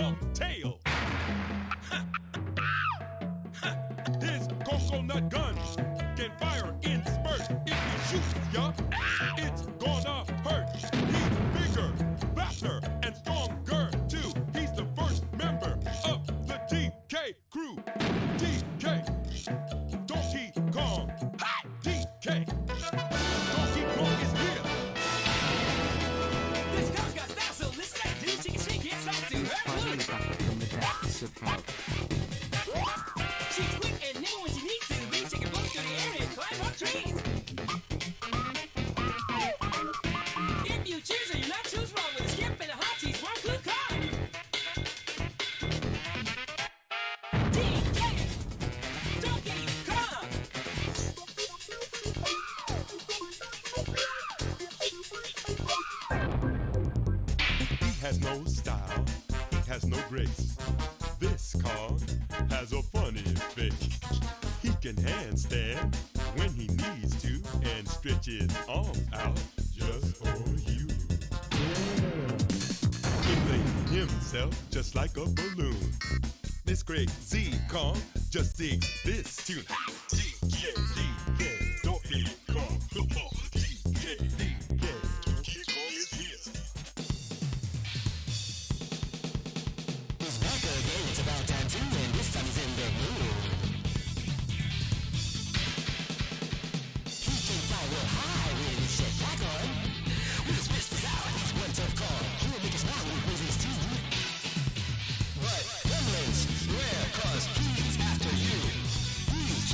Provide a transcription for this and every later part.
some tail. His coconut gun can fire in spurts. If he shoots ya, it's gonna hurt. He's bigger, faster, and stronger too. He's the first member of the DK crew. DK, Donkey Kong. Hi, DK. Donkey Kong is here. This Kong's got style, so listen up, dude. She can shake it, start to her. She's quick and nimble when she needs to be. She can blow through the air and climb up trees. If you choose her, you're not choose wrong with a skip and a hot cheese. One clue Kong. DK, Donkey Kong. He has no style, he has no grace. This Kong has a funny face. He can handstand when he needs to and stretch his arms out just for you. Inflating himself just like a balloon. This great Z Kong just digs this tune. DK, Donkey Kong. DK, Donkey Kong is here. It's back again, it's about time to win. This time he's in the mood. He can fly real high with his shit back on. With his pistols out, he's one tough call. He will make us smile when he brings his teeth. But Gremlins, beware, cause he's after you. DK,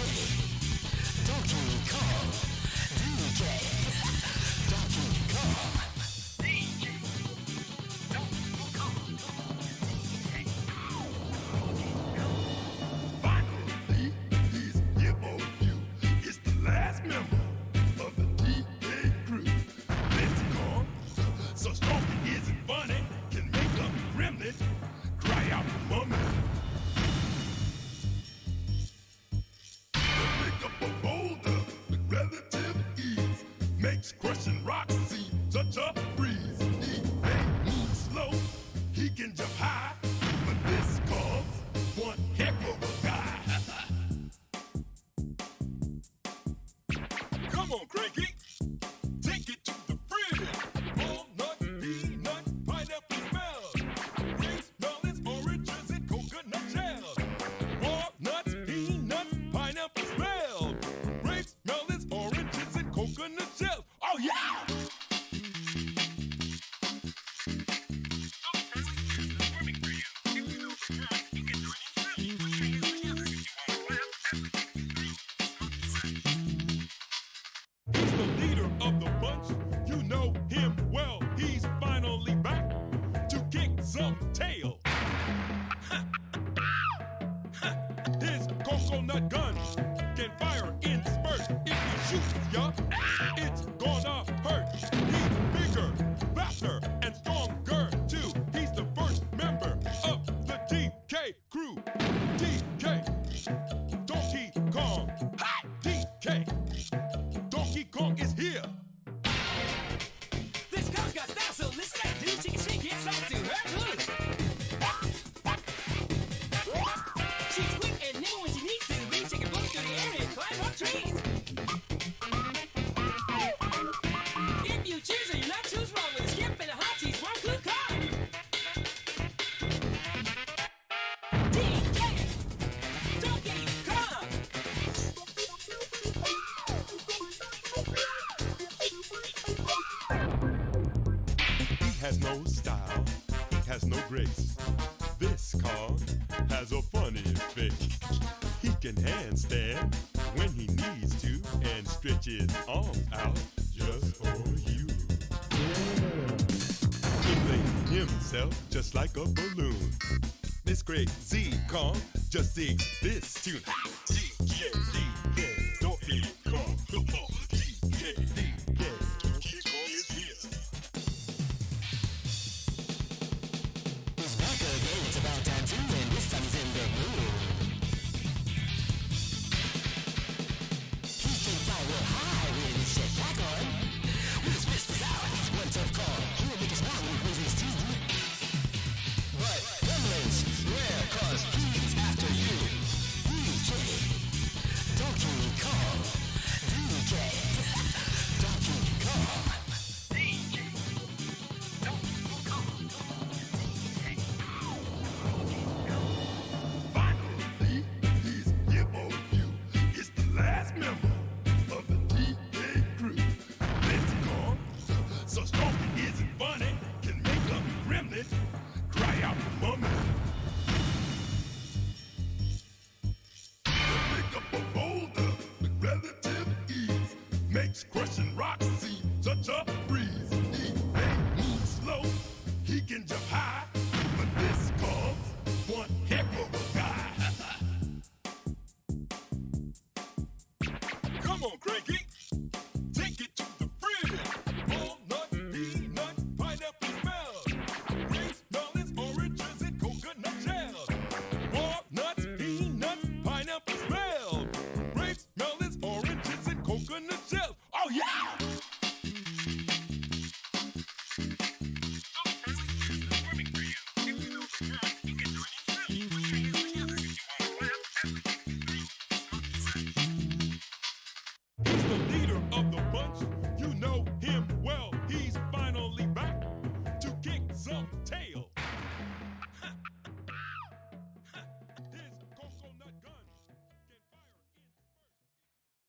Donkey Kong. DK, Donkey Kong. Finally, he's here for you. It's the last member of the DK crew. This Kong, so strong it isn't funny, can make a gremlin cry out for mummy. He'll pick up a boulder with relative ease, makes crushing rocks seem such a breeze. He ain't move slow, he can jump high, but this Kong's one heck of a guy. Come on, Cranky, take it to the fridge. Walnut, peanut, pineapple smells. Grapes, melons, oranges, and coconut shells. Walnuts, peanuts, pineapple smells. Grapes, melons, oranges, and coconut shells. Oh yeah! He's the leader of the bunch. You know him well. He's finally back to kick some tail. His coconut gun can fire in spurts. If he shoots ya, it's gonna hurt. He's bigger, faster, and stronger too. He's the first member of the DK crew. DK, Donkey Kong. Hi, DK. Donkey Kong is here. This Kong's got style, so listen up, dude. She can shake it, start to her. She's quick and nimble when she needs to be. She can blow through the air and climb up trees. If you choose her, you're not choose wrong with a skip and a hot cheese. One clue Kong. DK, Donkey Kong. He has no style, he has no grace. This Kong has a funny face. He can handstand when he needs to and stretch his arms out just for you. Inflating himself just like a balloon. This great Z Kong just digs this tune. DK, Donkey Kong. DK, Donkey Kong is here. It's back again, it's about time to win. This time he's in the mood. He can fly real high with his shit back on. With his pistols out, he's one tough call. He will make us smile when he brings his teeth. But Gremlins, Cry out for mummy. Pick up a boulder with relative ease. Makes crushing rocks seem such a breeze. He may move slow, he can jump high, but this comes one heck of a guy. Come on, Cranky, take it to the fridge. Walnut, peanut, pineapple smells. Grapes, melons, oranges, and coconut shells. Walnuts, peanuts, pineapple smells. Grapes, melons, oranges, and coconut shells. Oh yeah! He's the leader of the bunch. You know him well. He's finally back to kick some tail. His coconut gun can fire in spurts.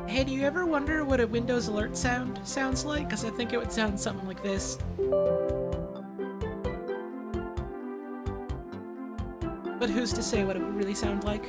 Hey, do you ever wonder what a Windows alert sounds like? Because I think it would sound something like this. But who's to say what it would really sound like?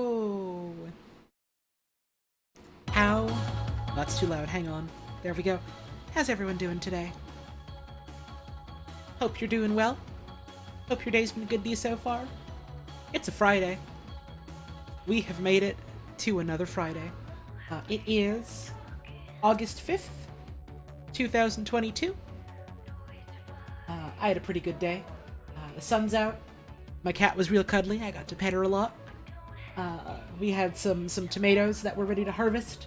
Hello! How? That's too loud, hang on. There we go. How's everyone doing today? Hope you're doing well. Hope your day's been good to you so far. It's a Friday. We have made it to another Friday. It is August 5th, 2022. I had a pretty good day. The sun's out. My cat was real cuddly. I got to pet her a lot. We had some tomatoes that were ready to harvest.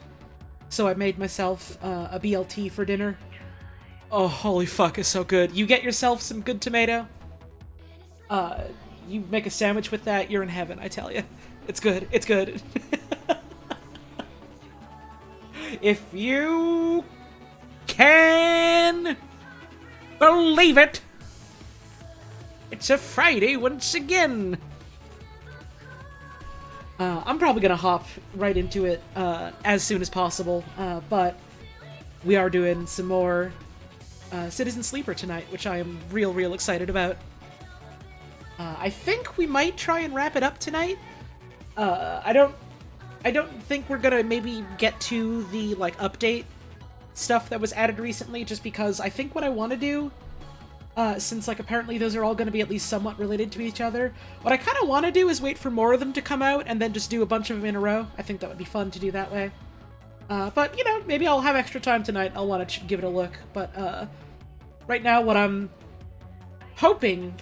So I made myself a BLT for dinner. Oh, holy fuck, it's so good. You get yourself some good tomato. You make a sandwich with that, you're in heaven, I tell you. It's good. It's good. If you can believe it, it's a Friday once again. I'm probably gonna hop right into it as soon as possible, but we are doing some more Citizen Sleeper tonight, which I am real excited about. I think we might try and wrap it up tonight. I don't think we're gonna maybe get to the like update stuff that was added recently, just because I think what I want to do, since like apparently those are all going to be at least somewhat related to each other, what I kind of want to do is wait for more of them to come out and then just do a bunch of them in a row. I think that would be fun to do that way. But you know, maybe I'll have extra time tonight. I'll want to give it a look. But right now, what I'm hoping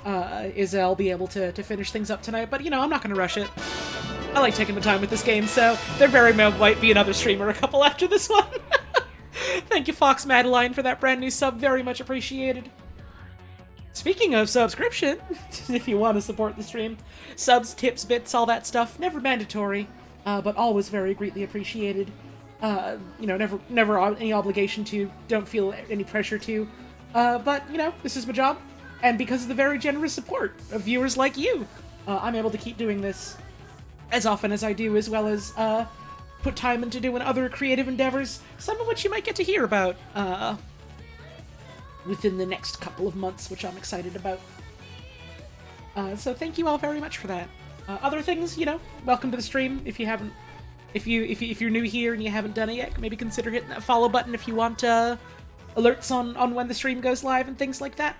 is I'll be able to finish things up tonight. But you know, I'm not going to rush it. I like taking the time with this game, so there very well might be another stream or a couple after this one. Thank you, Fox Madeline, for that brand new sub. Very much appreciated. Speaking of subscription, if you want to support the stream, subs, tips, bits, all that stuff, never mandatory, but always very greatly appreciated. You know, never any obligation to, don't feel any pressure to. But, you know, this is my job, and because of the very generous support of viewers like you, I'm able to keep doing this as often as I do, as well as put time into doing other creative endeavors, some of which you might get to hear about within the next couple of months, which I'm excited about. So thank you all very much for that. Other things, you know, welcome to the stream. If you haven't, if you're new here and you haven't done it yet, maybe consider hitting that follow button if you want alerts on when the stream goes live and things like that.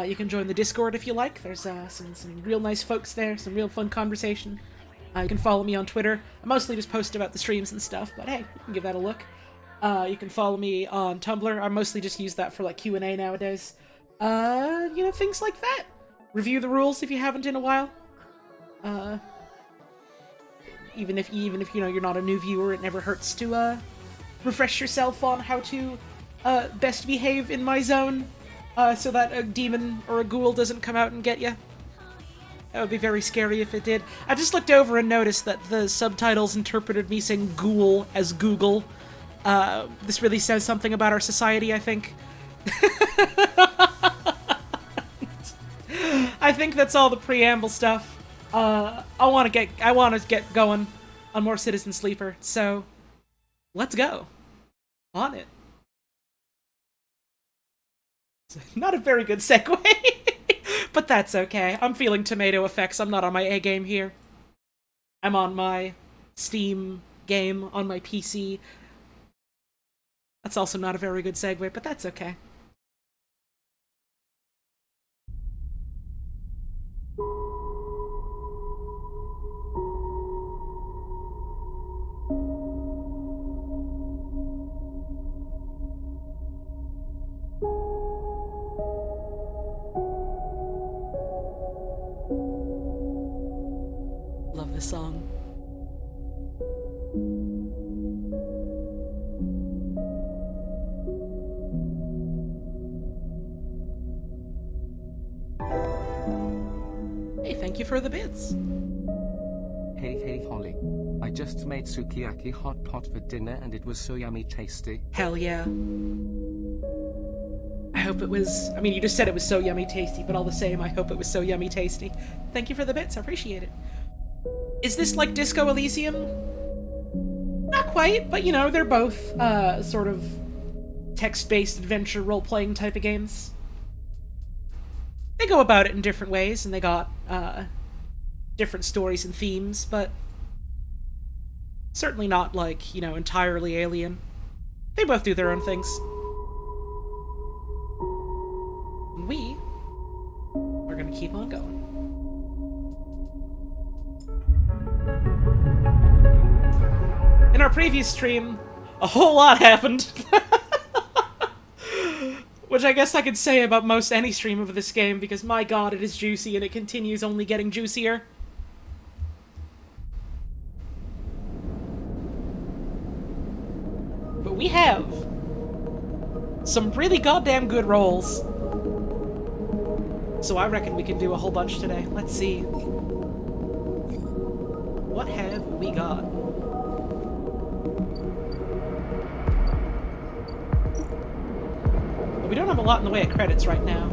You can join the Discord if you like. There's some real nice folks there, some real fun conversation. You can follow me on Twitter. I mostly just post about the streams and stuff, but hey, you can give that a look. You can follow me on Tumblr. I mostly just use that for like Q&A nowadays. You know, things like that. Review the rules if you haven't in a while. Even if you know you're not a new viewer, it never hurts to refresh yourself on how to best behave in my zone, so that a demon or a ghoul doesn't come out and get you. That would be very scary if it did. I just looked over and noticed that the subtitles interpreted me saying ghoul as Google. This really says something about our society, I think. I think that's all the preamble stuff. I want to get going on more Citizen Sleeper, so let's go. On it. Not a very good segue. But that's okay. I'm feeling tomato effects. I'm not on my A game here. I'm on my Steam game on my PC. That's also not a very good segue, but that's okay. Love this song. Hey, thank you for the bits. Hey Holly. I just made sukiyaki hot pot for dinner and it was so yummy tasty. Hell yeah. I hope it was... I mean, you just said it was so yummy tasty, but all the same, I hope it was so yummy tasty. Thank you for the bits, I appreciate it. Is this like Disco Elysium? Not quite, but you know, they're both sort of text-based adventure role-playing type of games. They go about it in different ways, and they got different stories and themes, but Certainly not, like, entirely alien. They both do their own things. And we are gonna keep on going. In our previous stream, a whole lot happened. Which I guess I could say about most any stream of this game, because my god, it is juicy, and it continues only getting juicier. But we have some really goddamn good rolls. So I reckon we can do a whole bunch today. Let's see. What have we got? Well, we don't have a lot in the way of credits right now.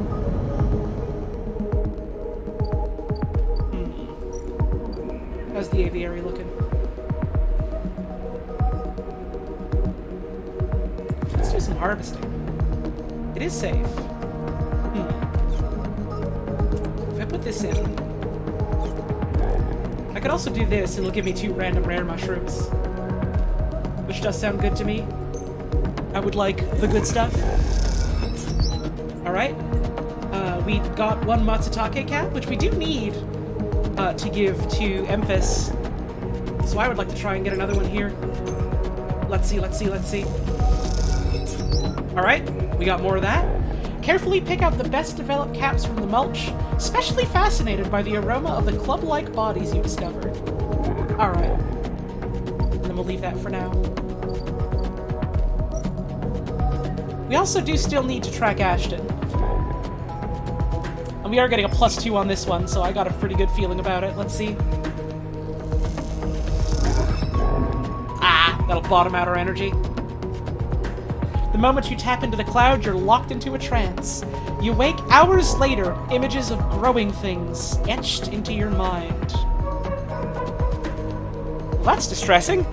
How's the aviary looking? Let's do some harvesting. It is safe. If I put this in, I could also do this, and it'll give me 2 random rare mushrooms. Which does sound good to me. I would like the good stuff. Alright. We got 1 Matsutake cap, which we do need to give to Emphas. So I would like to try and get another one here. Let's see. Alright, we got more of that. Carefully pick out the best developed caps from the mulch, especially fascinated by the aroma of the club-like bodies you discovered. Alright. And then we'll leave that for now. We also do still need to track Ashton. And we are getting a +2 on this one, so I got a pretty good feeling about it. Let's see. That'll bottom out our energy. The moment you tap into the cloud, you're locked into a trance. You wake hours later, images of growing things etched into your mind. Well, that's distressing.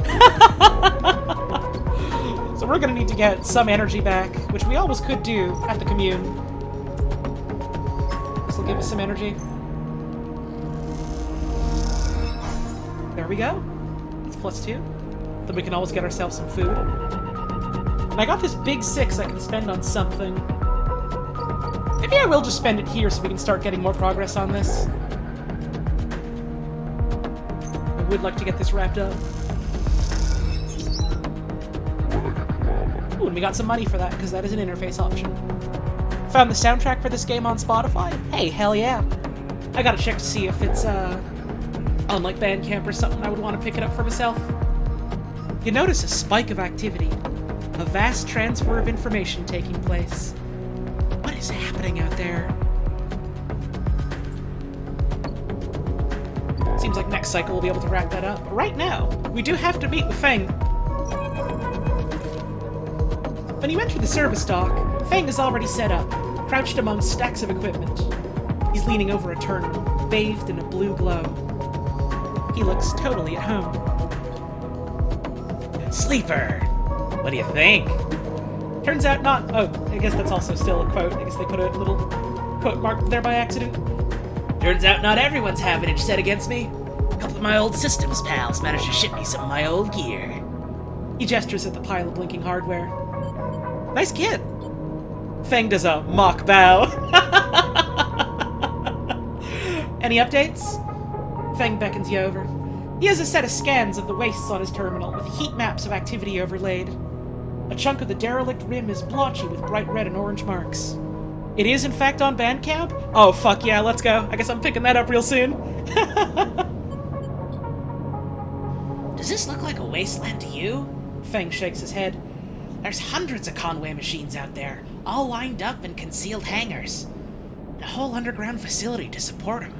So we're gonna need to get some energy back, which we always could do at the commune. This will give us some energy. There we go. It's +2. Then we can always get ourselves some food. And I got this big 6 I can spend on something. Maybe I will just spend it here so we can start getting more progress on this. I would like to get this wrapped up. Ooh, and we got some money for that, because that is an interface option. Found the soundtrack for this game on Spotify? Hey, hell yeah. I gotta check to see if it's, on, like, Bandcamp or something. I would want to pick it up for myself. You notice a spike of activity. A vast transfer of information taking place. What is happening out there? Seems like next cycle we'll be able to wrap that up. But right now, we do have to meet with Feng. When you enter the service dock, Feng is already set up, crouched among stacks of equipment. He's leaning over a terminal, bathed in a blue glow. He looks totally at home. Sleeper! What do you think? Turns out not... Oh, I guess that's also still a quote. I guess they put a little quote mark there by accident. Turns out not everyone's having it set against me. A couple of my old systems pals managed to ship me some of my old gear. He gestures at the pile of blinking hardware. Nice kit. Feng does a mock bow. Any updates? Feng beckons you over. He has a set of scans of the wastes on his terminal, with heat maps of activity overlaid. A chunk of the derelict rim is blotchy with bright red and orange marks. It is, in fact, on Bandcamp? Oh, fuck yeah, let's go. I guess I'm picking that up real soon. Does this look like a wasteland to you? Feng shakes his head. There's hundreds of Conway machines out there, all lined up in concealed hangars. And a whole underground facility to support them.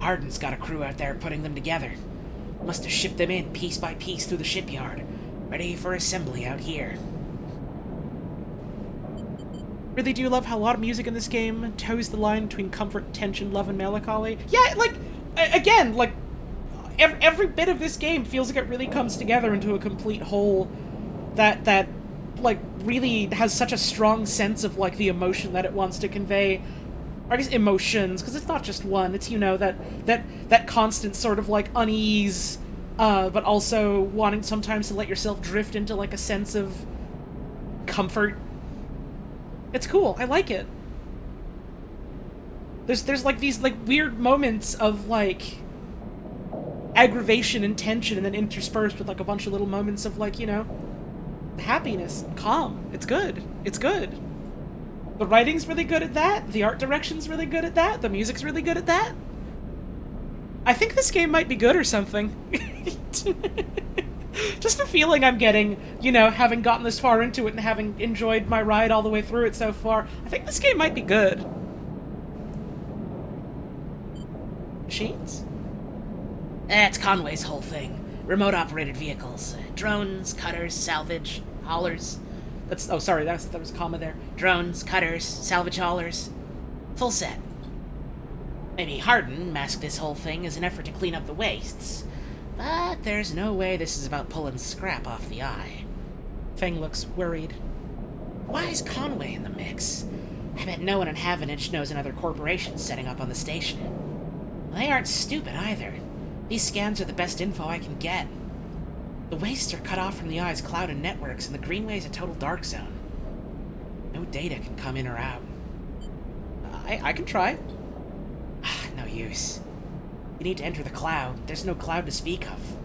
Arden's got a crew out there putting them together. Must have shipped them in piece by piece through the shipyard, ready for assembly out here. Really do love how a lot of music in this game toes the line between comfort, tension, love, and melancholy. Yeah, like, again, like, every bit of this game feels like it really comes together into a complete whole that like, really has such a strong sense of, like, the emotion that it wants to convey. Or I guess emotions, because it's not just one. It's, you know, that constant sort of, like, unease but also wanting sometimes to let yourself drift into, like, a sense of comfort. It's cool. I like it. There's like, these, like, weird moments of, like, aggravation and tension, and then interspersed with, like, a bunch of little moments of, like, you know, happiness, calm. It's good. It's good. The writing's really good at that. The art direction's really good at that. The music's really good at that. I think this game might be good or something. Just the feeling I'm getting, you know, having gotten this far into it and having enjoyed my ride all the way through it so far. I think this game might be good. Machines? That's Conway's whole thing. Remote-operated vehicles. Drones, cutters, salvage, haulers. That's, oh, sorry, that was a comma there. Drones, cutters, salvage haulers. Full set. Maybe Hardin masked this whole thing as an effort to clean up the wastes. But there's no way this is about pulling scrap off the eye. Feng looks worried. Why is Conway in the mix? I bet no one in Havenage knows another corporation setting up on the station. Well, they aren't stupid either. These scans are the best info I can get. The wastes are cut off from the eye's cloud and networks, and the Greenway's a total dark zone. No data can come in or out. I can try. No use. You need to enter the cloud. There's no cloud to speak of.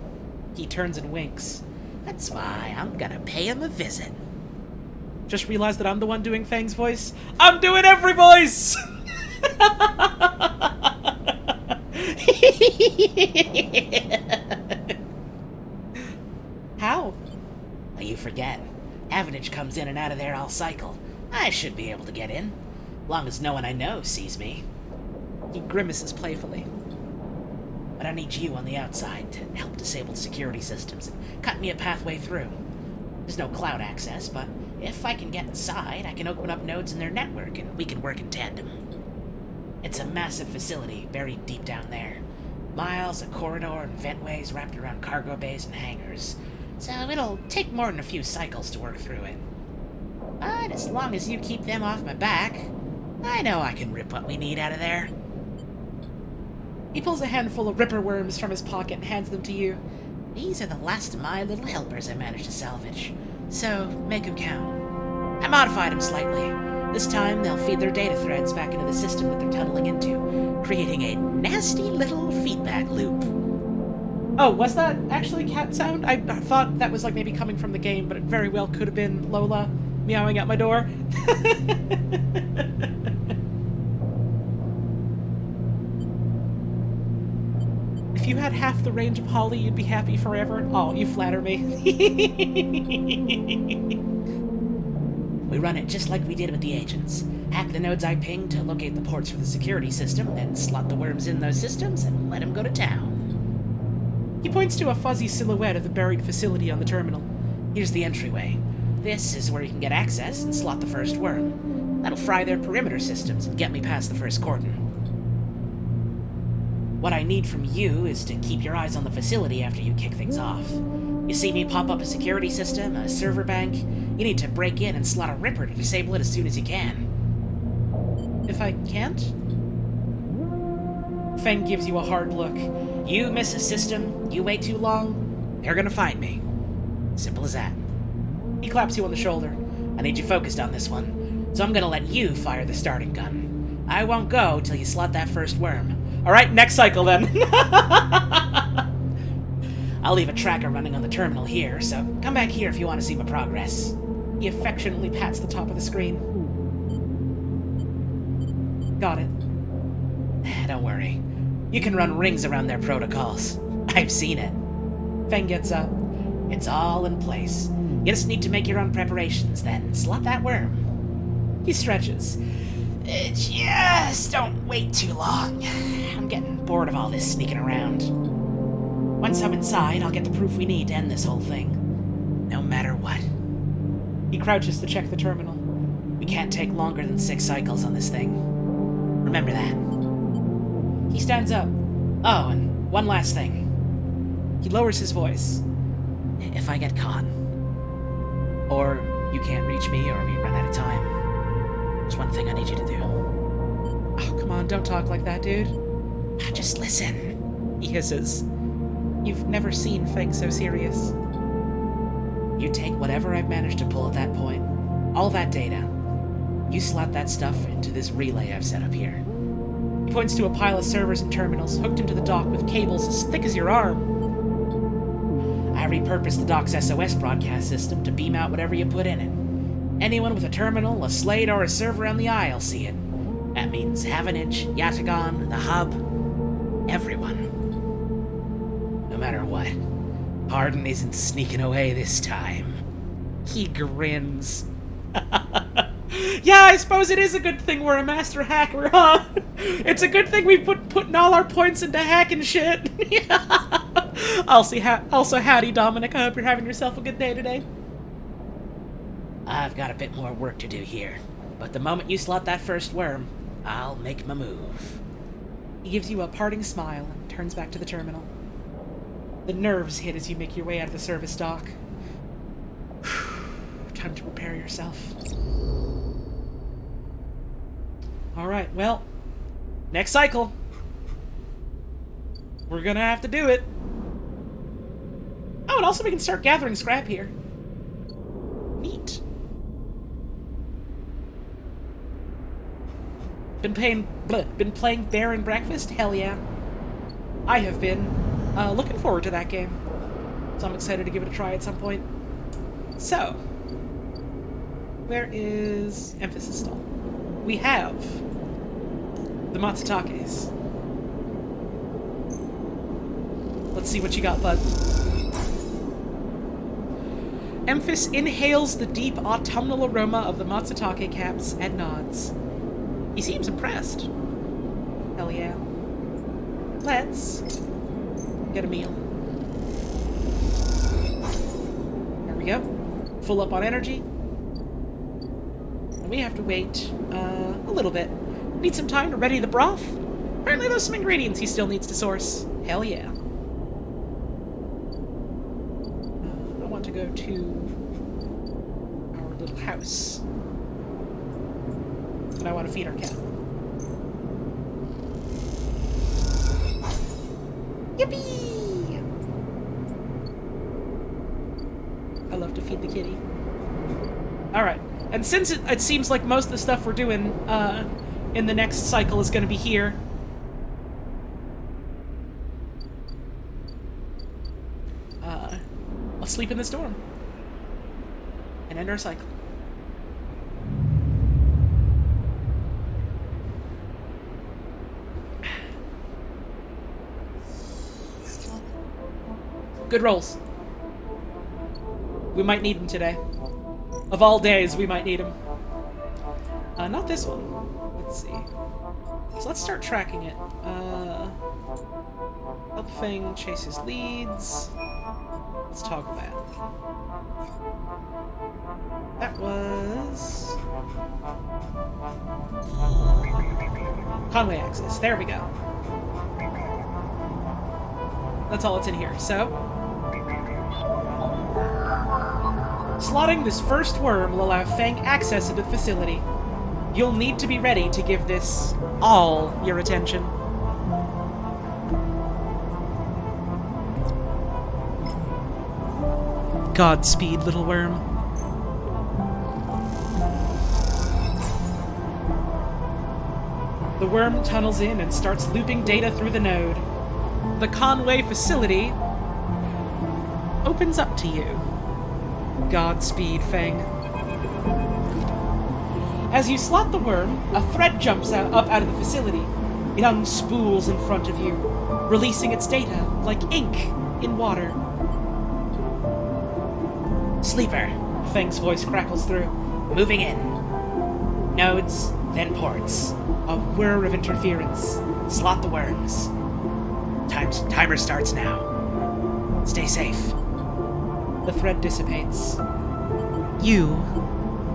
He turns and winks. That's why I'm gonna pay him a visit. Just realized that I'm the one doing Fang's voice. I'm doing every voice! How? Well, you forget. Havenage comes in and out of there all cycle. I should be able to get in. Long as no one I know sees me. He grimaces playfully. But I need you on the outside to help disable security systems and cut me a pathway through. There's no cloud access, but if I can get inside, I can open up nodes in their network and we can work in tandem. It's a massive facility buried deep down there. Miles of corridor and ventways wrapped around cargo bays and hangars. So it'll take more than a few cycles to work through it. But as long as you keep them off my back, I know I can rip what we need out of there. He pulls a handful of ripper worms from his pocket and hands them to you. These are the last of my little helpers I managed to salvage, so make them count. I modified them slightly. This time they'll feed their data threads back into the system that they're tunneling into, creating a nasty little feedback loop. Oh, was that actually cat sound? I thought that was like maybe coming from the game, but it very well could have been Lola meowing at my door. If you had half the range of Holly, you'd be happy forever. Oh, you flatter me. We run it just like we did with the agents. Hack the nodes I pinged to locate the ports for the security system, then slot the worms in those systems and let them go to town. He points to a fuzzy silhouette of the buried facility on the terminal. Here's the entryway. This is where you can get access and slot the first worm. That'll fry their perimeter systems and get me past the first cordon. What I need from you is to keep your eyes on the facility after you kick things off. You see me pop up a security system, a server bank, you need to break in and slot a ripper to disable it as soon as you can. If I can't? Feng gives you a hard look. You miss a system, you wait too long, they're gonna find me. Simple as that. He claps you on the shoulder. I need you focused on this one, so I'm gonna let you fire the starting gun. I won't go till you slot that first worm. Alright, next cycle then. I'll leave a tracker running on the terminal here, so come back here if you want to see my progress. He affectionately pats the top of the screen. Got it. Don't worry. You can run rings around their protocols. I've seen it. Feng gets up. It's all in place. You just need to make your own preparations, then slot that worm. He stretches. Just don't wait too long. I'm getting bored of all this sneaking around. Once I'm inside, I'll get the proof we need to end this whole thing. No matter what. He crouches to check the terminal. We can't take longer than 6 cycles on this thing. Remember that. He stands up. Oh, and one last thing. He lowers his voice. If I get caught, or you can't reach me, or we run out of time, there's one thing I need you to do. Oh, come on, don't talk like that, dude. Just listen. He hisses. You've never seen Feng so serious. You take whatever I've managed to pull at that point, all that data. You slot that stuff into this relay I've set up here. He points to a pile of servers and terminals hooked into the dock with cables as thick as your arm. I repurposed the dock's SOS broadcast system to beam out whatever you put in it. Anyone with a terminal, a slate, or a server on the eye will see it. That means Havanage, Yatagan, the hub, everyone. No matter what, Hardin isn't sneaking away this time. He grins. Yeah, I suppose it is a good thing we're a master hacker, huh? It's a good thing we putting all our points into hacking shit. Also, howdy, Dominic. I hope you're having yourself a good day today. I've got a bit more work to do here, but the moment you slot that first worm, I'll make my move. He gives you a parting smile and turns back to the terminal. The nerves hit as you make your way out of the service dock. Time to prepare yourself. Alright, well, next cycle. We're gonna have to do it. Oh, and also we can start gathering scrap here. Neat. Been playing Bear and Breakfast? Hell yeah. I have been looking forward to that game. So I'm excited to give it a try at some point. So, where is Emphasis Stall? We have the Matsutakes. Let's see what you got, bud. Emphas inhales the deep autumnal aroma of the Matsutake caps and nods. He seems impressed. Hell yeah. Let's get a meal. There we go. Full up on energy. And we have to wait a little bit. Need some time to ready the broth. Apparently there's some ingredients he still needs to source. Hell yeah. I want to go to our little house. And I want to feed our cat. Yippee! I love to feed the kitty. Alright, and since it seems like most of the stuff we're doing in the next cycle is going to be here, I'll sleep in this dorm and end our cycle. Good rolls. We might need them today. Of all days, we might need them. Not this one. Let's see. So let's start tracking it. Help Feng chase his leads. Let's toggle that. That was... Conway access. There we go. That's all that's in here. So, slotting this first worm will allow Feng access into the facility. You'll need to be ready to give this all your attention. Godspeed, little worm. The worm tunnels in and starts looping data through the node. The Conway facility opens up to you. Godspeed, Feng. As you slot the worm, a thread jumps up out of the facility. It unspools in front of you, releasing its data like ink in water. Sleeper, Feng's voice crackles through. Moving in. Nodes, then ports. A whir of interference. Slot the worms. Timer starts now. Stay safe. The thread dissipates. You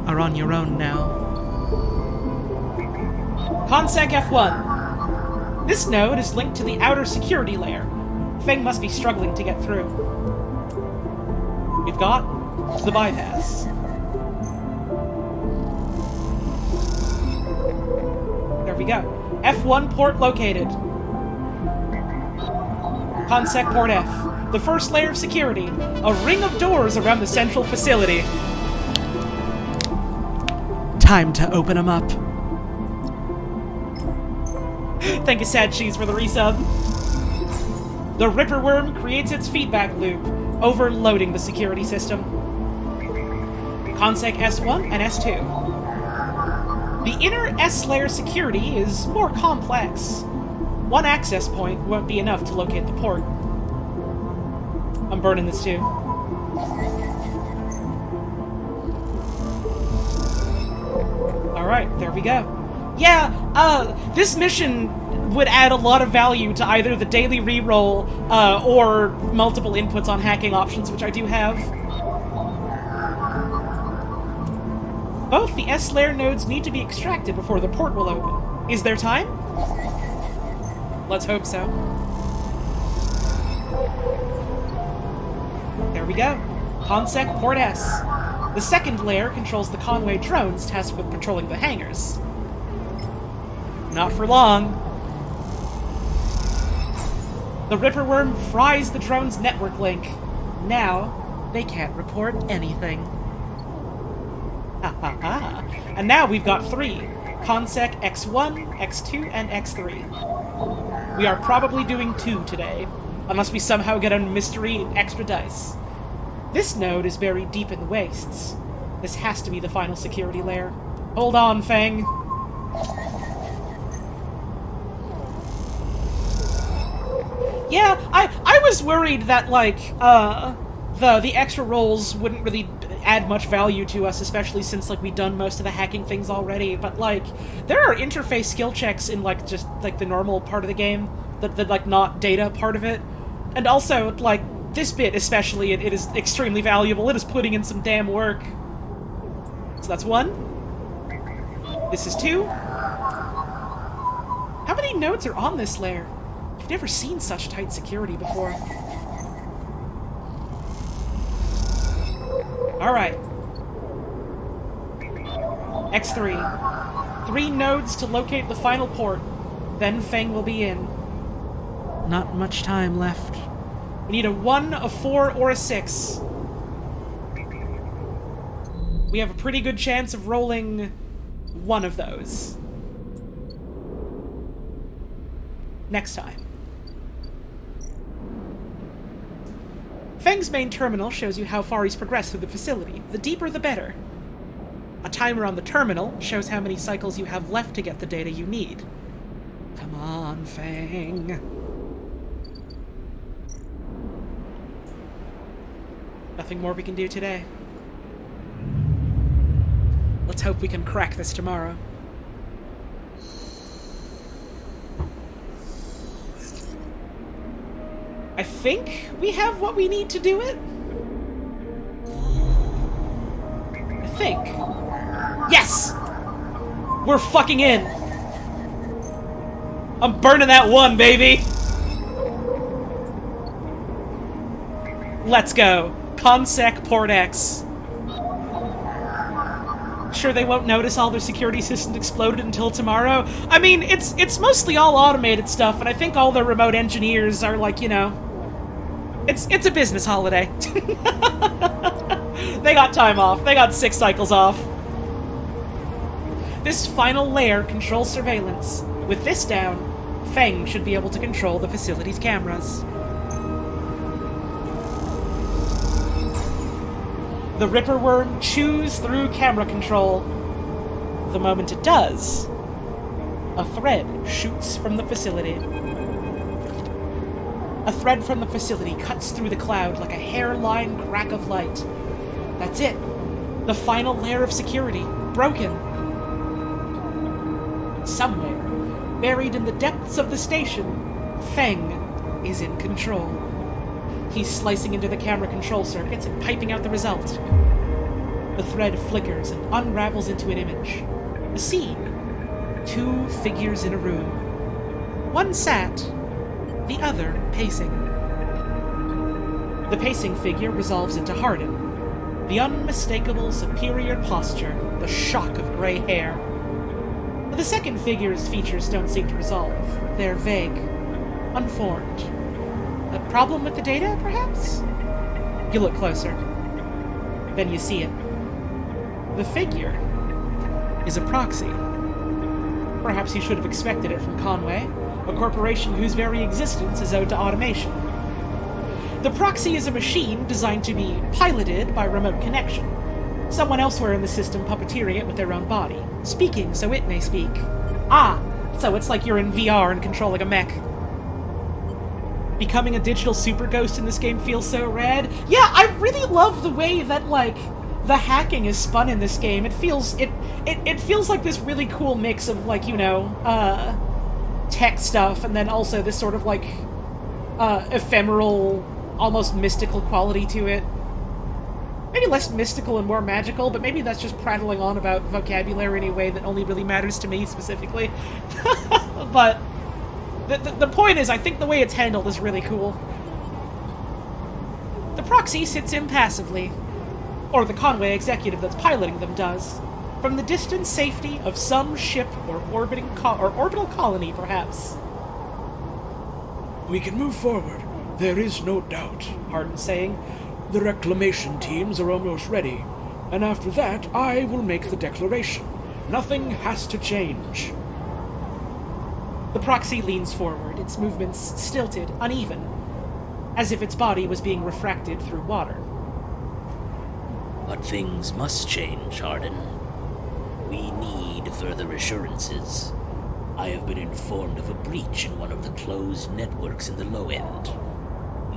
are on your own now. Consec F1. This node is linked to the outer security layer. Feng must be struggling to get through. We've got the bypass. There we go. F1 port located. Consec port F. The first layer of security. A ring of doors around the central facility. Time to open them up. Thank you, Sad Cheese, for the resub. The Ripper Worm creates its feedback loop, overloading the security system. Consec S1 and S2. The inner S-layer security is more complex. One access point won't be enough to locate the port. I'm burning this too. Alright, there we go. Yeah, this mission would add a lot of value to either the daily reroll, or multiple inputs on hacking options, which I do have. Both the S-layer nodes need to be extracted before the port will open. Is there time? Let's hope so. There we go. Consec Port S. The second layer controls the Conway drones tasked with patrolling the hangars. Not for long. The Ripper Worm fries the drone's network link. Now, they can't report anything. Ha ha ha. And now we've got 3. Consec X1, X2, and X3. We are probably doing 2 today, unless we somehow get a mystery extra dice. This node is buried deep in the wastes. This has to be the final security layer. Hold on, Fang. Yeah, I was worried that, like, the extra rolls wouldn't really add much value to us, especially since, like, we've done most of the hacking things already, but, like, there are interface skill checks in, like, just, like, the normal part of the game, the like, not data part of it, and also, like, this bit especially, it is extremely valuable. It is putting in some damn work. So that's 1. This is 2. How many nodes are on this layer? I've never seen such tight security before. Alright. X3. 3 nodes to locate the final port. Then Fang will be in. Not much time left. We need a 1, a 4, or a 6. We have a pretty good chance of rolling one of those. Next time. Fang's main terminal shows you how far he's progressed through the facility. The deeper, the better. A timer on the terminal shows how many cycles you have left to get the data you need. Come on, Fang. Nothing more we can do today. Let's hope we can crack this tomorrow. I think we have what we need to do it? I think. Yes! We're fucking in! I'm burning that 1, baby! Let's go. Consec Port X. Sure they won't notice all their security systems exploded until tomorrow? I mean, it's mostly all automated stuff, and I think all the remote engineers are like, you know... It's a business holiday. They got time off. They got 6 cycles off. This final layer controls surveillance. With this down, Fang should be able to control the facility's cameras. The Ripper Worm chews through camera control. The moment it does, a thread shoots from the facility. A thread from the facility cuts through the cloud like a hairline crack of light. That's it. The final layer of security. Broken. Somewhere, buried in the depths of the station, Fang is in control. He's slicing into the camera control circuits and piping out the result. The thread flickers and unravels into an image. A scene. 2 figures in a room. One sat, the other pacing. The pacing figure resolves into Hardin. The unmistakable superior posture, the shock of gray hair. But the second figure's features don't seem to resolve. They're vague, unformed. problem with the data, perhaps? You look closer. Then you see it. The figure is a proxy. Perhaps you should have expected it from Conway, a corporation whose very existence is owed to automation. The proxy is a machine designed to be piloted by remote connection. Someone elsewhere in the system puppeteering it with their own body, speaking so it may speak. Ah, so it's like you're in VR and controlling a mech. Becoming a digital super ghost in this game feels so rad. Yeah, I really love the way that, like, the hacking is spun in this game. It feels like this really cool mix of, like, you know, tech stuff, and then also this sort of, like, ephemeral, almost mystical quality to it. Maybe less mystical and more magical, but maybe that's just prattling on about vocabulary in a way that only really matters to me specifically. But the point is, I think the way it's handled is really cool. The proxy sits impassively, or the Conway executive that's piloting them does, from the distant safety of some ship or orbital colony, perhaps. We can move forward. There is no doubt, Hardin's saying. The reclamation teams are almost ready, and after that, I will make the declaration. Nothing has to change. The proxy leans forward, its movements stilted, uneven, as if its body was being refracted through water. But things must change, Hardin. We need further assurances. I have been informed of a breach in one of the closed networks in the low end.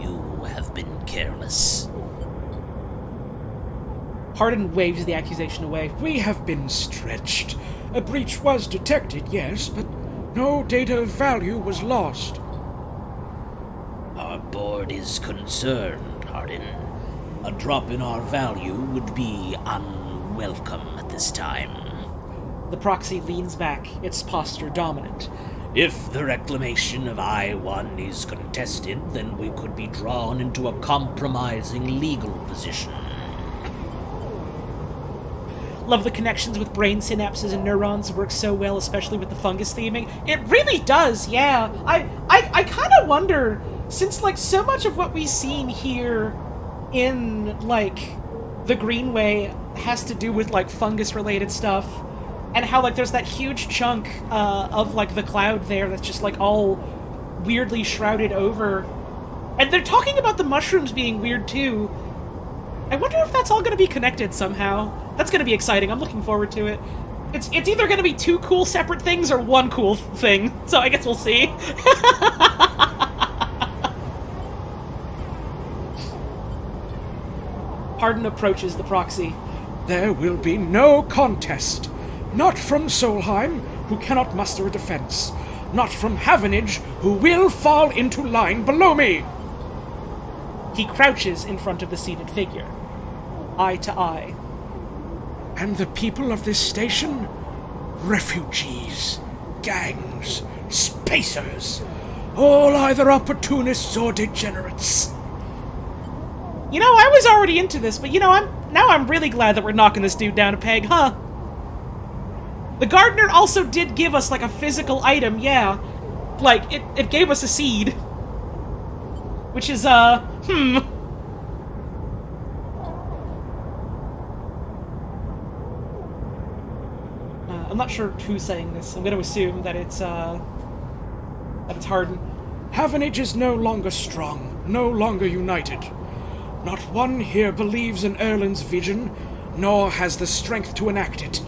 You have been careless. Hardin waves the accusation away. We have been stretched. A breach was detected, yes, but no data of value was lost. Our board is concerned, Hardin. A drop in our value would be unwelcome at this time. The proxy leans back, its posture dominant. If the reclamation of I-1 is contested, then we could be drawn into a compromising legal position. Love the connections with brain synapses and neurons work so well, especially with the fungus theming. It really does, yeah. I kind of wonder, since, like, so much of what we've seen here in, like, the Greenway has to do with, like, fungus-related stuff, and how, like, there's that huge chunk of, like, the cloud there that's just, like, all weirdly shrouded over. And they're talking about the mushrooms being weird, too. I wonder if that's all going to be connected somehow. That's going to be exciting. I'm looking forward to it. It's either going to be two cool separate things or one cool thing, so I guess we'll see. Hardin approaches the proxy. There will be no contest. Not from Solheim, who cannot muster a defense. Not from Havenage, who will fall into line below me. He crouches in front of the seated figure, eye to eye. And the people of this station? Refugees, gangs, spacers, all either opportunists or degenerates. You know, I was already into this, but you know, I'm really glad that we're knocking this dude down a peg, huh? The gardener also did give us, like, a physical item, yeah. Like, it gave us a seed. Which is, I'm not sure who's saying this. I'm going to assume that it's Hardin. Havenage is no longer strong, no longer united. Not one here believes in Erland's vision, nor has the strength to enact it.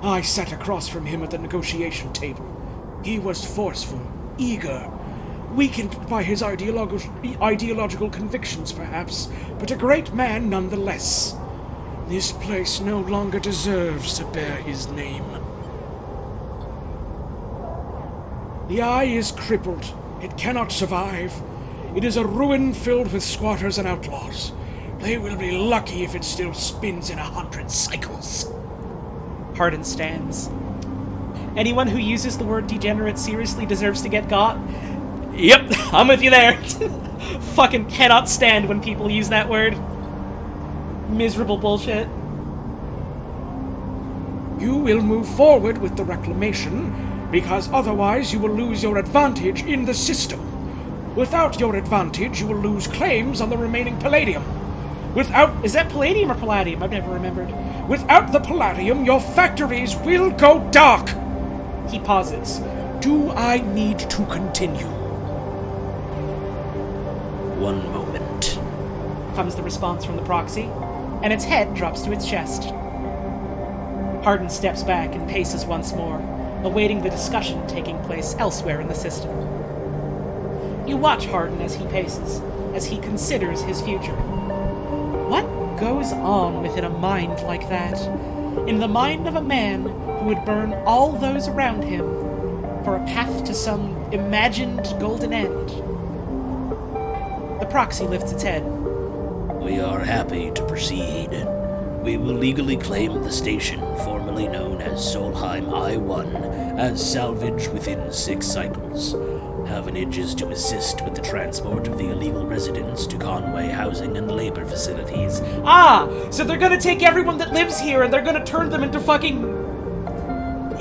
I sat across from him at the negotiation table. He was forceful, eager, weakened by his ideological convictions, perhaps, but a great man nonetheless. This place no longer deserves to bear his name. The Eye is crippled. It cannot survive. It is a ruin filled with squatters and outlaws. They will be lucky if it still spins in 100 cycles. Hardin stands. Anyone who uses the word degenerate seriously deserves to get got. Yep, I'm with you there. Fucking cannot stand when people use that word. Miserable bullshit. You will move forward with the reclamation, because otherwise you will lose your advantage in the system. Without your advantage, you will lose claims on the remaining palladium. Without Is that palladium or palladium? I've never remembered. Without the palladium, your factories will go dark. He pauses. Do I need to continue? One moment. Comes the response from the proxy, and its head drops to its chest. Hardin steps back and paces once more, awaiting the discussion taking place elsewhere in the system. You watch Hardin as he paces, as he considers his future. What goes on within a mind like that? In the mind of a man who would burn all those around him for a path to some imagined golden end? The proxy lifts its head. We are happy to proceed. We will legally claim the station, formerly known as Solheim I-1, as salvage within 6 cycles. Havenage is to assist with the transport of the illegal residents to Conway housing and labor facilities. Ah! So they're gonna take everyone that lives here and they're gonna turn them into fucking...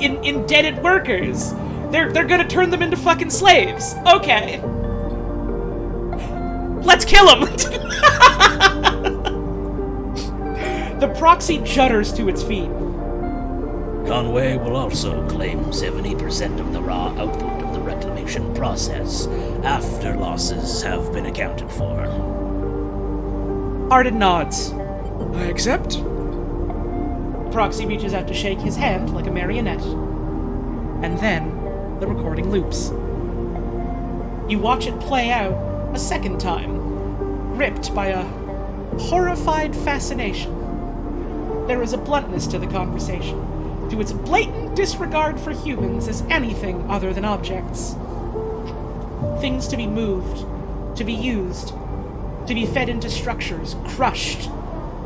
indebted workers. They're gonna turn them into fucking slaves. Okay. Let's kill them! The proxy judders to its feet. Conway will also claim 70% of the raw output of the reclamation process, after losses have been accounted for. Arden nods. I accept. Proxy reaches out to shake his hand like a marionette. And then, the recording loops. You watch it play out a second time, gripped by a horrified fascination. There is a bluntness to the conversation, to its blatant disregard for humans as anything other than objects. Things to be moved, to be used, to be fed into structures, crushed,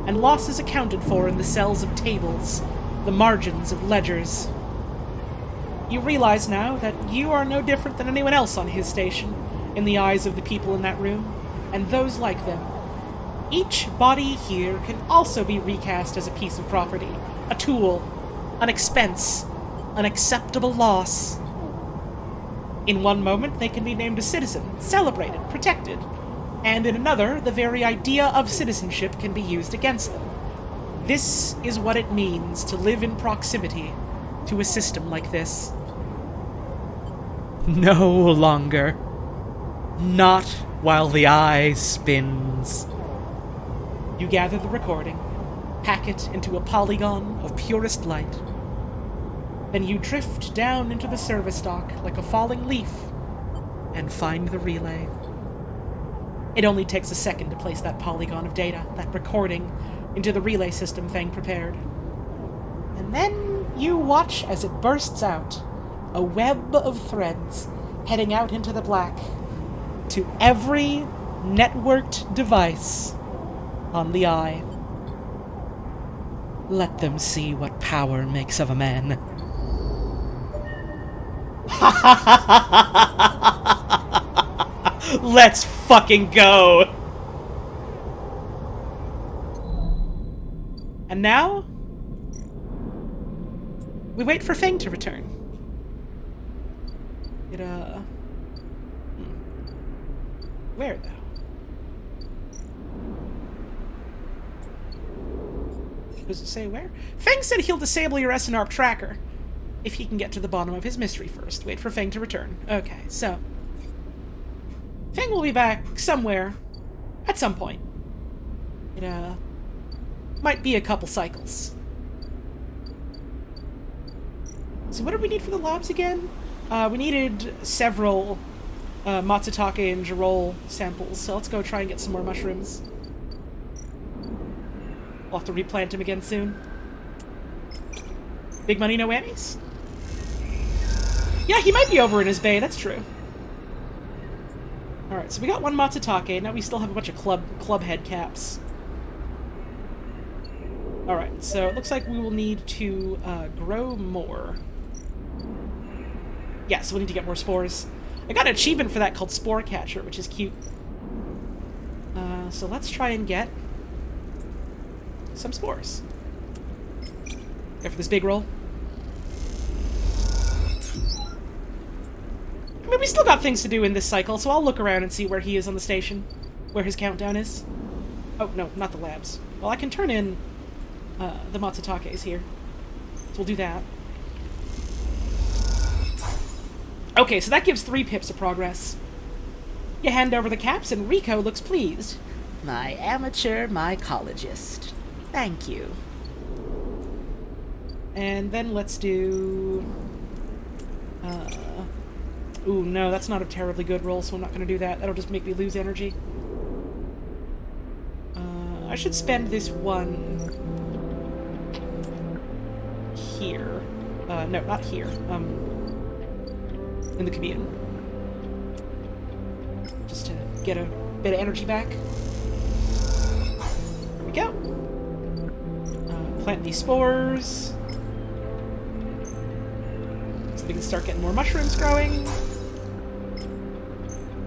and losses accounted for in the cells of tables, the margins of ledgers. You realize now that you are no different than anyone else on his station, in the eyes of the people in that room, and those like them. Each body here can also be recast as a piece of property, a tool, an expense, an acceptable loss. In one moment, they can be named a citizen, celebrated, protected, and in another, the very idea of citizenship can be used against them. This is what it means to live in proximity to a system like this. No longer. Not while the eye spins. You gather the recording, pack it into a polygon of purest light. Then you drift down into the service dock like a falling leaf and find the relay. It only takes a second to place that polygon of data, that recording, into the relay system Fang prepared. And then you watch as it bursts out, a web of threads heading out into the black, to every networked device on the Eye. Let them see what power makes of a man. Let's fucking go! And now, we wait for Fang to return. Where, though? Does it say where? Fang said he'll disable your SNARP tracker if he can get to the bottom of his mystery first. Wait for Fang to return. Okay, so Fang will be back somewhere at some point. It might be a couple cycles. So what did we need for the labs again? We needed several Matsutake and Girol samples, so let's go try and get some more mushrooms. We'll have to replant him again soon. Big money, no whammies? Yeah, he might be over in his bay, that's true. Alright, so we got one Matsutake, now we still have a bunch of club head caps. Alright, so it looks like we will need to grow more. Yeah, so we need to get more spores. I got an achievement for that called Spore Catcher, which is cute. So let's try and get some spores. Go for this big roll. I mean, mean, we still got things to do in this cycle, so I'll look around and see where he is on the station. Where his countdown is. Oh, no, not the labs. Well, I can turn in the Matsutakes here. So we'll do that. Okay, so that gives 3 pips of progress. You hand over the caps and Rico looks pleased. My amateur mycologist. Thank you. And then let's do... Ooh, no, that's not a terribly good roll, so I'm not going to do that. That'll just make me lose energy. I should spend this one... here. No, not here. In the commune. Just to get a bit of energy back. There we go. Plant these spores. So we can start getting more mushrooms growing.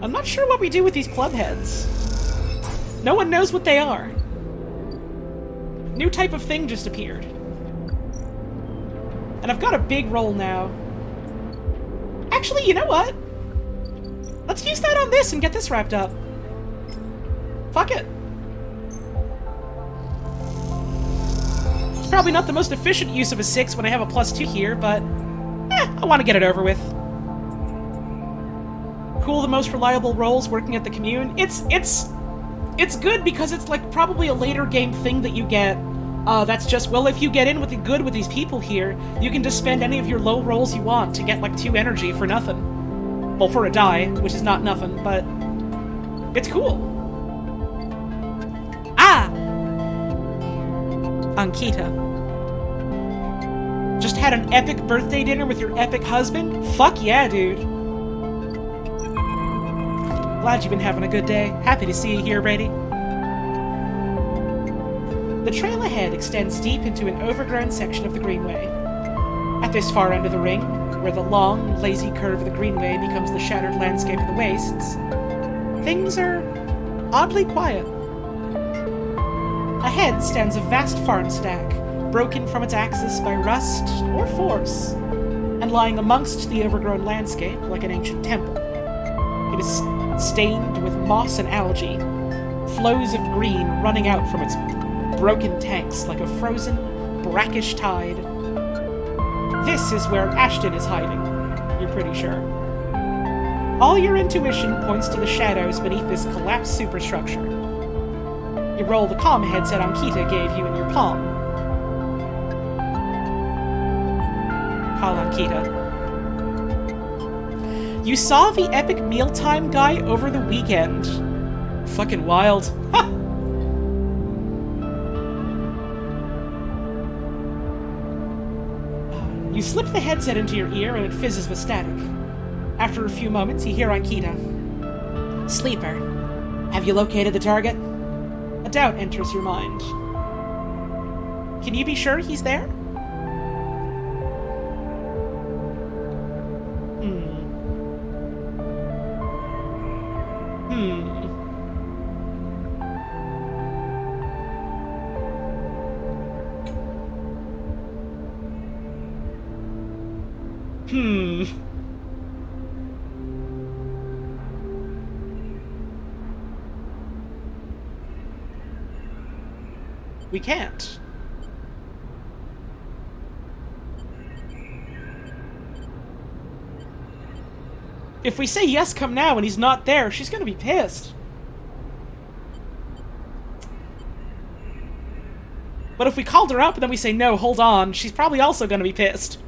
I'm not sure what we do with these club heads. No one knows what they are. New type of thing just appeared. And I've got a big roll now. Actually, you know what? Let's use that on this and get this wrapped up. Fuck it. It's probably not the most efficient use of a 6 when I have a +2 here, but I want to get it over with. Cool, the most reliable rolls working at the commune. It's good because it's like probably a later game thing that you get. That's just, well, if you get in with the good with these people here, you can just spend any of your low rolls you want to get like 2 energy for nothing. Well, for a die, which is not nothing, but it's cool. Ah! Ankita. Just had an epic birthday dinner with your epic husband? Fuck yeah, dude. Glad you've been having a good day. Happy to see you here, Brady. The trail ahead extends deep into an overgrown section of the Greenway. At this far end of the ring, where the long, lazy curve of the Greenway becomes the shattered landscape of the wastes, things are oddly quiet. Ahead stands a vast farm stack, broken from its axis by rust or force, and lying amongst the overgrown landscape like an ancient temple. It is stained with moss and algae, flows of green running out from its broken tanks like a frozen, brackish tide. This is where Ashton is hiding, you're pretty sure. All your intuition points to the shadows beneath this collapsed superstructure. You roll the comm headset Ankita gave you in your palm. Call Ankita. You saw the epic mealtime guy over the weekend. Fucking wild. Ha! You slip the headset into your ear and it fizzes with static. After a few moments, you hear Ankita. Sleeper, have you located the target? A doubt enters your mind. Can you be sure he's there? We can't. If we say yes, come now, and he's not there, she's gonna be pissed. But if we called her up and then we say no, hold on, she's probably also gonna be pissed.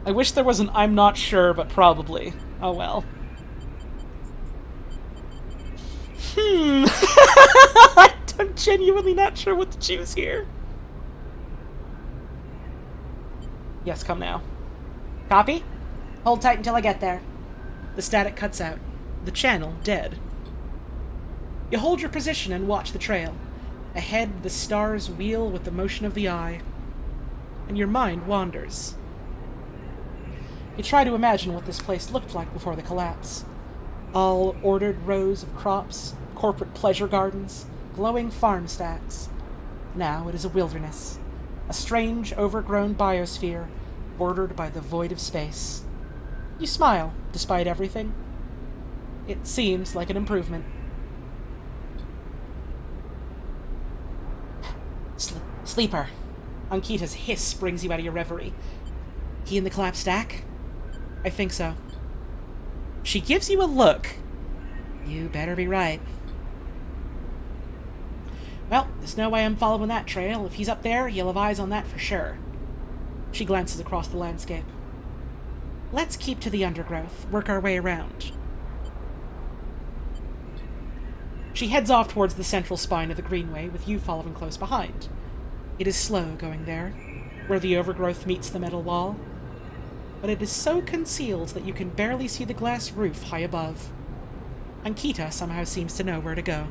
I wish there was an I'm not sure, but probably. Oh well. I'm genuinely not sure what to choose here. Yes, come now. Copy? Hold tight until I get there. The static cuts out. The channel dead. You hold your position and watch the trail. Ahead, the stars wheel with the motion of the eye. And your mind wanders. You try to imagine what this place looked like before the collapse. All ordered rows of crops, corporate pleasure gardens, glowing farm stacks. Now it is a wilderness, a strange, overgrown biosphere bordered by the void of space. You smile, despite everything. It seems like an improvement. Sleeper. Ankita's hiss brings you out of your reverie. He in the collapsed stack? I think so. She gives you a look. You better be right. Well, there's no way I'm following that trail. If he's up there, he'll have eyes on that for sure. She glances across the landscape. Let's keep to the undergrowth, work our way around. She heads off towards the central spine of the greenway, with you following close behind. It is slow going there, where the overgrowth meets the metal wall, but it is so concealed that you can barely see the glass roof high above. Ankita somehow seems to know where to go.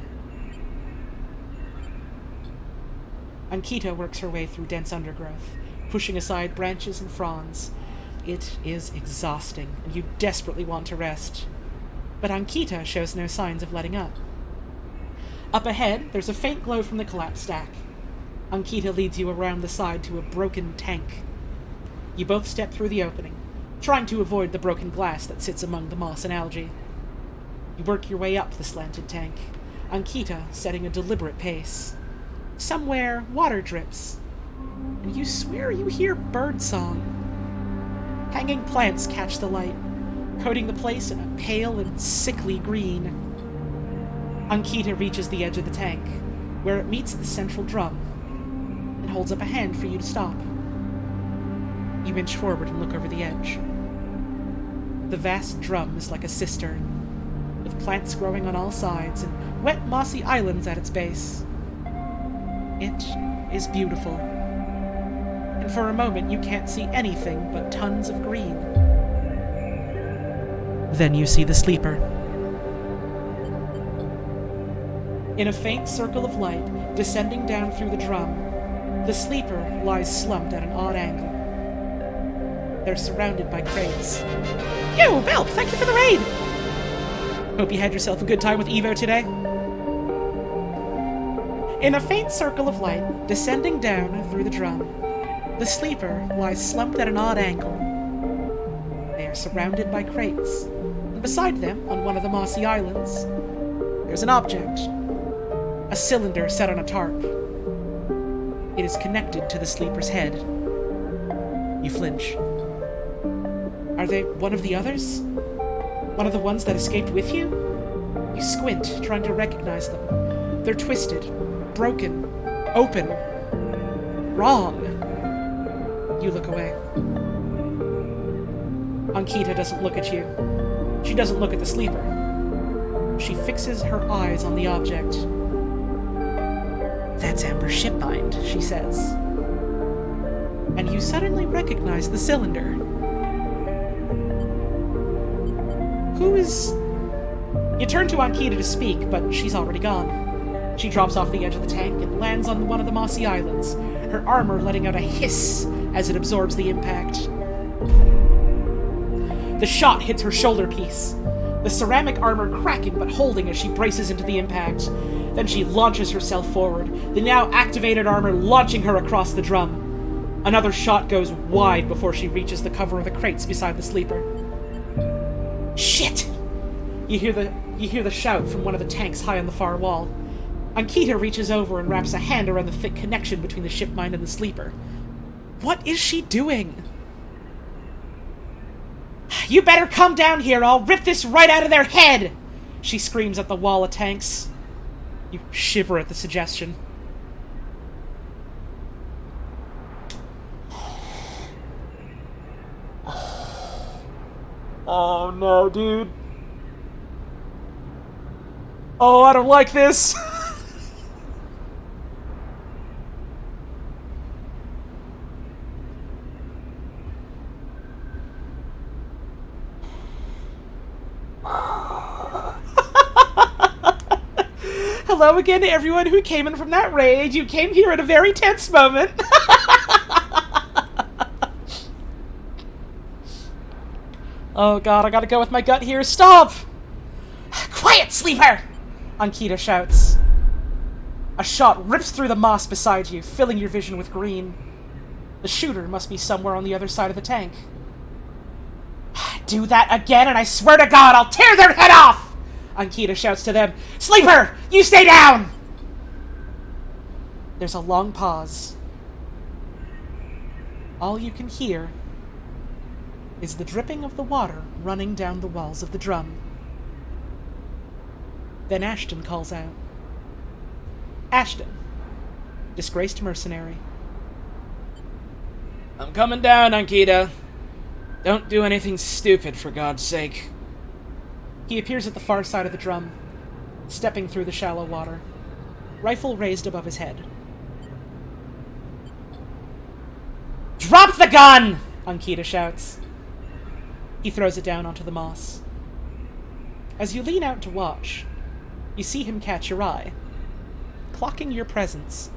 Ankita works her way through dense undergrowth, pushing aside branches and fronds. It is exhausting, and you desperately want to rest. But Ankita shows no signs of letting up. Up ahead, there's a faint glow from the collapsed stack. Ankita leads you around the side to a broken tank. You both step through the opening, trying to avoid the broken glass that sits among the moss and algae. You work your way up the slanted tank, Ankita setting a deliberate pace. Somewhere, water drips, and you swear you hear birdsong. Hanging plants catch the light, coating the place in a pale and sickly green. Ankita reaches the edge of the tank, where it meets the central drum, and holds up a hand for you to stop. You inch forward and look over the edge. The vast drum is like a cistern, with plants growing on all sides and wet mossy islands at its base. It is beautiful, and for a moment you can't see anything but tons of green. Then you see the sleeper. In a faint circle of light, descending down through the drum, the sleeper lies slumped at an odd angle. They're surrounded by crates. Yo, Belp, thank you for the raid! Hope you had yourself a good time with Evo today. In a faint circle of light, descending down through the drum, the sleeper lies slumped at an odd angle. They are surrounded by crates, and beside them, on one of the mossy islands, there's an object. A cylinder set on a tarp. It is connected to the sleeper's head. You flinch. Are they one of the others? One of the ones that escaped with you? You squint, trying to recognize them. They're twisted, broken, open, wrong. You look away. Ankita doesn't look at you. She doesn't look at the sleeper. She fixes her eyes on the object. That's Amber's shipbind, she says. And you suddenly recognize the cylinder. Who is... You turn to Ankita to speak, but she's already gone. She drops off the edge of the tank and lands on one of the mossy islands, her armor letting out a hiss as it absorbs the impact. The shot hits her shoulder piece, the ceramic armor cracking but holding as she braces into the impact. Then she launches herself forward, the now activated armor launching her across the drum. Another shot goes wide before she reaches the cover of the crates beside the sleeper. Shit! You hear the shout from one of the tanks high on the far wall. Ankita reaches over and wraps a hand around the thick connection between the ship mine and the sleeper. What is she doing? You better come down here, I'll rip this right out of their head! She screams at the wall of tanks. You shiver at the suggestion. Oh no, dude. Oh, I don't like this. Hello again to everyone who came in from that raid. You came here at a very tense moment. Oh god, I gotta go with my gut here. Stop! Quiet, sleeper! Ankita shouts. A shot rips through the moss beside you, filling your vision with green. The shooter must be somewhere on the other side of the tank. Do that again, and I swear to God, I'll tear their head off! Ankita shouts to them. Sleeper, you stay down! There's a long pause. All you can hear is the dripping of the water running down the walls of the drum. Then Ashton calls out. Ashton, disgraced mercenary. I'm coming down, Ankita. Don't do anything stupid, for God's sake. He appears at the far side of the drum, stepping through the shallow water, rifle raised above his head. Drop the gun! Ankita shouts. He throws it down onto the moss. As you lean out to watch, you see him catch your eye, clocking your presence.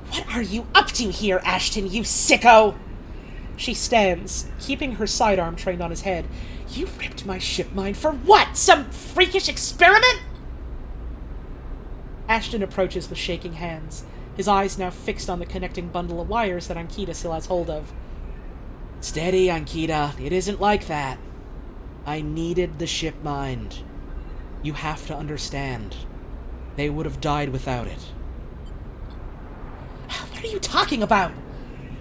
What are you up to here, Ashton, you sicko? She stands, keeping her sidearm trained on his head. You ripped my ship mine for what? Some freakish experiment? Ashton approaches with shaking hands, his eyes now fixed on the connecting bundle of wires that Ankita still has hold of. Steady, Ankita. It isn't like that. I needed the ship mined. You have to understand. They would have died without it. What are you talking about?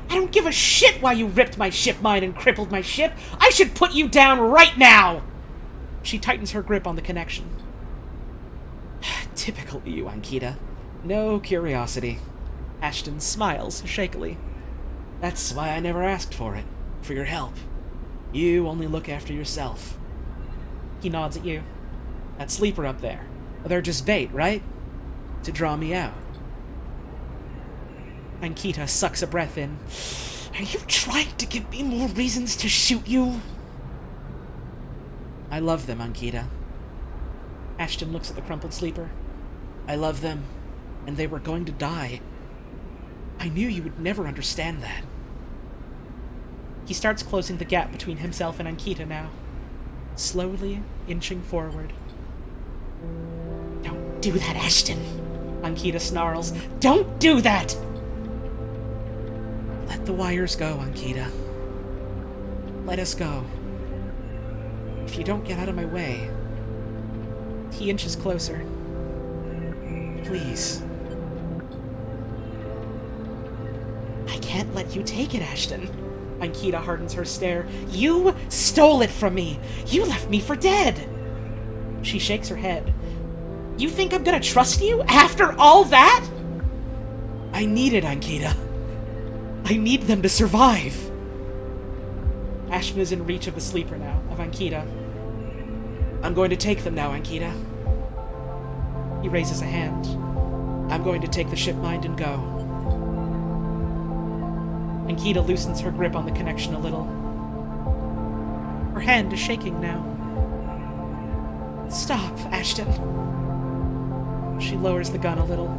I don't give a shit why you ripped my ship mine and crippled my ship. I should put you down right now! She tightens her grip on the connection. Typical you, Ankita. No curiosity. Ashton smiles shakily. That's why I never asked for it. For your help. You only look after yourself. He nods at you. That sleeper up there. They're just bait, right? To draw me out. Ankita sucks a breath in. Are you trying to give me more reasons to shoot you? I love them, Ankita. Ashton looks at the crumpled sleeper. I love them, and they were going to die. I knew you would never understand that. He starts closing the gap between himself and Ankita now, slowly inching forward. Don't do that, Ashton! Ankita snarls. Don't do that! Let the wires go, Ankita. Let us go. If you don't get out of my way. He inches closer. Please. I can't let you take it, Ashton. Ankita hardens her stare. You stole it from me! You left me for dead! She shakes her head. You think I'm gonna trust you after all that? I need it, Ankita. I need them to survive. Ashton is in reach of the sleeper now, of Ankita. I'm going to take them now, Ankita. He raises a hand. I'm going to take the ship mind and go. Ankita loosens her grip on the connection a little. Her hand is shaking now. Stop, Ashton. She lowers the gun a little.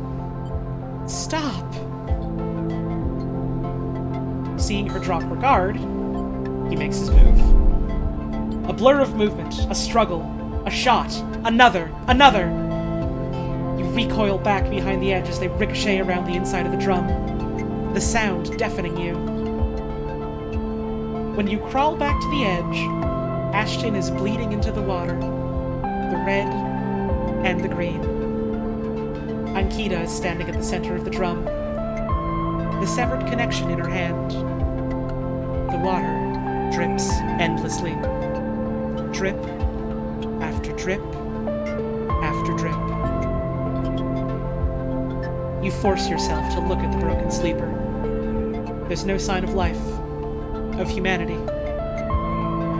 Stop. Seeing her drop her guard, he makes his move. A blur of movement, a struggle, a shot, another. You recoil back behind the edge as they ricochet around the inside of the drum, the sound deafening you. When you crawl back to the edge, Ashton is bleeding into the water, the red and the green. Ankita is standing at the center of the drum, the severed connection in her hand. The water drips endlessly. Drip after drip after drip. You force yourself to look at the broken sleeper. There's no sign of life, of humanity.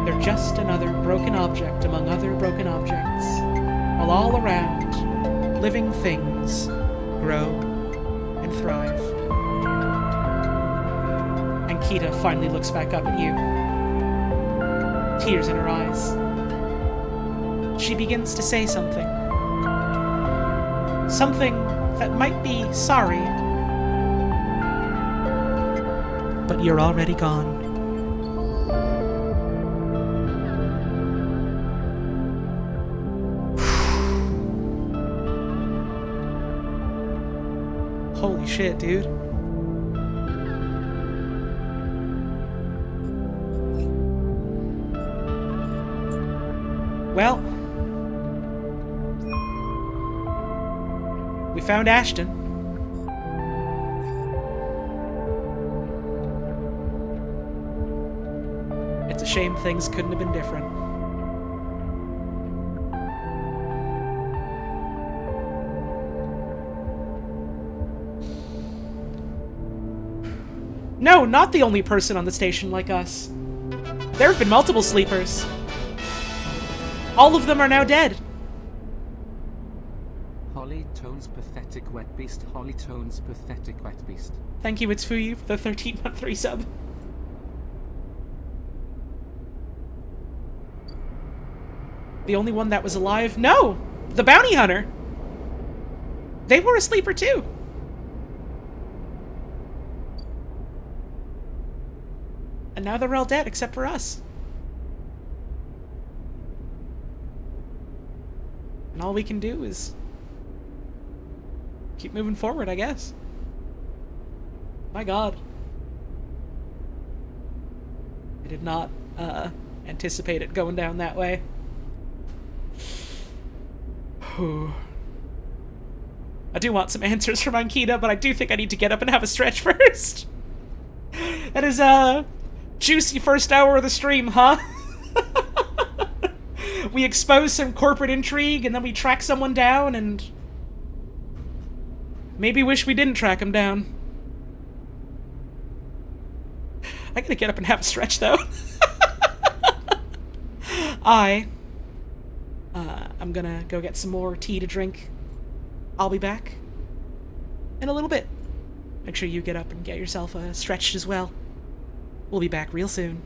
They're just another broken object among other broken objects, while all around, living things grow and thrive. Ankita finally looks back up at you, tears in her eyes. She begins to say something. Something that might be sorry, but you're already gone. Holy shit, dude. Well, we found Ashton. It's a shame things couldn't have been different. No, not the only person on the station like us. There have been multiple sleepers. All of them are now dead. Holly Tones pathetic wet beast. Holly Tones pathetic wet beast. Thank you, it's Fuyu, for the 13-month resub. The only one that was alive? No! The bounty hunter! They were a sleeper too! And now they're all dead, except for us. And all we can do is keep moving forward, I guess. My god. I did not anticipate it going down that way. I do want some answers from Ankita, but I do think I need to get up and have a stretch first. That is a juicy first hour of the stream, huh? We expose some corporate intrigue, and then we track someone down, and maybe wish we didn't track him down. I gotta get up and have a stretch, though. I'm gonna go get some more tea to drink. I'll be back in a little bit. Make sure you get up and get yourself stretched as well. We'll be back real soon.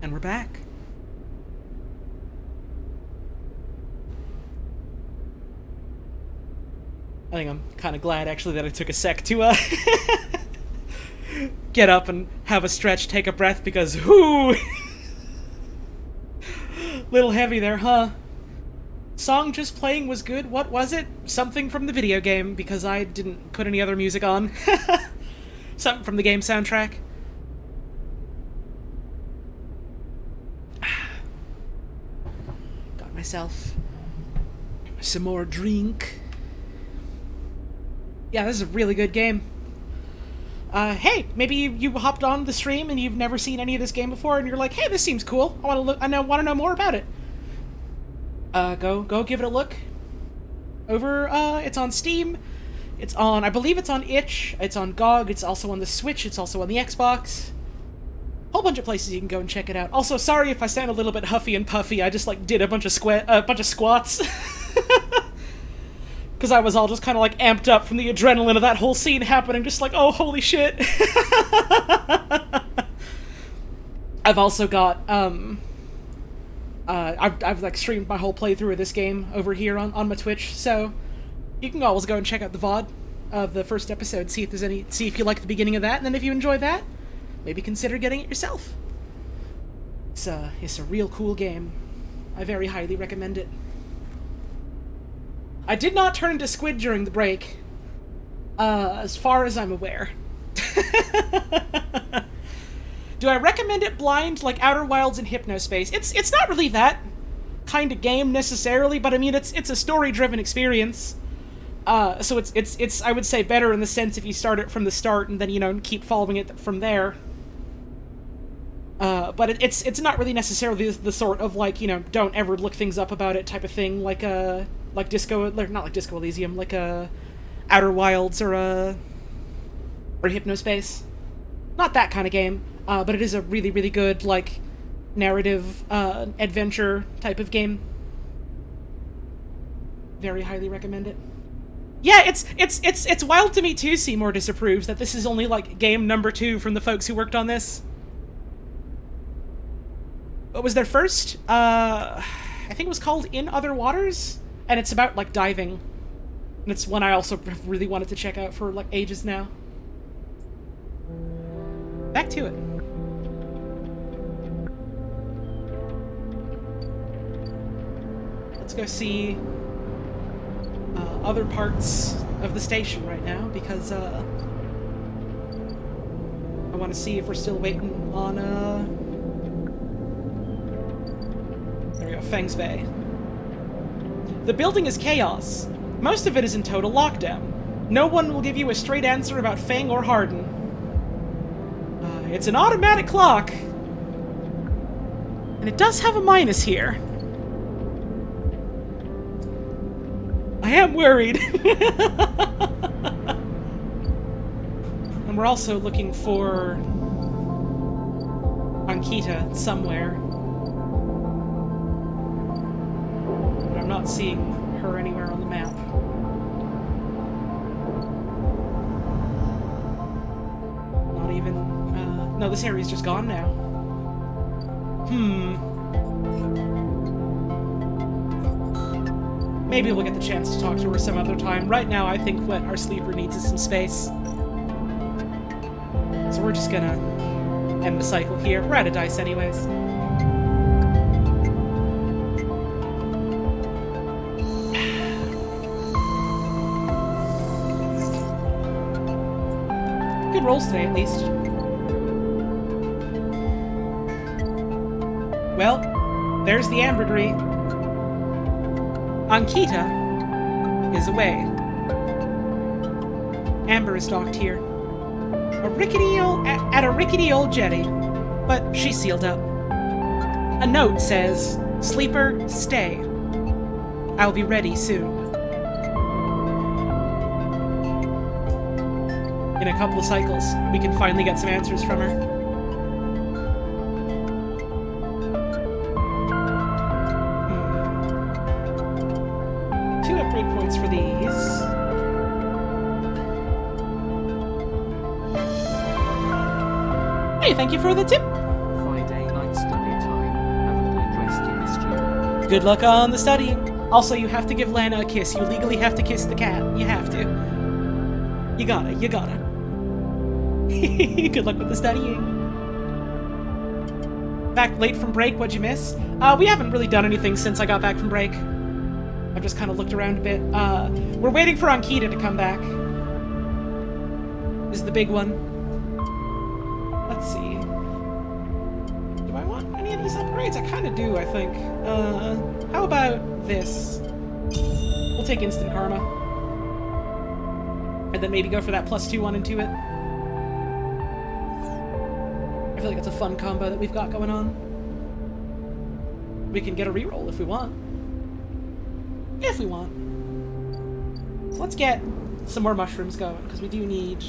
And we're back. I think I'm kind of glad, actually, that I took a sec to, get up and have a stretch, take a breath, because, whoo! Little heavy there, huh? Song just playing was good. What was it? Something from the video game, because I didn't put any other music on. Something from the game soundtrack. Got myself some more drink. Yeah, this is a really good game. Hey, maybe you hopped on the stream and you've never seen any of this game before, and you're like, "Hey, this seems cool. I want to know more about it." Go give it a look. It's on Steam. It's on, I believe it's on itch. It's on GOG. It's also on the Switch. It's also on the Xbox. Whole bunch of places you can go and check it out. Also, sorry if I sound a little bit huffy and puffy. I just did a bunch of squats. Because I was all just kind of amped up from the adrenaline of that whole scene happening, just oh, holy shit. I've also got, I've streamed my whole playthrough of this game over here on my Twitch, so you can always go and check out the VOD of the first episode, see if you like the beginning of that, and then if you enjoy that, maybe consider getting it yourself. It's a real cool game. I very highly recommend it. I did not turn into Squid during the break, as far as I'm aware. Do I recommend it blind like Outer Wilds and Hypnospace? It's not really that kind of game necessarily, but I mean it's a story-driven experience. So it's I would say better in the sense if you start it from the start and then keep following it from there. But it's not really necessarily the sort of don't ever look things up about it type of thing like Disco, not like Disco Elysium, like Outer Wilds or Hypnospace. Not that kind of game, but it is a really, really good narrative adventure type of game. Very highly recommend it. Yeah, it's wild to me too. Seymour disapproves that this is only game number 2 from the folks who worked on this. What was their first? I think it was called In Other Waters, and it's about diving. And it's one I also really wanted to check out for ages now. Back to it. Let's go see other parts of the station right now, because I want to see if we're still waiting on there we go, Fangs Bay. The building is chaos. Most of it is in total lockdown. No one will give you a straight answer about Fang or Hardin. It's an automatic clock. And it does have a minus here. I am worried. And we're also looking for Ankita somewhere. But I'm not seeing her anywhere on the map. Not even... no, this area's just gone now. Maybe we'll get the chance to talk to her some other time. Right now, I think what our sleeper needs is some space. So we're just gonna end the cycle here. We're out of dice anyways. Good rolls today, at least. Well, there's the ambergris. Ankita is away. Amber is docked here. At a rickety old jetty, but she's sealed up. A note says, "Sleeper, stay. I'll be ready soon." In a couple of cycles, we can finally get some answers from her. 2 upgrade points for these. Hey, thank you for the tip! Friday night study. Good luck on the studying. Also, you have to give Lana a kiss. You legally have to kiss the cat. You have to. You gotta. Good luck with the studying. Back late from break, what'd you miss? We haven't really done anything since I got back from break. I've just kind of looked around a bit. We're waiting for Ankita to come back. This is the big one. Let's see. Do I want any of these upgrades? I kind of do, I think. How about this? We'll take instant karma. And then maybe go for that +2 one into it. I feel like it's a fun combo that we've got going on. We can get a reroll if we want. If we want. So let's get some more mushrooms going, because we do need...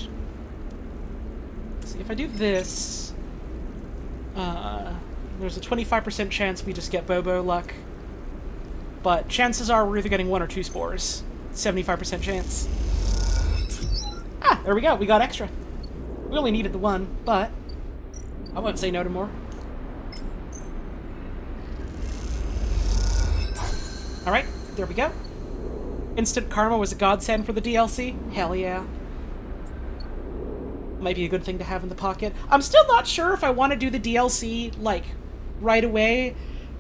Let's see, if I do this... there's a 25% chance we just get Bobo luck. But chances are we're either getting 1 or 2 spores. 75% chance. Ah, there we go. We got extra. We only needed the 1, but I won't say no to more. Alright, there we go. Instant karma was a godsend for the DLC. Hell yeah. Might be a good thing to have in the pocket. I'm still not sure if I want to do the DLC, like, right away.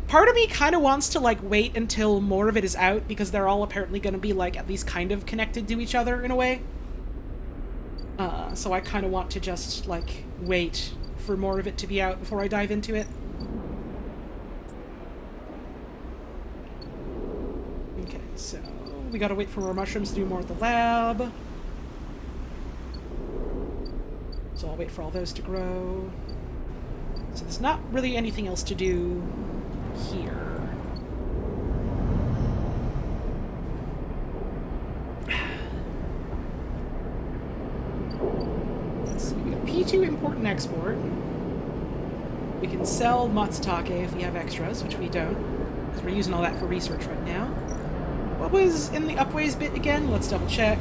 Part of me kind of wants to, like, wait until more of it is out, because they're all apparently going to be, like, at least kind of connected to each other in a way. So I kind of want to just, like, wait for more of it to be out before I dive into it. Okay, so we gotta wait for more mushrooms to do more at the lab. So I'll wait for all those to grow. So there's not really anything else to do here. Let's see, we got P2 import and export. We can sell Matsutake if we have extras, which we don't, because we're using all that for research right now. What was in the upways bit again? Let's double check.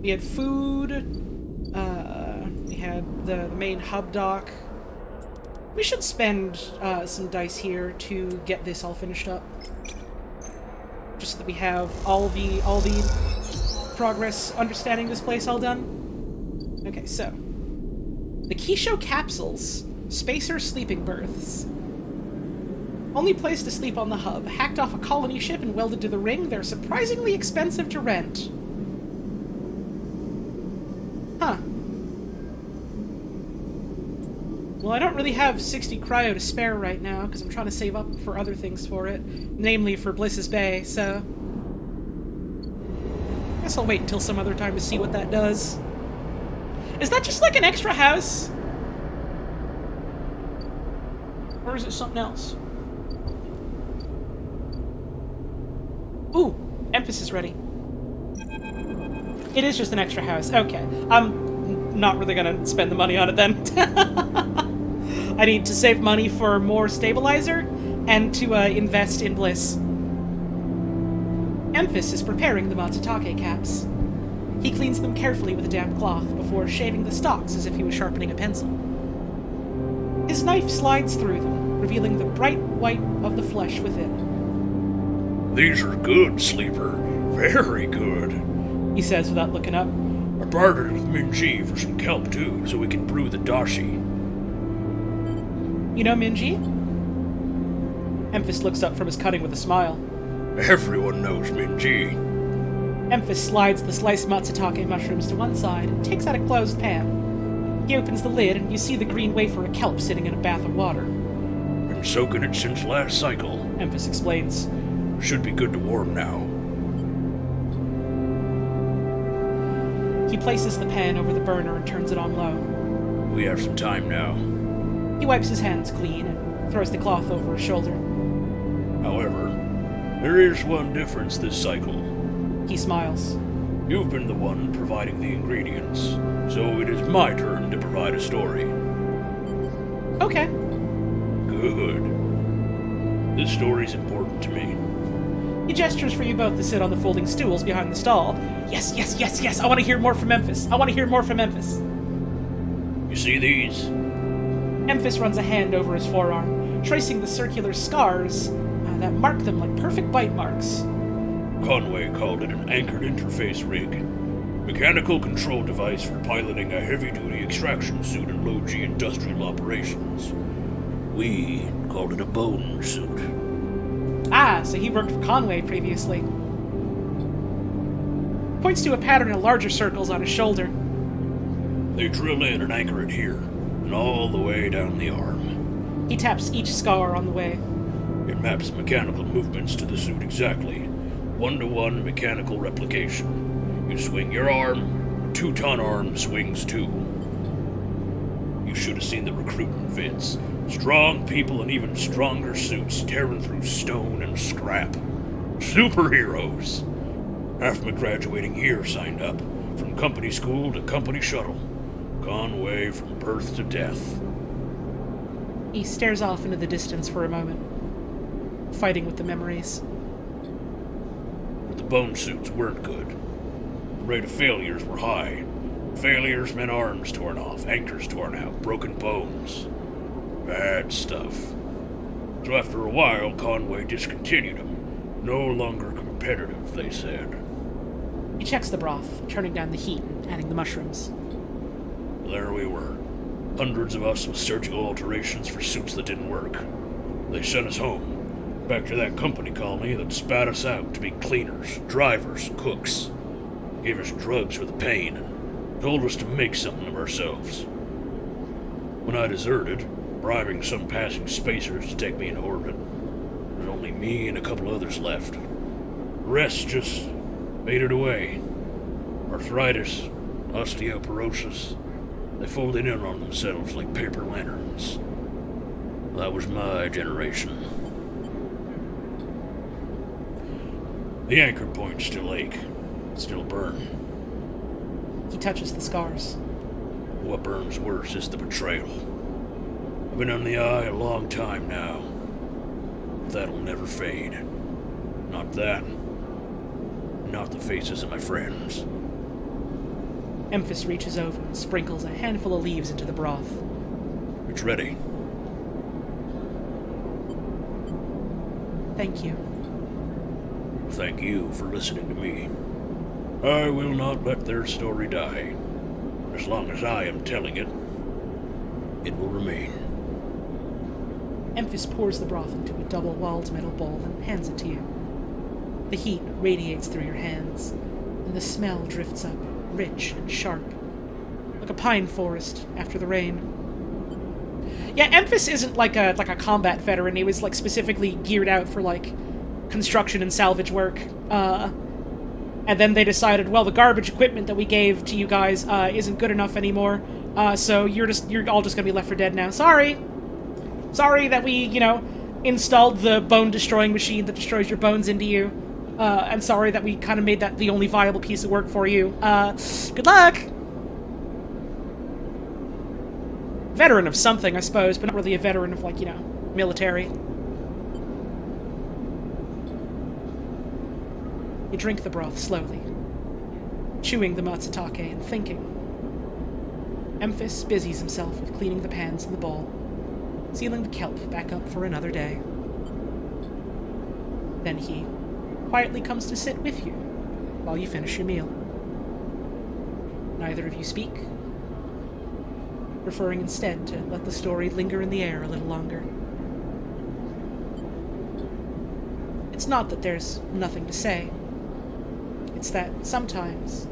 We had food. We had the main hub dock. We should spend some dice here to get this all finished up. Just so that we have all the progress understanding this place all done. Okay, so the Kisho capsules, spacer sleeping berths. Only place to sleep on the hub. Hacked off a colony ship and welded to the ring. They're surprisingly expensive to rent. Huh. Well, I don't really have 60 cryo to spare right now, because I'm trying to save up for other things for it. Namely for Bliss's Bay, so... I guess I'll wait until some other time to see what that does. Is that just like an extra house? Or is it something else? Ooh, Emphasis ready. It is just an extra house. Okay. I'm not really gonna spend the money on it then. I need to save money for more stabilizer and to invest in Bliss. Emphas is preparing the Matsutake caps. He cleans them carefully with a damp cloth before shaving the stalks as if he was sharpening a pencil. His knife slides through them, revealing the bright white of the flesh within. These are good, Sleeper. Very good. He says without looking up. I bartered with Minji for some kelp too, so we can brew the dashi. You know Minji? Emphas looks up from his cutting with a smile. Everyone knows Minji. Emphas slides the sliced Matsutake mushrooms to one side and takes out a closed pan. He opens the lid and you see the green wafer of kelp sitting in a bath of water. Been soaking it since last cycle. Emphas explains. Should be good to warm now. He places the pan over the burner and turns it on low. We have some time now. He wipes his hands clean and throws the cloth over his shoulder. However, there is one difference this cycle. He smiles. You've been the one providing the ingredients, so it is my turn to provide a story. Okay. Good. This story's important to me. He gestures for you both to sit on the folding stools behind the stall. Yes, yes, yes, yes, I want to hear more from Emphas. I want to hear more from Emphas. You see these? Emphas runs a hand over his forearm, tracing the circular scars that mark them like perfect bite marks. Conway called it an anchored interface rig. Mechanical control device for piloting a heavy-duty extraction suit in low-G industrial operations. We called it a bone suit. Ah, so he worked for Conway previously. Points to a pattern of larger circles on his shoulder. They drill in and anchor it here, and all the way down the arm. He taps each scar on the way. It maps mechanical movements to the suit exactly. 1-to-1 mechanical replication. You swing your arm, a 2-ton arm swings too. You should have seen the recruitment vids. Strong people in even stronger suits tearing through stone and scrap. Superheroes! Half my graduating year signed up, from company school to company shuttle. Conway from birth to death. He stares off into the distance for a moment, fighting with the memories. But the bone suits weren't good. The rate of failures were high. Failures meant arms torn off, anchors torn out, broken bones. Bad stuff. So after a while, Conway discontinued them. No longer competitive, they said. He checks the broth, turning down the heat and adding the mushrooms. There we were. Hundreds of us with surgical alterations for suits that didn't work. They sent us home, back to that company colony that spat us out to be cleaners, drivers, cooks. Gave us drugs for the pain and told us to make something of ourselves. When I deserted, bribing some passing spacers to take me into orbit, there was only me and a couple others left. The rest just faded away. Arthritis, osteoporosis. They folded in on themselves like paper lanterns. That was my generation. The anchor points still ache, still burn. He touches the scars. What burns worse is the betrayal. I've been on the eye a long time now. That'll never fade. Not that. Not the faces of my friends. Emphis reaches over and sprinkles a handful of leaves into the broth. It's ready. Thank you. Thank you for listening to me. I will not let their story die. As long as I am telling it, it will remain. Emphis pours the broth into a double-walled metal bowl and hands it to you. The heat radiates through your hands, and the smell drifts up, rich and sharp, like a pine forest after the rain. Yeah, Emphis isn't like a combat veteran. He was like specifically geared out for like construction and salvage work. And then they decided, well, the garbage equipment that we gave to you guys isn't good enough anymore. So you're all just gonna be left for dead now. Sorry that we, installed the bone-destroying machine that destroys your bones into you. And sorry that we kind of made that the only viable piece of work for you. Good luck! Veteran of something, I suppose, but not really a veteran of, military. You drink the broth slowly, chewing the matsutake and thinking. Emphis busies himself with cleaning the pans in the bowl, sealing the kelp back up for another day. Then he quietly comes to sit with you while you finish your meal. Neither of you speak, preferring instead to let the story linger in the air a little longer. It's not that there's nothing to say. It's that sometimes,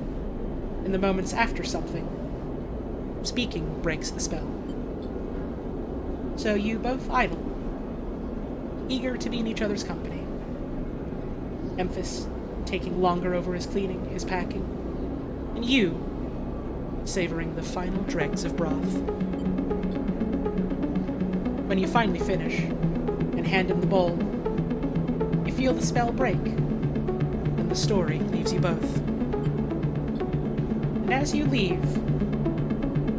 in the moments after something, speaking breaks the spell. So you both idle, eager to be in each other's company. Emphis taking longer over his cleaning, his packing, and you savoring the final dregs of broth. When you finally finish and hand him the bowl, you feel the spell break, and the story leaves you both. And as you leave,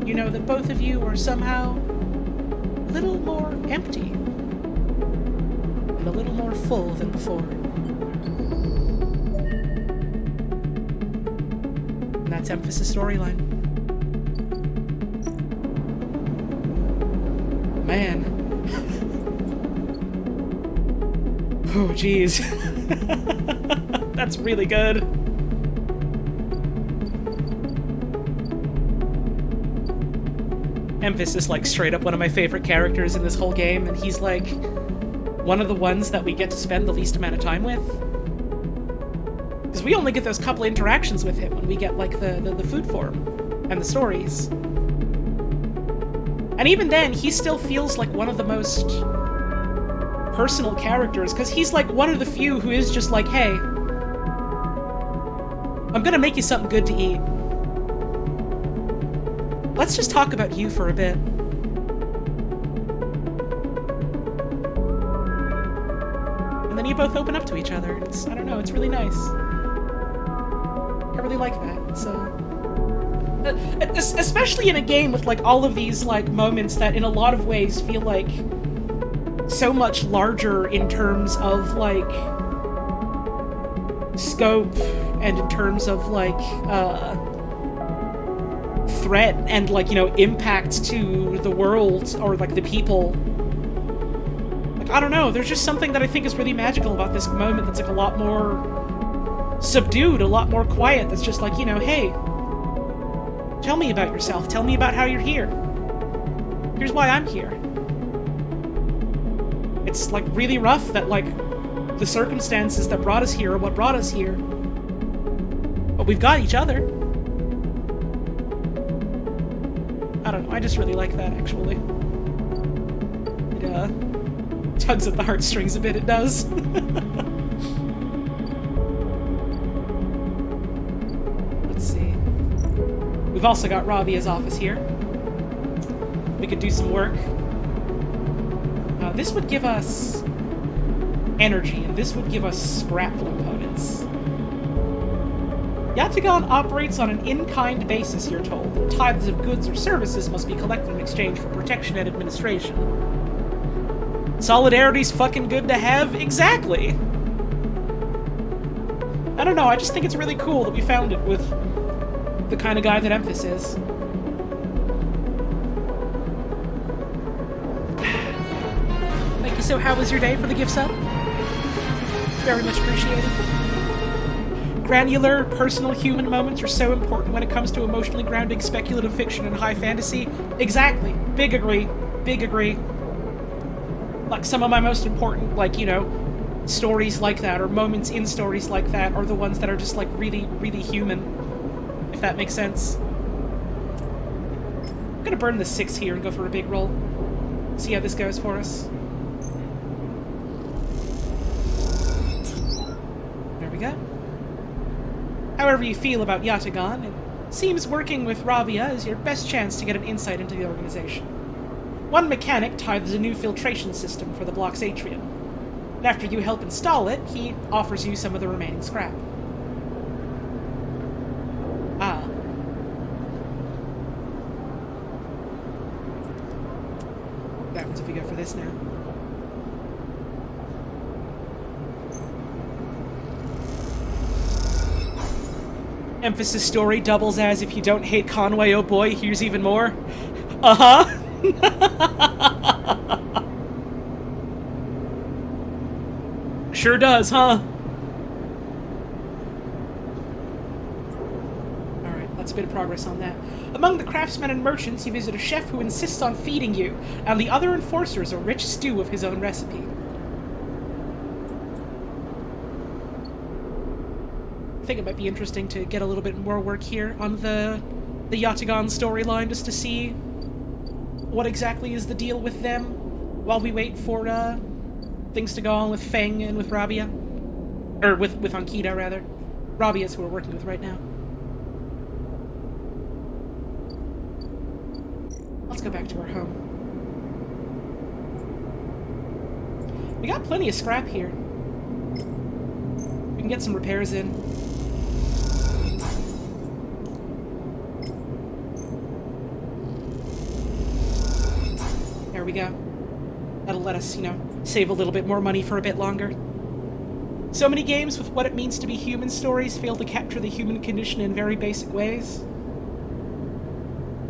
you know that both of you are somehow a little more empty and a little more full than before. And that's Emphasis' storyline. Man. Oh, jeez. That's really good. Memphis is like straight up one of my favorite characters in this whole game, and he's like one of the ones that we get to spend the least amount of time with. Because we only get those couple interactions with him when we get like the food form and the stories. And even then, he still feels like one of the most personal characters, because he's like one of the few who is just like, hey, I'm gonna make you something good to eat. Let's just talk about you for a bit. And then you both open up to each other. It's, I don't know, it's really nice. I really like that. It's, especially in a game with, like, all of these, like, moments that in a lot of ways feel like so much larger in terms of, like, scope and in terms of, like, threat and, like, you know, impact to the world or, like, the people. Like, I don't know, there's just something that I think is really magical about this moment that's, like, a lot more subdued, a lot more quiet, that's just like, you know, hey, tell me about yourself, tell me about how you're here. Here's why I'm here. It's, like, really rough that, like, the circumstances that brought us here are what brought us here. But we've got each other. I don't know, I just really like that, actually. It, tugs at the heartstrings a bit, it does. Let's see. We've also got Rabia's office here. We could do some work. This would give us energy, and this would give us scrap components. Yatagan operates on an in-kind basis, you're told. Tithes of goods or services must be collected in exchange for protection and administration. Solidarity's fucking good to have? Exactly! I don't know, I just think it's really cool that we found it with the kind of guy that Memphis is. Thank you. So how was your day for the gift sub? Very much appreciated. Granular, personal human moments are so important when it comes to emotionally grounding speculative fiction and high fantasy. Exactly. Big agree. Big agree. Like, some of my most important, like, you know, stories like that, or moments in stories like that, are the ones that are just, like, really, really human. If that makes sense. I'm gonna burn the 6 here and go for a big roll. See how this goes for us. There we go. However you feel about Yatagan, it seems working with Rabia is your best chance to get an insight into the organization. One mechanic tithes a new filtration system for the block's atrium, and after you help install it, he offers you some of the remaining scrap. Ah. What happens if we go for this now? Emphasis story doubles as if you don't hate Conway, oh boy, here's even more. Uh-huh. Sure does, huh? Alright, that's a bit of progress on that. Among the craftsmen and merchants, you visit a chef who insists on feeding you, and the other enforcers a rich stew of his own recipe. I think it might be interesting to get a little bit more work here on the Yatagan storyline, just to see what exactly is the deal with them while we wait for things to go on with Feng and with Rabia. Or with Ankita, rather. Rabia's who we're working with right now. Let's go back to our home. We got plenty of scrap here. We can get some repairs in. There we go. That'll let us, you know, save a little bit more money for a bit longer. So many games with what it means to be human stories fail to capture the human condition in very basic ways.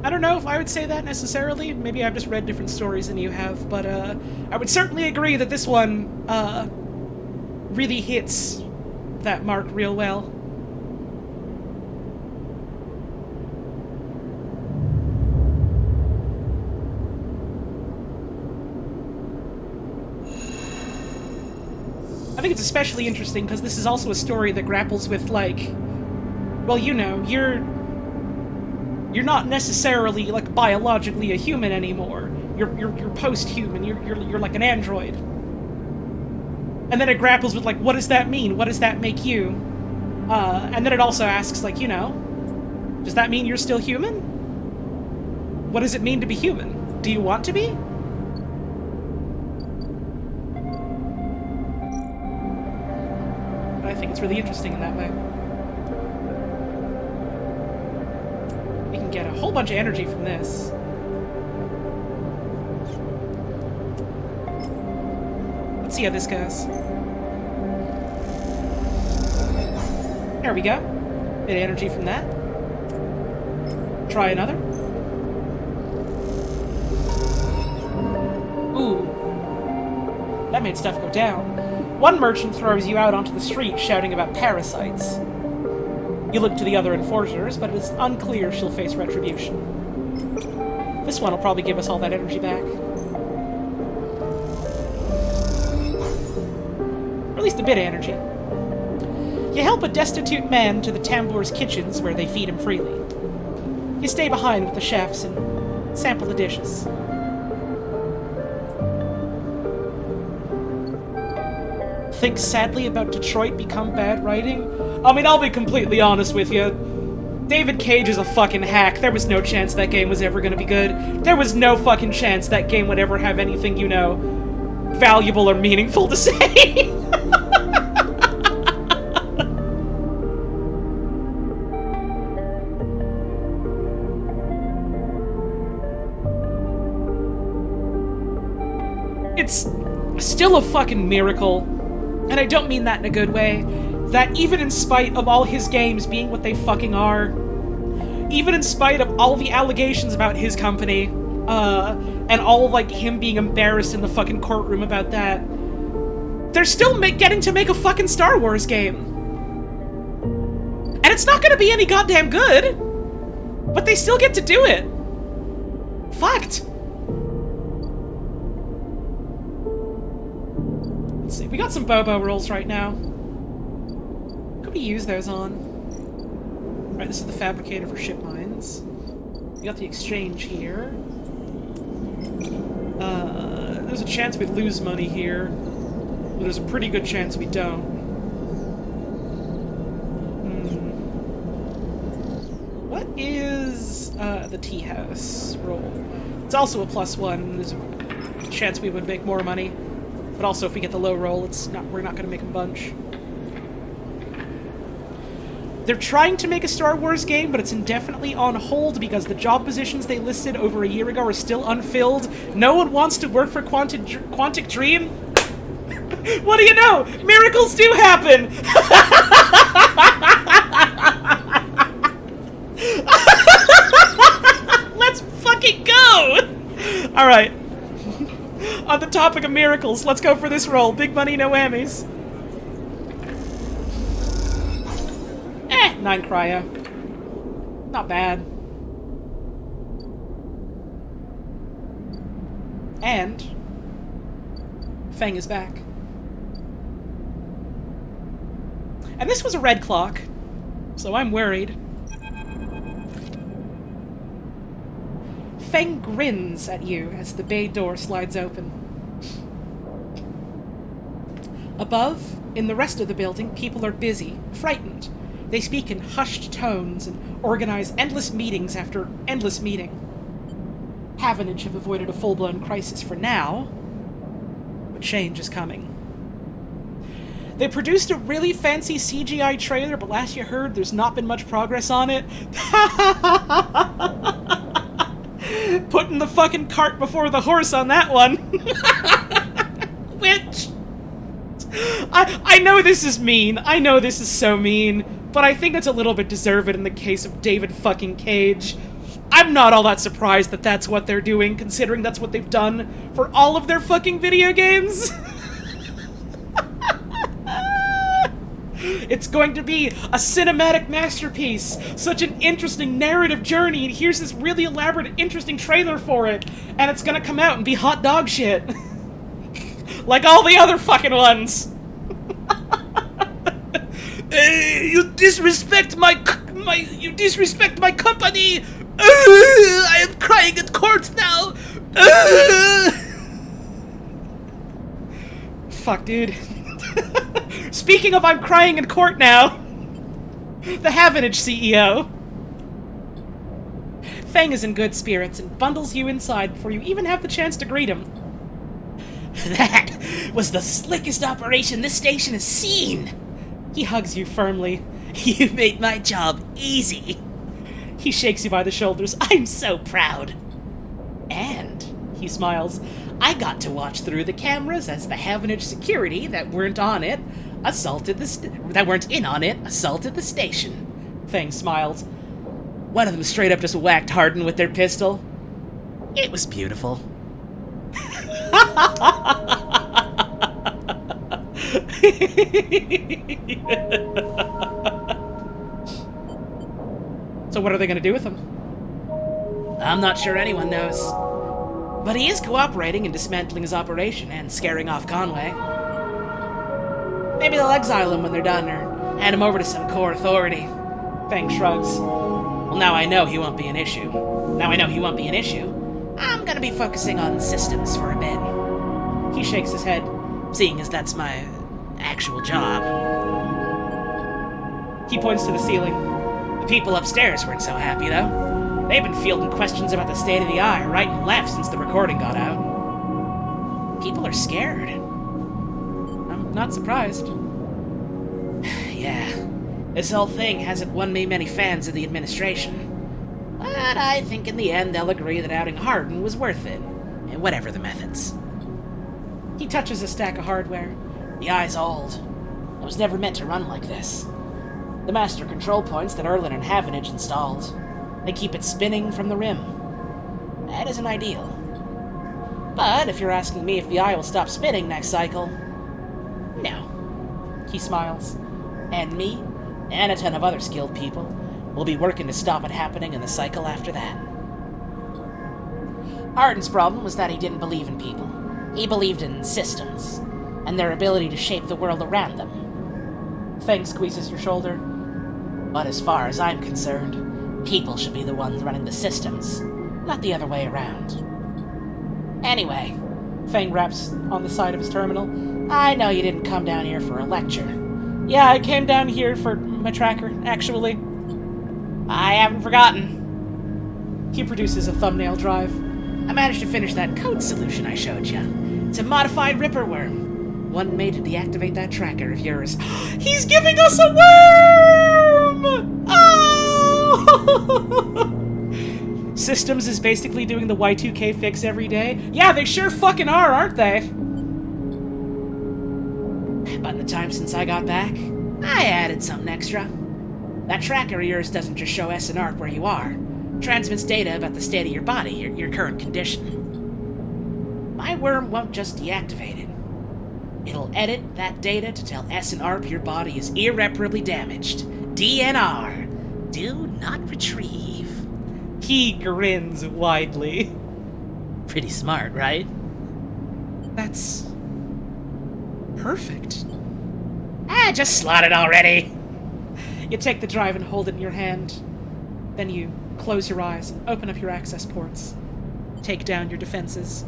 I don't know if I would say that necessarily. Maybe I've just read different stories than you have, but I would certainly agree that this one really hits that mark real well. I think it's especially interesting because this is also a story that grapples with, like, well, you know, you're not necessarily, like, biologically a human anymore. You're post-human. You're like an android. And then it grapples with, like, what does that mean? What does that make you? And then it also asks, like, you know, does that mean you're still human? What does it mean to be human? Do you want to be? I think it's really interesting in that way. We can get a whole bunch of energy from this. Let's see how this goes. There we go. Bit of energy from that. Try another. Ooh. That made stuff go down. One merchant throws you out onto the street shouting about parasites. You look to the other enforcers, but it's unclear she'll face retribution. This one will probably give us all that energy back. Or at least a bit of energy. You help a destitute man to the Tambour's kitchens where they feed him freely. You stay behind with the chefs and sample the dishes. Think sadly about Detroit become bad writing? I mean, I'll be completely honest with you. David Cage is a fucking hack. There was no chance that game was ever gonna be good. There was no fucking chance that game would ever have anything, you know, valuable or meaningful to say. It's still a fucking miracle, and I don't mean that in a good way, that even in spite of all his games being what they fucking are, even in spite of all the allegations about his company, and all of, like, him being embarrassed in the fucking courtroom about that, they're still getting to make a fucking Star Wars game. And it's not gonna be any goddamn good, but they still get to do it. Fucked. Let's see, we got some Bobo rolls right now. Could we use those on? Alright, this is the fabricator for ship mines. We got the exchange here. There's a chance we'd lose money here, but there's a pretty good chance we don't. What is the tea house roll? It's also a +1. There's a chance we would make more money, but also if we get the low roll, we're not going to make a bunch. They're trying to make a Star Wars game, but it's indefinitely on hold because the job positions they listed over a year ago are still unfilled. No one wants to work for Quantic Dream. What do you know? Miracles do happen! Let's fucking go! Alright. On the topic of miracles, let's go for this roll. Big money, no whammies. 9 cryo. Not bad. And Feng is back. And this was a red clock, so I'm worried. Feng grins at you as the bay door slides open. Above, in the rest of the building, people are busy, frightened. They speak in hushed tones and organize endless meetings after endless meeting. Havenage have avoided a full-blown crisis for now, but change is coming. They produced a really fancy CGI trailer, but last you heard, there's not been much progress on it. Putting the fucking cart before the horse on that one. Which... I know this is mean. I know this is so mean. But I think it's a little bit deserved in the case of David fucking Cage. I'm not all that surprised that that's what they're doing, considering that's what they've done for all of their fucking video games. It's going to be a cinematic masterpiece. Such an interesting narrative journey. And here's this really elaborate, interesting trailer for it. And it's gonna come out and be hot dog shit. Like all the other fucking ones. You disrespect my company. I am crying at court now. Fuck, dude. Speaking of I'm crying in court now, the Havenage CEO. Fang is in good spirits and bundles you inside before you even have the chance to greet him. That was the slickest operation this station has seen. He hugs you firmly. You made my job easy. He shakes you by the shoulders. I'm so proud. And He smiles. I got to watch through the cameras as the Havenage security that weren't in on it assaulted the station. Fang smiles. One of them straight up just whacked Hardin with their pistol. It was beautiful. So what are they gonna do with him? I'm not sure anyone knows. But he is cooperating in dismantling his operation and scaring off Conway. Maybe they'll exile him when they're done, or hand him over to some core authority. Fang shrugs. Well, now I know he won't be an issue. I'm gonna be focusing on systems for a bit. He shakes his head. Seeing as that's my actual job. He points to the ceiling. The people upstairs weren't so happy, though. They've been fielding questions about the state of the eye right and left since the recording got out. People are scared. I'm not surprised. Yeah, this whole thing hasn't won me many fans of the administration. But I think in the end they'll agree that outing Hardin was worth it, whatever the methods. He touches a stack of hardware. The eye's old. It was never meant to run like this. The master control points that Erlen and Havenage installed, they keep it spinning from the rim. That isn't ideal. But if you're asking me if the eye will stop spinning next cycle, no. He smiles. And me, and a ton of other skilled people, will be working to stop it happening in the cycle after that. Hardin's problem was that he didn't believe in people. He believed in systems, and their ability to shape the world around them. Fang squeezes your shoulder. But as far as I'm concerned, people should be the ones running the systems, not the other way around. Anyway, Fang raps on the side of his terminal. I know you didn't come down here for a lecture. Yeah, I came down here for my tracker, actually. I haven't forgotten. He produces a thumbnail drive. I managed to finish that code solution I showed you. It's a modified Ripper worm. One made to deactivate that tracker of yours. He's giving us a worm! Oh! Systems is basically doing the Y2K fix every day. Yeah, they sure fucking are, aren't they? But in the time since I got back, I added something extra. That tracker of yours doesn't just show SNARP where you are. It transmits data about the state of your body, your current condition. My worm won't just deactivate it. It'll edit that data to tell SNARP your body is irreparably damaged. DNR. Do not retrieve. He grins widely. Pretty smart, right? That's perfect. Just slot it already. You take the drive and hold it in your hand. Then you close your eyes, open up your access ports, take down your defenses.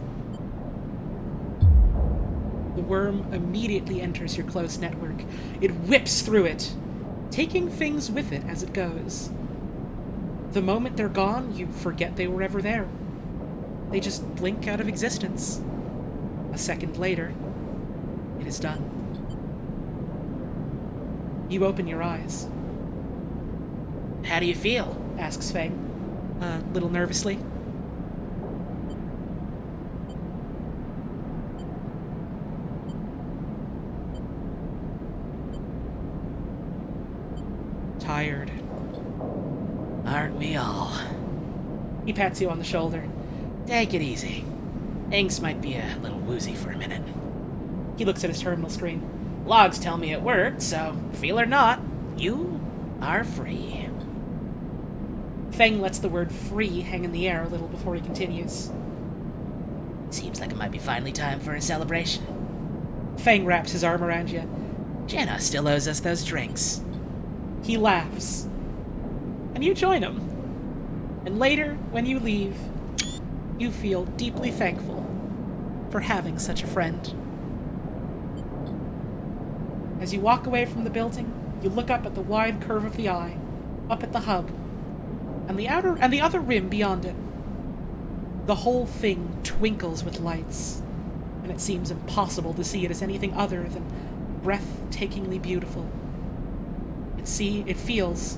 The worm immediately enters your close network. It whips through it, taking things with it as it goes. The moment they're gone, you forget they were ever there. They just blink out of existence. A second later, it is done. You open your eyes. How do you feel? Asks Fang, a little nervously. Tired. Aren't we all? He pats you on the shoulder. Take it easy. Things might be a little woozy for a minute. He looks at his terminal screen. Logs tell me it worked, so feel or not, you are free. Fang lets the word free hang in the air a little before he continues. Seems like it might be finally time for a celebration. Fang wraps his arm around you. Jenna still owes us those drinks. He laughs. And you join him. And later, when you leave, you feel deeply thankful for having such a friend. As you walk away from the building, you look up at the wide curve of the eye, up at the hub, and the other rim beyond it. The whole thing twinkles with lights, and it seems impossible to see it as anything other than breathtakingly beautiful. It feels,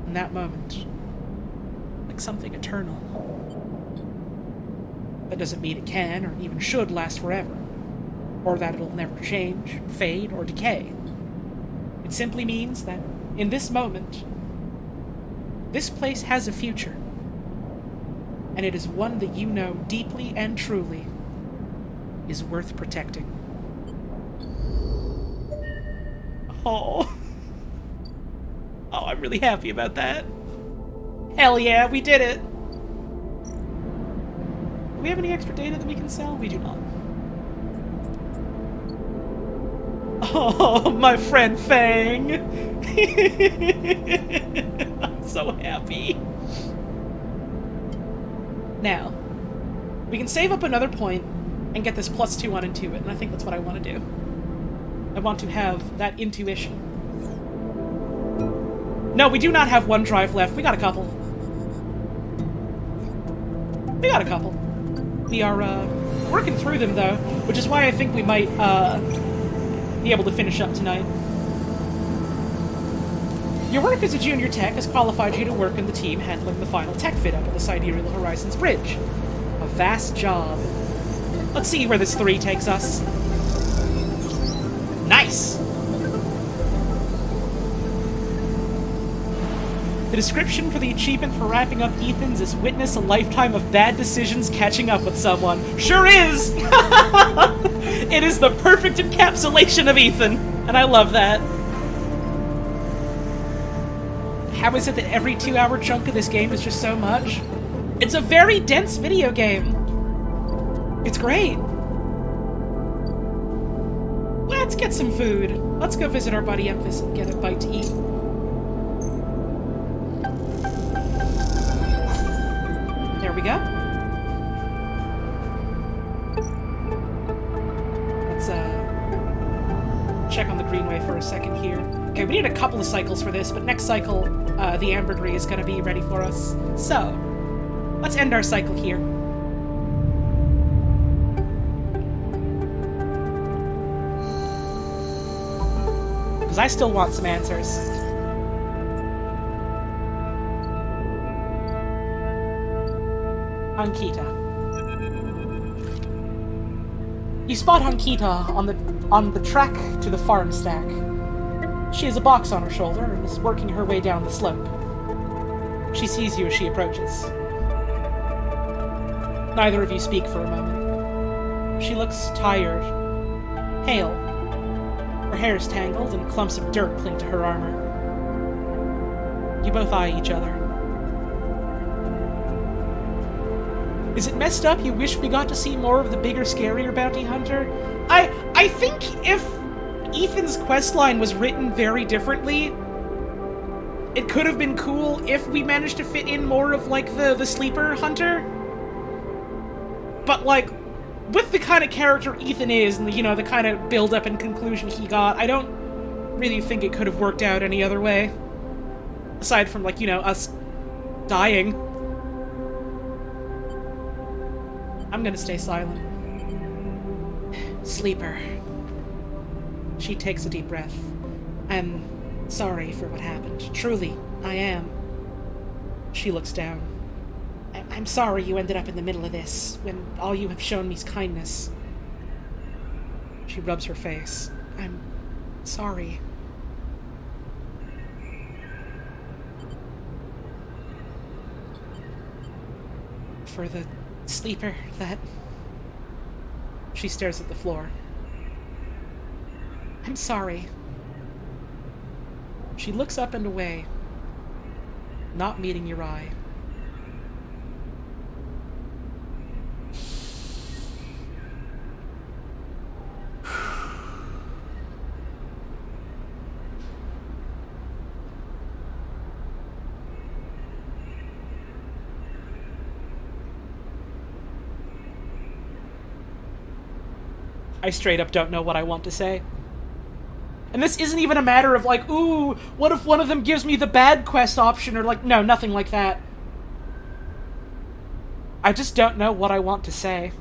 in that moment, like something eternal. That doesn't mean it can, or even should, last forever, or that it'll never change, fade, or decay. It simply means that, in this moment, this place has a future, and it is one that you know deeply and truly is worth protecting. Oh, I'm really happy about that. Hell yeah, we did it! Do we have any extra data that we can sell? We do not. Oh, my friend Fang! I'm so happy. Now, we can save up another point and get this +2 on Intuit, and I think that's what I want to do. I want to have that intuition. No, we do not have one drive left. We got a couple. We are, working through them, though, which is why I think we might, be able to finish up tonight. Your work as a junior tech has qualified you to work in the team handling the final tech fit-up of the Sidereal Horizons Bridge. A vast job. Let's see where this 3 takes us. Nice! The description for the achievement for wrapping up Ethan's is witness a lifetime of bad decisions catching up with someone. Sure is! It is the perfect encapsulation of Ethan, and I love that. How is it that every 2-hour chunk of this game is just so much? It's a very dense video game. It's great. Let's get some food. Let's go visit our buddy Emphas and get a bite to eat. There we go. Let's check on the Greenway for a second here. Okay, we need a couple of cycles for this, but next cycle, the Ambergris is going to be ready for us. So, let's end our cycle here. Because I still want some answers. Ankita. You spot Ankita on the track to the farm stack. She has a box on her shoulder and is working her way down the slope. She sees you as she approaches. Neither of you speak for a moment. She looks tired, pale. Her hair is tangled and clumps of dirt cling to her armor. You both eye each other. Is it messed up you wish we got to see more of the bigger, scarier bounty hunter? I think if Ethan's questline was written very differently, it could have been cool if we managed to fit in more of, like, the sleeper hunter. But, like, with the kind of character Ethan is, and, the kind of build-up and conclusion he got, I don't really think it could have worked out any other way. Aside from, like, us dying. I'm gonna stay silent. Sleeper. She takes a deep breath. I'm sorry for what happened. Truly, I am. She looks down. I'm sorry you ended up in the middle of this, when all you have shown me is kindness. She rubs her face. I'm sorry. For the sleeper that... She stares at the floor. I'm sorry. She looks up and away, not meeting your eye. I straight up don't know what I want to say. And this isn't even a matter of like, ooh, what if one of them gives me the bad quest option, or like, no, nothing like that. I just don't know what I want to say.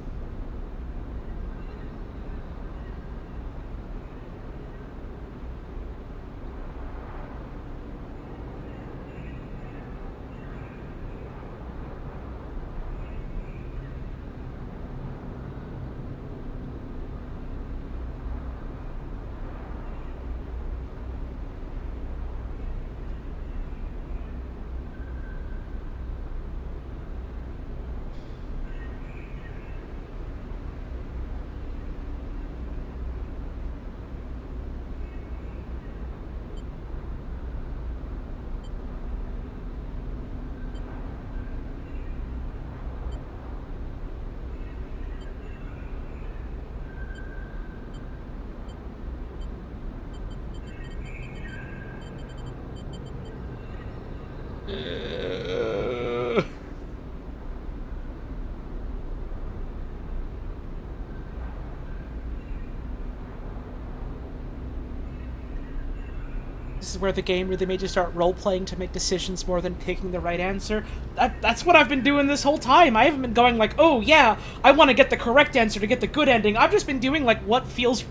This is where the game really made you start role-playing to make decisions more than picking the right answer. That's what I've been doing this whole time. I haven't been going like, oh yeah, I want to get the correct answer to get the good ending. I've just been doing like what feels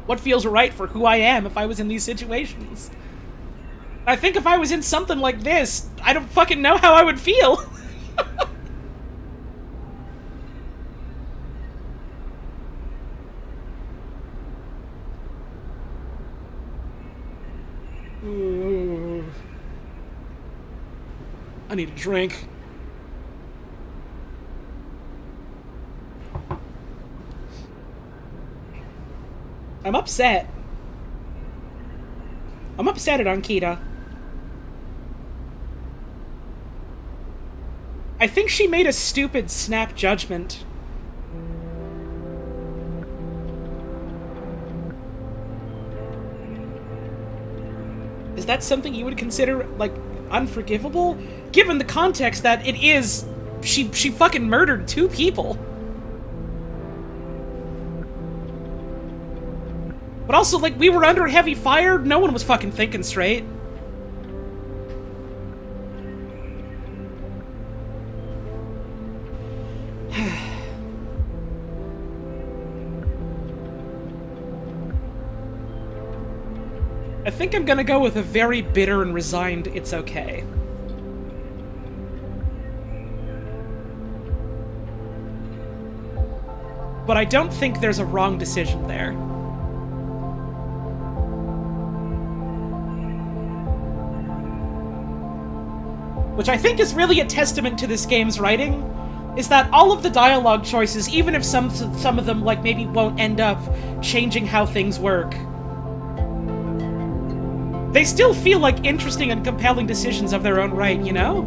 right for who I am if I was in these situations. I think if I was in something like this, I don't fucking know how I would feel. I need a drink. I'm upset. I'm upset at Ankita. I think she made a stupid snap judgment. Is that something you would consider, like, unforgivable? Given the context that it is... She fucking murdered 2 people. But also, like, we were under heavy fire, no one was fucking thinking straight. I think I'm gonna go with a very bitter and resigned it's okay. But I don't think there's a wrong decision there. Which I think is really a testament to this game's writing, is that all of the dialogue choices, even if some of them, like, maybe won't end up changing how things work, they still feel like interesting and compelling decisions of their own right, you know?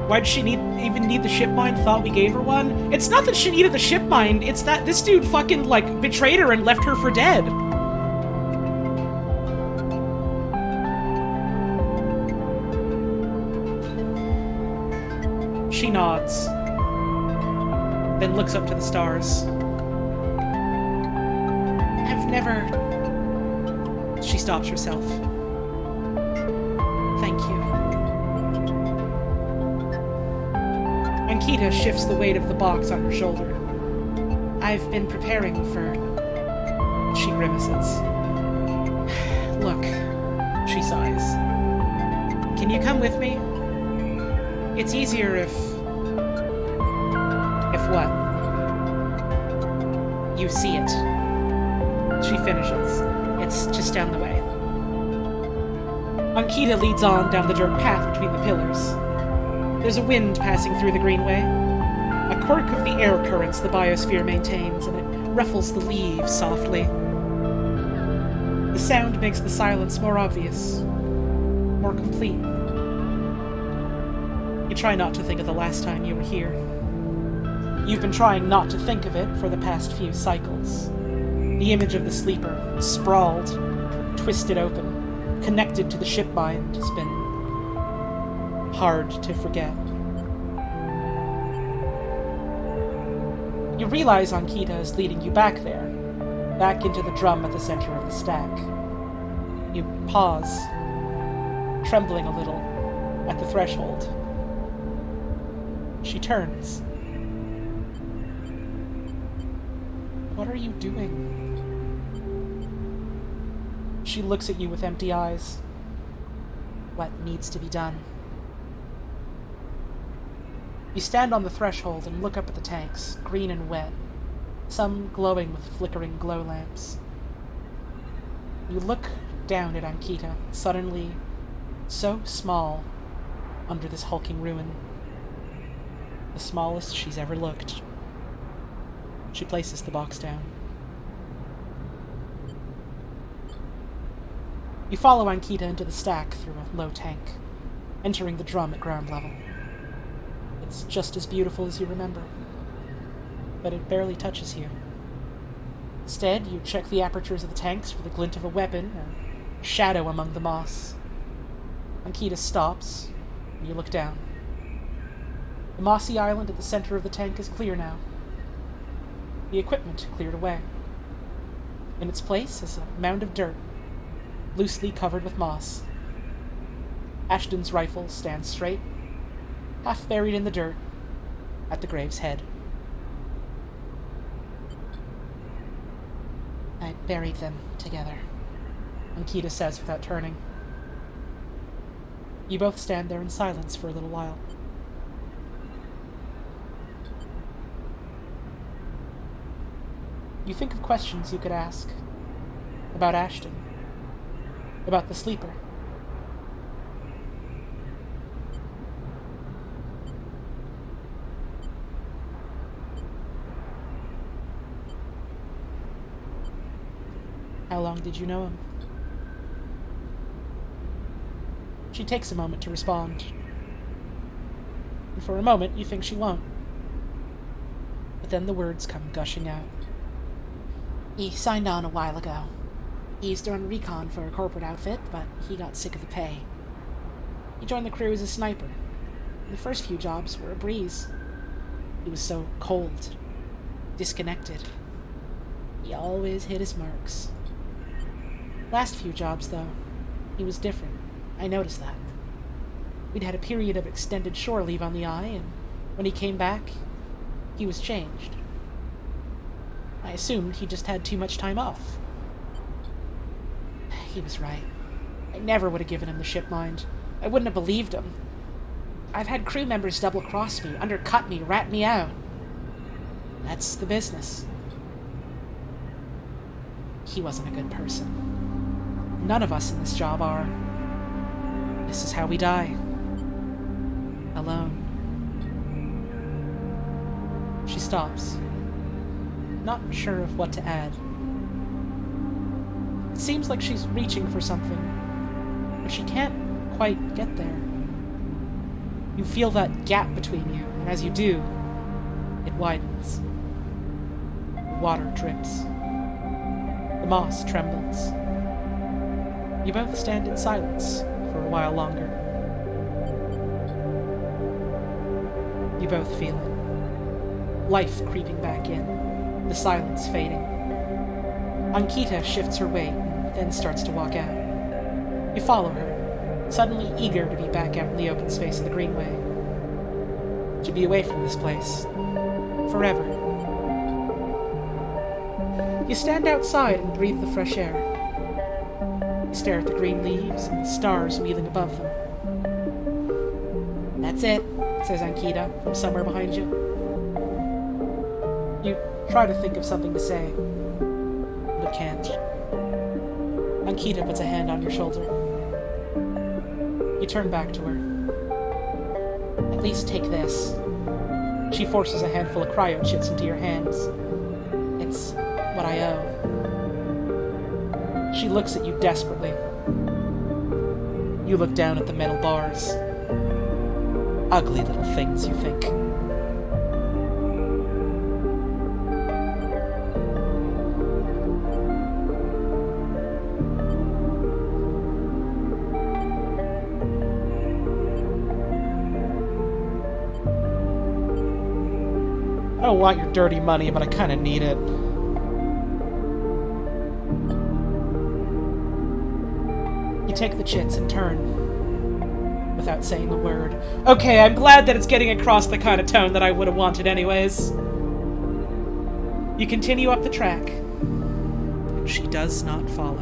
Why'd she even need the ship mine? Thought we gave her one? It's not that she needed the ship mine, it's that this dude fucking, like, betrayed her and left her for dead. She nods. Then looks up to the stars. I've never... She stops herself. Thank you. Ankita shifts the weight of the box on her shoulder. I've been preparing for... She grimaces. Look, she sighs. Can you come with me? It's easier if... If what? You see it. She finishes. It's just down the way. Ankita leads on down the dirt path between the pillars. There's a wind passing through the greenway, a quirk of the air currents the biosphere maintains, and it ruffles the leaves softly. The sound makes the silence more obvious, more complete. You try not to think of the last time you were here. You've been trying not to think of it for the past few cycles. The image of the sleeper, sprawled, twisted open, connected to the ship bind, has been hard to forget. You realize Ankita is leading you back there, back into the drum at the center of the stack. You pause, trembling a little, at the threshold. She turns. What are you doing? She looks at you with empty eyes. What needs to be done? You stand on the threshold and look up at the tanks, green and wet, some glowing with flickering glow lamps. You look down at Ankita, suddenly so small under this hulking ruin. The smallest she's ever looked. She places the box down. You follow Ankita into the stack through a low tank, entering the drum at ground level. It's just as beautiful as you remember, but it barely touches you. Instead, you check the apertures of the tanks for the glint of a weapon or shadow among the moss. Ankita stops, and you look down. The mossy island at the center of the tank is clear now. The equipment cleared away. In its place is a mound of dirt, loosely covered with moss. Ashton's rifle stands straight, half buried in the dirt, at the grave's head. I buried them together, Ankita says without turning. You both stand there in silence for a little while. You think of questions you could ask. About Ashton. About the sleeper. How long did you know him? She takes a moment to respond. And for a moment, you think she won't. But then the words come gushing out. He signed on a while ago. He's doing recon for a corporate outfit, but he got sick of the pay. He joined the crew as a sniper. The first few jobs were a breeze. He was so cold, disconnected. He always hit his marks. Last few jobs, though, he was different. I noticed that. We'd had a period of extended shore leave on the Eye, and when he came back, he was changed. I assumed he just had too much time off. He was right. I never would have given him the ship mind. I wouldn't have believed him. I've had crew members double-cross me, undercut me, rat me out. That's the business. He wasn't a good person. None of us in this job are. This is how we die. Alone. She stops, not sure of what to add. It seems like she's reaching for something, but she can't quite get there. You feel that gap between you, and as you do, it widens. Water drips. The moss trembles. You both stand in silence for a while longer. You both feel it. Life creeping back in, the silence fading. Ankita shifts her weight and then starts to walk out. You follow her, suddenly eager to be back out in the open space of the Greenway. To be away from this place. Forever. You stand outside and breathe the fresh air. You stare at the green leaves and the stars wheeling above them. That's it, says Ankita from somewhere behind you. You try to think of something to say, but can't. Ankita puts a hand on your shoulder. You turn back to her. At least take this. She forces a handful of cryo chits into your hands. It's what I owe. She looks at you desperately. You look down at the metal bars. Ugly little things, you think. I don't want your dirty money, but I kinda need it. You take the chits and turn. Without saying a word. Okay, I'm glad that it's getting across the kind of tone that I would have wanted anyways. You continue up the track. And she does not follow.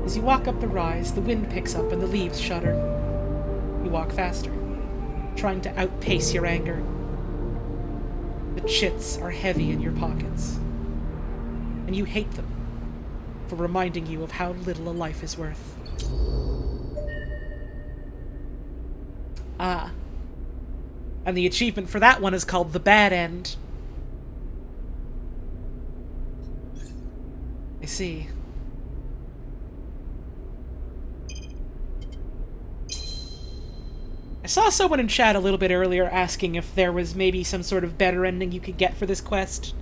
As you walk up the rise, the wind picks up and the leaves shudder. You walk faster, trying to outpace your anger. The chits are heavy in your pockets. And you hate them for reminding you of how little a life is worth. Ah. And the achievement for that one is called The Bad End. I see. I saw someone in chat a little bit earlier asking if there was maybe some sort of better ending you could get for this quest.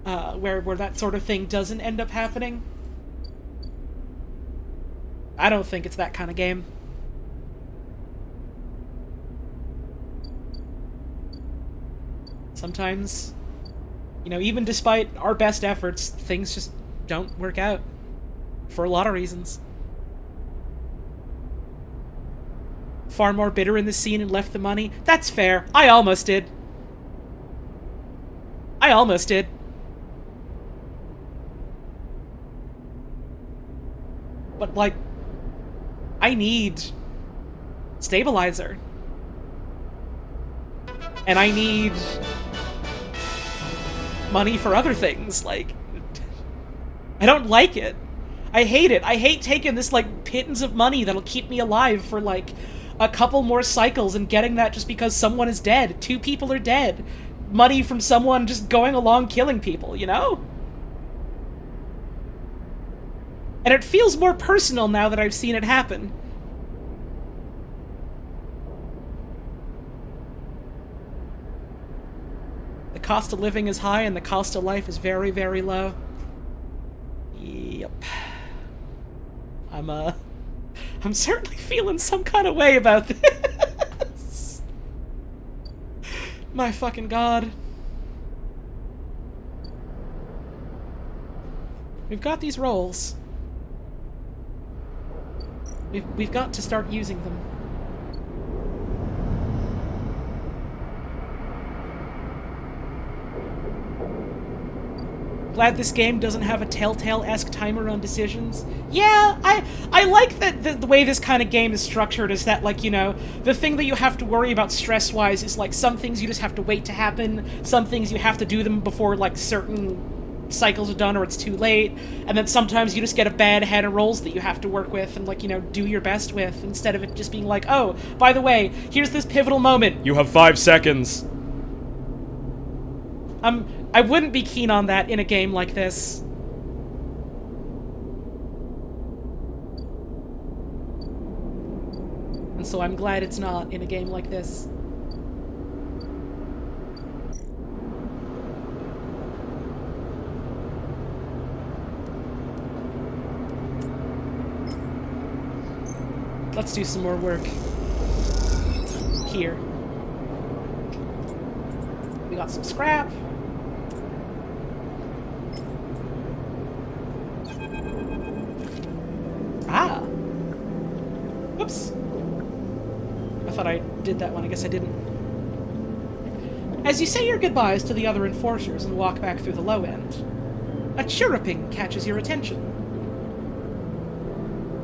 Where that sort of thing doesn't end up happening. I don't think it's that kind of game. Sometimes, you know, even despite our best efforts, things just don't work out. For a lot of reasons. Far more bitter in the scene and left the money? That's fair. I almost did. I almost did. But, like, I need stabilizer. And I need money for other things. Like, I don't like it. I hate it. I hate taking this, like, pittance of money that'll keep me alive for, like, a couple more cycles and getting that just because someone is dead. 2 people are dead. Money from someone just going along killing people, you know? And it feels more personal now that I've seen it happen. The cost of living is high and the cost of life is very, very low. Yep. I'm certainly feeling some kind of way about this. My fucking god. We've got these rolls. We've got to start using them. Glad this game doesn't have a Telltale-esque timer on decisions. Yeah, I like that the way this kind of game is structured is that, like, you know, the thing that you have to worry about stress-wise is, like, some things you just have to wait to happen, some things you have to do them before, like, certain cycles are done or it's too late, and then sometimes you just get a bad head of rolls that you have to work with and, like, you know, do your best with, instead of it just being like, oh, by the way, here's this pivotal moment. You have 5 seconds. I wouldn't be keen on that in a game like this. And so I'm glad it's not in a game like this. Let's do some more work. Here. We got some scrap. Ah! Whoops. I thought I did that one. I guess I didn't. As you say your goodbyes to the other enforcers and walk back through the low end, a chirruping catches your attention.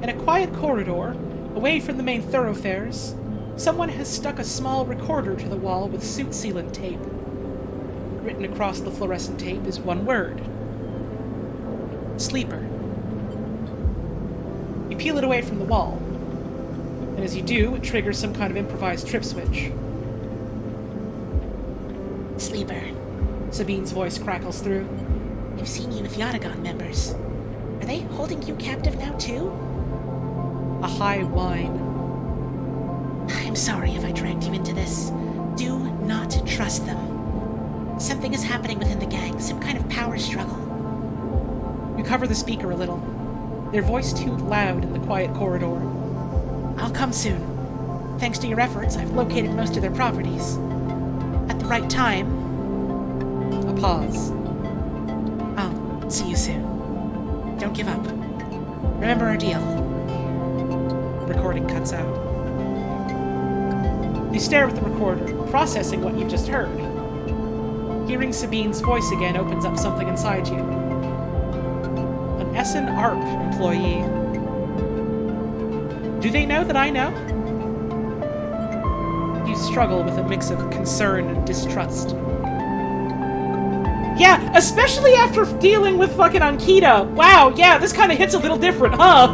In a quiet corridor, away from the main thoroughfares, someone has stuck a small recorder to the wall with suit sealant tape. Written across the fluorescent tape is one word. Sleeper. You peel it away from the wall, and as you do, it triggers some kind of improvised trip switch. Sleeper, Sabine's voice crackles through. I've seen you with Yatagon members. Are they holding you captive now, too? A high whine. I'm sorry if I dragged you into this. Do not trust them. Something is happening within the gang, some kind of power struggle. You cover the speaker a little. Their voice too loud in the quiet corridor. I'll come soon. Thanks to your efforts, I've located most of their properties. At the right time... A pause. I'll see you soon. Don't give up. Remember our deal. Recording cuts out. You stare at the recorder, processing what you've just heard. Hearing Sabine's voice again opens up something inside you. An Essen ARP employee. Do they know that I know? You struggle with a mix of concern and distrust. Yeah, especially after dealing with fucking Ankita. Wow, yeah, this kind of hits a little different, huh?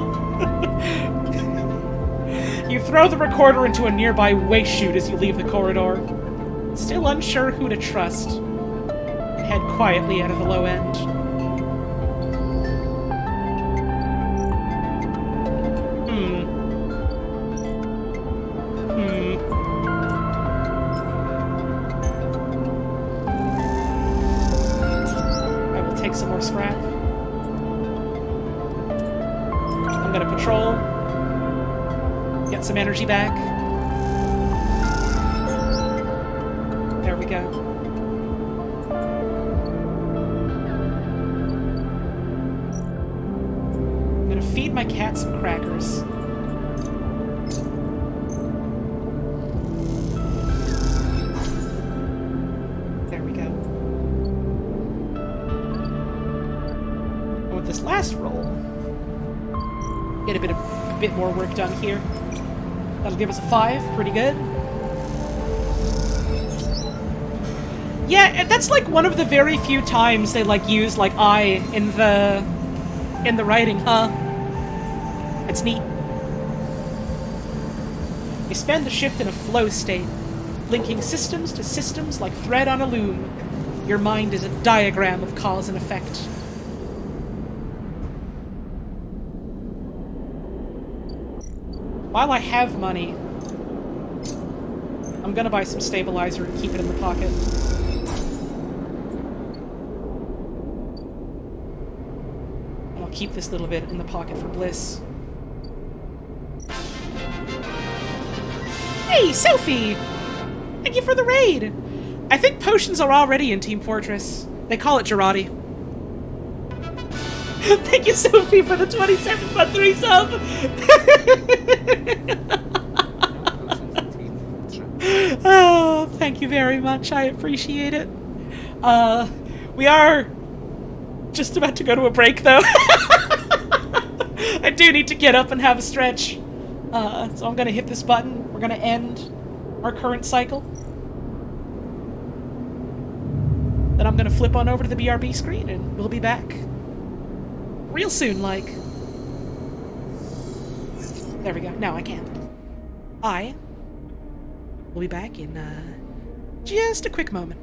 You throw the recorder into a nearby waste chute as you leave the corridor. Still unsure who to trust. And head quietly out of the low end. I will take some more scrap. I'm gonna patrol. Get some energy back. There we go. I'm gonna feed my cat some crackers. There we go. And with this last roll, get a bit more work done here. That'll give us a 5. Pretty good. Yeah, and that's like one of the very few times they like use like I in the writing, huh? It's neat. You spend the shift in a flow state, linking systems to systems like thread on a loom. Your mind is a diagram of cause and effect. While I have money, I'm gonna buy some stabilizer and keep it in the pocket. And I'll keep this little bit in the pocket for Bliss. Hey, Sophie! Thank you for the raid! I think potions are already in Team Fortress. They call it Girardi. Thank you, Sophie, for the 27-month resub! Oh, thank you very much. I appreciate it. We are just about to go to a break, though. I do need to get up and have a stretch. So I'm gonna hit this button. We're gonna end our current cycle. Then I'm gonna flip on over to the BRB screen and we'll be back. Real soon, like. There we go. No, I can't. I will be back in just a quick moment.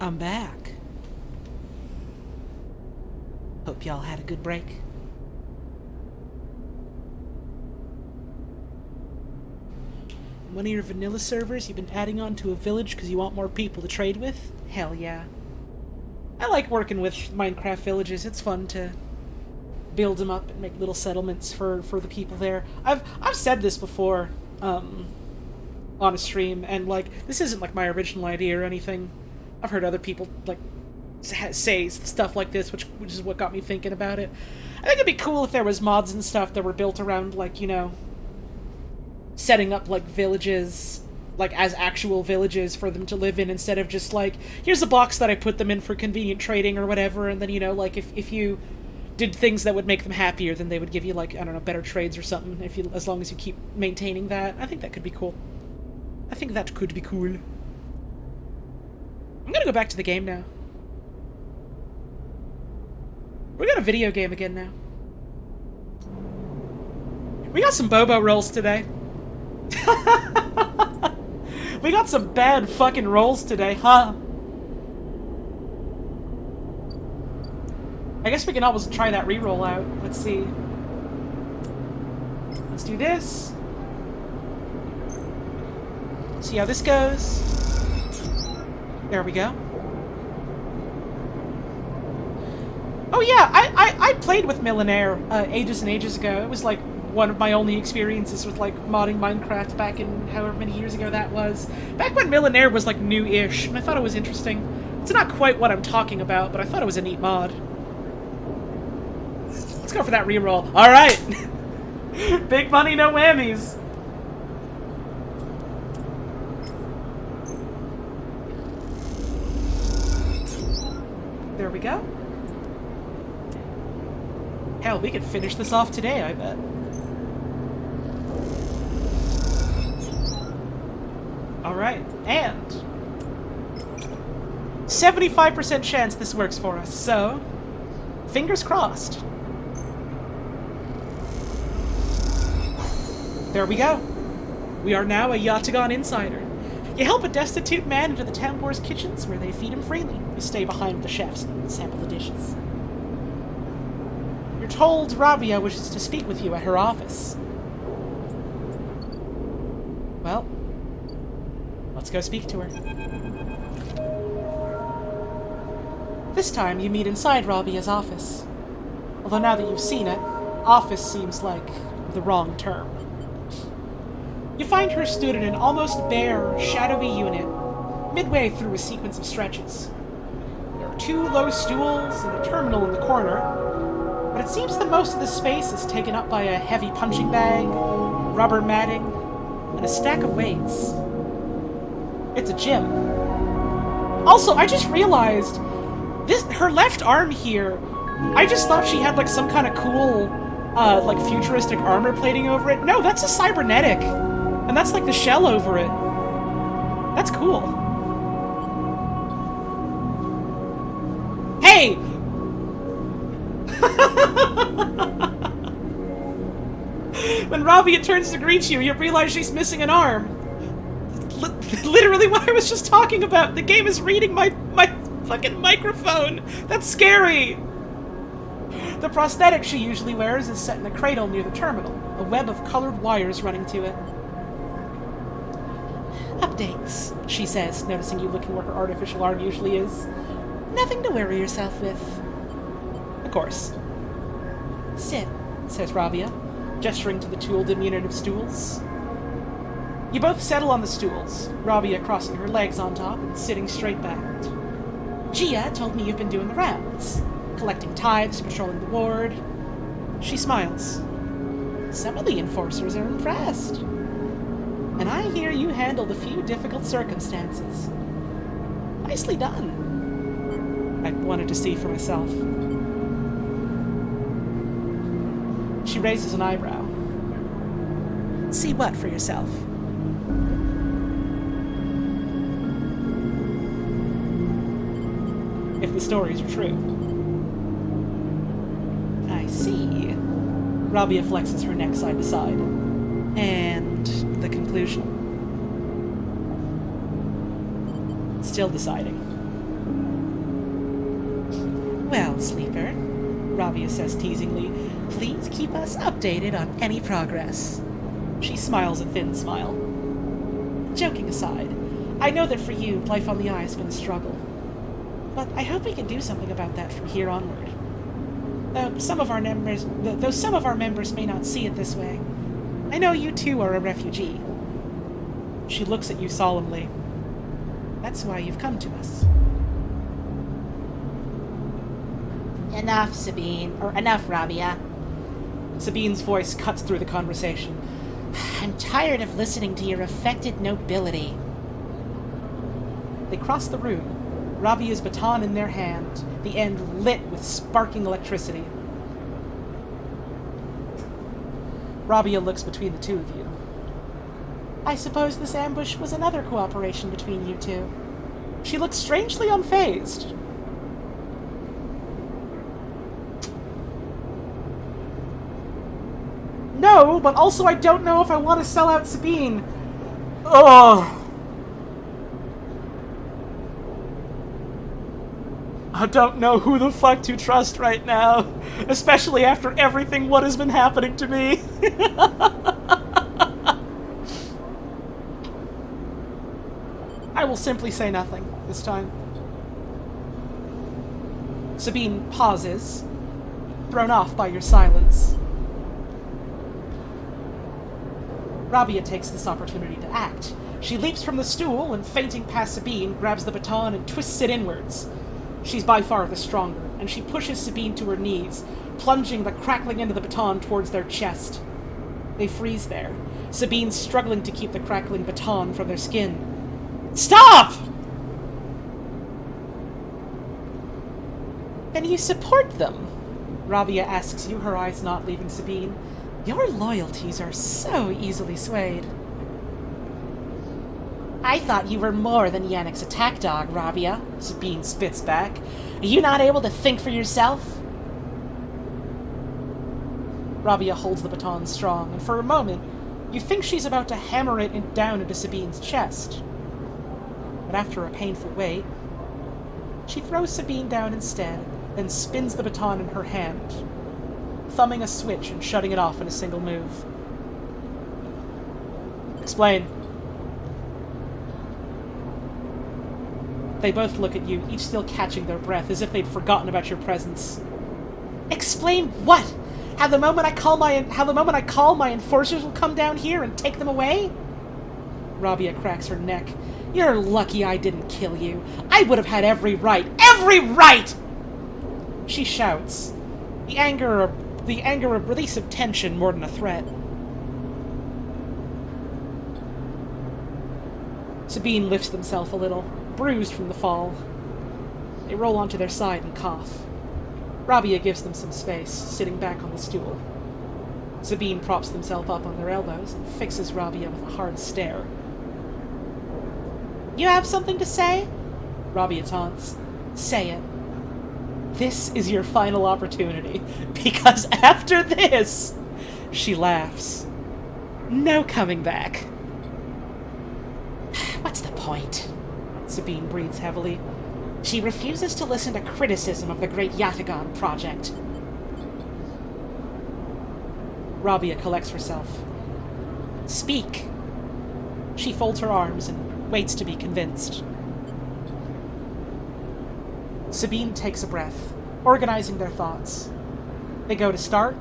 I'm back. Hope y'all had a good break. One of your vanilla servers you've been adding on to a village because you want more people to trade with? Hell yeah. I like working with Minecraft villages. It's fun to build them up and make little settlements for the people there. I've said this before on a stream, and like, this isn't like my original idea or anything. I've heard other people like say stuff like this, which is what got me thinking about it. I think it'd be cool if there was mods and stuff that were built around, like, you know, setting up like villages, like as actual villages for them to live in, instead of just like, here's a box that I put them in for convenient trading or whatever, and then, you know, like if you did things that would make them happier, then they would give you, like, I don't know, better trades or something, if you, as long as you keep maintaining that. I think that could be cool. I think that could be cool. I'm gonna go back to the game now. We got a video game again now. We got some Bobo rolls today. We got some bad fucking rolls today, huh? I guess we can always try that re-roll out. Let's see. Let's do this. See how this goes. There we go. Oh yeah, I played with Millionaire ages and ages ago. It was like one of my only experiences with like modding Minecraft back in however many years ago that was. Back when Millionaire was like new-ish, and I thought it was interesting. It's not quite what I'm talking about, but I thought it was a neat mod. Let's go for that reroll. Alright! Big money, no whammies! There we go. Hell, we could finish this off today, I bet. Alright, and 75% chance this works for us, so fingers crossed. There we go. We are now a Yatagon insider. You help a destitute man into the Tambor's kitchens, where they feed him freely. You stay behind with the chefs and sample the dishes. You're told Rabia wishes to speak with you at her office. Well, let's go speak to her. This time you meet inside Rabia's office. Although now that you've seen it, office seems like the wrong term. You find her stood in an almost bare, shadowy unit, midway through a sequence of stretches. There are 2 low stools and a terminal in the corner, but it seems that most of the space is taken up by a heavy punching bag, rubber matting, and a stack of weights. It's a gym. Also, I just realized, her left arm here, I just thought she had like some kind of cool, like futuristic armor plating over it. No, that's a cybernetic. And that's like the shell over it. That's cool. Hey! When Rabia turns to greet you, you realize she's missing an arm. Literally what I was just talking about. The game is reading my fucking microphone. That's scary. The prosthetic she usually wears is set in a cradle near the terminal, a web of colored wires running to it. Updates, she says, noticing you looking where her artificial arm usually is. Nothing to worry yourself with. Of course. Sit, says Rabia, gesturing to the 2 diminutive stools. You both settle on the stools, Rabia crossing her legs on top and sitting straight-backed. Gia told me you've been doing the rounds, collecting tithes, patrolling the ward. She smiles. Some of the enforcers are impressed. And I hear you handled a few difficult circumstances. Nicely done. I wanted to see for myself. She raises an eyebrow. See what for yourself? If the stories are true. I see. Rabia flexes her neck side to side. And the conclusion. Still deciding. Well, Sleeper, Rabia says teasingly, please keep us updated on any progress. She smiles a thin smile. Joking aside, I know that for you, life on the Eye has been a struggle. But I hope we can do something about that from here onward. Though some of our members may not see it this way, I know you too are a refugee. She looks at you solemnly. That's why you've come to us. Enough, Sabine. Or enough, Rabia. Sabine's voice cuts through the conversation. I'm tired of listening to your affected nobility. They cross the room, Rabia's baton in their hand, the end lit with sparking electricity. Rabia looks between the two of you. I suppose this ambush was another cooperation between you two. She looks strangely unfazed. No, but also I don't know if I want to sell out Sabine. Ugh. I don't know who the fuck to trust right now, especially after everything what has been happening to me. I will simply say nothing this time. Sabine pauses, thrown off by your silence. Rabia takes this opportunity to act. She leaps from the stool and, fainting past Sabine, grabs the baton and twists it inwards. She's by far the stronger, and she pushes Sabine to her knees, plunging the crackling end of the baton towards their chest. They freeze there, Sabine struggling to keep the crackling baton from their skin. Stop! Then you support them? Rabia asks you, her eyes not leaving Sabine. Your loyalties are so easily swayed. I thought you were more than Yannick's attack dog, Rabia, Sabine spits back. Are you not able to think for yourself? Rabia holds the baton strong, and for a moment, you think she's about to hammer it down into Sabine's chest. But after a painful wait, she throws Sabine down instead, then spins the baton in her hand, thumbing a switch and shutting it off in a single move. Explain. They both look at you, each still catching their breath, as if they'd forgotten about your presence. Explain what? How the moment I call my enforcers will come down here and take them away? Rabia cracks her neck. You're lucky I didn't kill you. I would have had every right. Every right! She shouts. The anger a release of tension more than a threat. Sabine lifts themselves a little, bruised from the fall. They roll onto their side and cough. Rabia gives them some space, sitting back on the stool. Sabine props themselves up on their elbows and fixes Rabia with a hard stare. You have something to say? Rabia taunts. Say it. This is your final opportunity, because after this, she laughs. No coming back. What's the point? Sabine breathes heavily. She refuses to listen to criticism of the Great Yatagan project. Rabia collects herself. Speak. She folds her arms and waits to be convinced. Sabine takes a breath, organizing their thoughts. They go to start,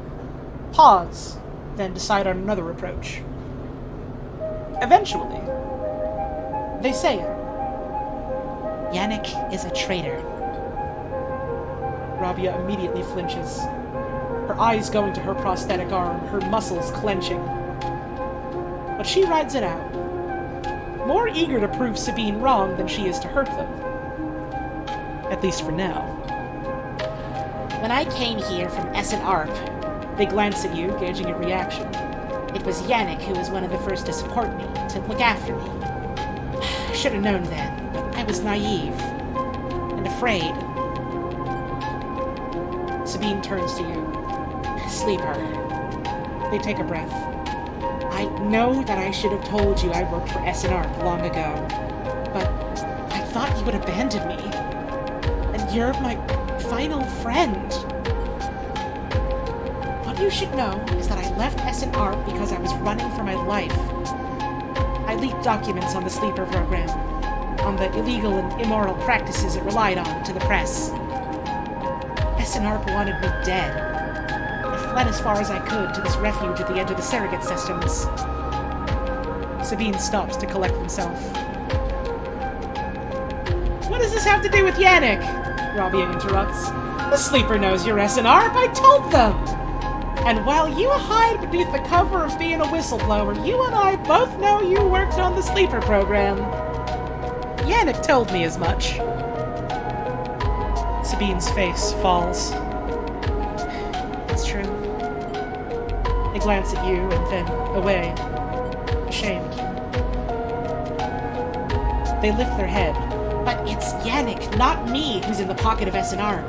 pause, then decide on another approach. Eventually, they say it. Yannick is a traitor. Rabia immediately flinches, her eyes going to her prosthetic arm, her muscles clenching. But she rides it out, more eager to prove Sabine wrong than she is to hurt them. At least for now. When I came here from Essen Arp, they glance at you, gauging your reaction. It was Yannick who was one of the first to support me, to look after me. I should have known then, but I was naive and afraid. Sabine turns to you. Sleeper. They take a breath. I know that I should have told you I worked for Essen Arp long ago, but I thought you would abandon me. And you're my final friend. What you should know is that I left SNR because I was running for my life. I leaked documents on the Sleeper program, on the illegal and immoral practices it relied on, to the press. SNR wanted me dead. I fled as far as I could to this refuge at the edge of the surrogate systems. Sabine stops to collect himself. What does this have to do with Yannick? Rabia interrupts. The Sleeper knows you're SNR. I told them! And while you hide beneath the cover of being a whistleblower, you and I both know you worked on the Sleeper program. Yannick told me as much. Sabine's face falls. It's true. They glance at you and then away, ashamed. They lift their head. But it's Yannick, not me, who's in the pocket of SNR.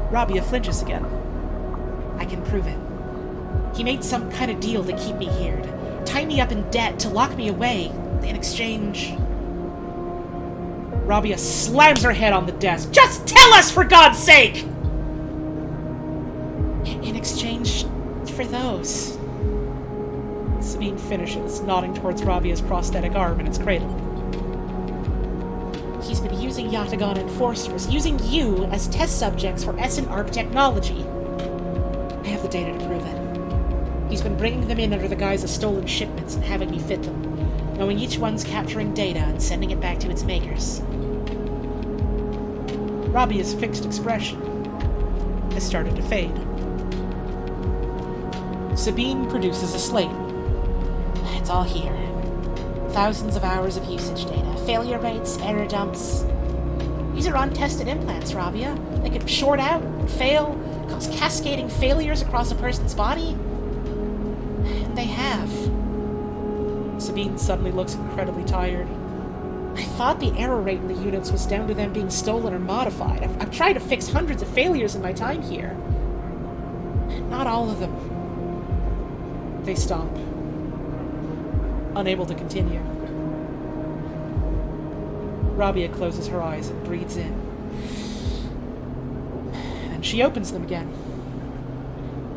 Rabia flinches again. I can prove it. He made some kind of deal to keep me here, to tie me up in debt, to lock me away. In exchange... Rabia slams her head on the desk. Just tell us, for God's sake! In exchange for those. Sabine finishes, nodding towards Rabia's prosthetic arm in its cradle. He's been using Yatagan enforcers, using you as test subjects for SNARP technology. I have the data to prove it. He's been bringing them in under the guise of stolen shipments and having me fit them, knowing each one's capturing data and sending it back to its makers. Rabia's fixed expression has started to fade. Sabine produces a slate. It's all here. Thousands of hours of usage data, failure rates, error dumps. These are untested implants, Rabia. They could short out, fail, cause cascading failures across a person's body. And they have. Sabine suddenly looks incredibly tired. I thought the error rate in the units was down to them being stolen or modified. I've tried to fix hundreds of failures in my time here. Not all of them. They stop. Unable to continue. Rabia closes her eyes and breathes in. And she opens them again.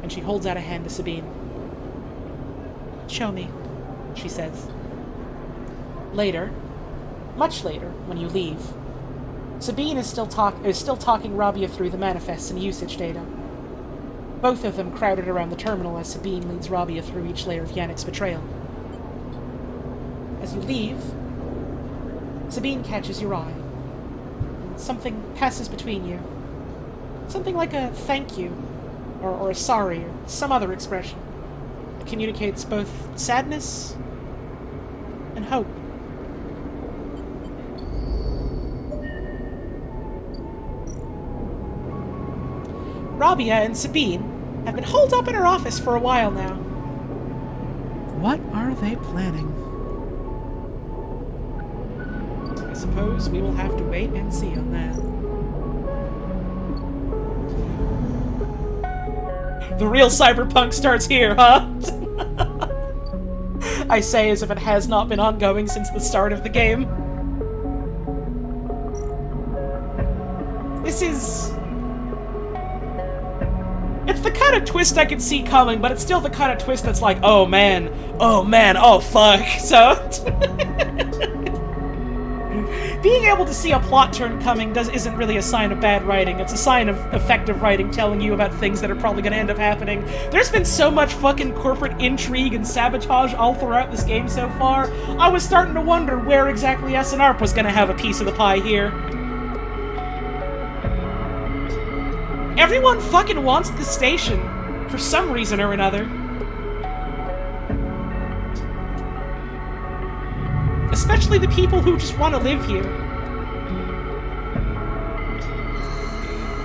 And she holds out a hand to Sabine. Show me, she says. Later, much later, when you leave, Sabine is still talking Rabia through the manifests and usage data. Both of them crowded around the terminal as Sabine leads Rabia through each layer of Yannick's betrayal. As you leave, Sabine catches your eye. Something passes between you. Something like a thank you, or a sorry, or some other expression that communicates both sadness and hope. Rabia and Sabine have been holed up in her office for a while now. What are they planning? I suppose we will have to wait and see on that. The real cyberpunk starts here, huh? I say as if it has not been ongoing since the start of the game. This is... It's the kind of twist I could see coming, but it's still the kind of twist that's like, oh man, oh fuck. So... Being able to see a plot turn coming isn't really a sign of bad writing. It's a sign of effective writing telling you about things that are probably going to end up happening. There's been so much fucking corporate intrigue and sabotage all throughout this game so far. I was starting to wonder where exactly SNARP was going to have a piece of the pie here. Everyone fucking wants the station, for some reason or another. Especially the people who just want to live here.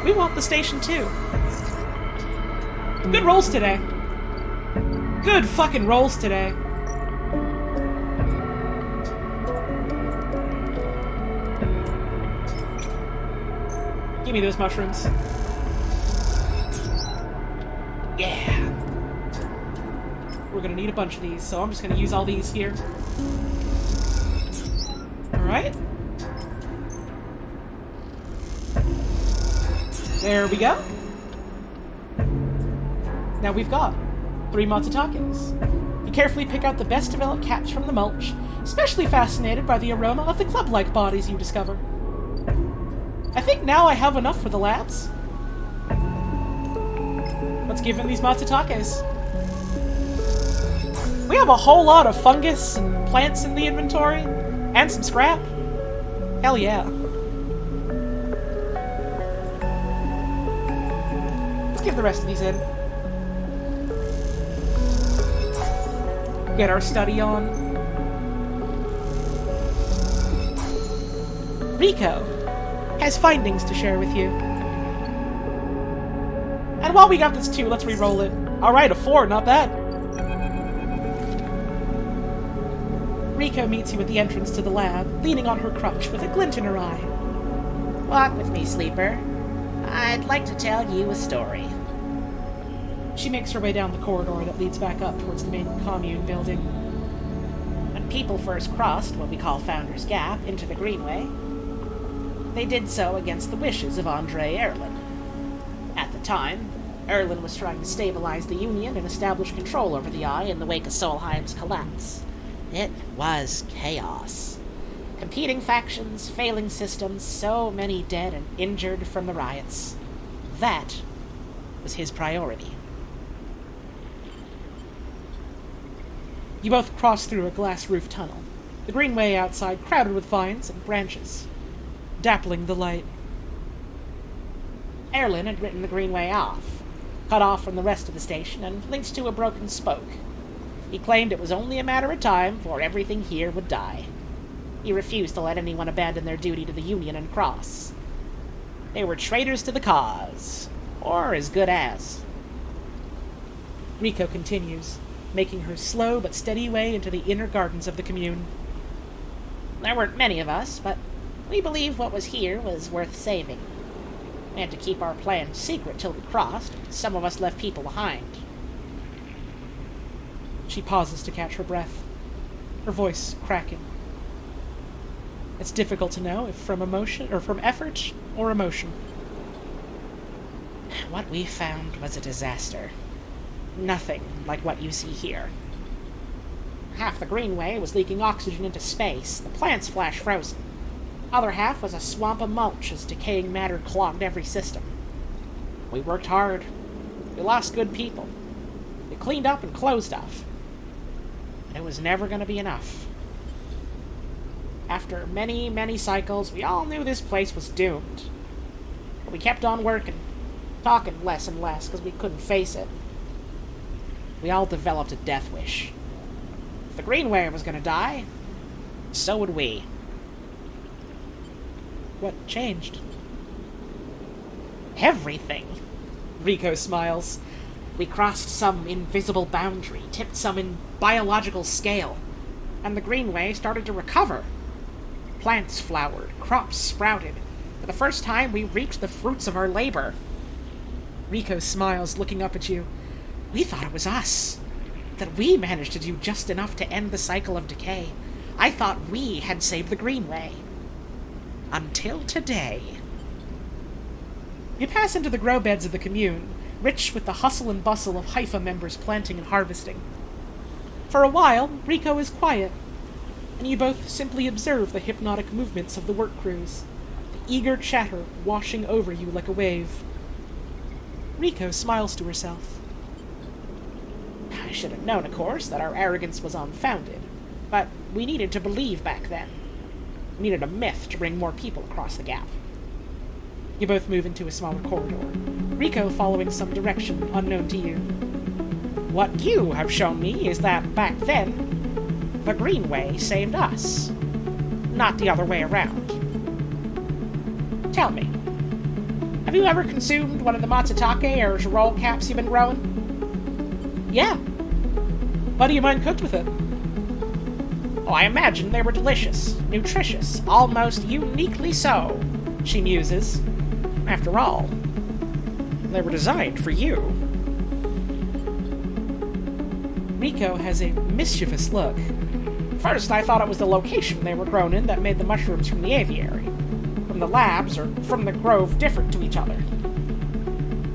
We want the station too. Good rolls today. Good fucking rolls today. Give me those mushrooms. Yeah. We're gonna need a bunch of these, so I'm just gonna use all these here. Alright. There we go. Now we've got 3 Matsutakes. You carefully pick out the best developed caps from the mulch, especially fascinated by the aroma of the club-like bodies you discover. I think now I have enough for the labs. Let's give them these Matsutakes. We have a whole lot of fungus and plants in the inventory, and some scrap. Hell yeah. Let's give the rest of these in. Get our study on. Rico has findings to share with you. And while we got this too, let's re-roll it. Alright, a 4, not bad. Rico meets you at the entrance to the lab, leaning on her crutch with a glint in her eye. Walk with me, Sleeper. I'd like to tell you a story. She makes her way down the corridor that leads back up towards the main commune building. When people first crossed what we call Founder's Gap into the Greenway, they did so against the wishes of Andre Erlin. At the time, Erlin was trying to stabilize the Union and establish control over the Eye in the wake of Solheim's collapse. It was chaos. Competing factions, failing systems, so many dead and injured from the riots. That was his priority. You both cross through a glass roof tunnel, the greenway outside crowded with vines and branches, dappling the light. Erlin had written the Greenway off, cut off from the rest of the station and linked to a broken spoke. He claimed it was only a matter of time before everything here would die. He refused to let anyone abandon their duty to the Union and cross. They were traitors to the cause, or as good as. Rico continues, making her slow but steady way into the inner gardens of the commune. There weren't many of us, but we believed what was here was worth saving. We had to keep our plans secret till we crossed, and some of us left people behind. She pauses to catch her breath, her voice cracking. It's difficult to know if from emotion or from effort or emotion. What we found was a disaster. Nothing like what you see here. Half the Greenway was leaking oxygen into space, the plants flash frozen. Other half was a swamp of mulch as decaying matter clogged every system. We worked hard. We lost good people. We cleaned up and closed off. But it was never going to be enough. After many, many cycles, we all knew this place was doomed. But we kept on working, talking less and less because we couldn't face it. We all developed a death wish. If the Greenway was going to die, so would we. What changed? Everything. Rico smiles. We crossed some invisible boundary, tipped some biological scale, and the Greenway started to recover. Plants flowered, crops sprouted. For the first time, we reaped the fruits of our labor. Rico smiles, looking up at you. We thought it was us. That we managed to do just enough to end the cycle of decay. I thought we had saved the Greenway. Until today. You pass into the grow beds of the commune, rich with the hustle and bustle of Haifa members planting and harvesting. For a while, Rico is quiet, and you both simply observe the hypnotic movements of the work crews, the eager chatter washing over you like a wave. Rico smiles to herself. I should have known, of course, that our arrogance was unfounded, but we needed to believe back then. We needed a myth to bring more people across the gap. You both move into a smaller corridor, Rico following some direction unknown to you. What you have shown me is that back then, the Greenway saved us, not the other way around. Tell me, have you ever consumed one of the Matsutake or Girol caps you've been growing? Yeah. Why do you mind cooked with it? Oh, I imagine they were delicious, nutritious, almost uniquely so, she muses. After all, they were designed for you. Rico has a mischievous look. First, I thought it was the location they were grown in that made the mushrooms from the aviary, from the labs, or from the grove different to each other.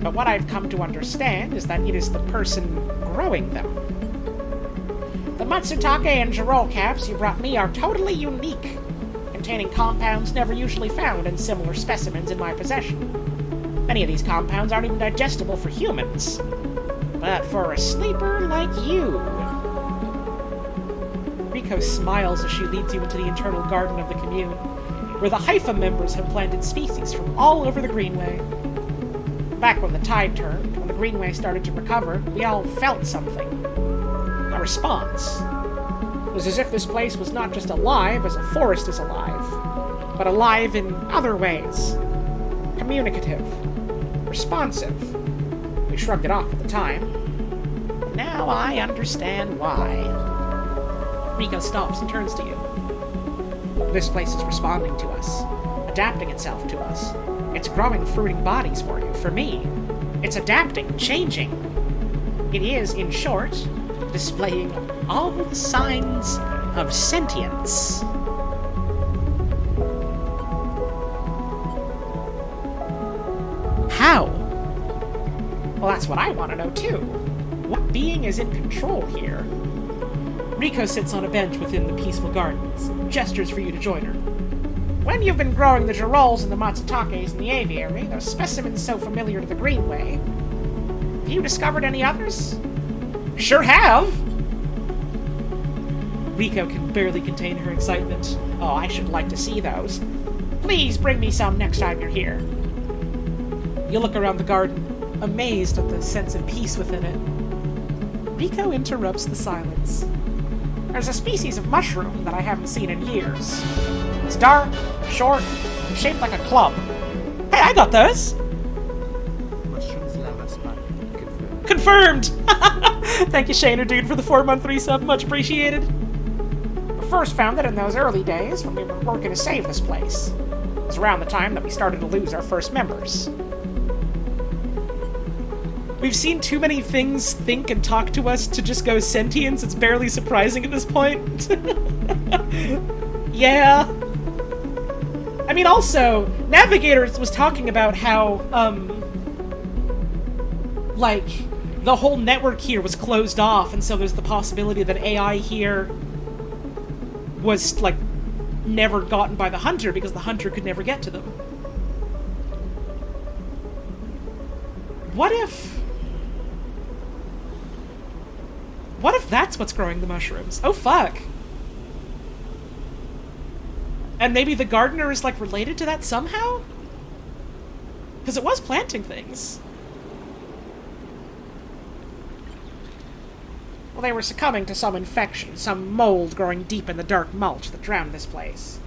But what I've come to understand is that it is the person growing them. The Matsutake and Girol caps you brought me are totally unique, containing compounds never usually found in similar specimens in my possession. Many of these compounds aren't even digestible for humans. But for a sleeper like you... Riko smiles as she leads you into the internal garden of the commune, where the Haifa members have planted species from all over the Greenway. Back when the tide turned, when the Greenway started to recover, we all felt something. A response. It was as if this place was not just alive as a forest is alive, but alive in other ways. Communicative. Responsive. We shrugged it off at the time. Now I understand why. Riko stops and turns to you. This place is responding to us, adapting itself to us. It's growing fruiting bodies for you, for me. It's adapting, changing. It is, in short, displaying all the signs of sentience. How? Well, that's what I want to know, too. What being is in control here? Riko sits on a bench within the peaceful gardens, gestures for you to join her. When you've been growing the Girols and the Matsutakes in the aviary, those specimens so familiar to the Greenway, have you discovered any others? Sure have! Riko can barely contain her excitement. Oh, I should like to see those. Please bring me some next time you're here. You look around the garden, amazed at the sense of peace within it. Riko interrupts the silence. There's a species of mushroom that I haven't seen in years. It's dark, short, shaped like a club. Hey, I got those! Mushrooms lava spike. Confirmed! Thank you, Shaner Dude, for the 4-month resub. Much appreciated. We first found it in those early days when we were working to save this place. It was around the time that we started to lose our first members. We've seen too many things think and talk to us to just go sentience. It's barely surprising at this point. Yeah. I mean, also, Navigator was talking about how, like, the whole network here was closed off, and so there's the possibility that AI here was, like, never gotten by the Hunter because the Hunter could never get to them. What if that's what's growing the mushrooms? Oh, fuck. And maybe the gardener is, like, related to that somehow? Because it was planting things. Well, they were succumbing to some infection, some mold growing deep in the dark mulch that drowned this place.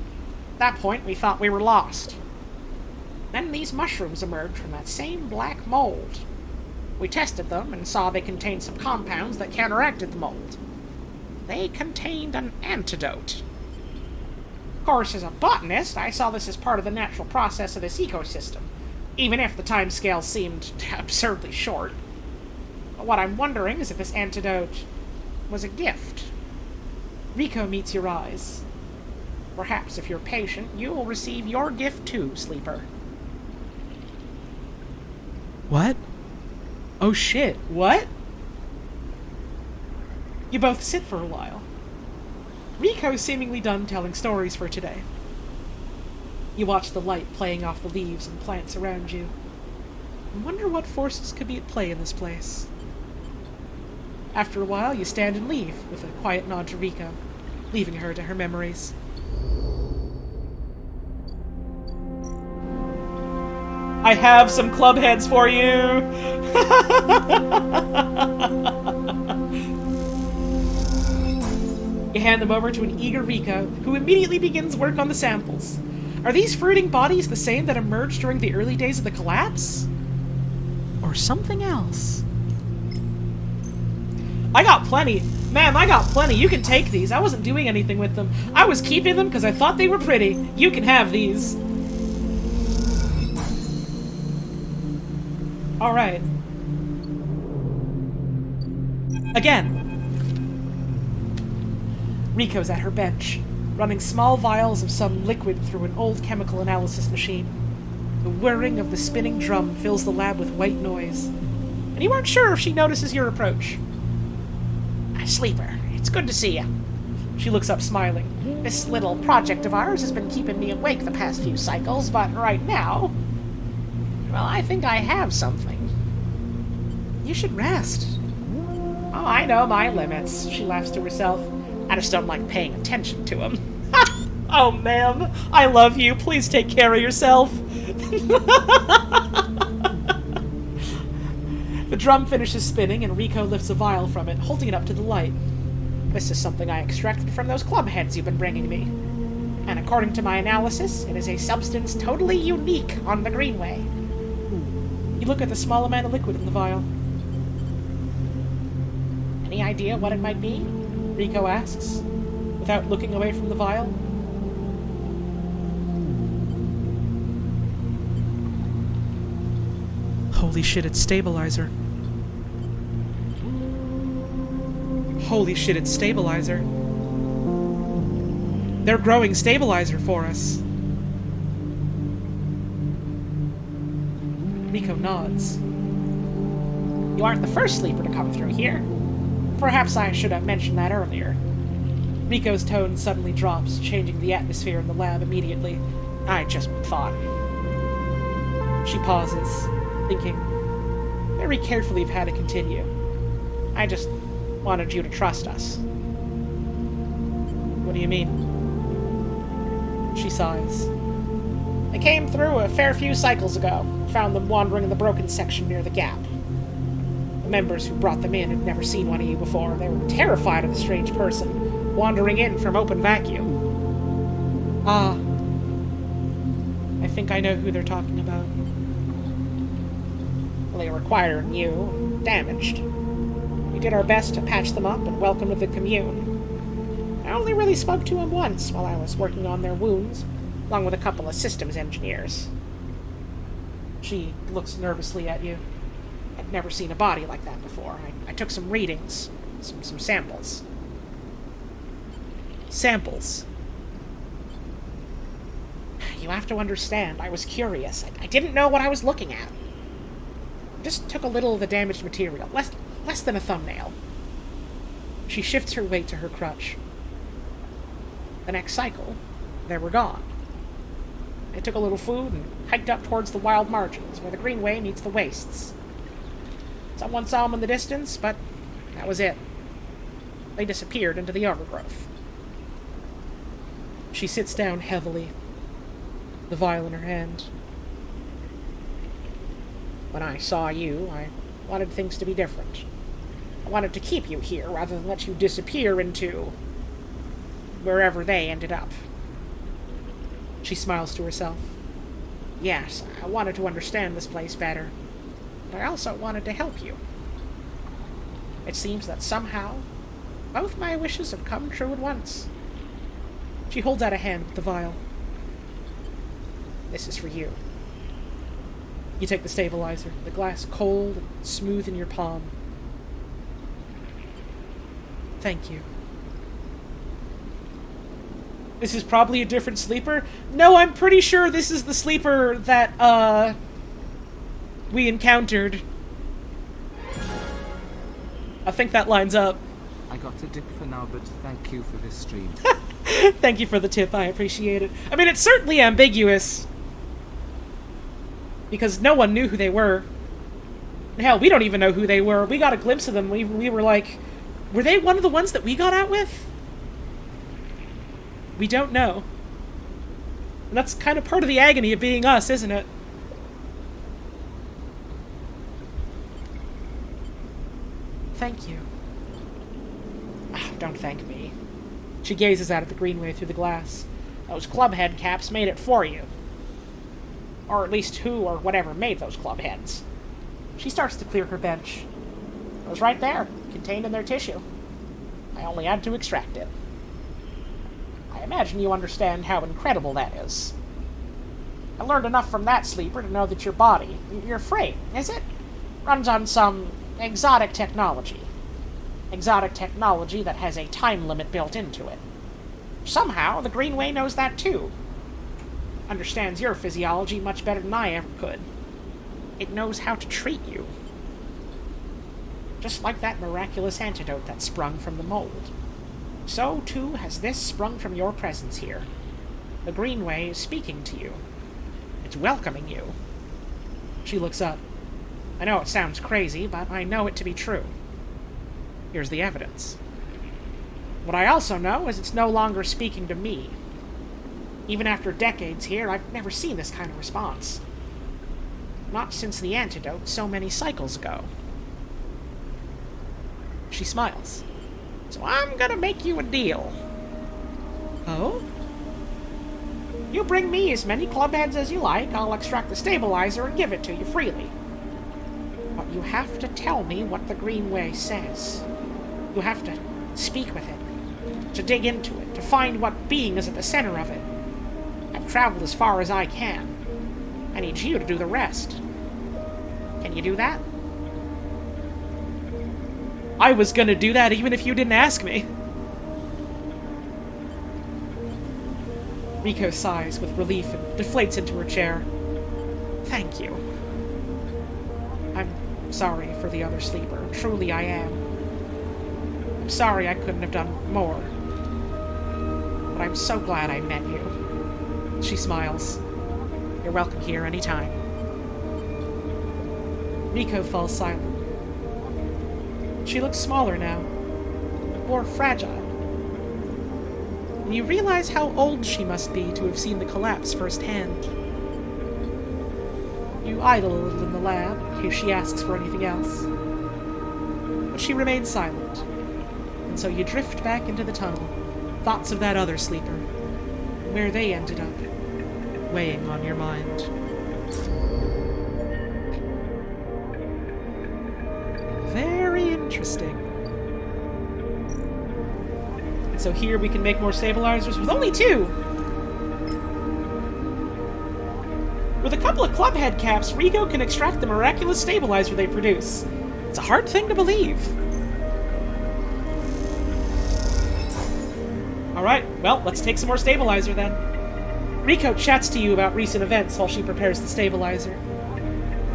At that point, we thought we were lost. Then these mushrooms emerged from that same black mold. We tested them and saw they contained some compounds that counteracted the mold. They contained an antidote. Of course, as a botanist, I saw this as part of the natural process of this ecosystem, even if the timescale seemed absurdly short. But what I'm wondering is if this antidote was a gift. Riko meets your eyes. Perhaps if you're patient, you will receive your gift too, Sleeper. What? Oh shit, what? You both sit for a while. Riko's seemingly done telling stories for today. You watch the light playing off the leaves and plants around you. I wonder what forces could be at play in this place. After a while, you stand and leave, with a quiet nod to Riko, leaving her to her memories. I have some club heads for you! You hand them over to an eager Riko, who immediately begins work on the samples. Are these fruiting bodies the same that emerged during the early days of the collapse? Or something else? I got plenty. Ma'am, I got plenty. You can take these. I wasn't doing anything with them. I was keeping them because I thought they were pretty. You can have these. Alright. Again. Riko's at her bench, running small vials of some liquid through an old chemical analysis machine. The whirring of the spinning drum fills the lab with white noise, and you aren't sure if she notices your approach. Sleeper, it's good to see you. She looks up smiling. This little project of ours has been keeping me awake the past few cycles, but right now, well, I think I have something. You should rest. Oh, I know my limits, she laughs to herself. I just don't like paying attention to them. Oh, ma'am, I love you. Please take care of yourself. The drum finishes spinning, and Rico lifts a vial from it, holding it up to the light. This is something I extracted from those club heads you've been bringing me. And according to my analysis, it is a substance totally unique on the Greenway. You look at the small amount of liquid in the vial. Any idea what it might be? Rico asks, without looking away from the vial. Holy shit, it's stabilizer. Holy shit, it's stabilizer. They're growing stabilizer for us. Rico nods. You aren't the first sleeper to come through here. Perhaps I should have mentioned that earlier. Rico's tone suddenly drops, changing the atmosphere in the lab immediately. I just thought. She pauses, thinking very carefully of how to continue. I just wanted you to trust us. What do you mean? She sighs. I came through a fair few cycles ago. Found them wandering in the broken section near the gap. The members who brought them in had never seen one of you before. They were terrified of the strange person wandering in from open vacuum. Ah. I think I know who they're talking about. Well, they require new, damaged. We did our best to patch them up and welcome to the commune. I only really spoke to him once while I was working on their wounds, along with a couple of systems engineers. She looks nervously at you. I'd never seen a body like that before. I took some readings, some samples. Samples? You have to understand, I was curious. I didn't know what I was looking at. Just took a little of the damaged material, less than a thumbnail. She shifts her weight to her crutch. The next cycle, they were gone. I took a little food and hiked up towards the wild margins, where the Greenway meets the wastes. Someone saw them in the distance, but that was it. They disappeared into the overgrowth. She sits down heavily, the vial in her hand. When I saw you, I wanted things to be different. I wanted to keep you here rather than let you disappear into wherever they ended up. She smiles to herself. Yes, I wanted to understand this place better, but I also wanted to help you. It seems that somehow, both my wishes have come true at once. She holds out a hand with the vial. This is for you. You take the stabilizer, the glass cold and smooth in your palm. Thank you. This is probably a different sleeper. No, I'm pretty sure this is the sleeper that, we encountered. I think that lines up. I got a dip for now, but thank you for this stream. Thank you for the tip, I appreciate it. I mean, it's certainly ambiguous. Because no one knew who they were. Hell, we don't even know who they were. We got a glimpse of them. We were like, were they one of the ones that we got out with? We don't know. And that's kind of part of the agony of being us, isn't it? Thank you. Oh, don't thank me. She gazes out at the Greenway through the glass. Those club head caps made it for you. Or at least who or whatever made those club heads. She starts to clear her bench. It was right there, contained in their tissue. I only had to extract it. I imagine you understand how incredible that is. I learned enough from that sleeper to know that your body, your frame, is it? Runs on some exotic technology. Exotic technology that has a time limit built into it. Somehow, the Greenway knows that too. understands your physiology much better than I ever could. It knows how to treat you. Just like that miraculous antidote that sprung from the mold. So, too, has this sprung from your presence here. The Greenway is speaking to you. It's welcoming you. She looks up. I know it sounds crazy, but I know it to be true. Here's the evidence. What I also know is it's no longer speaking to me. Even after decades here, I've never seen this kind of response. Not since the antidote so many cycles ago. She smiles. So I'm gonna make you a deal. Oh? You bring me as many clubheads as you like, I'll extract the stabilizer and give it to you freely. But you have to tell me what the Greenway says. You have to speak with it, to dig into it, to find what being is at the center of it. I've traveled as far as I can. I need you to do the rest. Can you do that? I was gonna do that even if you didn't ask me. Riko sighs with relief and deflates into her chair. Thank you. I'm sorry for the other sleeper. Truly I am. I'm sorry I couldn't have done more. But I'm so glad I met you. She smiles. You're welcome here anytime. Riko falls silent. She looks smaller now. More fragile. And you realize how old she must be to have seen the collapse firsthand. You idle a little in the lab, in case she asks for anything else. But she remains silent. And so you drift back into the tunnel, thoughts of that other sleeper, where they ended up, weighing on your mind. Very interesting. So here we can make more stabilizers with only 2! With a couple of clubhead caps, Riko can extract the miraculous stabilizer they produce. It's a hard thing to believe. Alright, well, let's take some more stabilizer then. Riko chats to you about recent events while she prepares the stabilizer.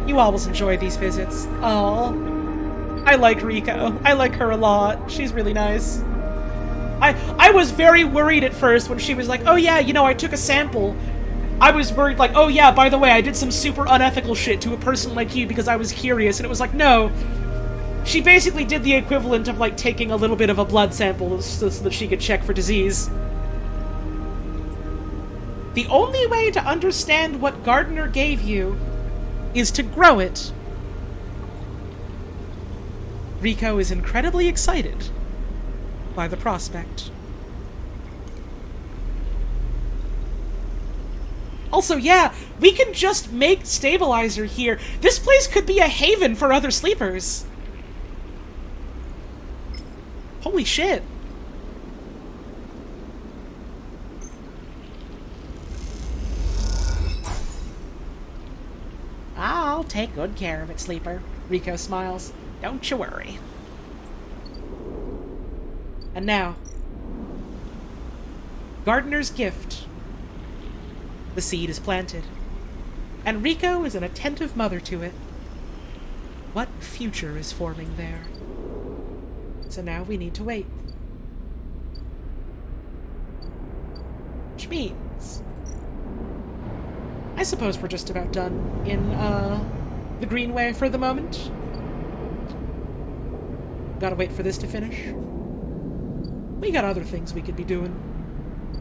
You always enjoy these visits. Oh, I like Riko. I like her a lot. She's really nice. I was very worried at first when she was like, oh yeah, you know, I took a sample. I was worried like, oh yeah, by the way, I did some super unethical shit to a person like you because I was curious. And it was like, no. She basically did the equivalent of like taking a little bit of a blood sample so that she could check for disease. The only way to understand what Gardner gave you is to grow it. Riko is incredibly excited by the prospect. Also, yeah, we can just make stabilizer here. This place could be a haven for other sleepers. Holy shit. I'll take good care of it, sleeper. Riko smiles. Don't you worry. And now, Gardner's gift. The seed is planted, and Riko is an attentive mother to it. What future is forming there? So now we need to wait. Which means, I suppose we're just about done in, the Greenway for the moment. Gotta wait for this to finish. We got other things we could be doing.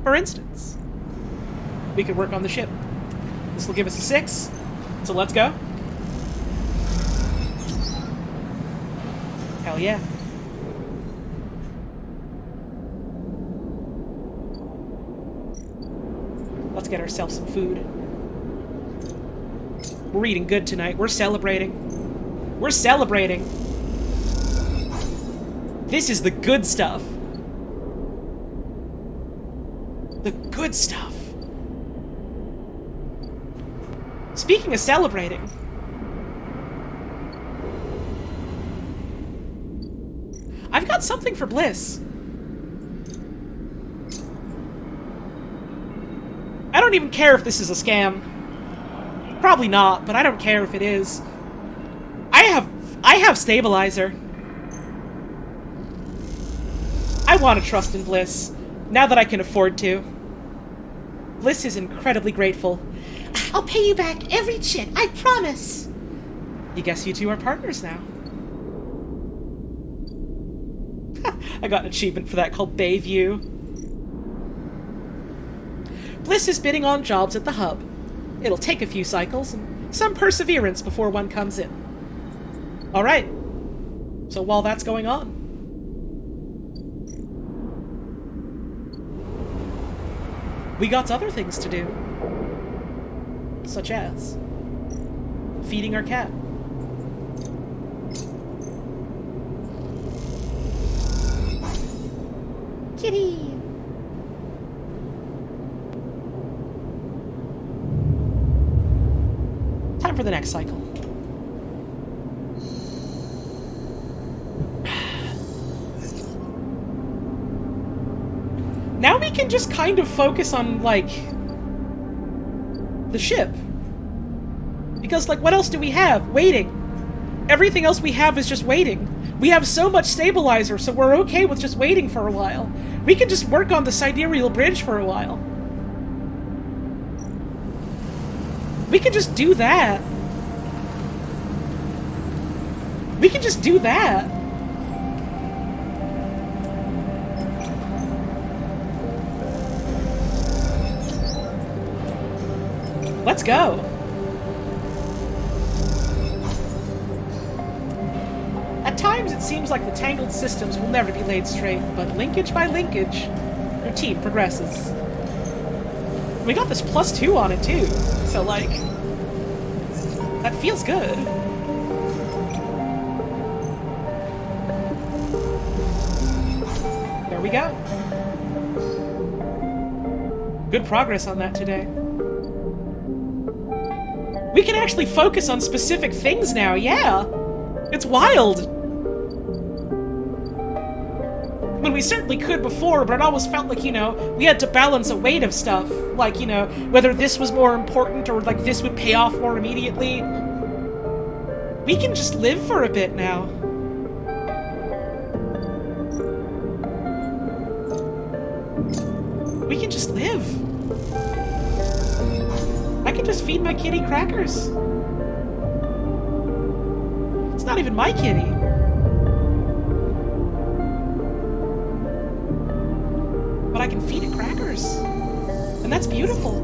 For instance, we could work on the ship. This will give us a 6, so let's go. Hell yeah. Let's get ourselves some food. We're eating good tonight. We're celebrating. We're celebrating. This is the good stuff. The good stuff. Speaking of celebrating, I've got something for Bliss. I don't don't even care if this is a scam. Probably not, but I don't care if it is. I have stabilizer. I want to trust in Bliss, now that I can afford to. Bliss is incredibly grateful. I'll pay you back every chit, I promise. You guess you two are partners now. I got an achievement for that called Bayview. Bliss is bidding on jobs at the hub. It'll take a few cycles and some perseverance before one comes in. Alright. So while that's going on, we got other things to do. Such as feeding our cat. Kitty. Time for the next cycle. Now we can just kind of focus on, like, the ship. Because, like, what else do we have? Waiting. Everything else we have is just waiting. We have so much stabilizer, so we're okay with just waiting for a while. We can just work on the Sidereal Bridge for a while. We can just do that. We can just do that. Let's go. At times, it seems like the tangled systems will never be laid straight, but linkage by linkage, our team progresses. We got this +2 on it, too, so, like, that feels good. There we go. Good progress on that today. We can actually focus on specific things now, yeah! It's wild! When we certainly could before, but it always felt like, you know, we had to balance a weight of stuff. Like, you know, whether this was more important or, like, this would pay off more immediately. We can just live for a bit now. We can just live. I can just feed my kitty crackers. It's not even my kitty. But I can feed it crackers. And that's beautiful.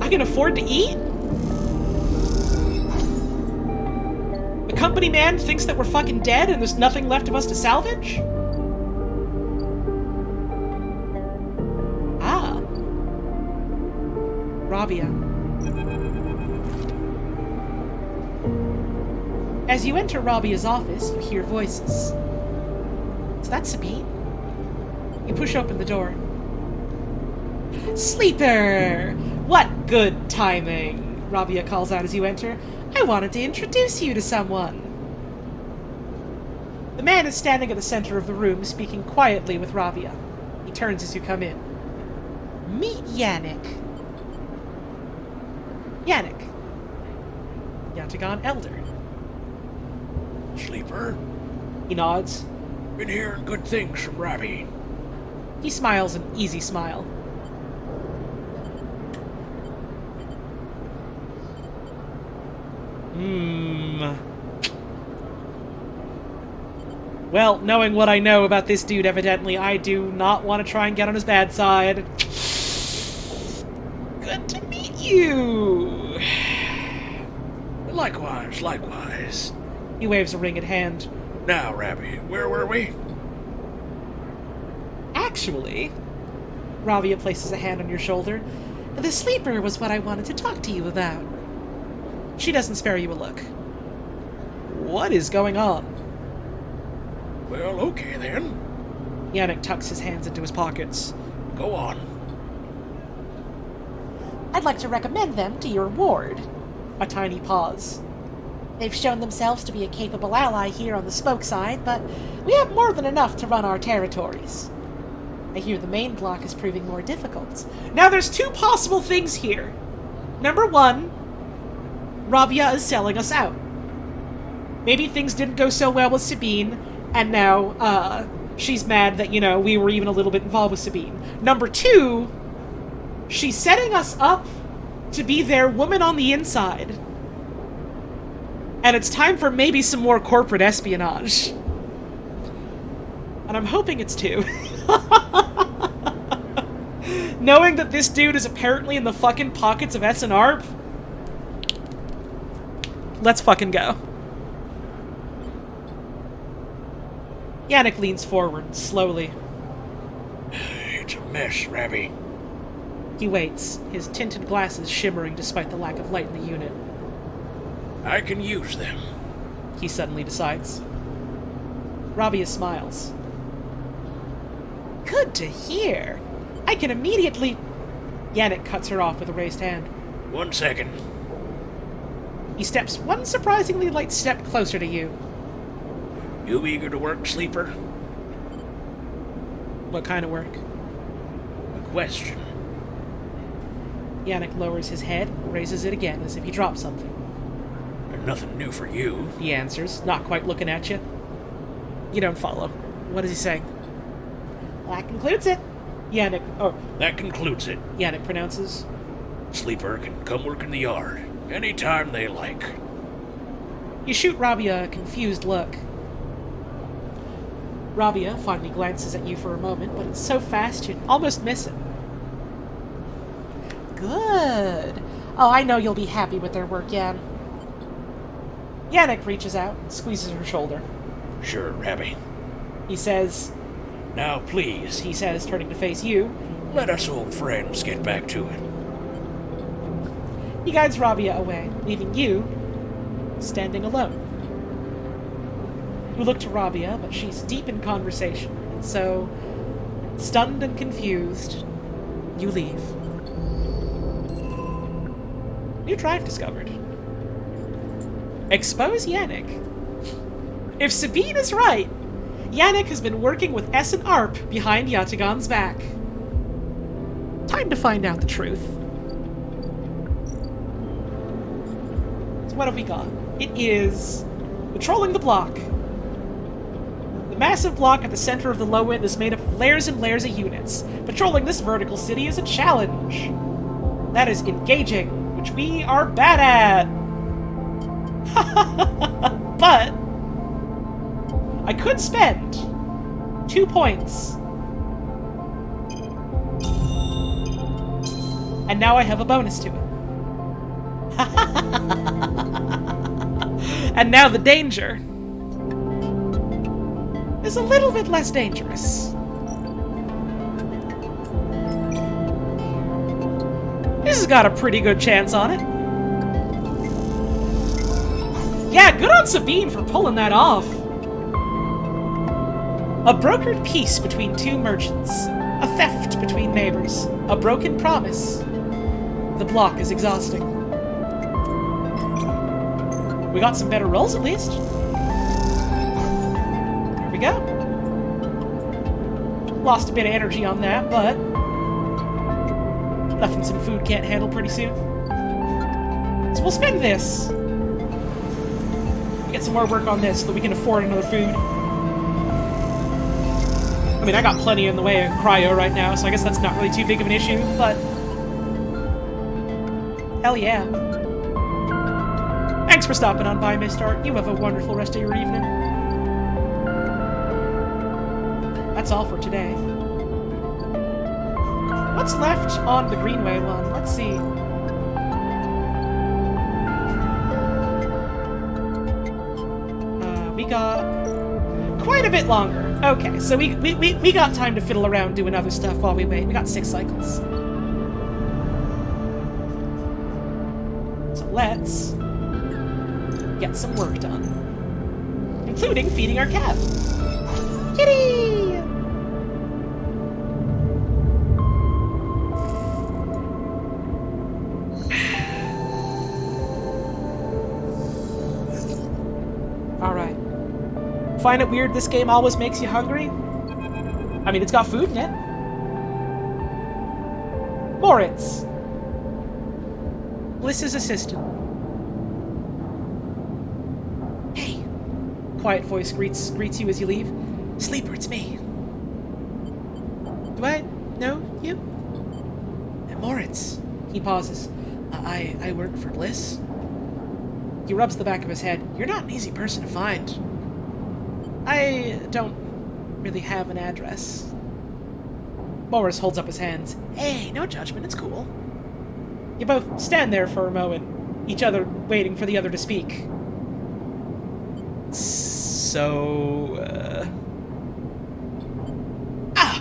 I can afford to eat? The company man thinks that we're fucking dead and there's nothing left of us to salvage? Ah. Rabia. As you enter Rabia's office, you hear voices. Is that Sabine? You push open the door. Sleeper! What good timing! Rabia calls out as you enter. I wanted to introduce you to someone. The man is standing at the center of the room, speaking quietly with Rabia. He turns as you come in. Meet Yannick. Yannick. Yatagan Elder. Sleeper? He nods. Been hearing good things from Rabi. He smiles an easy smile. Well, knowing what I know about this dude, evidently, I do not want to try and get on his bad side. Good to meet you! Likewise, likewise. He waves a ringed hand. Now, Rabi, where were we? Actually, Rabia places a hand on your shoulder. The sleeper was what I wanted to talk to you about. She doesn't spare you a look. What is going on? Well, okay then. Yannick tucks his hands into his pockets. Go on. I'd like to recommend them to your ward. A tiny pause. They've shown themselves to be a capable ally here on the Spoke side, but we have more than enough to run our territories. I hear the main block is proving more difficult. Now there's two possible things here. Number one, Rabia is selling us out. Maybe things didn't go so well with Sabine, and now, she's mad that, we were even a little bit involved with Sabine. Number two, she's setting us up to be their woman on the inside. And it's time for maybe some more corporate espionage. And I'm hoping it's two. Knowing that this dude is apparently in the fucking pockets of SNR, let's fucking go. Yannick leans forward, slowly. It's a mess, Rabbi. He waits, his tinted glasses shimmering despite the lack of light in the unit. I can use them. He suddenly decides. Rabia smiles. Good to hear. I can immediately... Yannick cuts her off with a raised hand. 1 second. He steps one surprisingly light step closer to you. You eager to work, Sleeper? What kind of work? A question. Yannick lowers his head, raises it again as if he dropped something. There's nothing new for you. He answers, not quite looking at you. You don't follow. What is he saying? Well, that concludes it. That concludes it. Yannick pronounces. Sleeper can come work in the yard anytime they like. You shoot Rabia a confused look. Rabia finally glances at you for a moment, but it's so fast you'd almost miss it. Good. Oh, I know you'll be happy with their work, Yan. Yannick reaches out and squeezes her shoulder. Sure, Rabbi. He says... Now, please, he says, turning to face you. Let us old friends get back to it. He guides Rabia away, leaving you standing alone. You look to Rabia, but she's deep in conversation, and so, stunned and confused, you leave. New drive discovered. Expose Yannick. If Sabine is right, Yannick has been working with S and ARP behind Yatagan's back. Time to find out the truth. So what have we got? It is patrolling the block. The massive block at the center of the low end is made up of layers and layers of units. Patrolling this vertical city is a challenge. That is engaging, which we are bad at. But I could spend 2 points. And now I have a bonus to it. And now the danger is a little bit less dangerous. This has got a pretty good chance on it. Yeah, good on Sabine for pulling that off. A brokered peace between two merchants. A theft between neighbors. A broken promise. The block is exhausting. We got some better rolls at least. Here we go. Lost a bit of energy on that, but nothing some food can't handle pretty soon. So we'll spend this. Get some more work on this so that we can afford another food. I mean, I got plenty in the way of cryo right now, so I guess that's not really too big of an issue, but... hell yeah. Thanks for stopping on by, Miss Art. You have a wonderful rest of your evening. That's all for today. What's left on the Greenway one? Let's see. We got quite a bit longer. Okay, so we got time to fiddle around doing other stuff while we wait. We got 6 cycles. So let's get some work done. Including feeding our cat. Kitty! find it weird this game always makes you hungry? I mean, it's got food in it. Moritz. Bliss's assistant. Hey. Quiet voice greets you as you leave. Sleeper, it's me. Do I know you? Moritz. He pauses. I work for Bliss. He rubs the back of his head. You're not an easy person to find. I don't really have an address. Morris holds up his hands. Hey, no judgment, it's cool. You both stand there for a moment, each other waiting for the other to speak. So,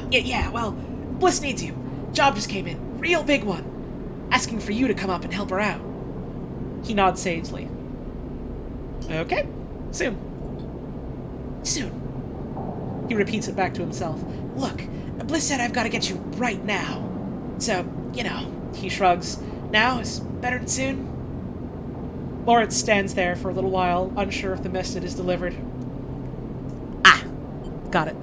yeah, well, Bliss needs you. Job just came in. Real big one. Asking for you to come up and help her out. He nods sagely. Okay. Soon. He repeats it back to himself. Look, Bliss said I've got to get you right now. So, he shrugs. Now is better than soon. Moritz stands there for a little while, unsure if the message is delivered. Got it.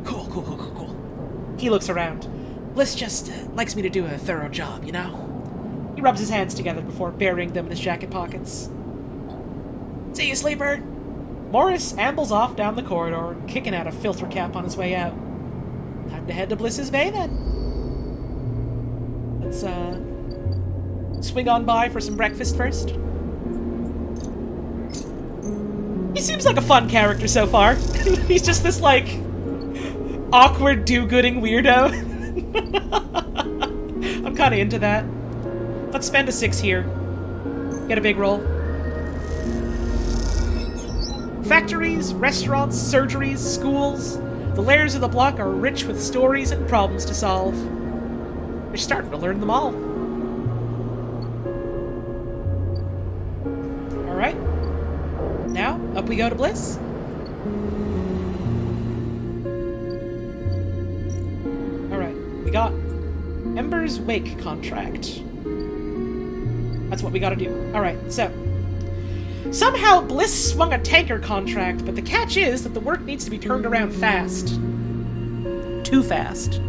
Cool. He looks around. Bliss just likes me to do a thorough job, He rubs his hands together before burying them in his jacket pockets. See you, Sleeper! Morris ambles off down the corridor, kicking out a filter cap on his way out. Time to head to Bliss's Bay, then. Let's, swing on by for some breakfast first. He seems like a fun character so far. He's just this, awkward do-gooding weirdo. I'm kind of into that. Let's spend a 6 here. Get a big roll. Factories, restaurants, surgeries, schools. The layers of the block are rich with stories and problems to solve. You're starting to learn them all. Alright. Now, up we go to Bliss. Alright, we got Ember's Wake contract. That's what we gotta do. Alright, so. Somehow Bliss swung a tanker contract, but the catch is that the work needs to be turned around fast. Too fast.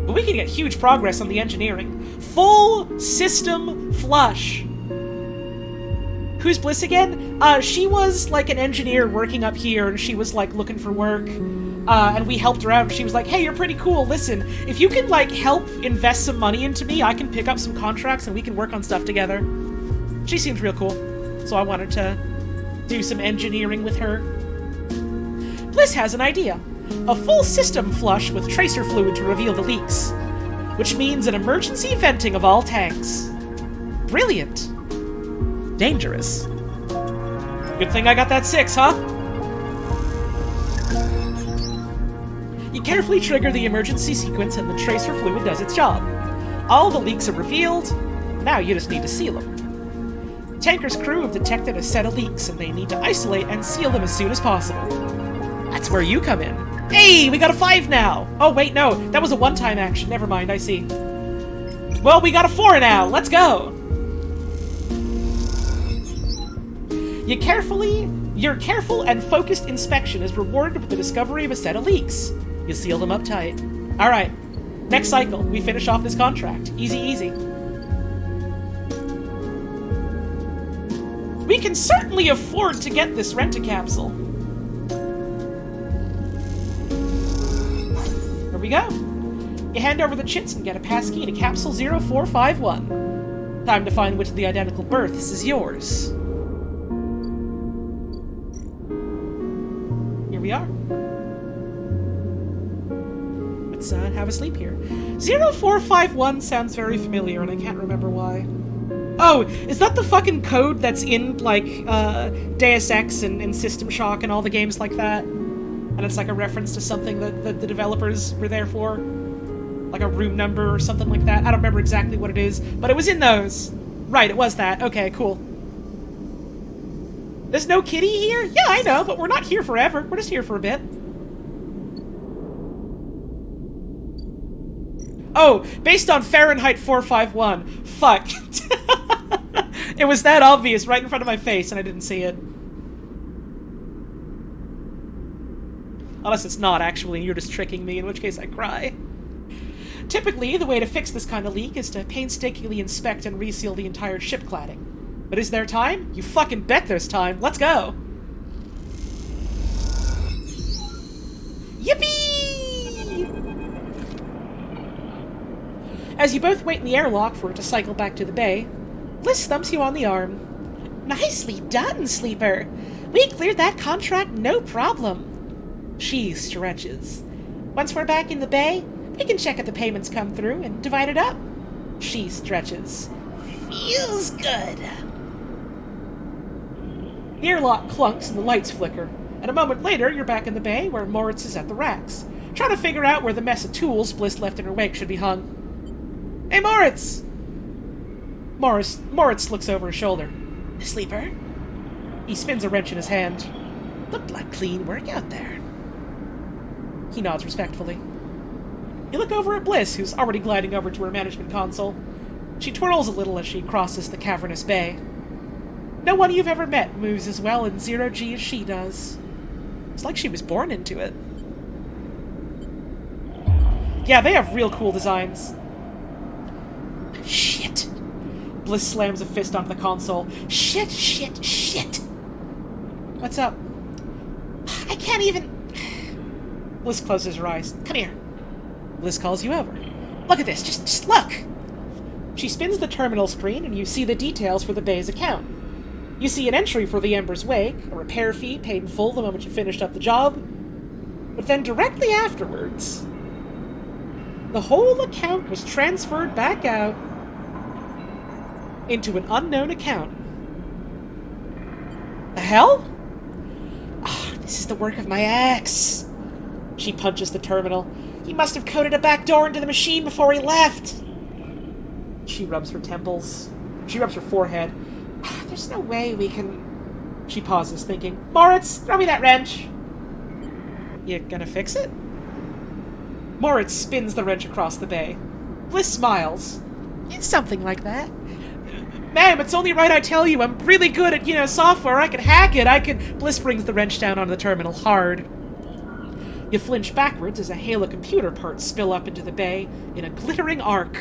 But we can get huge progress on the engineering. Full system flush. Who's Bliss again? She was an engineer working up here, and she was looking for work. And we helped her out, and she was like, hey, you're pretty cool, listen, if you can help invest some money into me, I can pick up some contracts and we can work on stuff together. She seems real cool, so I wanted to do some engineering with her. Bliss has an idea. A full system flush with tracer fluid to reveal the leaks, which means an emergency venting of all tanks. Brilliant. Dangerous. Good thing I got that 6, huh? You carefully trigger the emergency sequence and the tracer fluid does its job. All the leaks are revealed. Now you just need to seal them. Tanker's crew have detected a set of leaks, and they need to isolate and seal them as soon as possible. That's where you come in. Hey, we got a 5 now! Oh, wait, no, that was a one-time action. Never mind, I see. Well, we got a 4 now! Let's go! Your careful and focused inspection is rewarded with the discovery of a set of leaks. You seal them up tight. Alright, next cycle, we finish off this contract. Easy. We can certainly afford to get this rent-a-capsule. Here we go. You hand over the chits and get a passkey to capsule 0451. Time to find which of the identical births is yours. Here we are. Let's have a sleep here. 0451 sounds very familiar, and I can't remember why. Oh, is that the fucking code that's in, Deus Ex and System Shock and all the games like that? And it's a reference to something that the developers were there for? Like a room number or something like that? I don't remember exactly what it is, but it was in those. Right, it was that. Okay, cool. There's no kitty here? Yeah, I know, but we're not here forever. We're just here for a bit. Oh, based on Fahrenheit 451. Fuck. It was that obvious right in front of my face and I didn't see it. Unless it's not, actually, and you're just tricking me, in which case I cry. Typically, the way to fix this kind of leak is to painstakingly inspect and reseal the entire ship cladding. But is there time? You fucking bet there's time. Let's go! Yippee! As you both wait in the airlock for it to cycle back to the bay, Bliss thumps you on the arm. Nicely done, Sleeper! We cleared that contract no problem. She stretches. Once we're back in the bay, we can check if the payments come through and divide it up. She stretches. Feels good. The airlock clunks and the lights flicker, and a moment later you're back in the bay where Moritz is at the racks, trying to figure out where the mess of tools Bliss left in her wake should be hung. Hey, Moritz! Moritz looks over his shoulder. Sleeper? He spins a wrench in his hand. Looked like clean work out there. He nods respectfully. You look over at Bliss, who's already gliding over to her management console. She twirls a little as she crosses the cavernous bay. No one you've ever met moves as well in zero-G as she does. It's like she was born into it. Yeah, they have real cool designs. Shit. Bliss slams a fist onto the console. Shit. What's up? I can't even... Bliss closes her eyes. Come here. Bliss calls you over. Look at this. Just look. She spins the terminal screen and you see the details for the bay's account. You see an entry for the Ember's Wake, a repair fee paid in full the moment you finished up the job. But then directly afterwards, the whole account was transferred back out into an unknown account. The hell? Oh, this is the work of my ex. She punches the terminal. He must have coded a back door into the machine before he left. She rubs her temples. She rubs her forehead. There's no way we can... She pauses, thinking. Moritz, throw me that wrench. You gonna fix it? Moritz spins the wrench across the bay. Bliss smiles. Something like that. Ma'am, it's only right I tell you. I'm really good at, software. I can hack it. Bliss brings the wrench down onto the terminal hard. You flinch backwards as a hail of computer parts spill up into the bay in a glittering arc.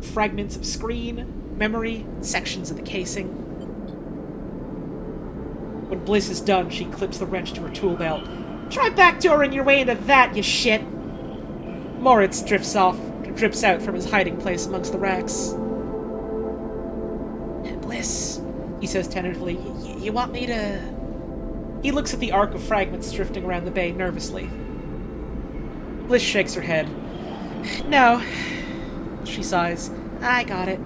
Fragments of screen, memory, sections of the casing. When Bliss is done, she clips the wrench to her tool belt. Try backdooring your way into that, you shit! Moritz drips out from his hiding place amongst the racks. Bliss, he says tentatively, you want me to... He looks at the arc of fragments drifting around the bay nervously. Bliss shakes her head. No. She sighs. I got it.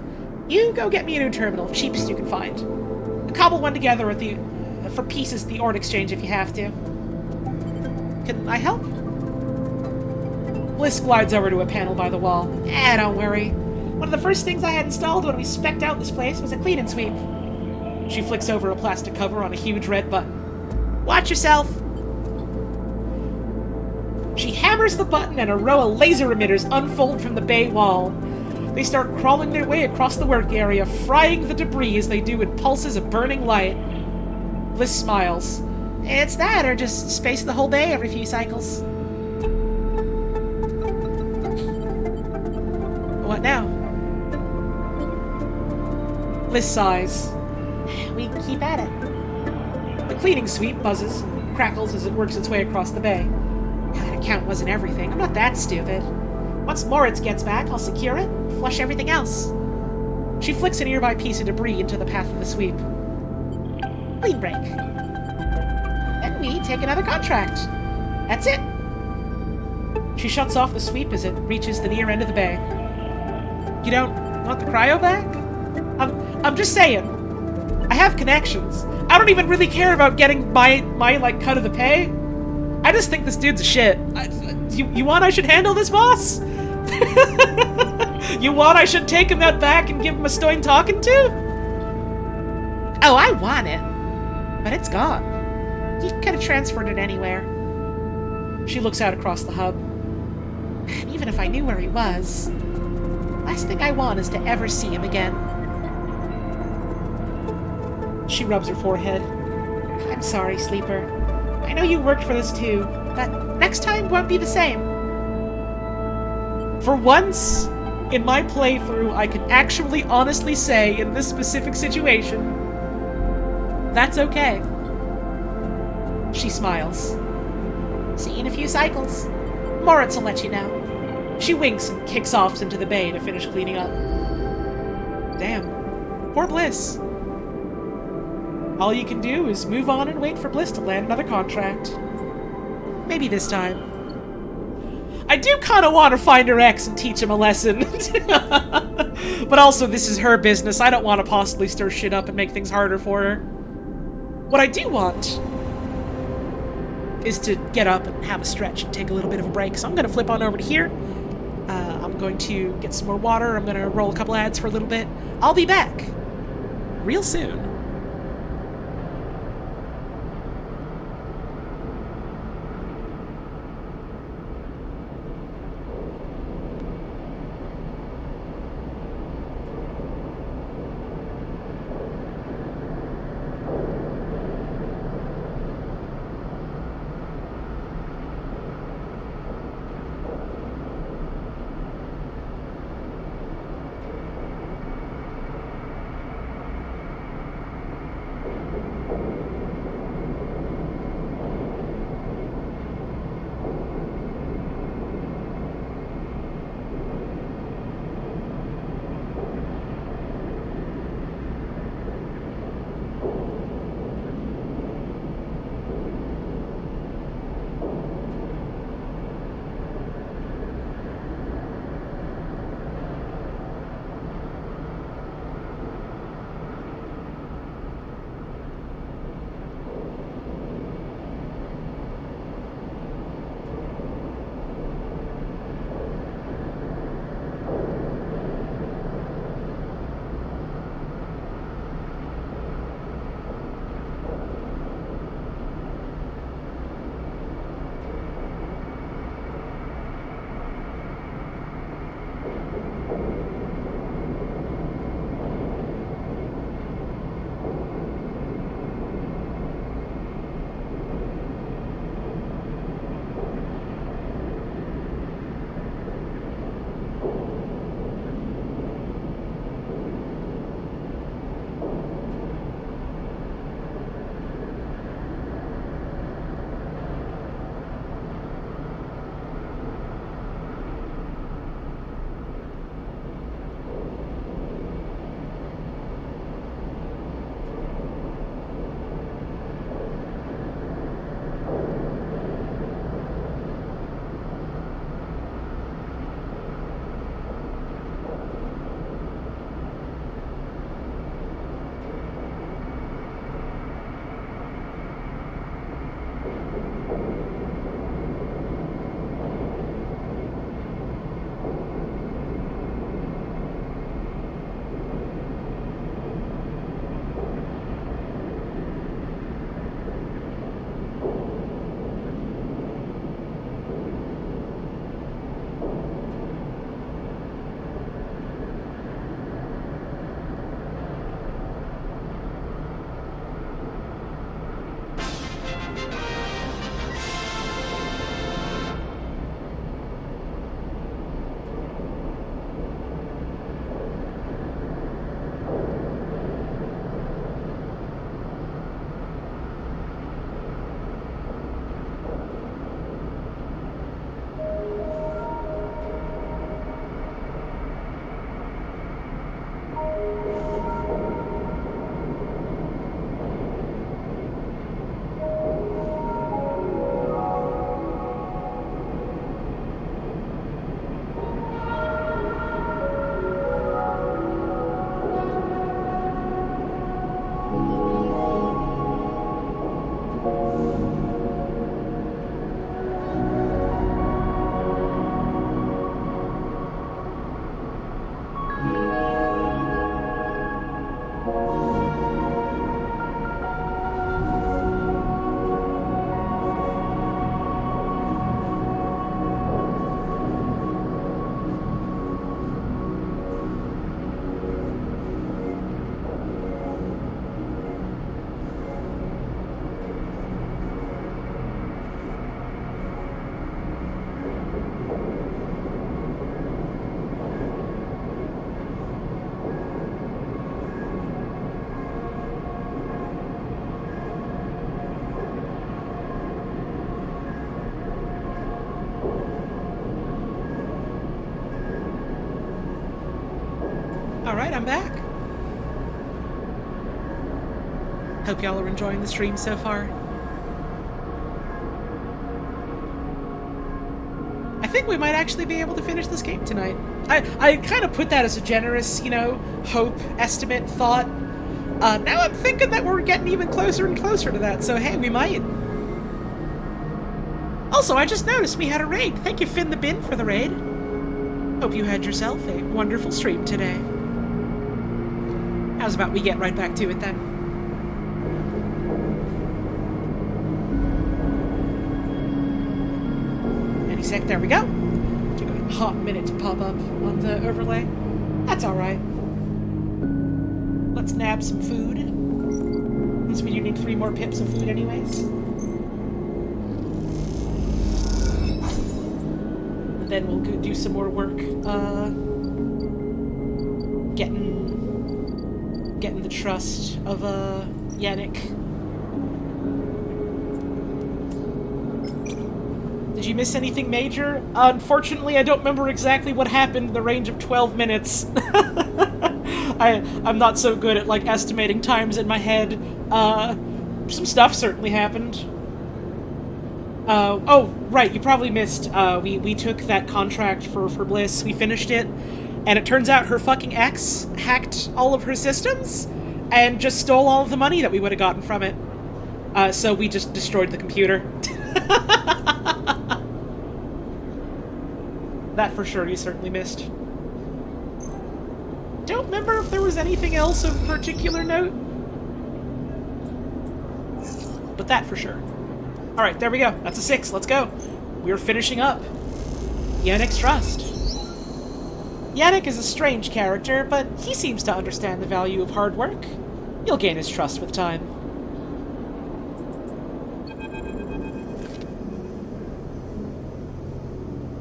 You go get me a new terminal, cheapest you can find. Cobble one together for pieces at the Ord Exchange if you have to. Can I help? Bliss glides over to a panel by the wall. Don't worry. One of the first things I had installed when we spec'd out this place was a clean and sweep. She flicks over a plastic cover on a huge red button. Watch yourself! She hammers the button and a row of laser emitters unfold from the bay wall. They start crawling their way across the work area, frying the debris as they do in pulses of burning light. Bliss smiles. It's that, or just space the whole bay every few cycles. What now? Bliss sighs. We keep at it. The cleaning sweep buzzes and crackles as it works its way across the bay. That account wasn't everything. I'm not that stupid. Once Moritz gets back, I'll secure it and flush everything else. She flicks a nearby piece of debris into the path of the sweep. Clean break. Then we take another contract. That's it. She shuts off the sweep as it reaches the near end of the bay. You don't want the cryo back? I'm just saying. I have connections. I don't even really care about getting my cut of the pay. I just think this dude's a shit. You want I should handle this, boss? You want I should take him out back and give him a stern talking to? Oh, I want it. But it's gone. You could have transferred it anywhere. She looks out across the hub. And even if I knew where he was, last thing I want is to ever see him again. She rubs her forehead. I'm sorry, Sleeper. I know you worked for this too, but next time won't be the same. For once in my playthrough, I can actually honestly say in this specific situation, that's okay. She smiles. See you in a few cycles. Moritz will let you know. She winks and kicks off into the bay to finish cleaning up. Damn. Poor Bliss. All you can do is move on and wait for Bliss to land another contract. Maybe this time. I do kind of want to find her ex and teach him a lesson. But also, this is her business. I don't want to possibly stir shit up and make things harder for her. What I do want is to get up and have a stretch and take a little bit of a break. So I'm going to flip on over to here. I'm going to get some more water. I'm going to roll a couple ads for a little bit. I'll be back real soon. Alright, I'm back. Hope y'all are enjoying the stream so far. I think we might actually be able to finish this game tonight. I kind of put that as a generous, hope, estimate, thought. Now I'm thinking that we're getting even closer and closer to that, so hey, we might. Also, I just noticed we had a raid. Thank you, Finn the Bin, for the raid. Hope you had yourself a wonderful stream today. How's about we get right back to it then? Any sec, there we go. Took a hot minute to pop up on the overlay. That's alright. Let's nab some food. Since we do need 3 more pips of food anyways. And then we'll go do some more work, getting the trust of, Yannick. Did you miss anything major? Unfortunately, I don't remember exactly what happened in the range of 12 minutes. I'm not so good at, estimating times in my head. Some stuff certainly happened. Oh, right, you probably missed, we took that contract for Bliss, we finished it, and it turns out her fucking ex hacked all of her systems, and just stole all of the money that we would have gotten from it. So we just destroyed the computer. That for sure you certainly missed. Don't remember if there was anything else of particular note. But that for sure. Alright, there we go. That's a 6. Let's go. We're finishing up Yannick's Trust. Yannick is a strange character, but he seems to understand the value of hard work. You'll gain his trust with time.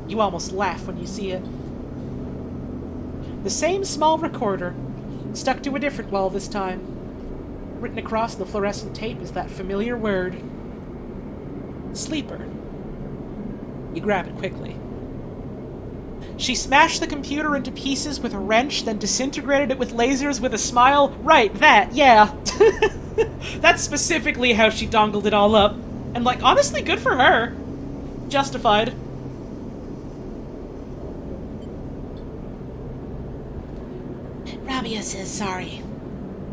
You almost laugh when you see it. The same small recorder, stuck to a different wall this time. Written across the fluorescent tape is that familiar word. Sleeper. You grab it quickly. She smashed the computer into pieces with a wrench, then disintegrated it with lasers with a smile. Right, that, yeah. That's specifically how she dongled it all up. And, honestly, good for her. Justified. Rabia says sorry.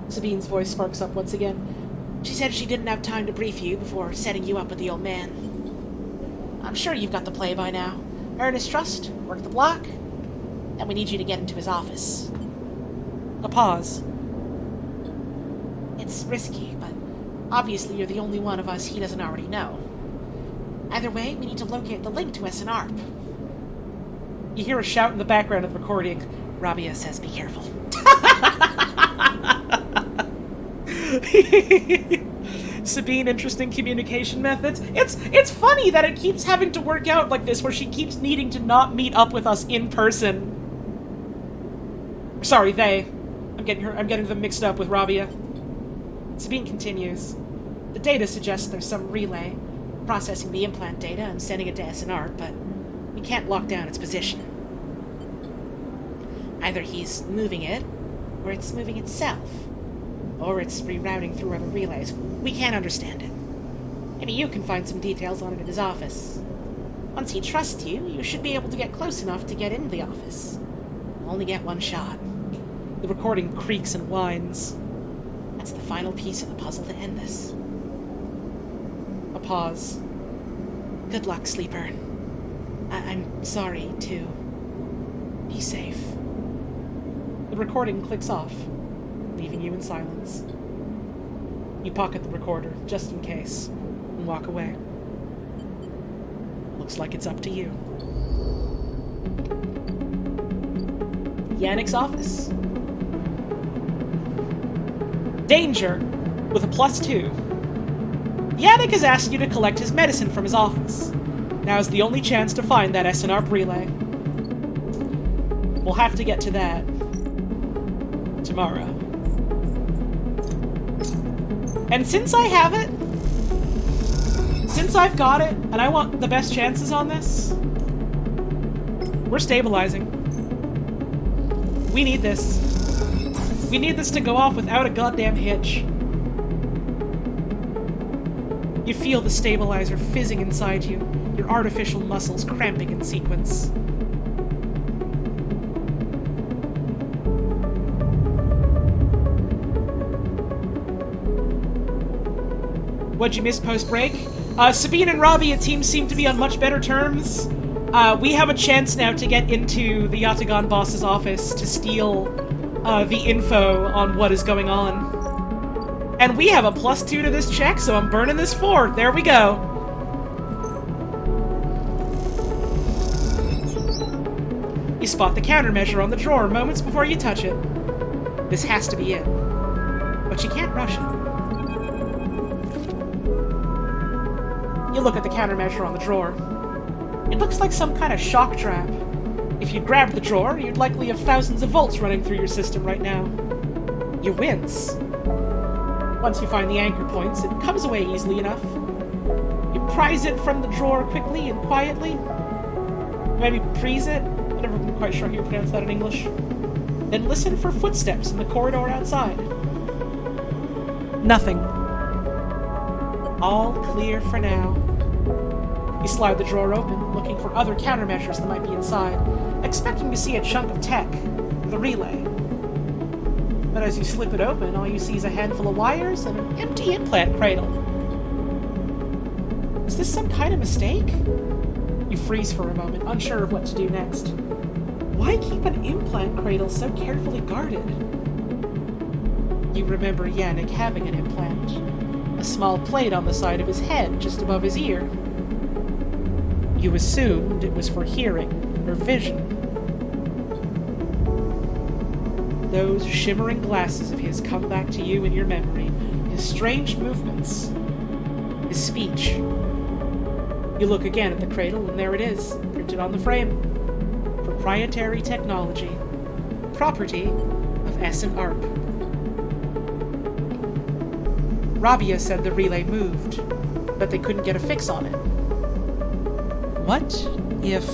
Sabine's voice sparks up once again. She said she didn't have time to brief you before setting you up with the old man. I'm sure you've got the play by now. Earn his trust, work the block, and we need you to get into his office. A pause. It's risky, but obviously you're the only one of us he doesn't already know. Either way, we need to locate the link to SNARP. You hear a shout in the background of the recording. Rabia says be careful. Sabine, interesting communication methods. It's funny that it keeps having to work out like this, where she keeps needing to not meet up with us in person. Sorry, they. I'm getting them mixed up with Rabia. Sabine continues. The data suggests there's some relay processing the implant data and sending it to SNR, but we can't lock down its position. Either he's moving it, or it's moving itself. Or it's rerouting through other relays. We can't understand it. Maybe you can find some details on it in his office. Once he trusts you, you should be able to get close enough to get into the office. You'll only get one shot. The recording creaks and whines. That's the final piece of the puzzle to end this. A pause. Good luck, Sleeper. I'm sorry, too. Be safe. The recording clicks off, leaving you in silence. You pocket the recorder, just in case, and walk away. Looks like it's up to you. Yannick's office. Danger, with a +2. Yannick has asked you to collect his medicine from his office. Now is the only chance to find that SNARP relay. We'll have to get to that tomorrow. And since I have it, since I've got it, and I want the best chances on this, we're stabilizing. We need this. We need this to go off without a goddamn hitch. You feel the stabilizer fizzing inside you, your artificial muscles cramping in sequence. What'd you miss post-break? Sabine and Robbie, it seems to be on much better terms. We have a chance now to get into the Yatagan boss's office to steal the info on what is going on. And we have a +2 to this check, so I'm burning this 4. There we go. You spot the countermeasure on the drawer moments before you touch it. This has to be it. But you can't rush it. You look at the countermeasure on the drawer. It looks like some kind of shock trap. If you grabbed the drawer, you'd likely have thousands of volts running through your system right now. You wince. Once you find the anchor points, it comes away easily enough. You prise it from the drawer quickly and quietly. Maybe prease it? I'm never been quite sure how you pronounce that in English. Then listen for footsteps in the corridor outside. Nothing. All clear for now. You slide the drawer open, looking for other countermeasures that might be inside, expecting to see a chunk of tech, the relay. But as you slip it open, all you see is a handful of wires and an empty implant cradle. Is this some kind of mistake? You freeze for a moment, unsure of what to do next. Why keep an implant cradle so carefully guarded? You remember Yannick having an implant. A small plate on the side of his head, just above his ear. You assumed it was for hearing or vision. Those shimmering glasses of his come back to you in your memory, his strange movements, his speech. You look again at the cradle, and there it is, printed on the frame. Proprietary technology. Property of Essen Arp. Rabia said the relay moved, but they couldn't get a fix on it. What if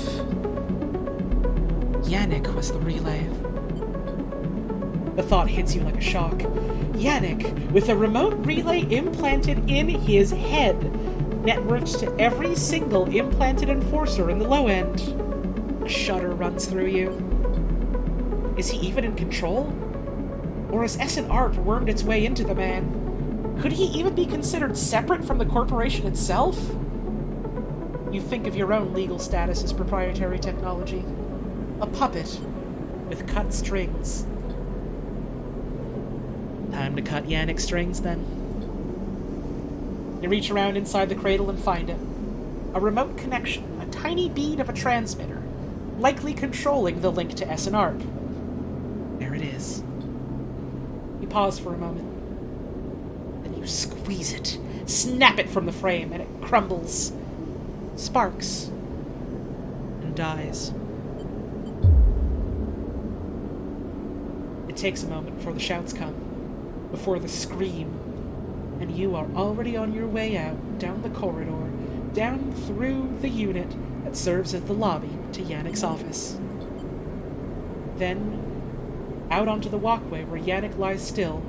Yannick was the relay? The thought hits you like a shock. Yannick, with a remote relay implanted in his head, networked to every single implanted enforcer in the low end. A shudder runs through you. Is he even in control? Or has Essen Arp wormed its way into the man? Could he even be considered separate from the corporation itself? You think of your own legal status as proprietary technology. A puppet with cut strings. Time to cut Yannick's strings, then. You reach around inside the cradle and find it. A remote connection, a tiny bead of a transmitter, likely controlling the link to Essen Arp. There it is. You pause for a moment. Then you squeeze it, snap it from the frame, and it crumbles, sparks, and dies. It takes a moment before the shouts come, before the scream, and you are already on your way out, down the corridor, down through the unit that serves as the lobby to Yannick's office. Then, out onto the walkway where Yannick lies still,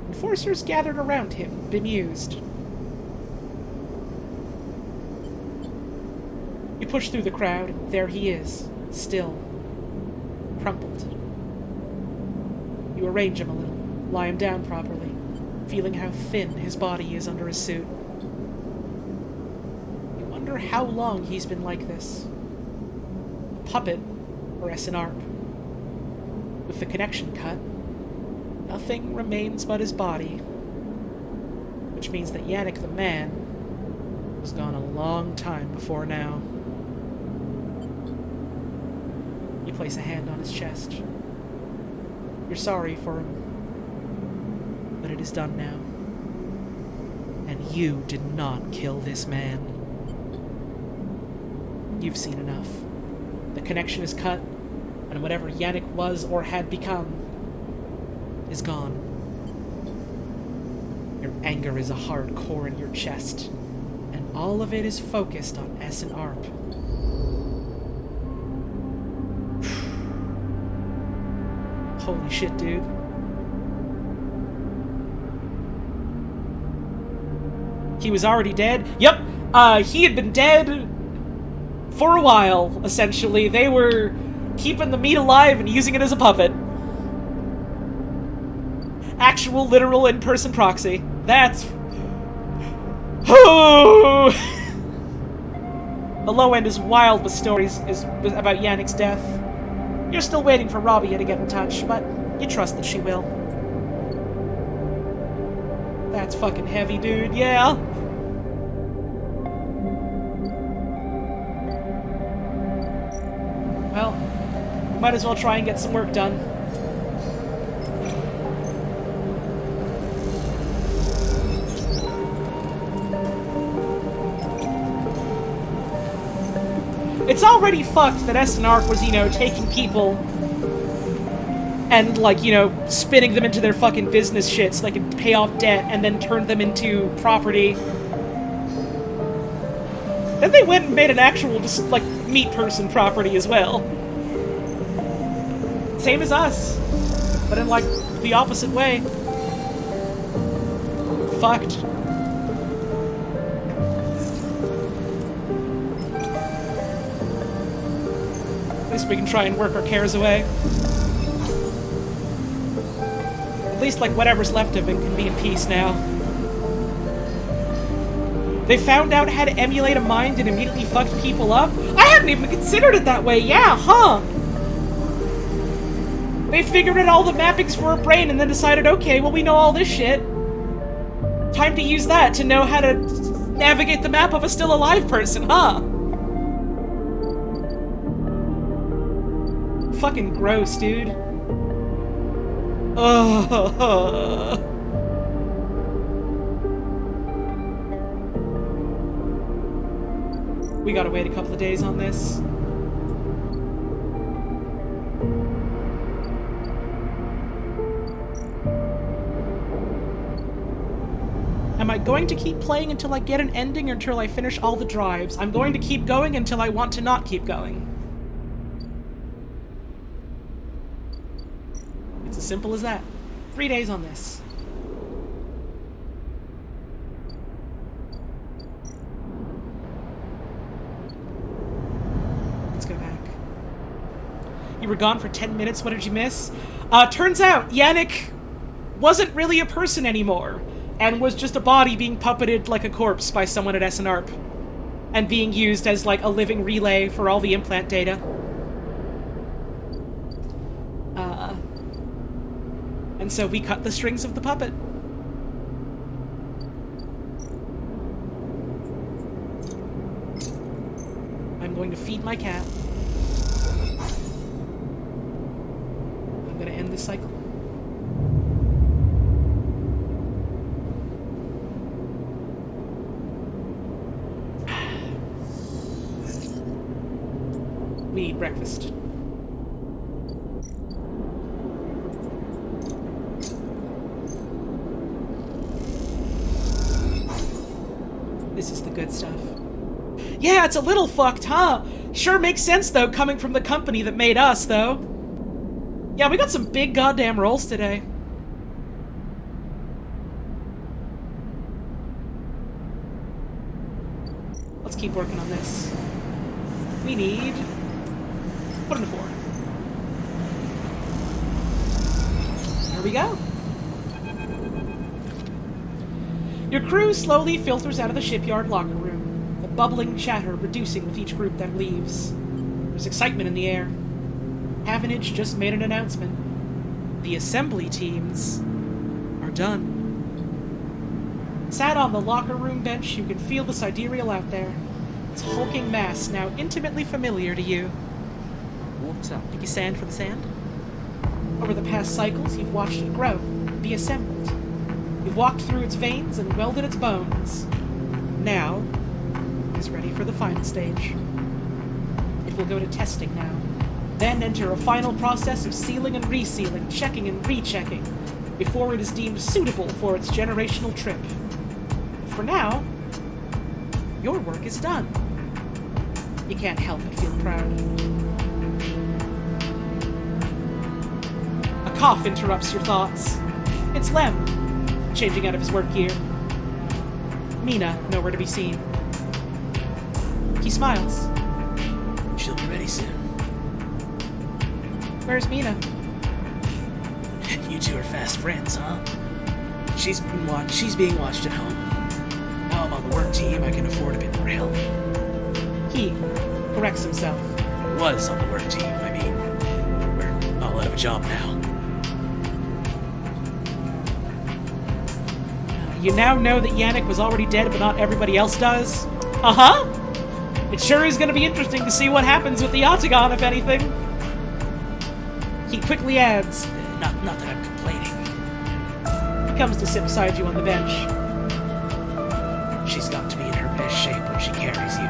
enforcers gathered around him, bemused. You push through the crowd, and there he is, still, crumpled. You arrange him a little, lie him down properly, feeling how thin his body is under his suit. You wonder how long he's been like this. A puppet or Essen Arp. With the connection cut, nothing remains but his body, which means that Yannick the man was gone a long time before now. You place a hand on his chest. You're sorry for him, but it is done now. And you did not kill this man. You've seen enough. The connection is cut, and whatever Yannick was or had become is gone. Your anger is a hard core in your chest, and all of it is focused on Essen Arp. Holy shit, dude. He was already dead? Yep. He had been dead for a while, essentially. They were keeping the meat alive and using it as a puppet. Actual, literal, in-person proxy. That's... Oh! The low end is wild with stories about Yannick's death. You're still waiting for Rabia to get in touch, but you trust that she will. That's fucking heavy, dude. Yeah. Well, might as well try and get some work done. It's already fucked that SNARK was, you know, taking people and, like, you know, spinning them into their fucking business shit so they can pay off debt and then turn them into property. Then they went and made an actual, just, like, meat person property as well. Same as us, but in, like, the opposite way. Fucked. At least we can try and work our cares away. At least, like, whatever's left of him can be in peace now. They found out how to emulate a mind and immediately fucked people up? I hadn't even considered it that way, yeah, huh? They figured out all the mappings for a brain and then decided, okay, well, we know all this shit. Time to use that to know how to navigate the map of a still alive person, huh? Fucking gross, dude. Ugh. We gotta wait a couple of days on this. Am I going to keep playing until I get an ending or until I finish all the drives? I'm going to keep going until I want to not keep going. It's as simple as that. 3 days on this. Let's go back. You were gone for 10 minutes, what did you miss? Turns out, Yannick wasn't really a person anymore, and was just a body being puppeted like a corpse by someone at SNARP, and being used as, like, a living relay for all the implant data. And so we cut the strings of the puppet. I'm going to feed my cat. I'm going to end this cycle. We eat breakfast. This is the good stuff. Yeah, it's a little fucked, huh? Sure makes sense, though, coming from the company that made us, though. Yeah, we got some big goddamn rolls today. Let's keep working on this. We need... put in 4. There we go. Your crew slowly filters out of the shipyard locker room, the bubbling chatter reducing with each group that leaves. There's excitement in the air. Havenage just made an announcement. The assembly teams are done. Sat on the locker room bench, you can feel the sidereal out there. Its hulking mass now intimately familiar to you. What's up? Picky sand for the sand? Over the past cycles, you've watched it grow, be assembled. You've walked through its veins and welded its bones. Now, it's ready for the final stage. It will go to testing now, then enter a final process of sealing and resealing, checking and rechecking, before it is deemed suitable for its generational trip. For now, your work is done. You can't help but feel proud. A cough interrupts your thoughts. It's Lem, changing out of his work gear. Mina, nowhere to be seen. He smiles. She'll be ready soon. Where's Mina? You two are fast friends, huh? She's being watched at home. Now I'm on the work team, I can afford a bit more help. He corrects himself. Was on the work team, I mean. We're all out of a job now. You now know that Yannick was already dead, but not everybody else does? Uh-huh! It sure is going to be interesting to see what happens with the Octagon, if anything. He quickly adds, Not that I'm complaining. he comes to sit beside you on the bench. She's got to be in her best shape when she carries you.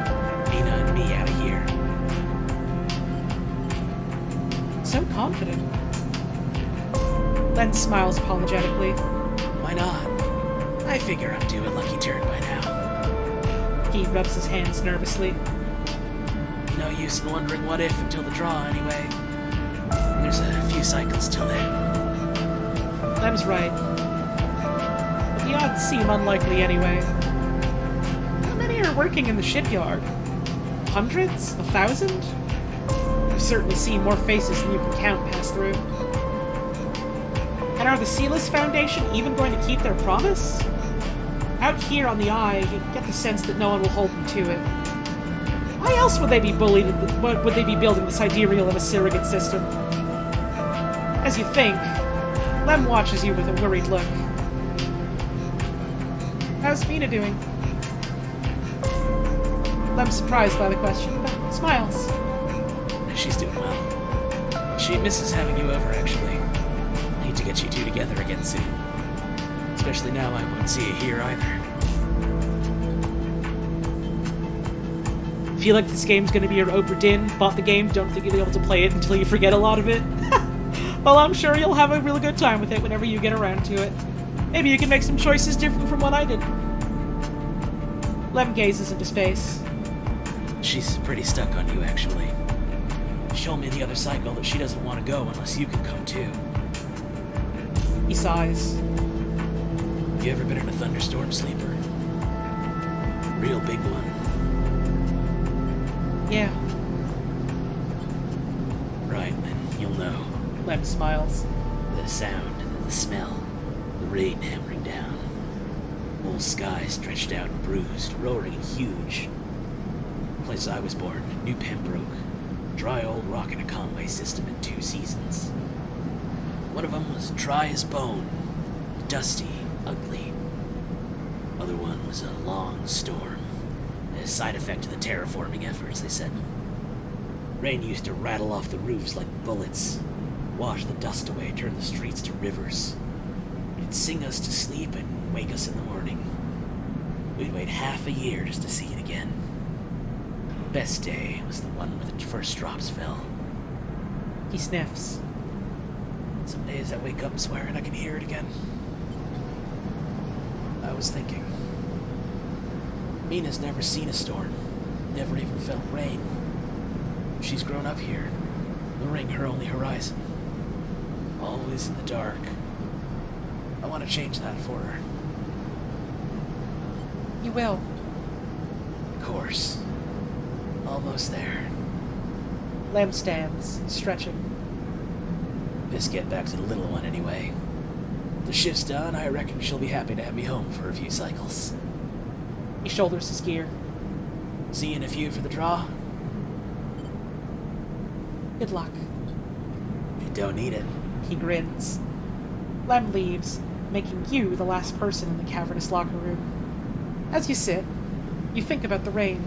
Mina and me out of here. So confident. Len smiles apologetically. Why not? I figure I'm due a lucky turn by now. He rubs his hands nervously. No use in wondering what if until the draw, anyway. There's a few cycles till then. Lem's right. But the odds seem unlikely anyway. How many are working in the shipyard? Hundreds? 1,000? I've certainly seen more faces than you can count pass through. And are the Sealess Foundation even going to keep their promise? Out here on the Eye, you get the sense that no one will hold them to it. Why else would they be building the sidereal in a surrogate system? As you think, Lem watches you with a worried look. How's Mina doing? Lem's surprised by the question, but smiles. She's doing well. She misses having you over, actually. I need to get you two together again soon. Especially now I won't see you here either. Feel like this game's gonna be your Oprah Din, bought the game, don't think you'll be able to play it until you forget a lot of it? Well, I'm sure you'll have a really good time with it whenever you get around to it. Maybe you can make some choices different from what I did. Lem gazes into space. She's pretty stuck on you, actually. She told me the other cycle that she doesn't want to go unless you can come too. He sighs. You ever been in a thunderstorm, Sleeper? Real big one. Yeah, Right, then you'll know. Lem smiles. The sound, the smell, the rain hammering down. Whole sky stretched out and bruised, roaring and huge. Place I was born, New Pembroke. Dry old rock in a Conway system in 2 seasons. One of them was dry as bone, dusty, ugly. Other one was a long storm. A side effect of the terraforming efforts, they said. Rain used to rattle off the roofs like bullets, wash the dust away, turn the streets to rivers. It'd sing us to sleep and wake us in the morning. We'd wait half a year just to see it again. Best day was the one where the first drops fell. He sniffs. Some days I wake up swearing I can hear it again. I was thinking. Mina's never seen a storm, never even felt rain. She's grown up here, the ring her only horizon. Always in the dark. I want to change that for her. You will. Of course. Almost there. Lem stands, stretching. Just get back to the little one anyway. If the shift's done, I reckon she'll be happy to have me home for a few cycles. He shoulders his gear. See you in a few for the draw? Good luck. You don't need it. He grins. Lem leaves, making you the last person in the cavernous locker room. As you sit, you think about the rain,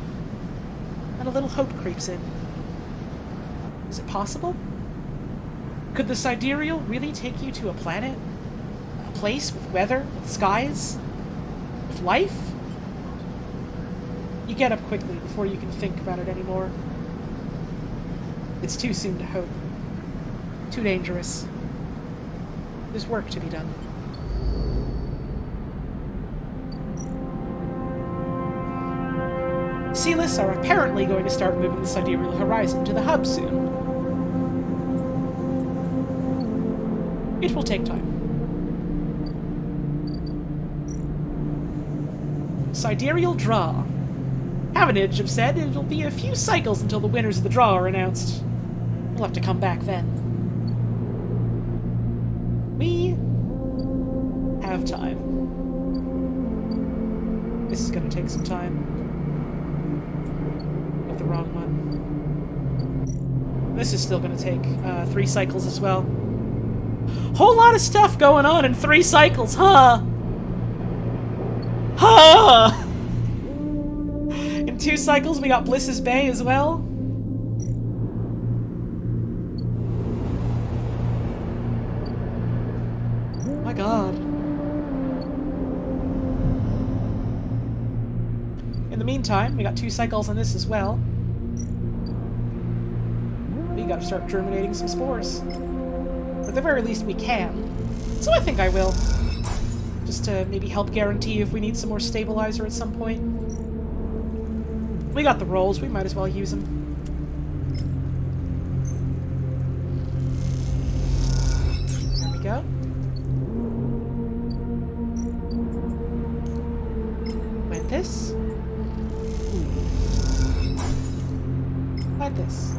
and a little hope creeps in. Is it possible? Could the Sidereal really take you to a planet? A place with weather, with skies? With life? You get up quickly before you can think about it anymore. It's too soon to hope. Too dangerous. There's work to be done. Sealess are apparently going to start moving the Sidereal Horizon to the hub soon. It will take time. Sidereal Draw. Havenage have said it'll be a few cycles until the winners of the draw are announced. We'll have to come back then. We have time. This is gonna take some time. Of the wrong one. This is still gonna take 3 cycles as well. Whole lot of stuff going on in 3 cycles, huh? Huh! In 2 cycles, we got Bliss's Bay as well. My god. In the meantime, we got 2 cycles on this as well. We gotta start germinating some spores. At the very least, we can. So I think I will. Just to maybe help guarantee if we need some more stabilizer at some point. We got the rolls, we might as well use them. There we go. Plant this. Plant this.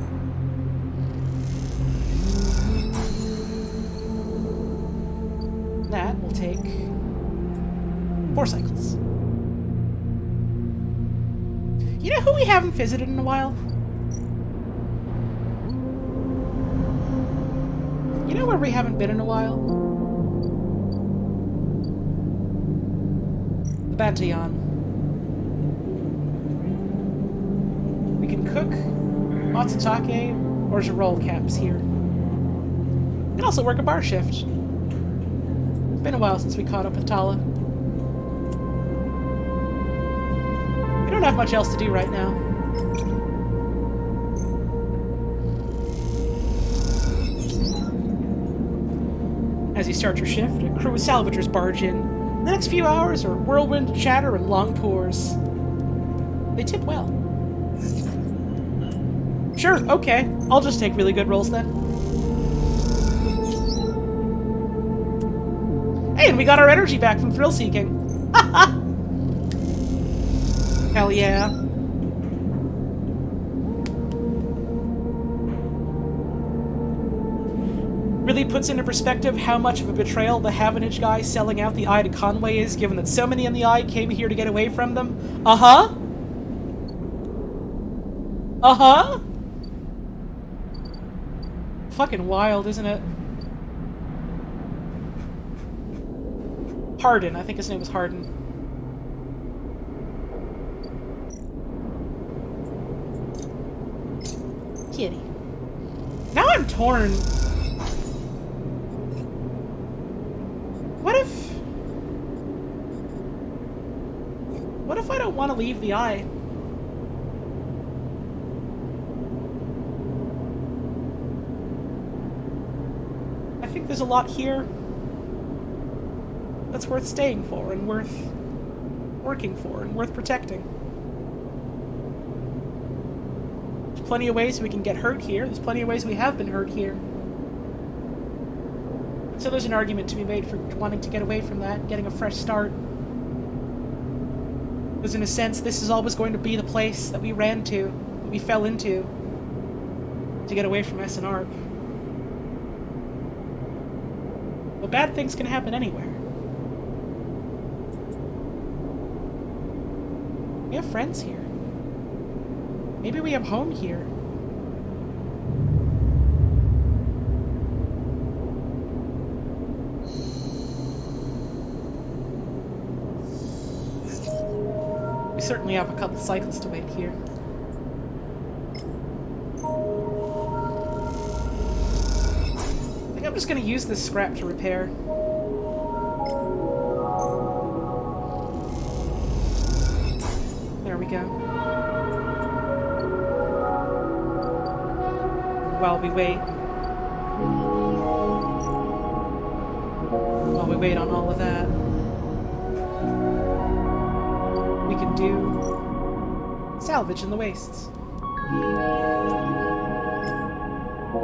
That will take 4 cycles. You know who we haven't visited in a while? You know where we haven't been in a while? The Bantayan. We can cook matsutake or roll caps here. We can also work a bar shift. It's been a while since we caught up with Tala. We don't have much else to do right now. As you start your shift, a crew of salvagers barge in. The next few hours are whirlwind chatter and long pours. They tip well. Sure, okay. I'll just take really good rolls then. Hey, and we got our energy back from thrill seeking. Hell yeah. Really puts into perspective how much of a betrayal the Havenage guy selling out the Eye to Conway is, given that so many in the Eye came here to get away from them. Uh-huh. Uh-huh. Fucking wild, isn't it? Hardin, I think his name was Hardin. Kitty. Now I'm torn. What if I don't want to leave the Eye? I think there's a lot here that's worth staying for and worth working for and worth protecting. There's plenty of ways we can get hurt here. There's plenty of ways we have been hurt here. So there's an argument to be made for wanting to get away from that, getting a fresh start. Because in a sense, this is always going to be the place that we ran to, that we fell into, to get away from SNR. But bad things can happen anywhere. We have friends here. Maybe we have home here. We certainly have a couple cycles to wait here. I think I'm just going to use this scrap to repair. There we go. While we wait on all of that, we can do salvage in the wastes.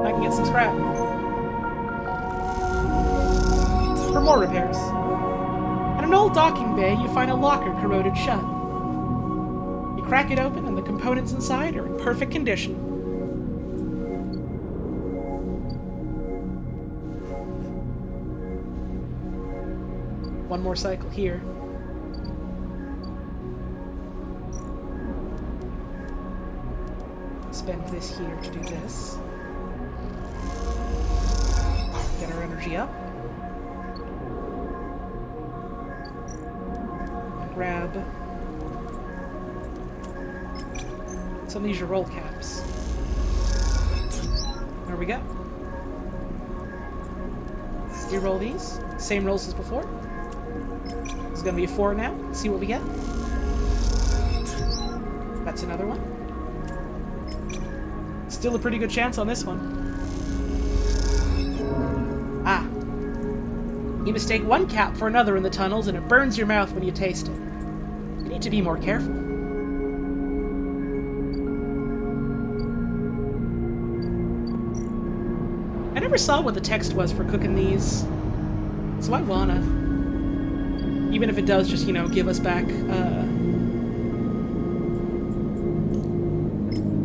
I can get some scrap for more repairs. At an old docking bay, you find a locker corroded shut. crack it open and the components inside are in perfect condition. One more cycle here. Spend this here to do this. Get our energy up. Grab some of these are roll caps. There we go. Re-roll these. Same rolls as before. This is gonna be a 4 now. Let's see what we get. That's another one. Still a pretty good chance on this one. Ah. You mistake one cap for another in the tunnels, and it burns your mouth when you taste it. You need to be more careful. I never saw what the text was for cooking these, so I wanna. Even if it does just, you know, give us back,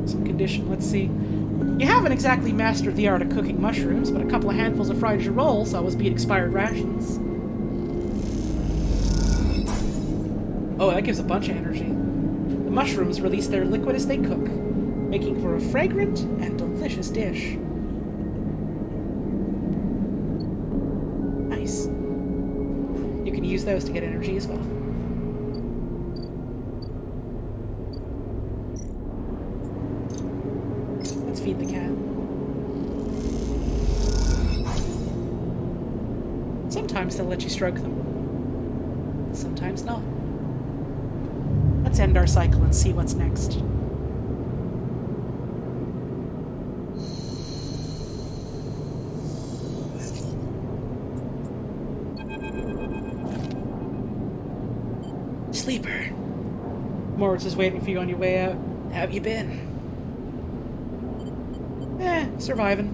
some condition. Let's see. You haven't exactly mastered the art of cooking mushrooms, but a couple of handfuls of fried rolls always beat expired rations. Oh, that gives a bunch of energy. The mushrooms release their liquid as they cook, making for a fragrant and delicious dish. Nice. You can use those to get energy as well. Let's feed the cat. Sometimes they'll let you stroke them. Sometimes not. Let's end our cycle and see what's next. Sleeper, Moritz is waiting for you on your way out. how have you been? Surviving.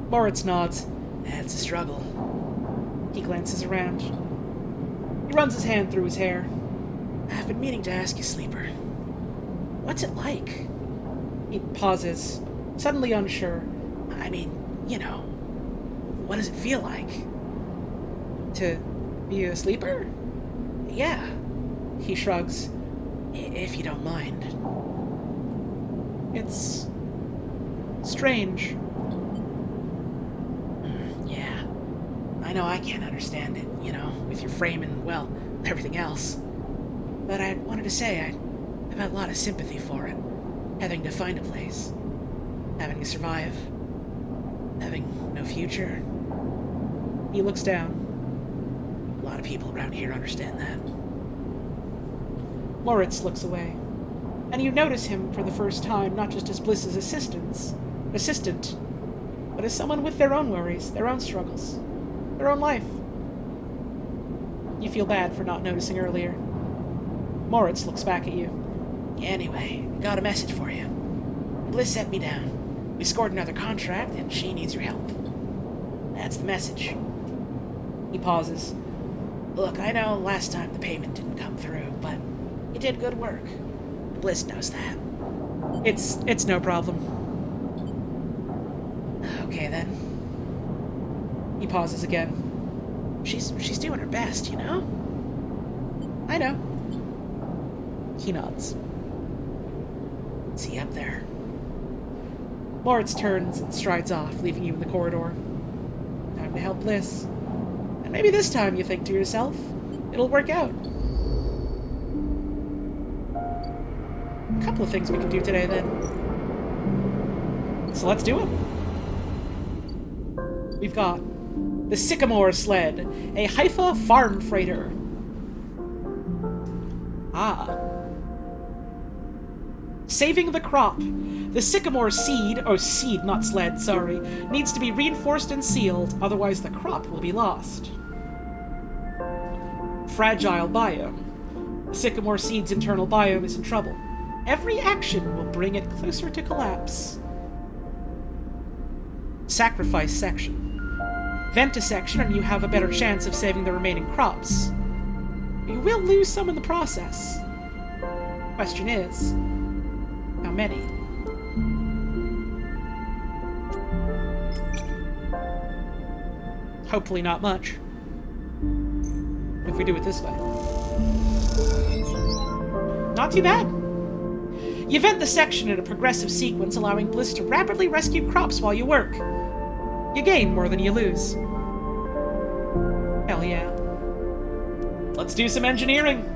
Moritz nods. It's a struggle. He glances around. He runs his hand through his hair. I've been meaning to ask you, Sleeper. What's it like? He pauses, suddenly unsure. I mean, you know, what does it feel like? To be a sleeper? Yeah, He shrugs. if you don't mind. It's strange. Yeah, I know I can't understand it, you know, with your frame and, well, everything else. But I wanted to say I've had a lot of sympathy for it. Having to find a place. Having to survive. Having no future. He looks down. A lot of people around here understand that. Moritz looks away. And you notice him for the first time, not just as Bliss's assistant, but as someone with their own worries, their own struggles, their own life. You feel bad for not noticing earlier. Moritz looks back at you. Anyway, got a message for you. Bliss sent me down. We scored another contract, and she needs your help. That's the message. He pauses. Look, I know last time the payment didn't come through, but you did good work. Bliss knows that. It's no problem. Okay, then. He pauses again. She's doing her best, you know? I know. He nods. See you up there. Moritz turns and strides off, leaving you in the corridor. Time to help Bliss. And maybe this time you think to yourself, it'll work out. A couple of things we can do today, then. So let's do it. We've got the Sycamore Sled, a Haifa farm freighter. Ah. Saving the crop. The sycamore seed, not sled, sorry, needs to be reinforced and sealed, otherwise the crop will be lost. Fragile biome. The sycamore seed's internal biome is in trouble. Every action will bring it closer to collapse. Sacrifice section. Vent a section and you have a better chance of saving the remaining crops. You will lose some in the process. Question is, how many? Hopefully not much. If we do it this way. Not too bad. You vent the section in a progressive sequence, allowing Bliss to rapidly rescue crops while you work. You gain more than you lose. Hell yeah. Let's do some engineering.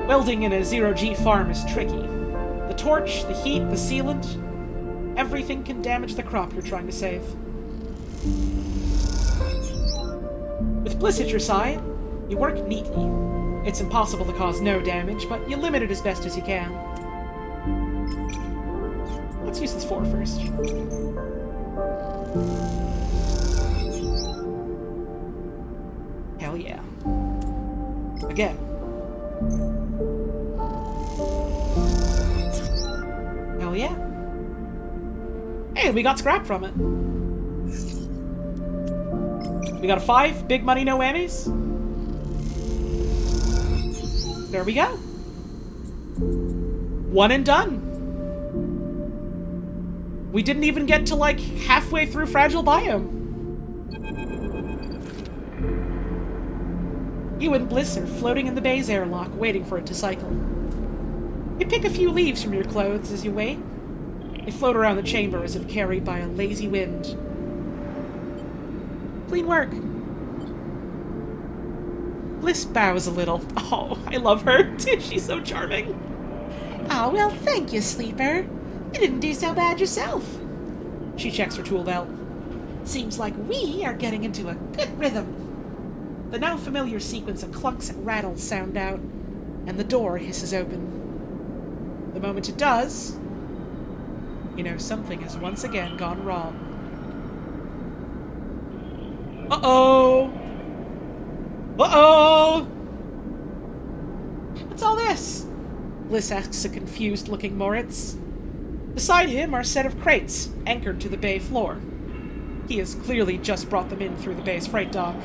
Welding in a zero-G farm is tricky. The torch, the heat, the sealant, everything can damage the crop you're trying to save. With Bliss at your side, you work neatly. It's impossible to cause no damage, but you limit it as best as you can. Let's use this 4 first. Hell yeah. Again. Hell yeah. Hey, we got scrap from it. We got a 5, big money, no whammies. There we go. 1 and done. We didn't even get to, like, halfway through Fragile Biome. You and Bliss are floating in the bay's airlock, waiting for it to cycle. You pick a few leaves from your clothes as you wait. They float around the chamber as if carried by a lazy wind. Clean work. Bliss bows a little. Oh, I love her. She's so charming. Oh, well, thank you, Sleeper. You didn't do so bad yourself. She checks her tool belt. Seems like we are getting into a good rhythm. The now familiar sequence of clunks and rattles sound out, and the door hisses open. The moment it does, you know something has once again gone wrong. Uh-oh! Uh-oh! What's all this? Bliss asks a confused-looking Moritz. Beside him are a set of crates, anchored to the bay floor. He has clearly just brought them in through the bay's freight dock.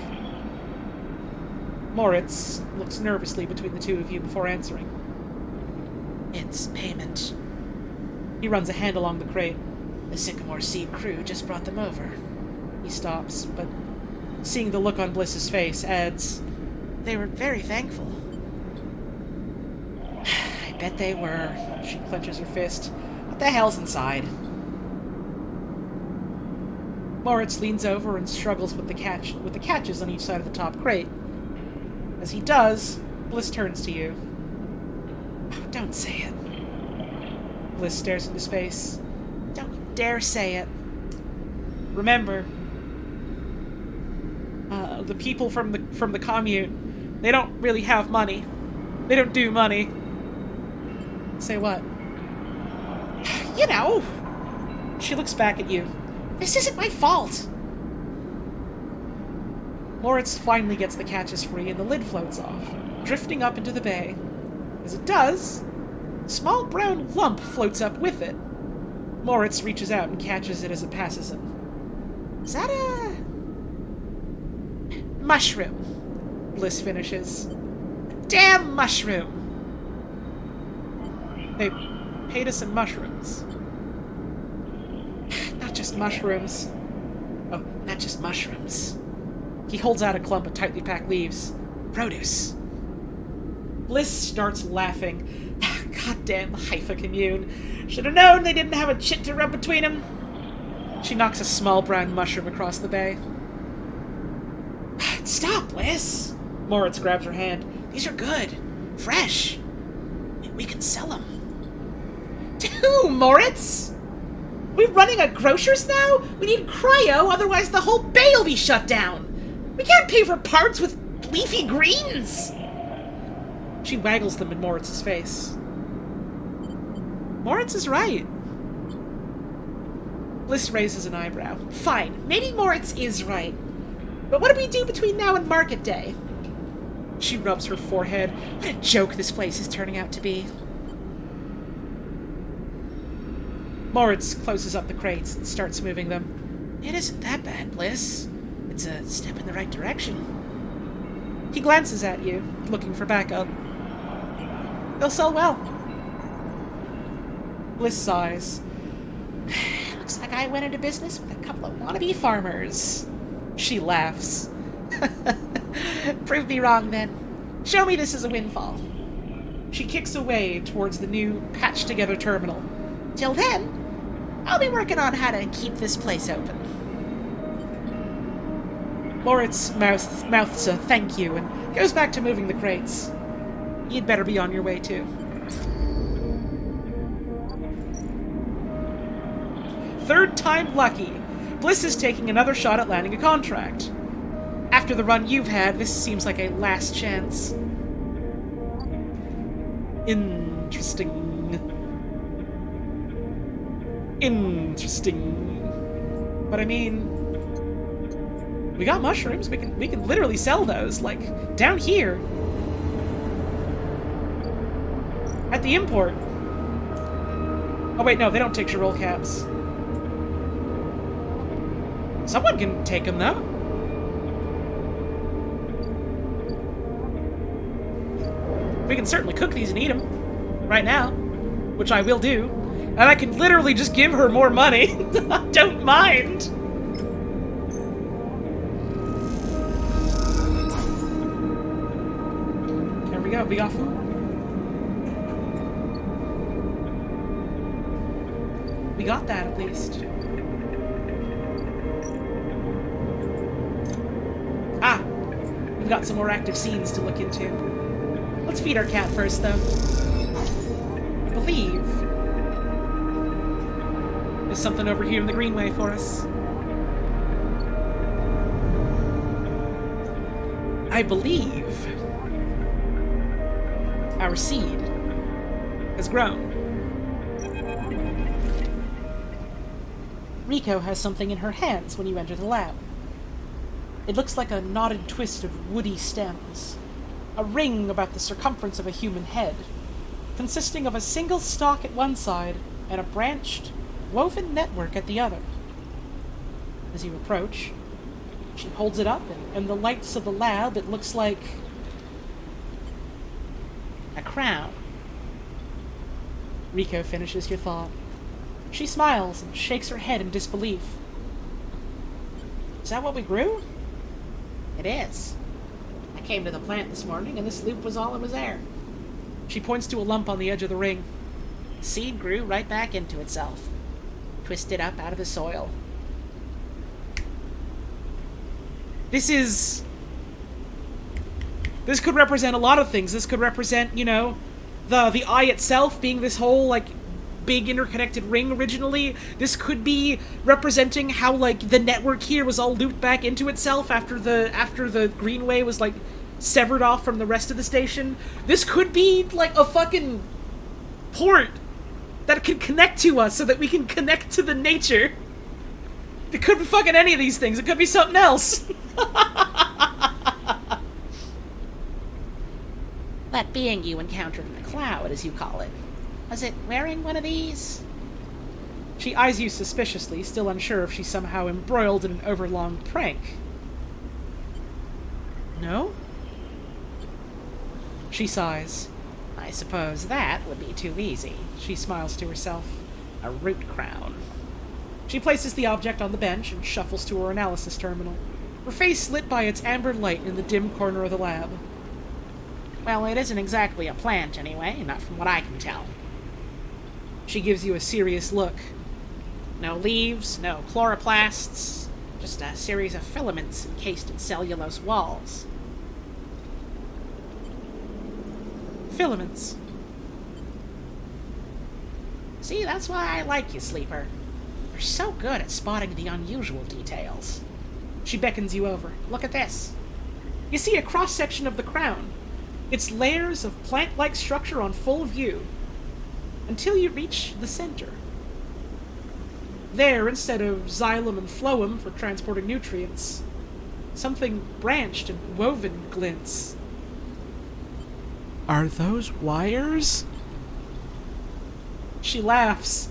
Moritz looks nervously between the two of you before answering. It's payment. He runs a hand along the crate. The Sycamore Seed crew just brought them over. He stops, but seeing the look on Bliss's face, adds, They were very thankful. I bet they were. She clenches her fist. What the hell's inside? Moritz leans over and struggles with the catches on each side of the top crate. As he does, Bliss turns to you. Oh, don't say it. Bliss stares into space. Don't dare say it. Remember, the people from the commune, they don't really have money. They don't do money. Say what? You know, She looks back at you. this isn't my fault. Moritz finally gets the catches free and the lid floats off, drifting up into the bay. As it does, a small brown lump floats up with it. Moritz reaches out and catches it as it passes him. Is that a mushroom? Bliss finishes. Damn mushroom. They paid us in mushrooms. Not just mushrooms. Oh, not just mushrooms. He holds out a clump of tightly packed leaves. Produce. Bliss starts laughing. Goddamn Haifa commune. Should have known they didn't have a chit to rub between them. She knocks a small brown mushroom across the bay. Stop, Bliss. Moritz grabs her hand. These are good. Fresh. We can sell them. To who, Moritz? We running a grocer's now? We need cryo, otherwise the whole bay will be shut down. We can't pay for parts with leafy greens. She waggles them in Moritz's face. Moritz is right. Bliss raises an eyebrow. Fine, maybe Moritz is right. But what do we do between now and market day? She rubs her forehead. What a joke this place is turning out to be. Moritz closes up the crates and starts moving them. It isn't that bad, Bliss. It's a step in the right direction. He glances at you, looking for backup. They'll sell well. Bliss sighs. Looks like I went into business with a couple of wannabe Farmers. She laughs. Prove me wrong, then. Show me this is a windfall. She kicks away towards the new, patched-together terminal. Till then, I'll be working on how to keep this place open. Moritz mouths a thank you and goes back to moving the crates. You'd better be on your way, too. Third time lucky. Bliss is taking another shot at landing a contract. After the run you've had, this seems like a last chance. Interesting. But I mean, we got mushrooms. We can literally sell those, like down here at the import. Oh wait, no, they don't take Girol caps. Someone can take them though. We can certainly cook these and eat them right now, which I will do. And I can literally just give her more money. I don't mind. There we go. We got food. We got that at least. Ah! We've got some more active scenes to look into. Let's feed our cat first, though. I believe there's something over here in the Greenway for us. I believe our seed has grown. Rico has something in her hands when you enter the lab. It looks like a knotted twist of woody stems. A ring about the circumference of a human head, consisting of a single stalk at one side and a branched, woven network at the other. As you approach, she holds it up, and in the lights of the lab, it looks like a crown. Rico finishes your thought. She smiles and shakes her head in disbelief. Is that what we grew? It is. I came to the plant this morning, and this loop was all that was there. She points to a lump on the edge of the ring. The seed grew right back into itself, twisted up out of the soil. This could represent a lot of things. This could represent, you know, the eye itself being this whole, like, big interconnected ring originally. This could be representing how, like, the network here was all looped back into itself after the Greenway was, like, severed off from the rest of the station. This could be, like, a fucking port that can connect to us so that we can connect to the nature. It could be fucking any of these things. It could be something else. That being you encountered in the cloud, as you call it, was it wearing one of these? She eyes you suspiciously, still unsure if she's somehow embroiled in an overlong prank. No? She sighs. I suppose that would be too easy. She smiles to herself. A root crown. She places the object on the bench and shuffles to her analysis terminal, her face lit by its amber light in the dim corner of the lab. Well, it isn't exactly a plant, anyway, not from what I can tell. She gives you a serious look. No leaves, no chloroplasts, just a series of filaments encased in cellulose walls. Filaments. See, that's why I like you, Sleeper. You're so good at spotting the unusual details. She beckons you over. Look at this. You see a cross-section of the crown. Its layers of plant-like structure on full view, until you reach the center. There, instead of xylem and phloem for transporting nutrients, something branched and woven glints. Are those wires? She laughs.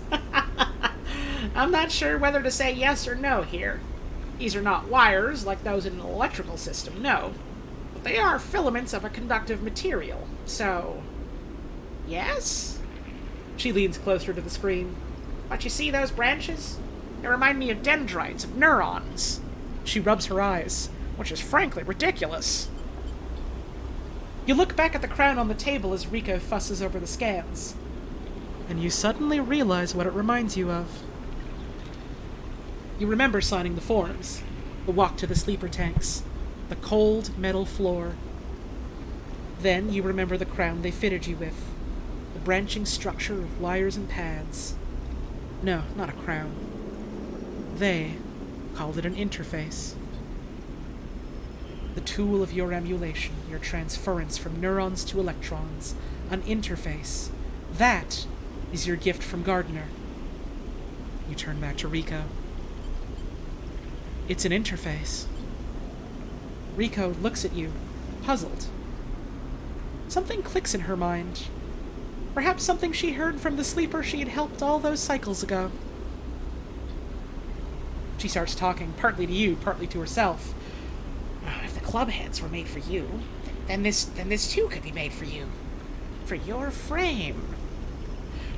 I'm not sure whether to say yes or no here. These are not wires like those in an electrical system, no. But they are filaments of a conductive material, so Yes? She leans closer to the screen. But you see those branches? They remind me of dendrites, of neurons. She rubs her eyes. Which is frankly ridiculous. You look back at the crown on the table as Rico fusses over the scans, and you suddenly realize what it reminds you of. You remember signing the forms, the walk to the sleeper tanks, the cold metal floor. Then you remember the crown they fitted you with, the branching structure of wires and pads. No, not a crown. They called it an interface. The tool of your emulation, your transference from neurons to electrons, an interface. That is your gift from Gardner. You turn back to Rico. It's an interface. Rico looks at you, puzzled. Something clicks in her mind. Perhaps something she heard from the sleeper she had helped all those cycles ago. She starts talking, partly to you, partly to herself. If the club heads were made for you, then this too could be made for you. For your frame.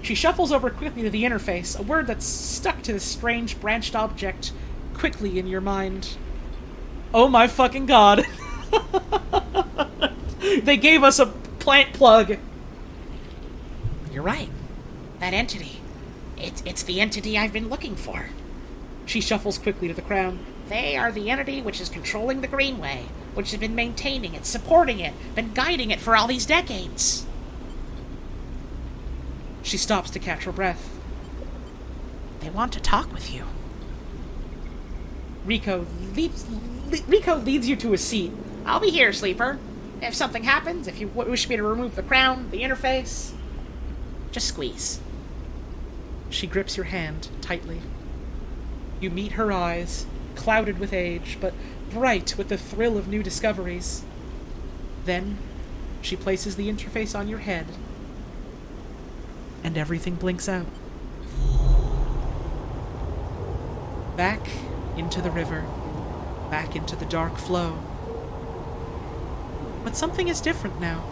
She shuffles over quickly to the interface, a word that's stuck to this strange branched object quickly in your mind. Oh my fucking god. They gave us a plant plug. You're right. That entity. It's the entity I've been looking for. She shuffles quickly to the crown. They are the entity which is controlling the Greenway, which has been maintaining it, supporting it, been guiding it for all these decades. She stops to catch her breath. They want to talk with you. Rico leads you to a seat. I'll be here, Sleeper. If something happens, if you wish me to remove the crown, the interface, just squeeze. She grips your hand tightly. You meet her eyes, clouded with age, but bright with the thrill of new discoveries. Then, she places the interface on your head, and everything blinks out. Back into the river, back into the dark flow. But something is different now.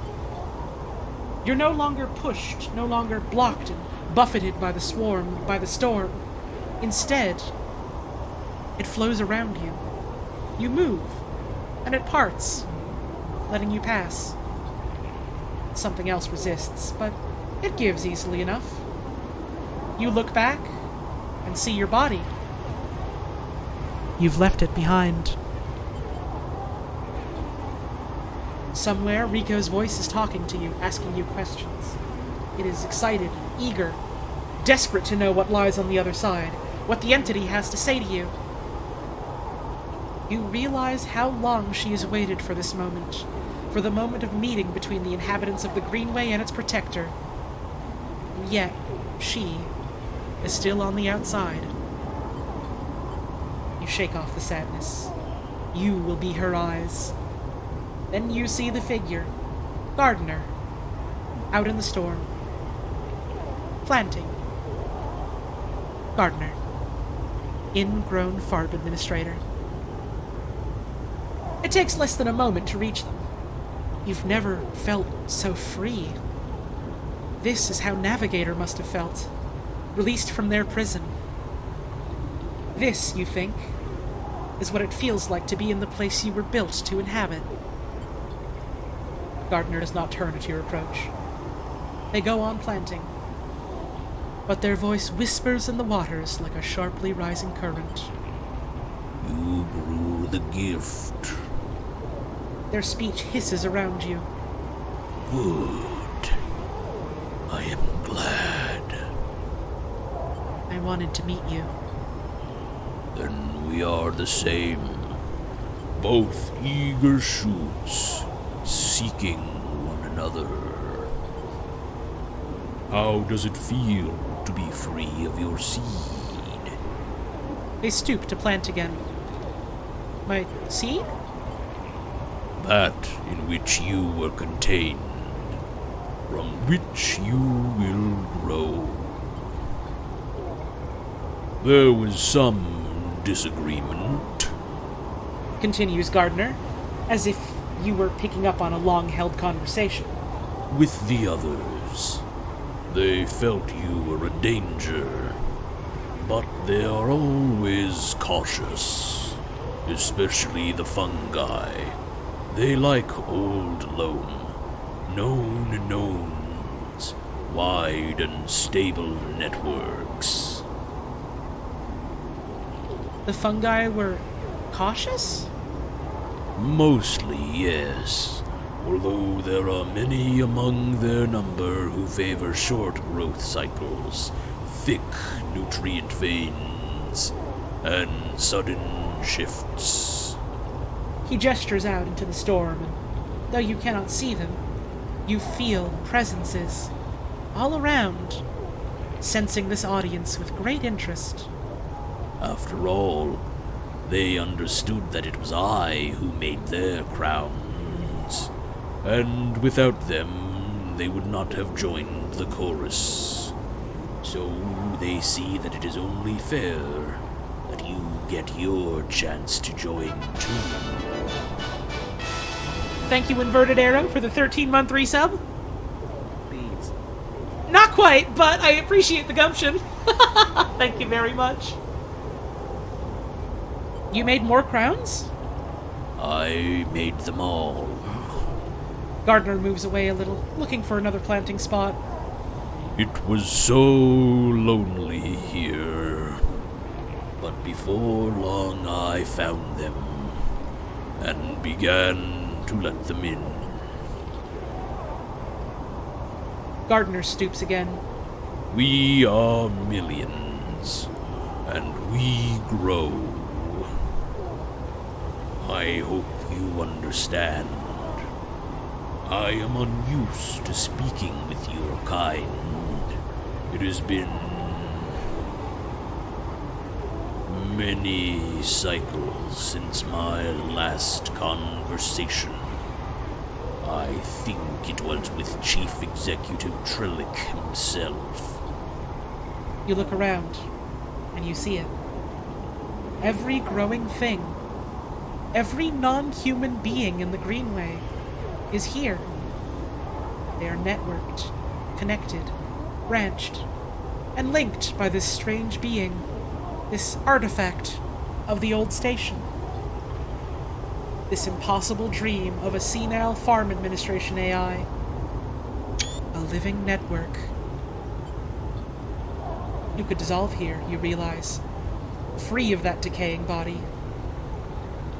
You're no longer pushed, no longer blocked and buffeted by the storm. Instead, it flows around you. You move, and it parts, letting you pass. Something else resists, but it gives easily enough. You look back and see your body. You've left it behind. Somewhere, Rico's voice is talking to you, asking you questions. It is excited, eager, desperate to know what lies on the other side, what the entity has to say to you. You realize how long she has waited for this moment, for the moment of meeting between the inhabitants of the Greenway and its protector. And yet, she is still on the outside. You shake off the sadness. You will be her eyes. Then you see the figure, Gardner, out in the storm. Planting. Gardner, ingrown FARB administrator. It takes less than a moment to reach them. You've never felt so free. This is how Navigator must have felt, released from their prison. This, you think, is what it feels like to be in the place you were built to inhabit. Gardner does not turn at your approach. They go on planting, but their voice whispers in the waters like a sharply rising current. You grew the gift. Their speech hisses around you. Good. I am glad. I wanted to meet you. Then we are the same. Both eager shoots, seeking one another. How does it feel to be free of your seed? They stoop to plant again. My seed? That in which you were contained, from which you will grow. There was some disagreement, Continues Gardner, as if you were picking up on a long-held conversation. with the others. They felt you were a danger, but they are always cautious, especially the fungi. They like old loam, known knowns, wide and stable networks. The fungi were cautious? Mostly, yes. Although there are many among their number who favor short growth cycles, thick nutrient veins, and sudden shifts. He gestures out into the storm, and though you cannot see them, you feel presences all around, sensing this audience with great interest. After all, they understood that it was I who made their crowns, and without them they would not have joined the chorus. So they see that it is only fair that you get your chance to join too. Thank you, Inverted Arrow, for the 13-month resub. Please. Not quite, but I appreciate the gumption. Thank you very much. You made more crowns? I made them all. Gardner moves away a little, looking for another planting spot. It was so lonely here. But before long I found them, and began to let them in. Gardner stoops again. We are millions, and we grow. I hope you understand. I am unused to speaking with your kind. It has been many cycles since my last conversation. I think it was with Chief Executive Trillic himself. You look around, and you see it. Every growing thing, every non-human being in the Greenway is here. They are networked, connected, branched, and linked by this strange being, this artifact of the old station. This impossible dream of a senile farm administration AI. A living network. You could dissolve here, you realize, free of that decaying body.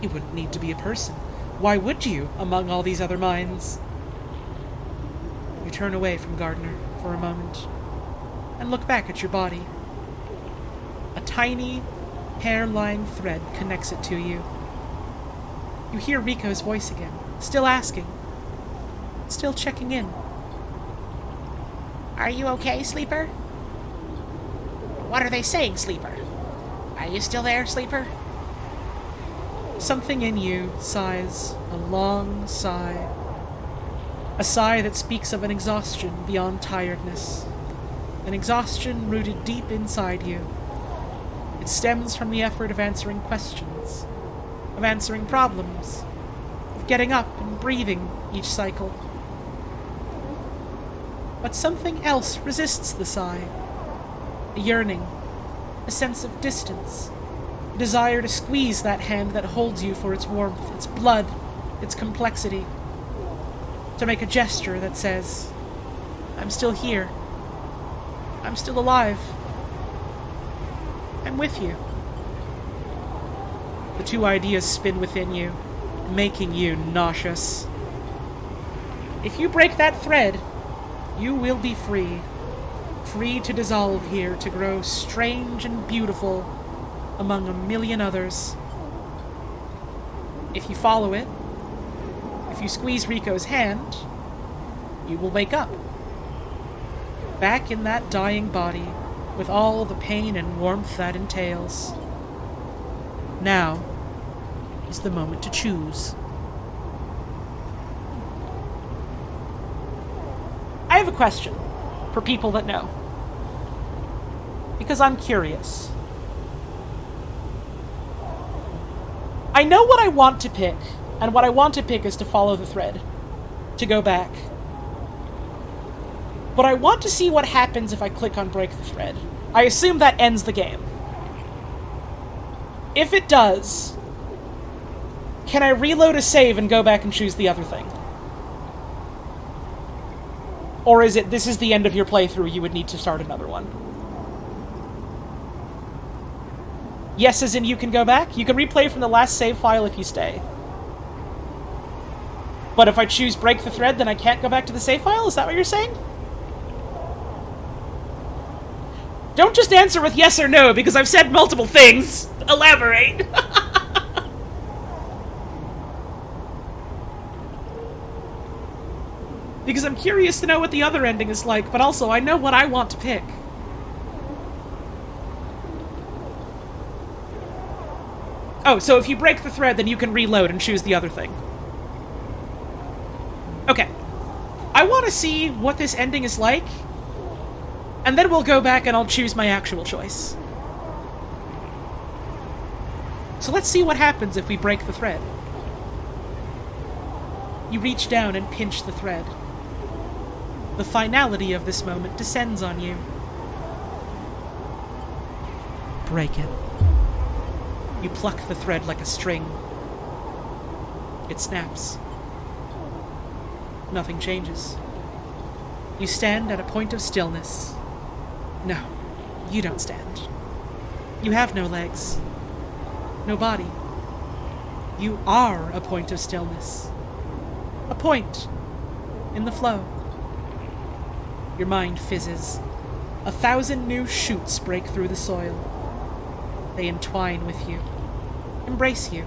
You wouldn't need to be a person. Why would you, among all these other minds? You turn away from Gardner for a moment, and look back at your body. A tiny, hair-line thread connects it to you. You hear Rico's voice again, still asking, still checking in. Are you okay, Sleeper? What are they saying, Sleeper? Are you still there, Sleeper? Something in you sighs a long sigh. A sigh that speaks of an exhaustion beyond tiredness. An exhaustion rooted deep inside you. It stems from the effort of answering questions, of answering problems, of getting up and breathing each cycle. But something else resists the sigh. A yearning, a sense of distance, a desire to squeeze that hand that holds you for its warmth, its blood, its complexity. To make a gesture that says, I'm still here. I'm still alive. I'm with you. The two ideas spin within you, making you nauseous. If you break that thread, you will be free. Free to dissolve here, to grow strange and beautiful among a million others. If you follow it, if you squeeze Rico's hand, you will wake up. Back in that dying body, with all the pain and warmth that entails. Now is the moment to choose. I have a question for people that know, because I'm curious. I know what I want to pick, and what I want to pick is to follow the thread, to go back. But I want to see what happens if I click on break the thread. I assume that ends the game. If it does, can I reload a save and go back and choose the other thing? Or is it, this is the end of your playthrough, you would need to start another one? Yes, as in you can go back? You can replay from the last save file if you stay. But if I choose break the thread, then I can't go back to the save file? Is that what you're saying? Don't just answer with yes or no, because I've said multiple things. Elaborate. Because I'm curious to know what the other ending is like, but also I know what I want to pick. Oh, so if you break the thread, then you can reload and choose the other thing. Okay. I want to see what this ending is like, and then we'll go back and I'll choose my actual choice. So let's see what happens if we break the thread. You reach down and pinch the thread. The finality of this moment descends on you. Break it. You pluck the thread like a string. It snaps. Nothing changes. You stand at a point of stillness. No, you don't stand. You have no legs. No body. You are a point of stillness. A point in the flow. Your mind fizzes. 1,000 new shoots break through the soil. They entwine with you, embrace you.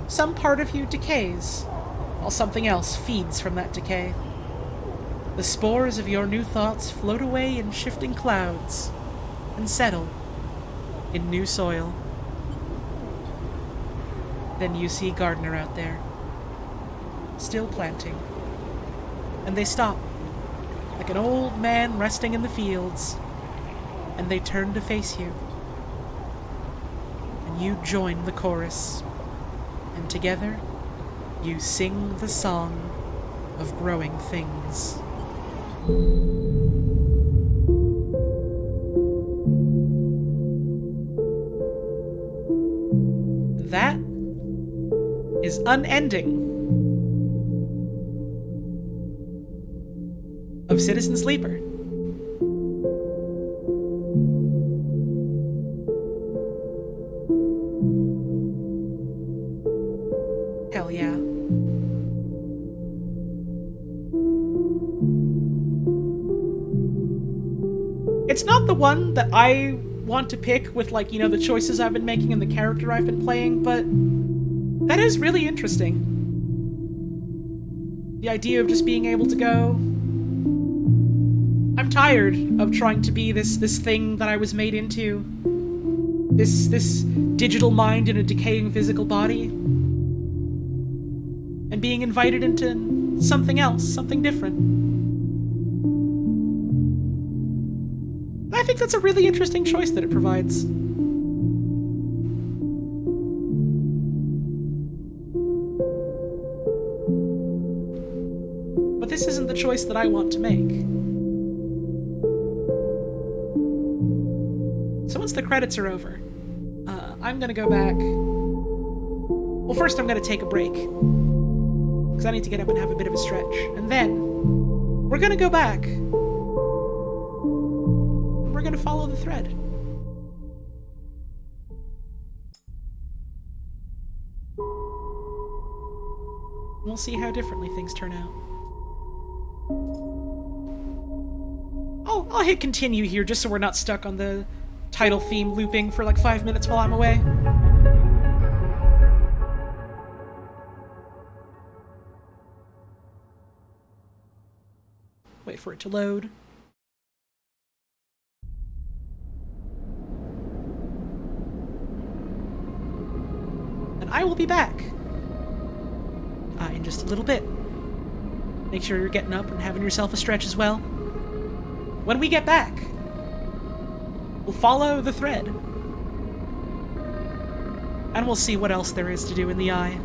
Some part of you decays, while something else feeds from that decay. The spores of your new thoughts float away in shifting clouds and settle in new soil. Then you see Gardner out there, still planting. And they stop, like an old man resting in the fields, and they turn to face you. And you join the chorus, and together you sing the song of growing things. That is unending of Citizen Sleeper. Hell yeah. It's not the one that I want to pick with, like, you know, the choices I've been making and the character I've been playing, but that is really interesting. The idea of just being able to go, I'm tired of trying to be this thing that I was made into. This digital mind in a decaying physical body. And being invited into something else, something different. I think that's a really interesting choice that it provides. But this isn't the choice that I want to make. So once the credits are over, I'm gonna go back. Well, first I'm gonna take a break, because I need to get up and have a bit of a stretch. And then, we're gonna go back. And we're gonna follow the thread. We'll see how differently things turn out. I'll hit continue here just so we're not stuck on the title theme looping for like 5 minutes while I'm away. Wait for it to load. And I will be back in just a little bit. Make sure you're getting up and having yourself a stretch as well. When we get back, we'll follow the thread. And we'll see what else there is to do in the eye.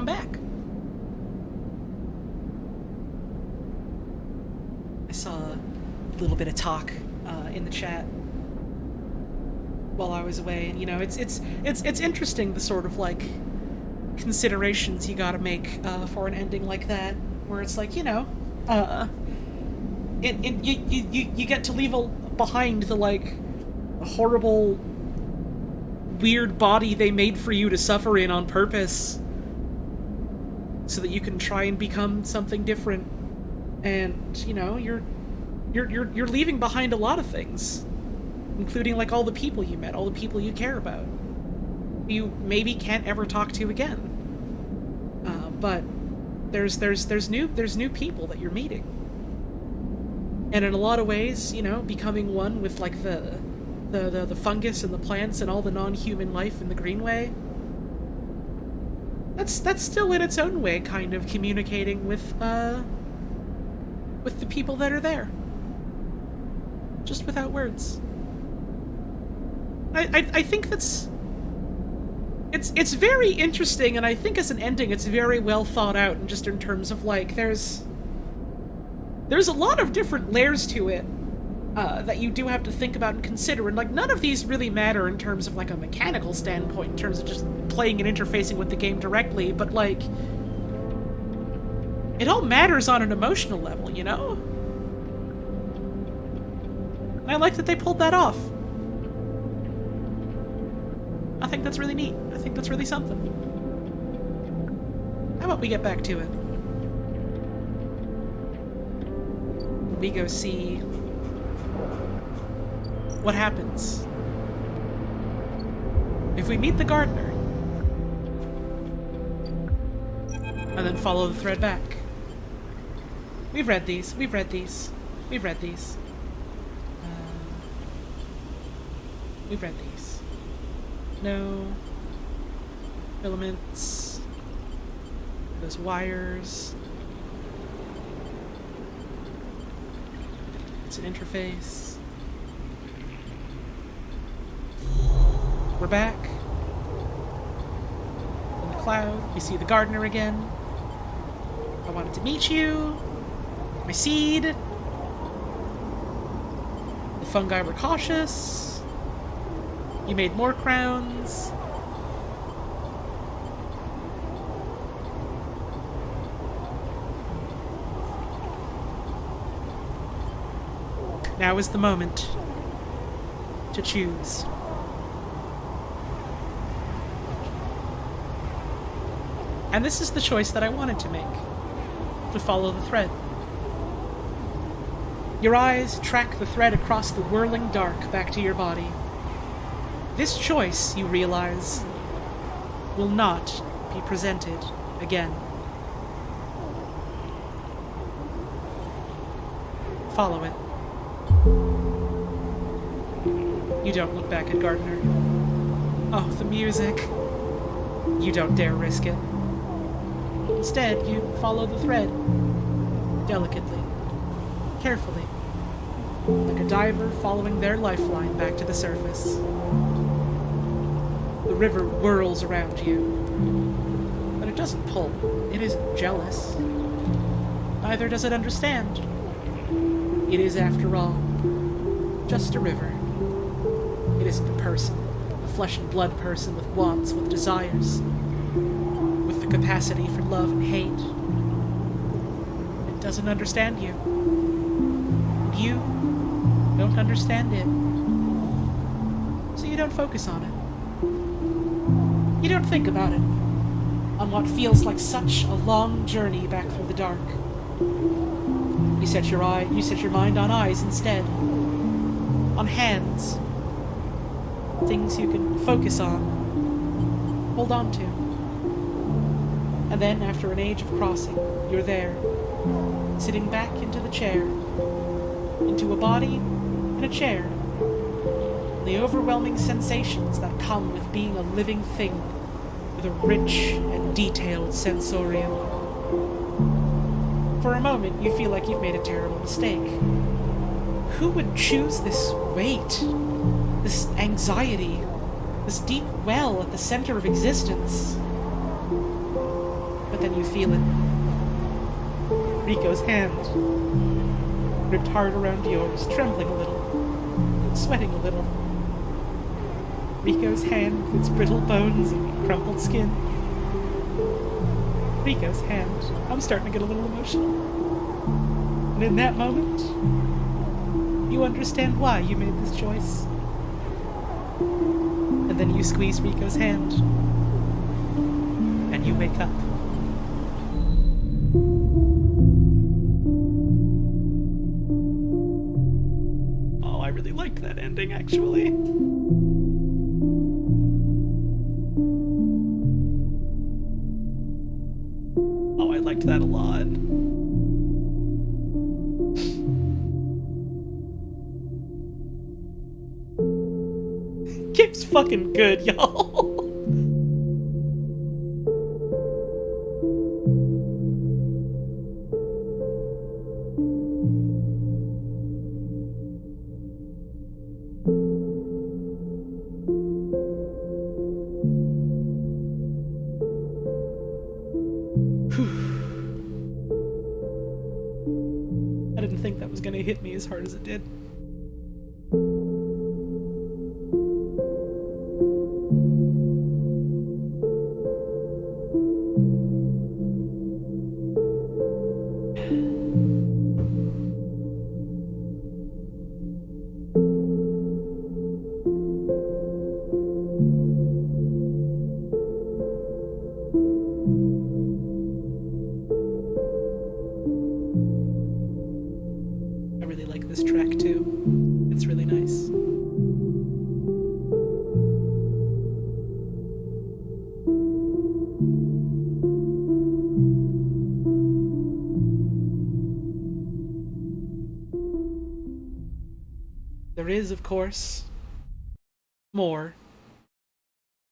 come back. I saw a little bit of talk in the chat while I was away, and it's interesting, the sort of like considerations you gotta make for an ending like that, where it's like, you get to leave behind the like horrible, weird body they made for you to suffer in on purpose, so that you can try and become something different. And you're leaving behind a lot of things, including like all the people you met, all the people you care about, you maybe can't ever talk to again. But there's new people that you're meeting, and in a lot of ways, becoming one with like the fungus and the plants and all the non-human life in the Greenway. That's still in its own way kind of communicating with the people that are there, just without words. I think that's it's very interesting, and I think as an ending it's very well thought out, and just in terms of like there's a lot of different layers to it that you do have to think about and consider, and like none of these really matter in terms of like a mechanical standpoint, in terms of just playing and interfacing with the game directly, but like it all matters on an emotional level, And I like that they pulled that off. I think that's really neat. I think that's really something. How about we get back to it? We go see what happens if we meet the gardener, and then follow the thread back. We've read these. No filaments. Those wires. It's an interface. We're back. In the cloud, we see the gardener again. I wanted to meet you. My seed. The fungi were cautious. You made more crowns. Now is the moment to choose. And this is the choice that I wanted to make. To follow the thread. Your eyes track the thread across the whirling dark back to your body. This choice, you realize, will not be presented again. Follow it. You don't look back at Gardener. Oh, the music. You don't dare risk it. Instead, you follow the thread. Delicately. Carefully. Like a diver following their lifeline back to the surface. The river whirls around you. But it doesn't pull. It isn't jealous. Neither does it understand. It is, after all, just a river. It isn't a person. A flesh and blood person with wants, with desires. With the capacity for love and hate. It doesn't understand you. And you don't understand it. So you don't focus on it. You don't think about it, on what feels like such a long journey back through the dark. You set your mind on eyes instead, on hands, things you can focus on, hold on to. And then, after an age of crossing, you're there, sitting back into the chair, into a body and a chair. The overwhelming sensations that come with being a living thing with a rich and detailed sensorium. For a moment, you feel like you've made a terrible mistake. Who would choose this weight, this anxiety, this deep well at the center of existence? then you feel it. Rico's hand gripped hard around yours, trembling a little, sweating a little. Rico's hand with its brittle bones and crumpled skin. Rico's hand. I'm starting to get a little emotional. And in that moment, you understand why you made this choice. And then you squeeze Rico's hand. And you wake up. Oh, I really liked that ending, actually. Oh, I liked that a lot. Game's fucking good, y'all. I didn't think that was gonna hit me as hard as it did. I really like this track too. It's really nice. There is, of course, more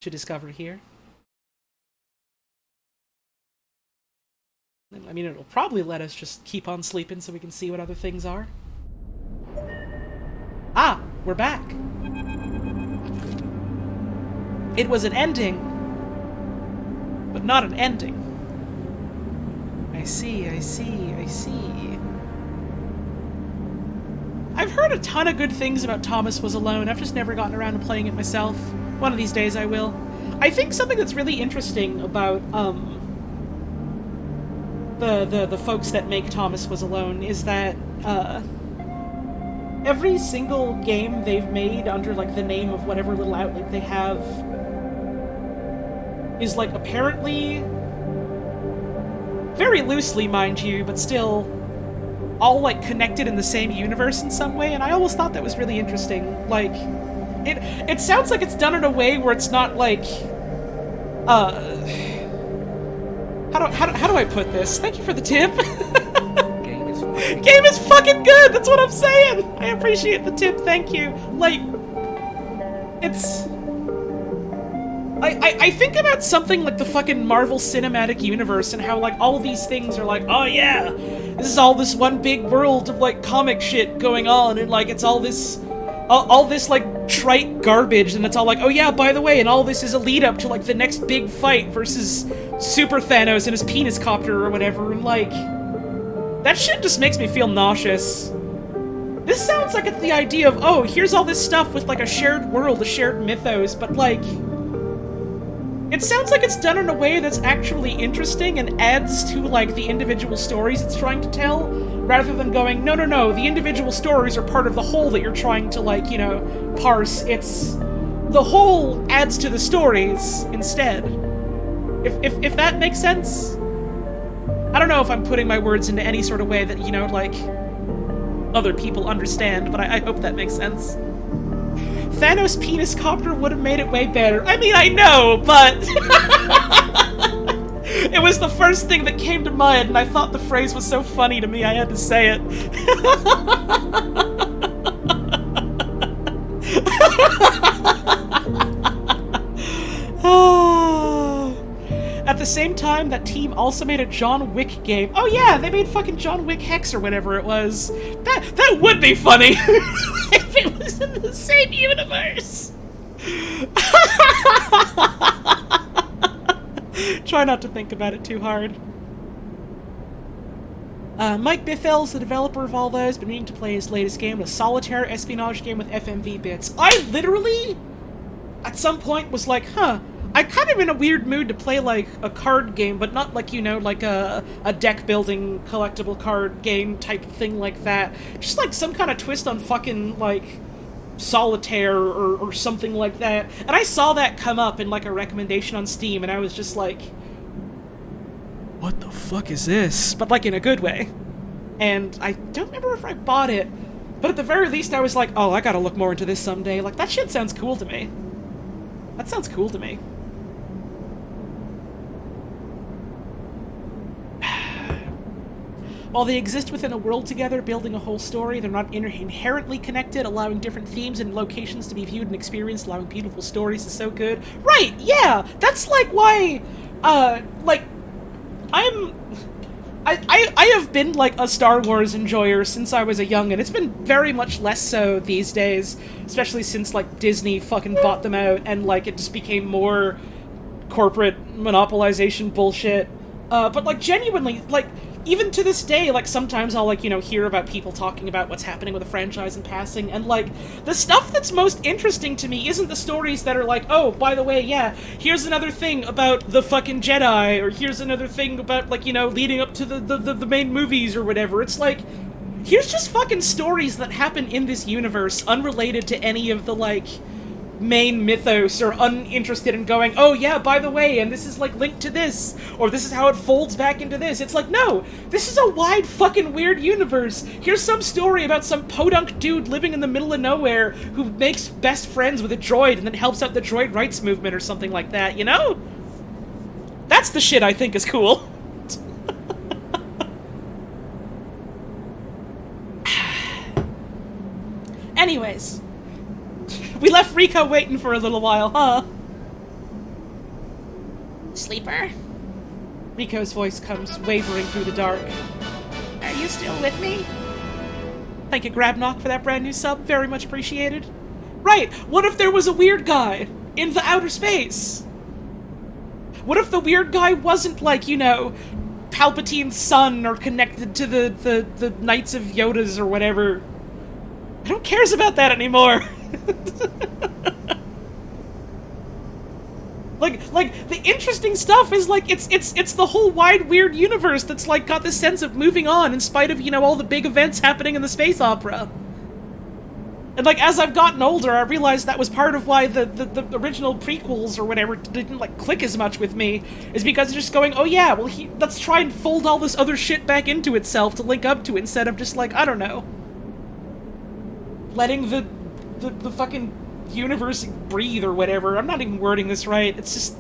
to discover here. I mean, it'll probably let us just keep on sleeping so we can see what other things are. Ah, we're back. It was an ending, but not an ending. I see. I've heard a ton of good things about Thomas Was Alone. I've just never gotten around to playing it myself. One of these days I will. I think something that's really interesting about, the folks that make Thomas Was Alone is that, every single game they've made under, like, the name of whatever little outlet they have is, like, apparently, very loosely, mind you, but still all, like, connected in the same universe in some way, and I always thought that was really interesting. Like, it sounds like it's done in a way where it's not, like, how do I put this? Thank you for the tip! Game is fucking good! That's what I'm saying! I appreciate the tip, thank you. Like, it's... I think about something like the fucking Marvel Cinematic Universe and how, like, all of these things are like, oh yeah, this is all this one big world of, like, comic shit going on, and, like, it's all this, like, trite garbage, and it's all like, oh yeah, by the way, and all this is a lead-up to, like, the next big fight versus Super Thanos and his penis copter or whatever, and, like, that shit just makes me feel nauseous. This sounds like it's the idea of, oh, here's all this stuff with, like, a shared world, a shared mythos, but, like, it sounds like it's done in a way that's actually interesting and adds to, like, the individual stories it's trying to tell, rather than going, no, the individual stories are part of the whole that you're trying to, like, you know, parse. It's... the whole adds to the stories instead. If that makes sense? I don't know if I'm putting my words into any sort of way that, you know, like, other people understand, but I hope that makes sense. Thanos penis copter would have made it way better. I mean, I know, but... it was the first thing that came to mind, and I thought the phrase was so funny to me I had to say it. At the same time, that team also made a John Wick game. Oh yeah, they made fucking John Wick Hex or whatever it was. That would be funny if it was in the same Try not to think about it too hard. Mike Biffels, the developer of all those, been meaning to play his latest game, a solitaire espionage game with FMV bits. I literally, at some point, was like, I kind of in a weird mood to play, like, a card game, but not like, you know, like a deck-building collectible card game type thing like that. Just, like, some kind of twist on fucking, like, solitaire or something like that. And I saw that come up in, like, a recommendation on Steam, and I was just like, what the fuck is this? But, like, in a good way. And I don't remember if I bought it, but at the very least I was like, oh, I gotta look more into this someday. Like, that shit sounds cool to me. That sounds cool to me. While they exist within a world together, building a whole story, they're not inherently connected, allowing different themes and locations to be viewed and experienced, allowing beautiful stories is so good. Right, yeah! That's, like, why, like, I have been, like, a Star Wars enjoyer since I was a youngin'. It's been very much less so these days, especially since, like, Disney fucking bought them out, and, like, it just became more corporate monopolization bullshit. But, like, genuinely, like, even to this day, like, sometimes I'll, like, you know, hear about people talking about what's happening with a franchise in passing, and, like, the stuff that's most interesting to me isn't the stories that are like, oh, by the way, yeah, here's another thing about the fucking Jedi, or here's another thing about, like, you know, leading up to the main movies or whatever. It's like, here's just fucking stories that happen in this universe, unrelated to any of the, like, main mythos, or uninterested in going, oh yeah, by the way, and this is, like, linked to this, or this is how it folds back into this. It's like, no, this is a wide fucking weird universe. Here's some story about some podunk dude living in the middle of nowhere who makes best friends with a droid and then helps out the droid rights movement or something like that, you know? That's the shit I think is cool. Anyways, we left Rico waiting for a little while, huh? Sleeper? Rico's voice comes wavering through the dark. Are you still with me? Thank you, Grabnock, for that brand new sub. Very much appreciated. Right, what if there was a weird guy in the outer space? What if the weird guy wasn't, like, you know, Palpatine's son or connected to the Knights of Yodas or whatever? I don't cares about that anymore. like the interesting stuff is, like, it's the whole wide weird universe that's, like, got this sense of moving on in spite of, you know, all the big events happening in the space opera. And, like, as I've gotten older, I realized that was part of why the original prequels or whatever didn't, like, click as much with me, is because it's just going, oh yeah, well, let's try and fold all this other shit back into itself to link up to it, instead of just, like, I don't know, letting the fucking universe breathe or whatever. I'm not even wording this right. It's just...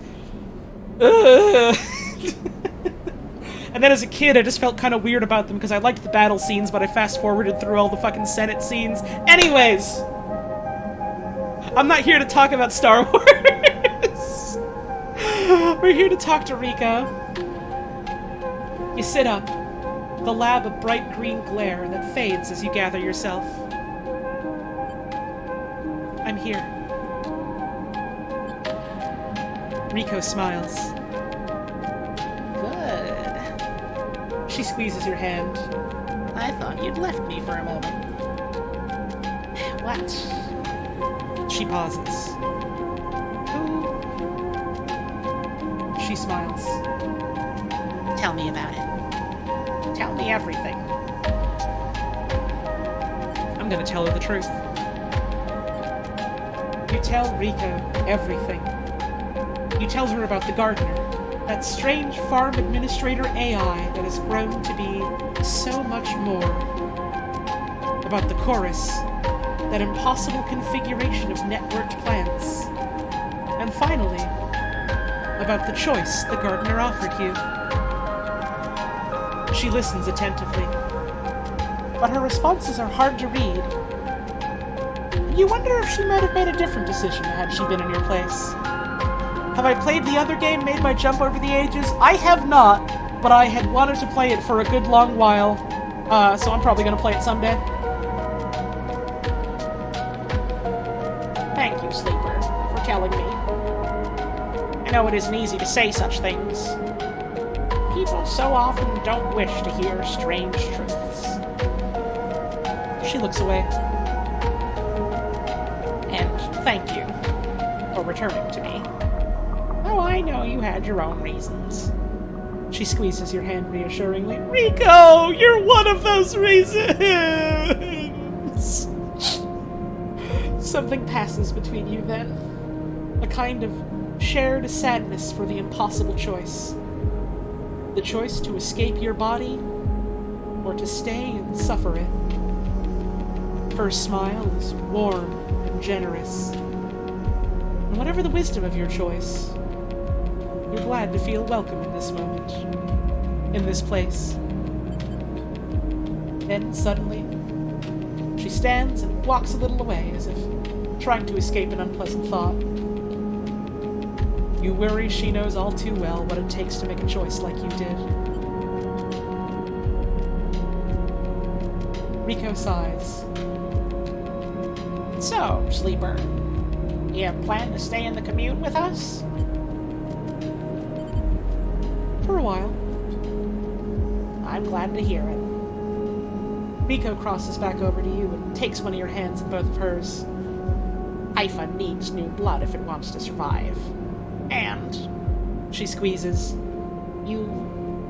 And then as a kid, I just felt kind of weird about them because I liked the battle scenes, but I fast-forwarded through all the fucking Senate scenes. Anyways! I'm not here to talk about Star Wars! We're here to talk to Rico. You sit up, the lab a bright green glare that fades as you gather yourself. I'm here. Rico smiles. Good. She squeezes your hand. I thought you'd left me for a moment. What? She pauses. Who? She smiles. Tell me about it. Tell me everything. I'm gonna tell her the truth. You tell Rico everything. You tell her about the gardener, that strange farm administrator AI that has grown to be so much more. About the chorus, that impossible configuration of networked plants. And finally, about the choice the gardener offered you. She listens attentively, but her responses are hard to read. You wonder if she might have made a different decision had she been in your place. Have I played the other game made by Jump Over the Ages? I have not, but I had wanted to play it for a good long while, so I'm probably going to play it someday. Thank you, Sleeper, for telling me. know it isn't easy to say such things. People so often don't wish to hear strange truths. She looks away. And thank you for returning to me. Though I know you had your own reasons. She squeezes your hand reassuringly. Rico, you're one of those reasons! Something passes between you then. A kind of shared sadness for the impossible choice. The choice to escape your body, or to stay and suffer it. Her smile is warm and generous. And whatever the wisdom of your choice, you're glad to feel welcome in this moment, in this place. Then, suddenly, she stands and walks a little away as if trying to escape an unpleasant thought. You worry she knows all too well what it takes to make a choice like you did. Rico sighs. So, Sleeper, you plan to stay in the commune with us? For a while. I'm glad to hear it. Rico crosses back over to you and takes one of your hands in both of hers. Haifa needs new blood if it wants to survive. And she squeezes. You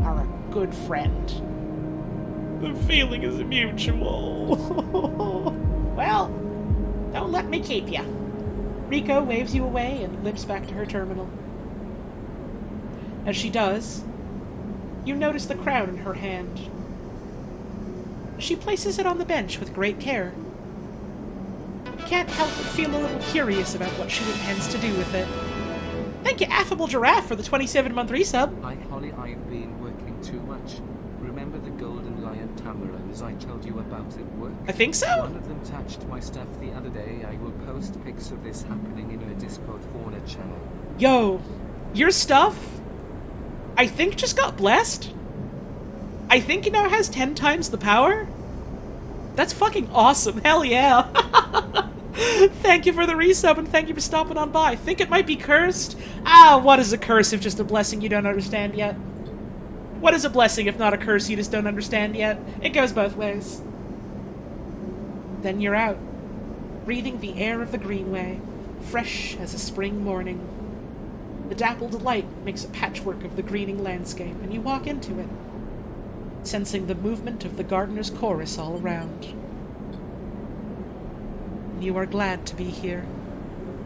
are a good friend. The feeling is mutual. Well, don't let me keep you. Rico waves you away and limps back to her terminal. As she does, you notice the crown in her hand. She places it on the bench with great care. You can't help but feel a little curious about what she intends to do with it. Thank you, Affable Giraffe, for the 27-month resub. Hi Holly, I've been working too much. Remember the golden lion Tamaros I told you about at work? I think so. One of them touched my stuff the other day. I will post pics of this happening in her Discord fauna channel. Yo, your stuff, I think, just got blessed. I think it now has 10 times the power. That's fucking awesome. Hell yeah. Thank you for the resub and thank you for stopping on by. Think it might be cursed? Ah, what is a curse if just a blessing you don't understand yet? What is a blessing if not a curse you just don't understand yet? It goes both ways. Then you're out, breathing the air of the Greenway, fresh as a spring morning. The dappled light makes a patchwork of the greening landscape, and you walk into it, sensing the movement of the gardener's chorus all around. You are glad to be here,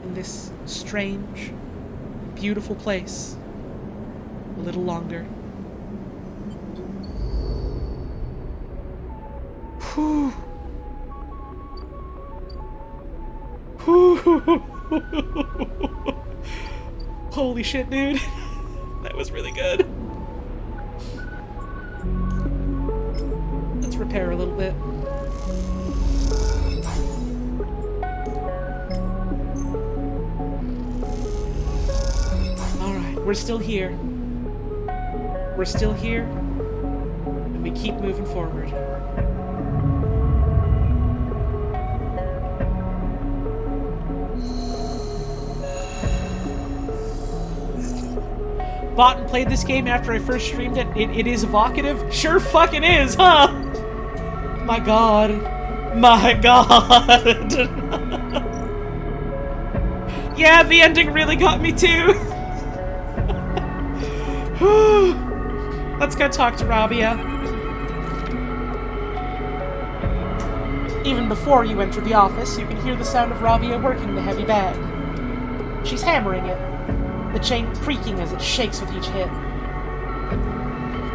in this strange, beautiful place, a little longer. Whew. Whew. Holy shit, dude. That was really good. Let's repair a little bit. We're still here. We're still here, and we keep moving forward. Bought and played this game after I first streamed it. It is evocative? Sure fucking is, huh? My god. My god. Yeah, the ending really got me too. Let's go talk to Rabia. Even before you enter the office, you can hear the sound of Rabia working the heavy bag. She's hammering it, the chain creaking as it shakes with each hit.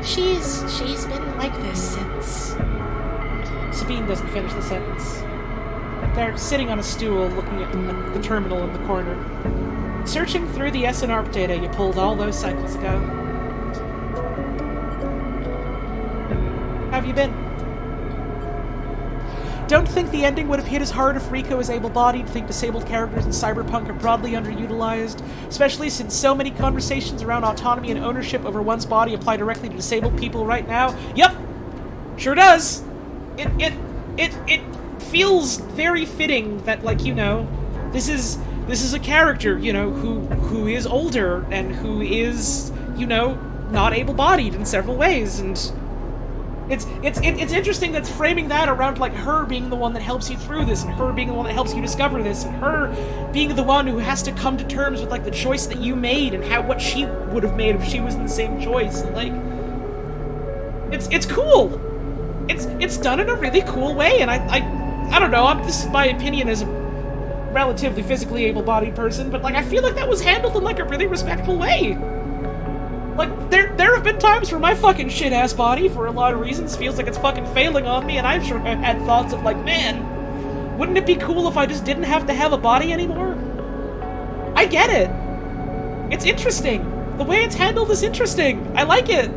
She's been like this since... Sabine doesn't finish the sentence. They're sitting on a stool looking at the terminal in the corner. Searching through the SNARP data you pulled all those cycles ago. How have you been? Don't think the ending would have hit as hard if Rico is able-bodied. Think disabled characters in Cyberpunk are broadly underutilized, especially since so many conversations around autonomy and ownership over one's body apply directly to disabled people right now. Yep, sure does. It feels very fitting that, like, you know, this is This is a character, you know, who is older and who is, you know, not able-bodied in several ways, and it's interesting that's framing that around, like, her being the one that helps you through this, and her being the one that helps you discover this, and her being the one who has to come to terms with, like, the choice that you made and what she would have made if she was in the same choice. And, like, it's cool. It's done in a really cool way, and I don't know. This is my opinion as a relatively physically able-bodied person, but, like, I feel like that was handled in, like, a really respectful way. Like, there have been times where my fucking shit-ass body, for a lot of reasons, feels like it's fucking failing on me, and I'm sure I've had thoughts of, like, man, wouldn't it be cool if I just didn't have to have a body anymore? I get it. It's interesting. The way it's handled is interesting. I like it.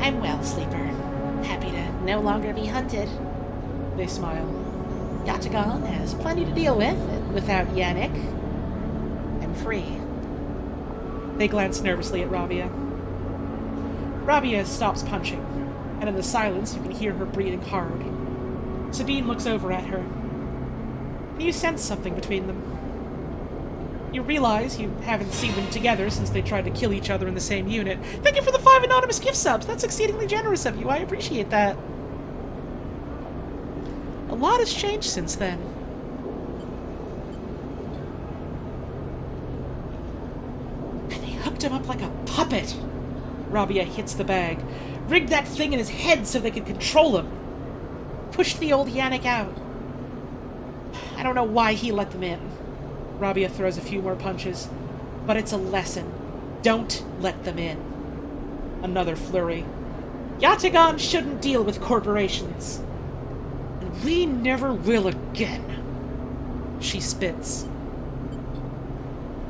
I'm well, Sleeper. Happy to no longer be hunted. They smile. Yatagan has plenty to deal with, and without Yannick, I'm free. They glance nervously at Rabia. Rabia stops punching, and in the silence you can hear her breathing hard. Sabine looks over at her. You sense something between them. You realize you haven't seen them together since they tried to kill each other in the same unit. Thank you for the 5 anonymous gift subs. That's exceedingly generous of you. I appreciate that. A lot has changed since then. They hooked him up like a puppet. Rabia hits the bag. Rigged that thing in his head so they could control him. Pushed the old Yannick out. I don't know why he let them in. Rabia throws a few more punches. But it's a lesson. Don't let them in. Another flurry. Yatagan shouldn't deal with corporations. And we never will again. She spits.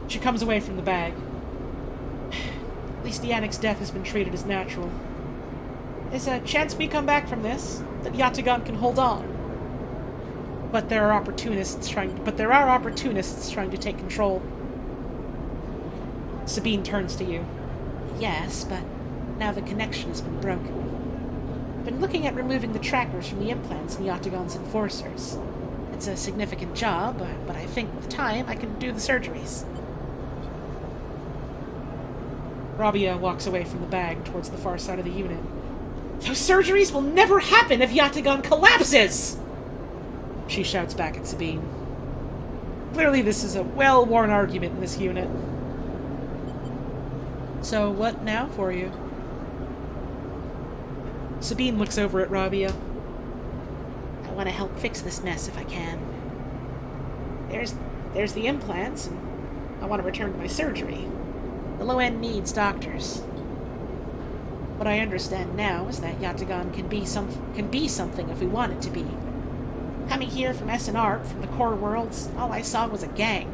She comes away from the bag. At least Yannick's death has been treated as natural. There's a chance we come back from this, that Yatagan can hold on. But there are opportunists trying to take control. Sabine turns to you. Yes, but now the connection has been broken. I've been looking at removing the trackers from the implants in Yatagan's enforcers. It's a significant job, but I think with time I can do the surgeries. Rabia walks away from the bag towards the far side of the unit. Those surgeries will never happen if Yatagan collapses! She shouts back at Sabine. Clearly this is a well-worn argument in this unit. So what now for you? Sabine looks over at Rabia. I want to help fix this mess if I can. There's the implants, and I want to return to my surgery. The low end needs doctors. What I understand now is that Yatagan can be something if we want it to be. Coming here from SNR, from the core worlds, all I saw was a gang.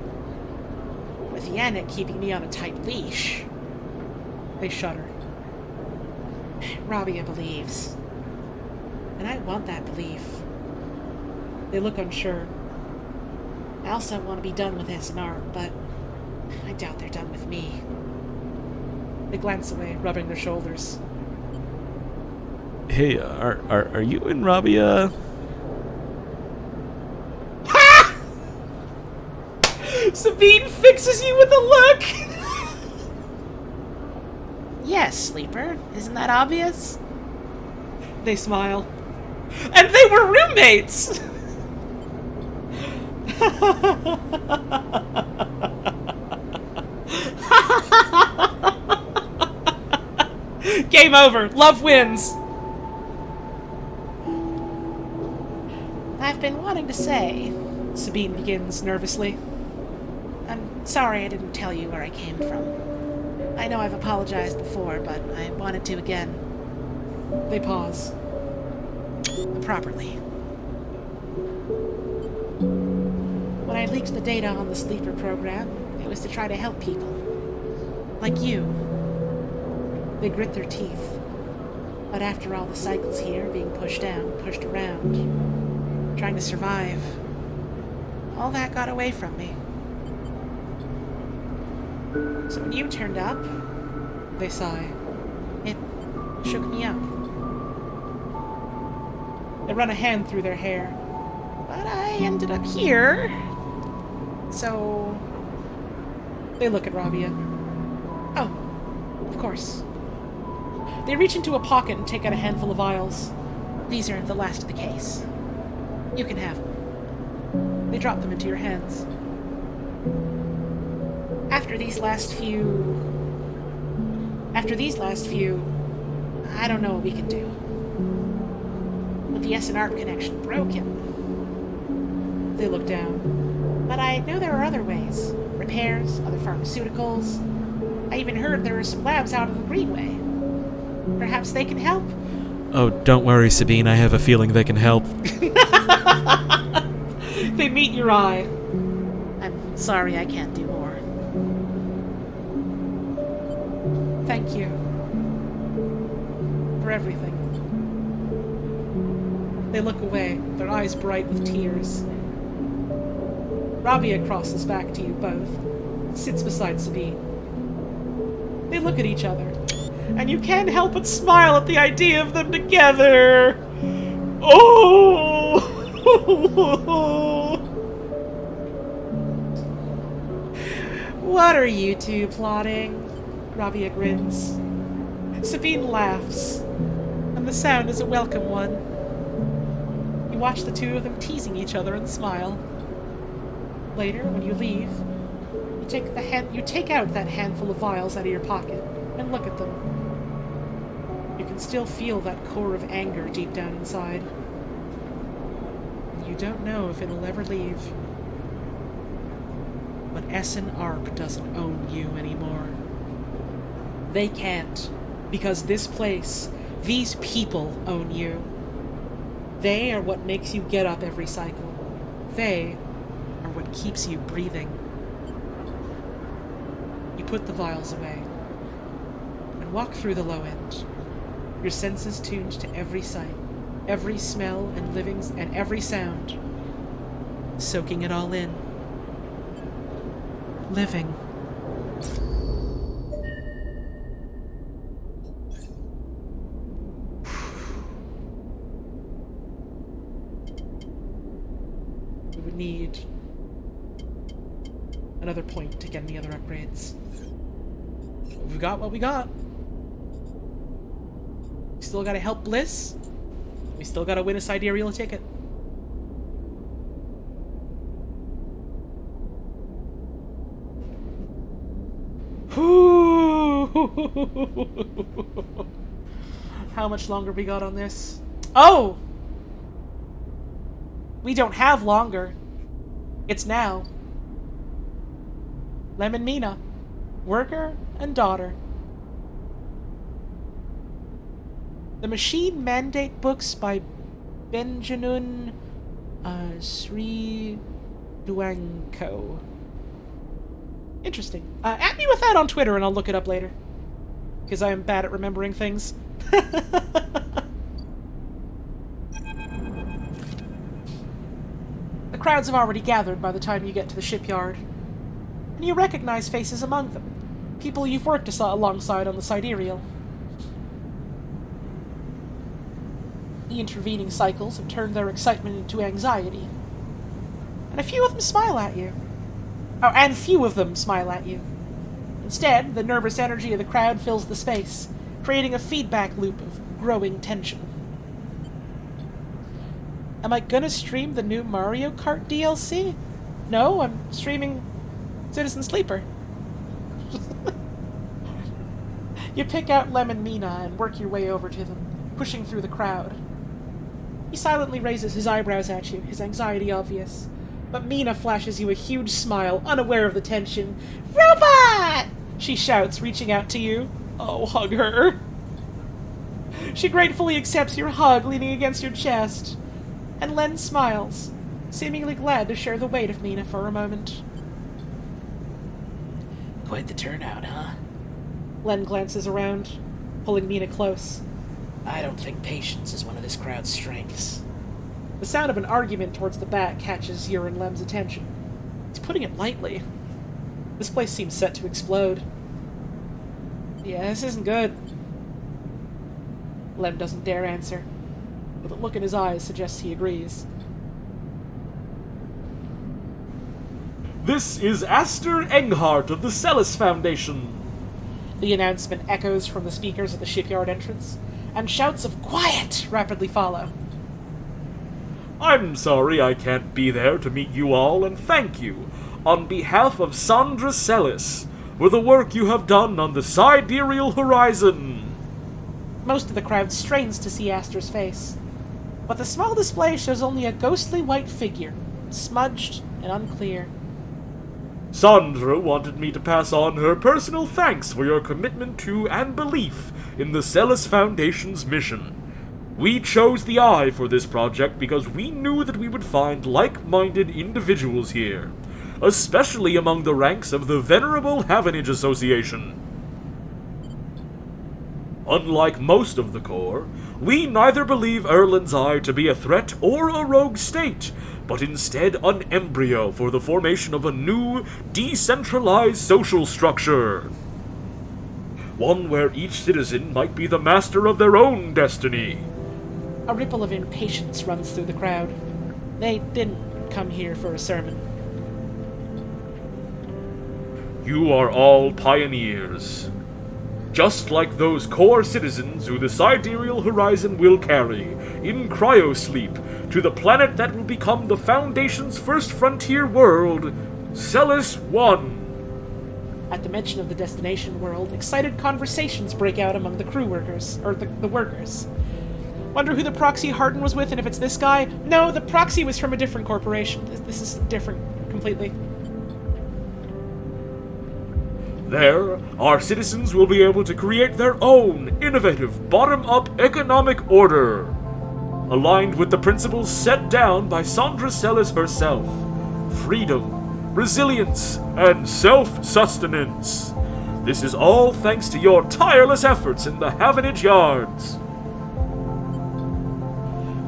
With Yannick keeping me on a tight leash. They shudder. Rabia believes. And I want that belief. They look unsure. I also want to be done with SNR, but I doubt they're done with me. They glance away, rubbing their shoulders. Hey, are you and Rabia? Ha! Sabine fixes you with a look! Yes, Sleeper. Isn't that obvious? They smile. And they were roommates! Game over. Love wins. I've been wanting to say, Sabine begins nervously. I'm sorry I didn't tell you where I came from. I know I've apologized before, but I wanted to again. They pause. Properly. When I leaked the data on the Sleeper program, it was to try to help people. Like you. They grit their teeth. But after all the cycles here, being pushed down, pushed around, trying to survive, all that got away from me. So when you turned up, they sigh. It shook me up. They run a hand through their hair. But I ended up here. So... They look at Rabia. Oh, of course. They reach into a pocket and take out a handful of vials. These are the last of the case. You can have them. They drop them into your hands. After these last few, I don't know what we can do. With the SNR connection broken. They look down. But I know there are other ways. Repairs, other pharmaceuticals. I even heard there are some labs out of the Greenway. Perhaps they can help? Oh, don't worry, Sabine. I have a feeling they can help. They meet your eye. I'm sorry I can't do more. Thank you. For everything. They look away, their eyes bright with tears. Rabia crosses back to you both, sits beside Sabine. They look at each other, and you can't help but smile at the idea of them together. Oh! What are you two plotting? Rabia grins. Sabine laughs, and the sound is a welcome one. You watch the two of them teasing each other and smile. Later, when you leave, you take out that handful of vials out of your pocket and look at them. You can still feel that core of anger deep down inside. You don't know if it'll ever leave. But SNARP doesn't own you anymore. They can't, because this place, these people own you. They are what makes you get up every cycle. They are what keeps you breathing. You put the vials away and walk through the low end, your senses tuned to every sight, every smell and and every sound, soaking it all in. Living. We would need another point to get any other upgrades. We've got what we got. We still gotta help Bliss. We still gotta win a sidereal ticket. How much longer we got on this? Oh! We don't have longer. It's now. Lem and Mina, worker and daughter. The Machine Mandate books by Benjanun Sri Duangko. Interesting. At me with that on Twitter and I'll look it up later. Because I am bad at remembering things. The crowds have already gathered by the time you get to the shipyard. And you recognize faces among them. People you've worked alongside on the sidereal. The intervening cycles have turned their excitement into anxiety. And a few of them smile at you. Oh, and few of them smile at you. Instead, the nervous energy of the crowd fills the space, creating a feedback loop of growing tension. Am I gonna stream the new Mario Kart DLC? No, I'm streaming Citizen Sleeper. You pick out Lem and Mina and work your way over to them, pushing through the crowd. He silently raises his eyebrows at you, his anxiety obvious. But Mina flashes you a huge smile, unaware of the tension. "Robot!" she shouts, reaching out to you. Oh, hug her. She gratefully accepts your hug, leaning against your chest. And Len smiles, seemingly glad to share the weight of Mina for a moment. Quite the turnout, huh? Len glances around, pulling Mina close. I don't think patience is one of this crowd's strengths. The sound of an argument towards the back catches your and Lem's attention. He's putting it lightly. This place seems set to explode. Yeah, this isn't good. Lem doesn't dare answer, but the look in his eyes suggests he agrees. This is Aster Enghart of the Celis Foundation. The announcement echoes from the speakers at the shipyard entrance, and shouts of "Quiet!" rapidly follow. I'm sorry I can't be there to meet you all, and thank you, on behalf of Sandra Celis, for the work you have done on the Sidereal Horizon. Most of the crowd strains to see Aster's face, but the small display shows only a ghostly white figure, smudged and unclear. Sandra wanted me to pass on her personal thanks for your commitment to and belief in the Celis Foundation's mission. We chose the Eye for this project because we knew that we would find like-minded individuals here, especially among the ranks of the Venerable Havenage Association. Unlike most of the Corps, we neither believe Erland's Eye to be a threat or a rogue state, but instead an embryo for the formation of a new, decentralized social structure. One where each citizen might be the master of their own destiny. A ripple of impatience runs through the crowd. They didn't come here for a sermon. You are all pioneers. Just like those core citizens who the Sidereal Horizon will carry, in cryosleep, to the planet that will become the Foundation's first frontier world, Celis 1. At the mention of the destination world, excited conversations break out among the crew workers, or the workers. Wonder who the proxy Hardin was with, and if it's this guy? No, the proxy was from a different corporation. This is different completely. There, our citizens will be able to create their own innovative bottom-up economic order, aligned with the principles set down by Sandra Celis herself: freedom, resilience, and self-sustenance. This is all thanks to your tireless efforts in the Havenage Yards.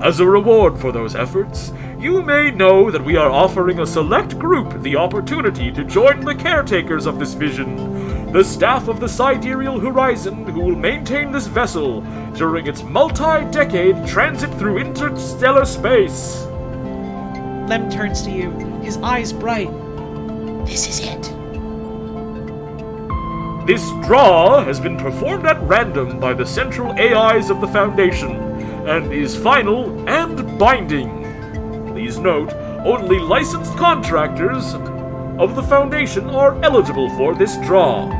As a reward for those efforts, you may know that we are offering a select group the opportunity to join the caretakers of this vision, the staff of the Sidereal Horizon who will maintain this vessel during its multi-decade transit through interstellar space. Lem turns to you, his eyes bright. This is it. This draw has been performed at random by the central AIs of the Foundation, and is final and binding. Please note, only licensed contractors of the Foundation are eligible for this draw.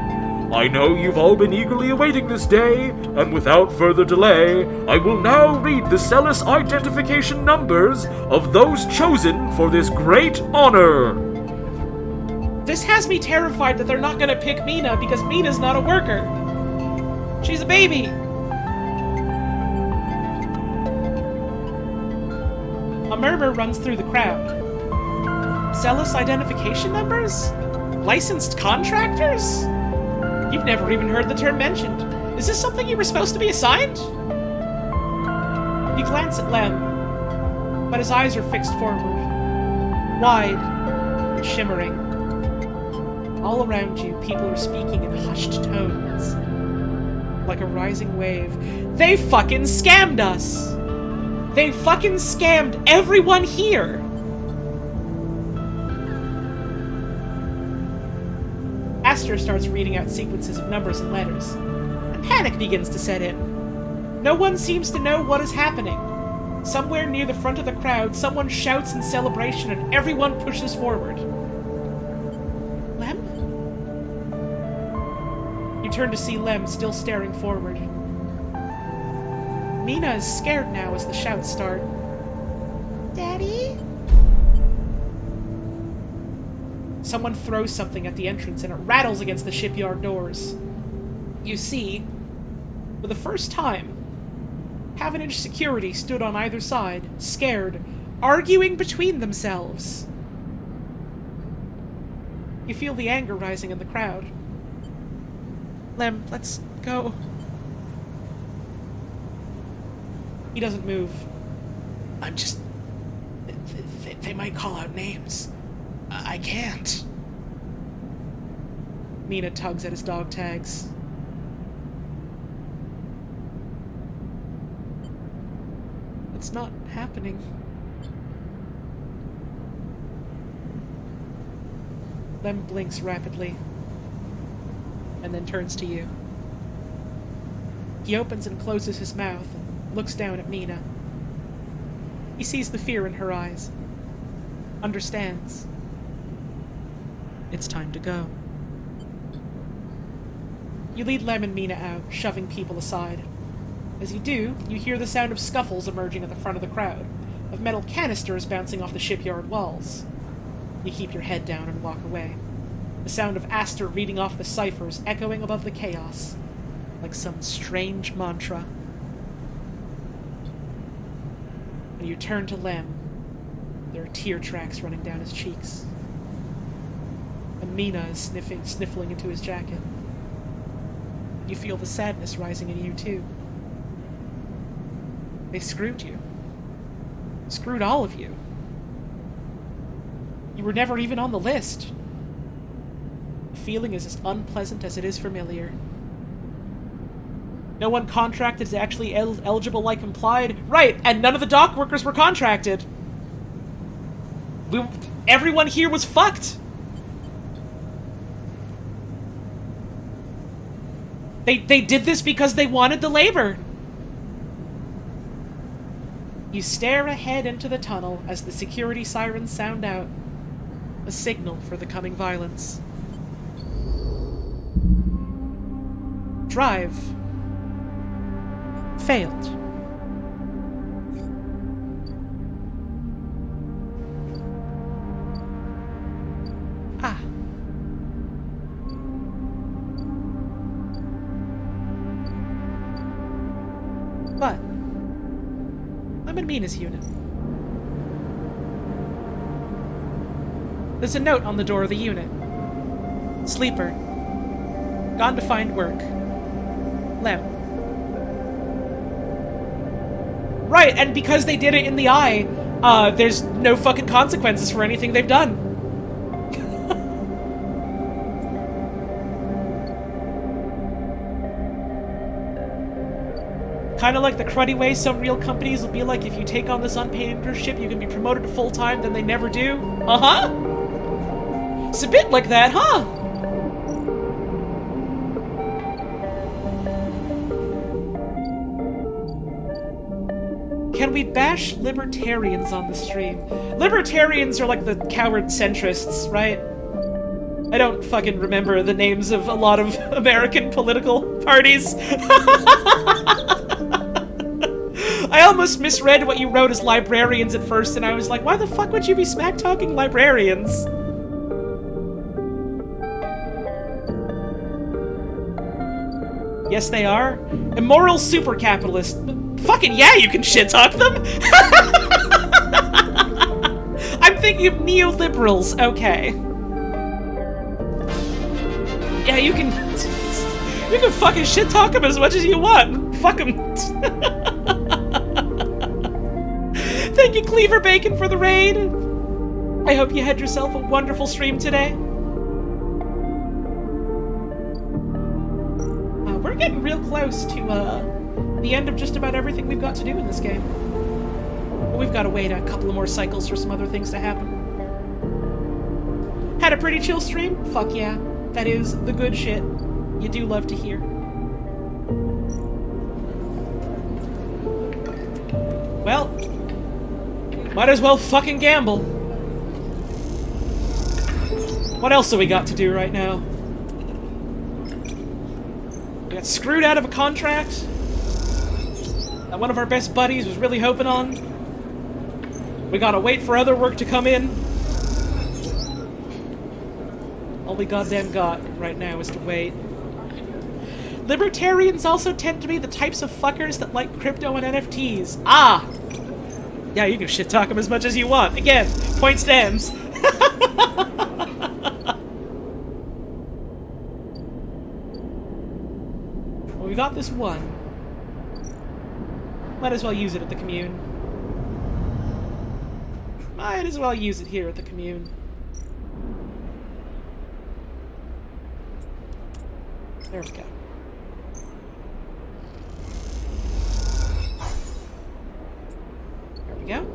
I know you've all been eagerly awaiting this day, and without further delay, I will now read the Celis identification numbers of those chosen for this great honor. This has me terrified that they're not gonna pick Mina because Mina's not a worker. She's a baby. A murmur runs through the crowd. Celis identification numbers? Licensed contractors? You've never even heard the term mentioned. Is this something you were supposed to be assigned? You glance at Lem, but his eyes are fixed forward, wide and shimmering. All around you, people are speaking in hushed tones, like a rising wave. They fucking scammed us! They fucking scammed everyone here! Aster starts reading out sequences of numbers and letters, and panic begins to set in. No one seems to know what is happening. Somewhere near the front of the crowd, someone shouts in celebration and everyone pushes forward. Lem? You turn to see Lem still staring forward. Mina is scared now as the shouts start. Daddy? Someone throws something at the entrance and it rattles against the shipyard doors. You see, for the first time, Havenage security stood on either side, scared, arguing between themselves. You feel the anger rising in the crowd. Lem, let's go. He doesn't move. I'm just... They might call out names. I can't. Mina tugs at his dog tags. It's not happening. Lem blinks rapidly, and then turns to you. He opens and closes his mouth and looks down at Mina. He sees the fear in her eyes. Understands. It's time to go. You lead Lem and Mina out, shoving people aside. As you do, you hear the sound of scuffles emerging at the front of the crowd, of metal canisters bouncing off the shipyard walls. You keep your head down and walk away, the sound of Aster reading off the ciphers echoing above the chaos, like some strange mantra. When you turn to Lem, there are tear tracks running down his cheeks. And Mina is sniffling into his jacket. You feel the sadness rising in you, too. They screwed you. Screwed all of you. You were never even on the list. The feeling is as unpleasant as it is familiar. No one contracted is actually eligible like implied. Right, and none of the dock workers were contracted. Everyone here was fucked. They did this because they wanted the labor. You stare ahead into the tunnel as the security sirens sound out, a signal for the coming violence. Drive. Failed. Ah. But I'm in Mina's unit. There's a note on the door of the unit. Sleeper. Gone to find work. Lem. Right, and because they did it in the eye, there's no fucking consequences for anything they've done. Kind of like the cruddy way some real companies will be like, if you take on this unpaid internship, you can be promoted to full-time, then they never do. Uh-huh. It's a bit like that, huh? Can we bash libertarians on the stream? Libertarians are like the coward centrists, right? I don't fucking remember the names of a lot of American political parties. I almost misread what you wrote as librarians at first, and I was like, why the fuck would you be smack-talking librarians? Yes, they are. Immoral super capitalists. Fucking yeah, you can shit-talk them! I'm thinking of neoliberals, okay. Yeah, you can fucking shit-talk them as much as you want. Fuck them. Thank you, Cleaver Bacon, for the raid. I hope you had yourself a wonderful stream today. We're getting real close to the end of just about everything we've got to do in this game. But we've got to wait a couple of more cycles for some other things to happen. Had a pretty chill stream? Fuck yeah. That is the good shit you do love to hear. Well, might as well fucking gamble. What else have we got to do right now? We got screwed out of a contract that one of our best buddies was really hoping on. We gotta wait for other work to come in. All we goddamn got right now is to wait. Libertarians also tend to be the types of fuckers that like crypto and NFTs. Ah! Yeah, you can shit-talk them as much as you want. Again, point stands. Well, we got this one. Might as well use it at the commune. Might as well use it here at the commune. There we go. There we go.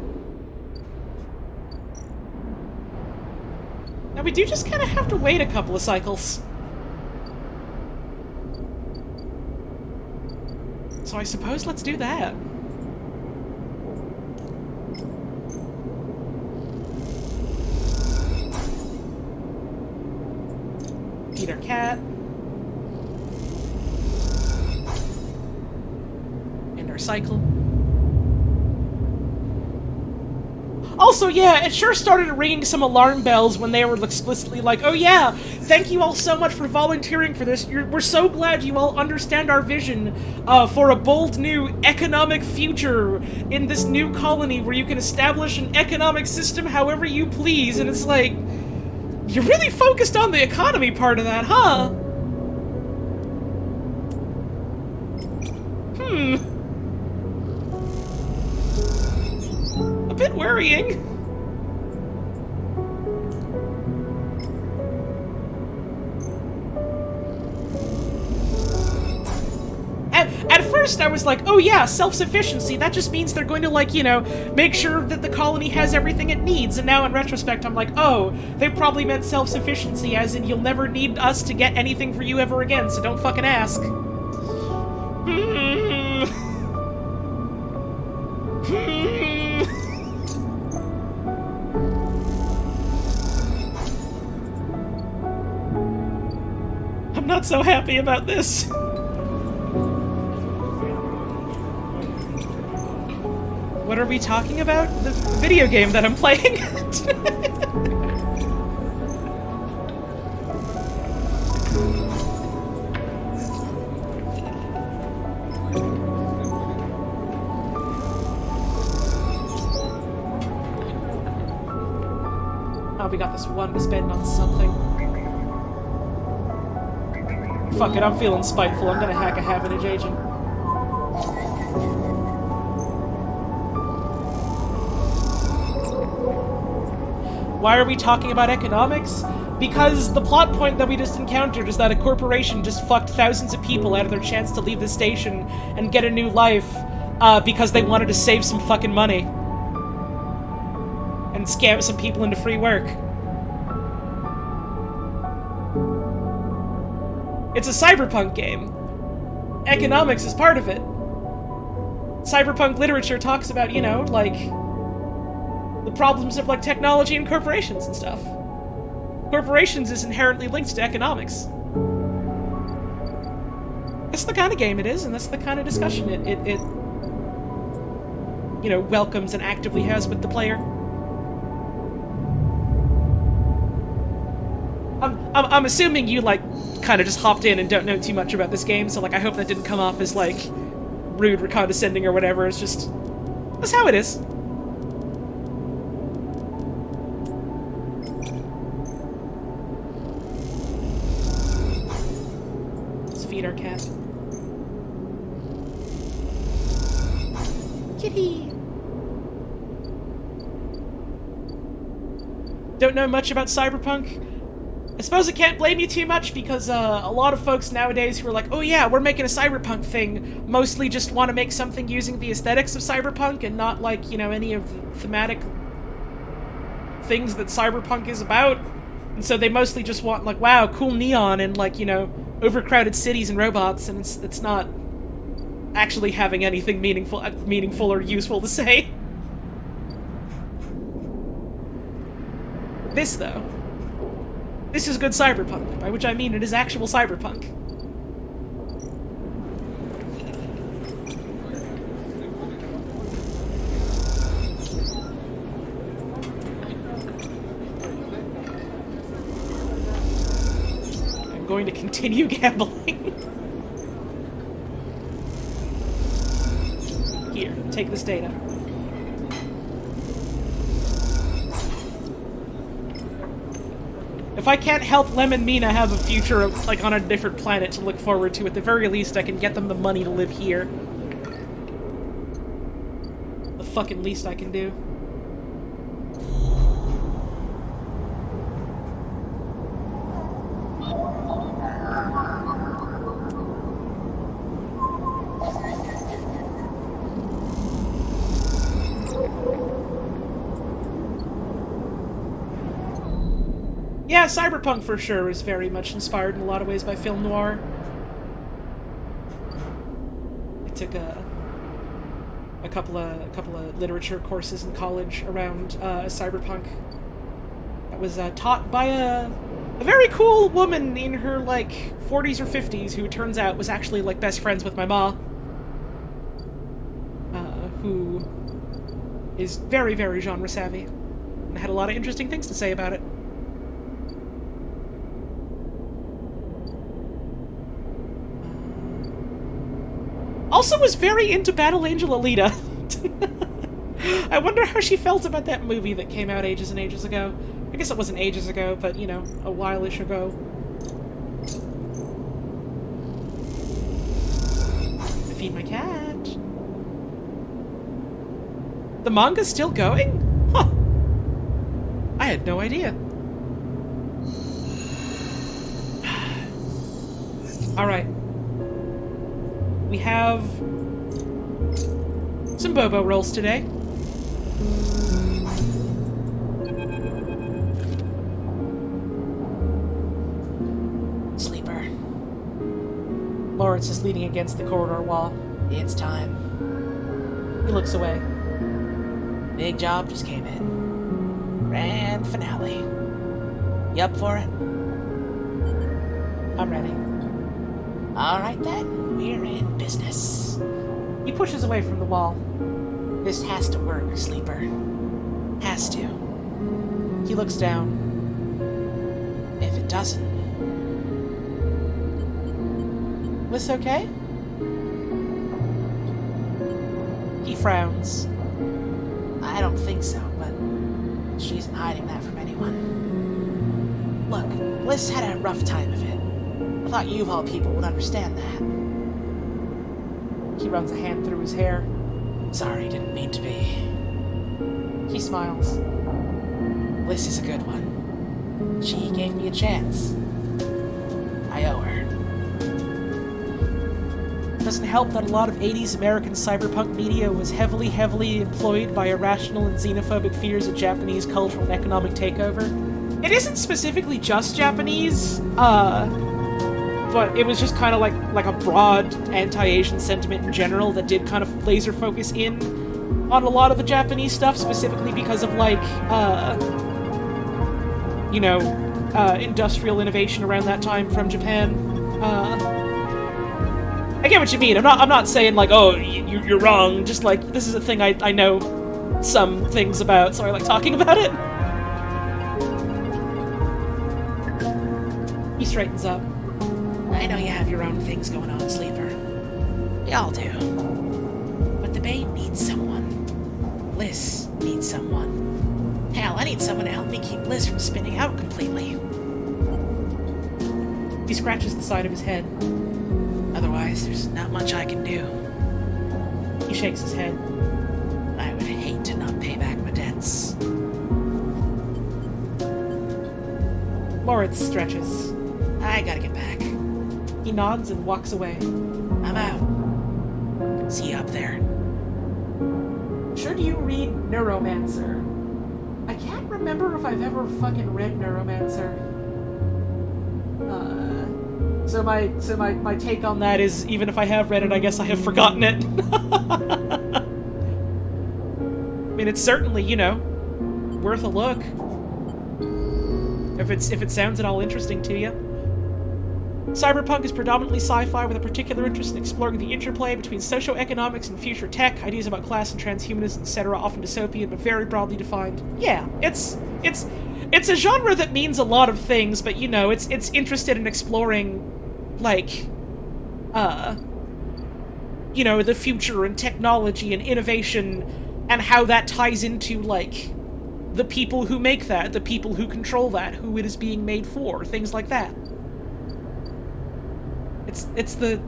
Now we do just kind of have to wait a couple of cycles. So I suppose let's do that. Feed our cat. End our cycle. Also, yeah, it sure started ringing some alarm bells when they were explicitly like, oh yeah, thank you all so much for volunteering for this. We're so glad you all understand our vision for a bold new economic future in this new colony where you can establish an economic system however you please. And it's like, you're really focused on the economy part of that, huh? A bit worrying. At first I was like, oh yeah, self-sufficiency, that just means they're going to, like, you know, make sure that the colony has everything it needs, and now in retrospect I'm like, oh, they probably meant self-sufficiency as in you'll never need us to get anything for you ever again, so don't fucking ask. I'm not so happy about this. What are we talking about? The video game that I'm playing? Oh, we got this one to spend on something. Fuck it, I'm feeling spiteful. I'm gonna hack a Havenage agent. Why are we talking about economics? Because the plot point that we just encountered is that a corporation just fucked thousands of people out of their chance to leave the station and get a new life because they wanted to save some fucking money. And scam some people into free work. It's a cyberpunk game. Economics is part of it. Cyberpunk literature talks about, you know, like, the problems of, like, technology and corporations and stuff. Corporations is inherently linked to economics. That's the kind of game it is, and that's the kind of discussion it you know, welcomes and actively has with the player. I'm assuming you, like, kind of just hopped in and don't know too much about this game, so, like, I hope that didn't come off as, like, rude or condescending or whatever. It's just, that's how it is. Let's feed our cat. Kitty! Don't know much about Cyberpunk? I suppose I can't blame you too much because a lot of folks nowadays who are like, oh yeah, we're making a cyberpunk thing, mostly just want to make something using the aesthetics of cyberpunk and not, like, you know, any of the thematic things that cyberpunk is about. And so they mostly just want, like, wow, cool neon and, like, you know, overcrowded cities and robots, and it's not actually having anything meaningful or useful to say. This, though. This is good cyberpunk, by which I mean it is actual cyberpunk. I'm going to continue gambling. Here, take this data. If I can't help Lem and Mina have a future, like, on a different planet to look forward to, at the very least I can get them the money to live here. The fucking least I can do. Yeah, cyberpunk for sure is very much inspired in a lot of ways by film noir. I took a couple of literature courses in college around cyberpunk. That was taught by a very cool woman in her like 40s or 50s who turns out was actually like best friends with my ma, who is very, very genre savvy and had a lot of interesting things to say about it. Also was very into Battle Angel Alita. I wonder how she felt about that movie that came out ages and ages ago. I guess it wasn't ages ago, but, you know, a while-ish ago. I feed my cat. The manga's still going? Huh. I had no idea. Alright. We have some Bobo rolls today. Sleeper. Lawrence is leaning against the corridor wall. It's time. He looks away. Big job just came in. Grand finale. You up for it? I'm ready. Alright then, we're in business. He pushes away from the wall. This has to work, Sleeper. Has to. He looks down. If it doesn't... This okay? He frowns. I don't think so, but she isn't hiding that from anyone. Look, Bliss had a rough time of it. I thought you of all people would understand that. He runs a hand through his hair. Sorry, didn't mean to be. He smiles. Bliss is a good one. She gave me a chance. I owe her. Doesn't help that a lot of 80s American cyberpunk media was heavily employed by irrational and xenophobic fears of Japanese cultural and economic takeover. It isn't specifically just Japanese, but it was just kind of like a broad anti-Asian sentiment in general that did kind of laser focus in on a lot of the Japanese stuff, specifically because of like, industrial innovation around that time from Japan. I get what you mean. I'm not saying like, oh, you're wrong. Just like, this is a thing I know some things about, so I like talking about it. He straightens up. I know you have your own things going on, Sleeper. We all do. But the Bay needs someone. Bliss needs someone. Hell, I need someone to help me keep Bliss from spinning out completely. He scratches the side of his head. Otherwise, there's not much I can do. He shakes his head. I would hate to not pay back my debts. Lawrence stretches. I gotta get back. He nods and walks away. I'm out. See you up there. Should you read Neuromancer? I can't remember if I've ever fucking read Neuromancer. So my take on that is, even if I have read it, I guess I have forgotten it. I mean, it's certainly, worth a look. If it sounds at all interesting to you. Cyberpunk is predominantly sci-fi with a particular interest in exploring the interplay between socioeconomics and future tech, ideas about class and transhumanism, etc., often dystopian but very broadly defined. Yeah, it's a genre that means a lot of things, but it's interested in exploring, like, the future and technology and innovation and how that ties into, like, the people who make that, the people who control that, who it is being made for, things like that. It's the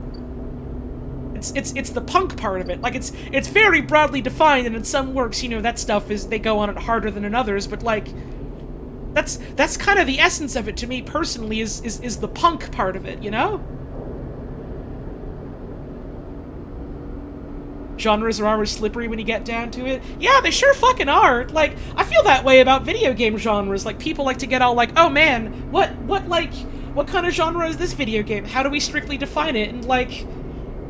punk part of it. Like, it's very broadly defined, and in some works, that stuff they go on it harder than in others, but like, that's kind of the essence of it to me personally, is the punk part of it, genres are always slippery when you get down to it. Yeah, they sure fucking are. Like, I feel that way about video game genres. Like, people like to get all like, oh man, what kind of genre is this video game? How do we strictly define it? And like,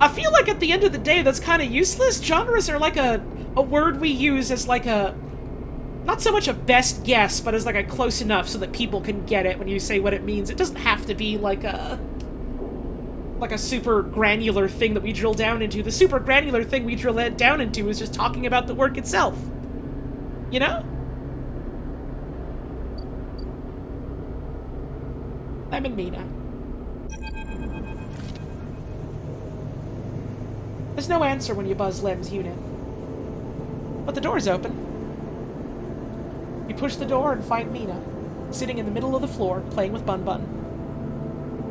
I feel like at the end of the day, that's kind of useless. Genres are like a word we use as like a, not so much a best guess, but as like a close enough so that people can get it when you say what it means. It doesn't have to be like a super granular thing that we drill down into. The super granular thing we drill it down into is just talking about the work itself. You know? I'm in Mina. There's no answer when you buzz Lem's unit. But the door's open. You push the door and find Mina, sitting in the middle of the floor, playing with Bun Bun.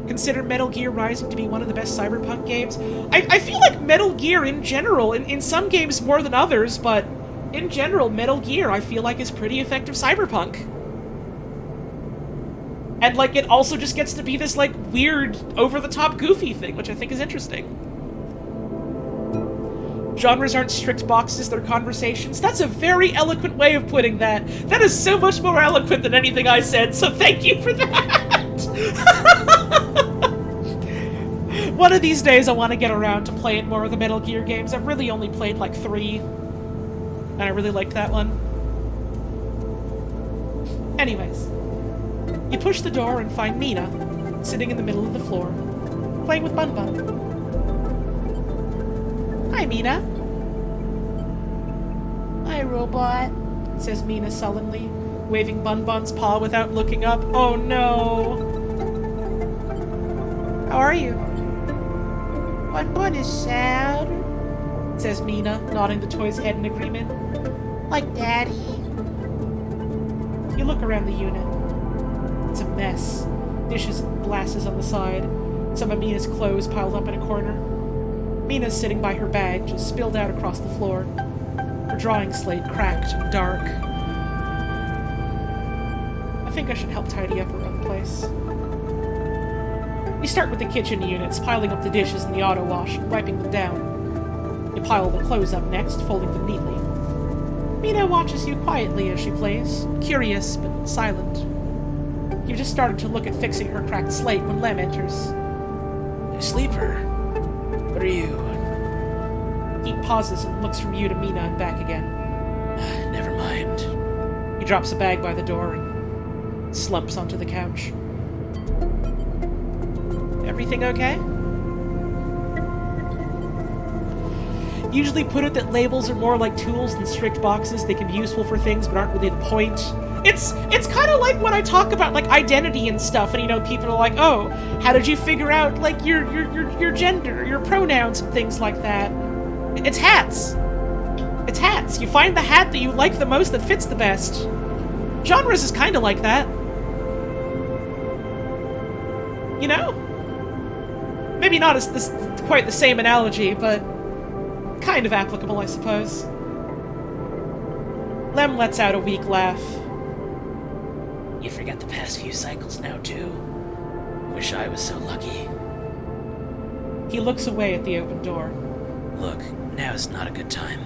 Consider Metal Gear Rising to be one of the best cyberpunk games. I feel like Metal Gear in general, in some games more than others, but in general, Metal Gear I feel like is pretty effective cyberpunk. And like, it also just gets to be this like weird, over-the-top goofy thing, which I think is interesting. Genres aren't strict boxes, they're conversations. That's a very eloquent way of putting that. That is so much more eloquent than anything I said, so thank you for that! One of these days I want to get around to playing more of the Metal Gear games. I've really only played like 3, and I really liked that one. Anyways, you push the door and find Mina, sitting in the middle of the floor, playing with Bun Bun. Hi, Mina. Hi, robot, says Mina sullenly, waving Bun Bun's paw without looking up. Oh no! How are you? Bun Bun is sad, says Mina, nodding the toy's head in agreement. like Daddy. You look around the unit. It's a mess. Dishes and glasses on the side. Some of Mina's clothes piled up in a corner. Mina's sitting by her bag, just spilled out across the floor. Her drawing slate cracked and dark. I think I should help tidy up her own place. You start with the kitchen units, piling up the dishes in the auto wash and wiping them down. You pile the clothes up next, folding them neatly. Mina watches you quietly as she plays, curious but silent. You've just started to look at fixing her cracked slate when Lem enters. Sleeper, what are you? He pauses and looks from you to Mina and back again. Never mind. He drops a bag by the door and slumps onto the couch. Everything okay? Usually put it that labels are more like tools than strict boxes. They can be useful for things but aren't really the point. It's kind of like when I talk about like identity and stuff, and you know, people are like, oh, how did you figure out like your gender, your pronouns and things like that? It's hats. It's hats. You find the hat that you like the most that fits the best. Genres is kind of like that. You know? Maybe not as this quite the same analogy, but kind of applicable, I suppose. Lem lets out a weak laugh. You forget the past few cycles now, too. Wish I was so lucky. He looks away at the open door. Look, now's not a good time.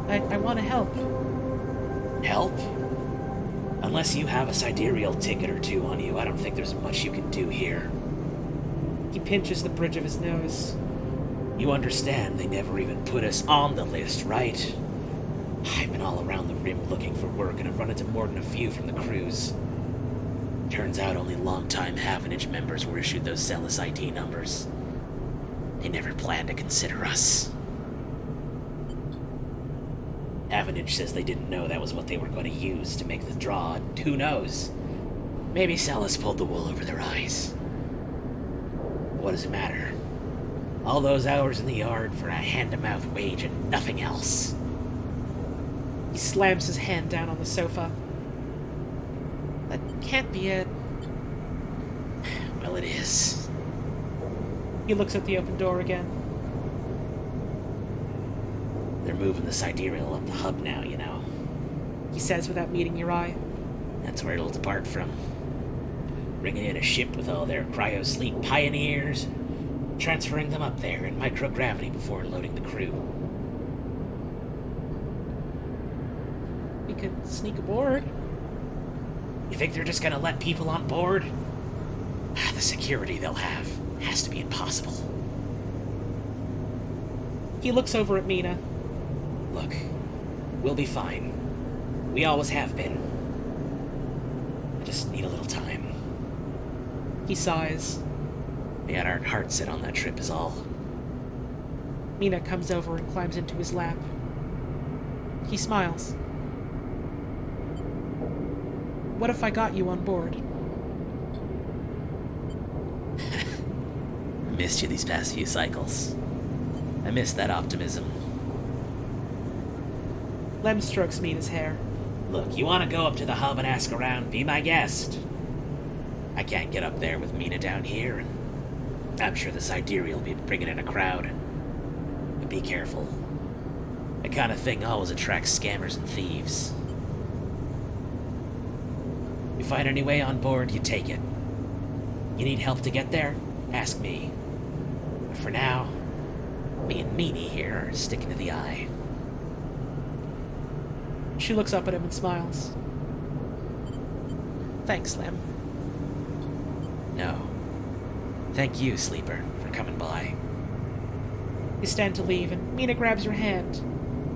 I want to help. Help? Unless you have a sidereal ticket or two on you, I don't think there's much you can do here. He pinches the bridge of his nose. You understand they never even put us on the list, right? I've been all around the rim looking for work, and I've run into more than a few from the crews. Turns out only long-time Havenage members were issued those Celis ID numbers. They never planned to consider us. Havenage says they didn't know that was what they were going to use to make the draw, and who knows? Maybe Celis pulled the wool over their eyes. What does it matter? All those hours in the yard for a hand-to-mouth wage and nothing else. He slams his hand down on the sofa. That can't be it. Well, it is. He looks at the open door again. They're moving the sidereal up the hub now, you know. He says without meeting your eye. That's where it'll depart from. Bringing in a ship with all their cryo-sleep pioneers, Transferring them up there in microgravity before loading the crew. We could sneak aboard. You think they're just gonna let people on board? The security they'll have has to be impossible. He looks over at Mina. Look, we'll be fine. We always have been. I just need a little time. He sighs. We had our heart set on that trip is all. Mina comes over and climbs into his lap. He smiles. What if I got you on board? I missed you these past few cycles. I missed that optimism. Lem strokes Mina's hair. Look, you want to go up to the hub and ask around? Be my guest. I can't get up there with Mina down here, and I'm sure the Sidereal will be bringing in a crowd. But be careful. That kind of thing always attracts scammers and thieves. You find any way on board, you take it. You need help to get there? Ask me. But for now, me and Meanie here are sticking to the eye. She looks up at him and smiles. Thanks, Lem. No. Thank you, Sleeper, for coming by. You stand to leave, and Mina grabs your hand,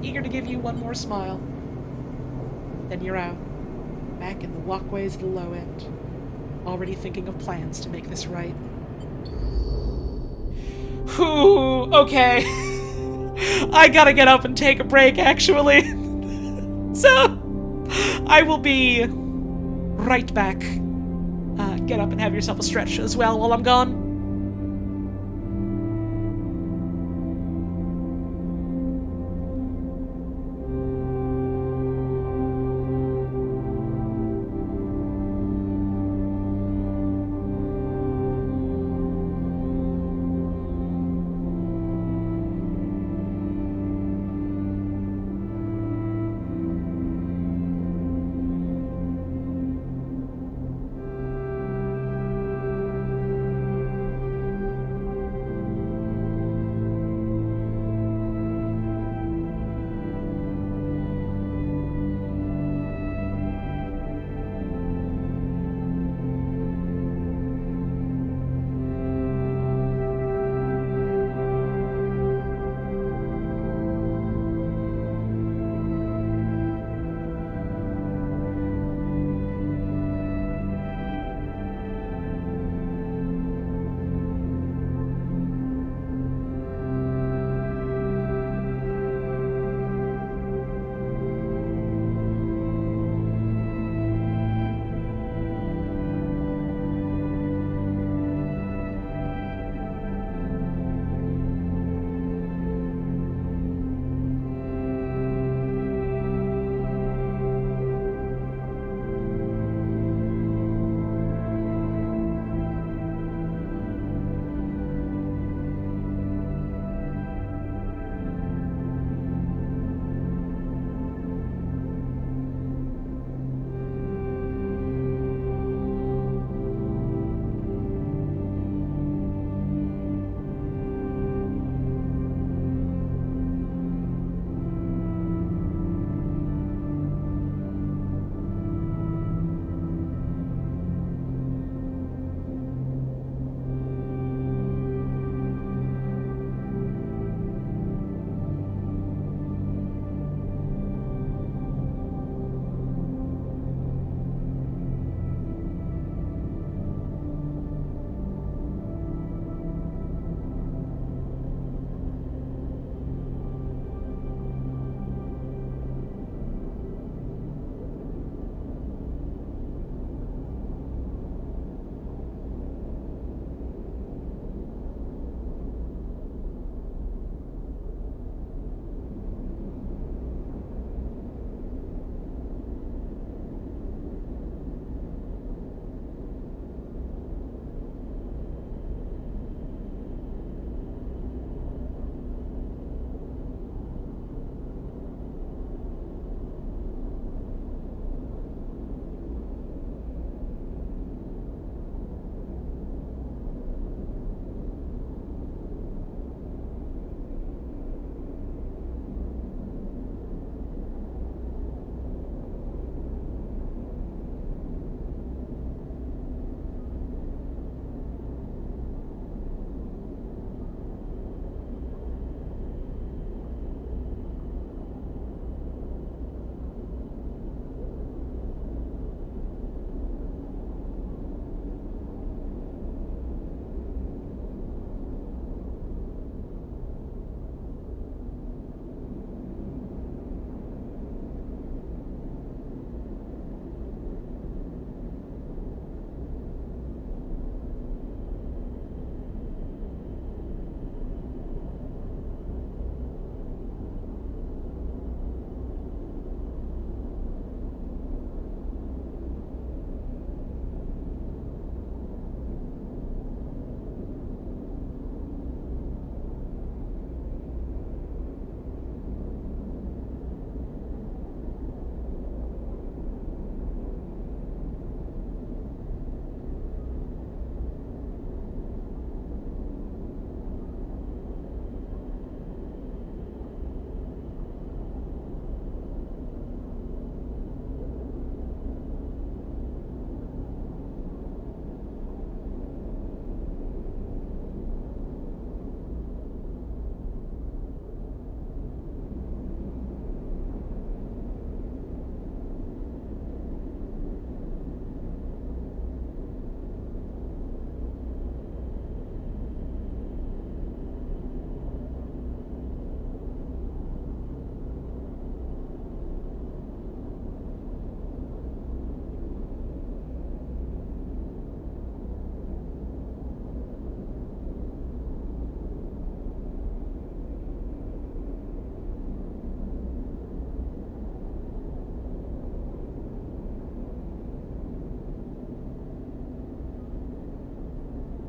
eager to give you one more smile. Then you're out, back in the walkways at the low end, already thinking of plans to make this right. Whew, okay. I gotta get up and take a break, actually. So, I will be right back. Get up and have yourself a stretch as well while I'm gone.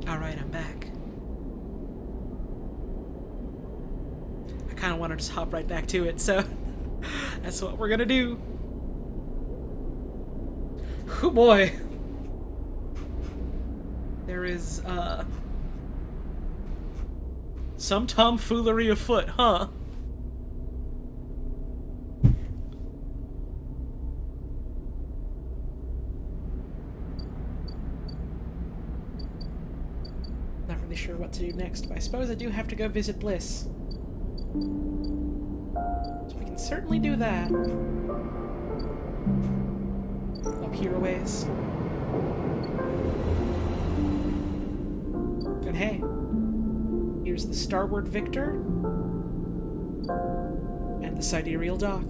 Alright, I'm back. I kind of want to just hop right back to it, so that's what we're gonna do. Oh boy. There is, some tomfoolery afoot, huh? Not really sure what to do next, but I suppose I do have to go visit Bliss. So we can certainly do that. Up here a ways. And hey, here's the Starboard Victor and the Sidereal Dock.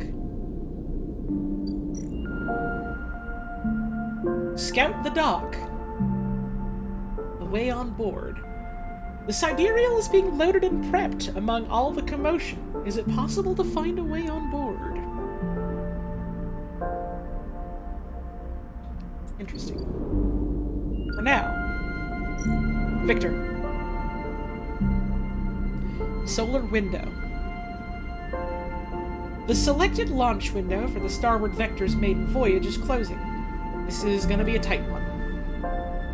Scout the dock. Away on board. The Sidereal is being loaded and prepped among all the commotion. Is it possible to find a way on board? Interesting. For now, Victor. Solar window. The selected launch window for the Starboard Vector's maiden voyage is closing. This is gonna be a tight one.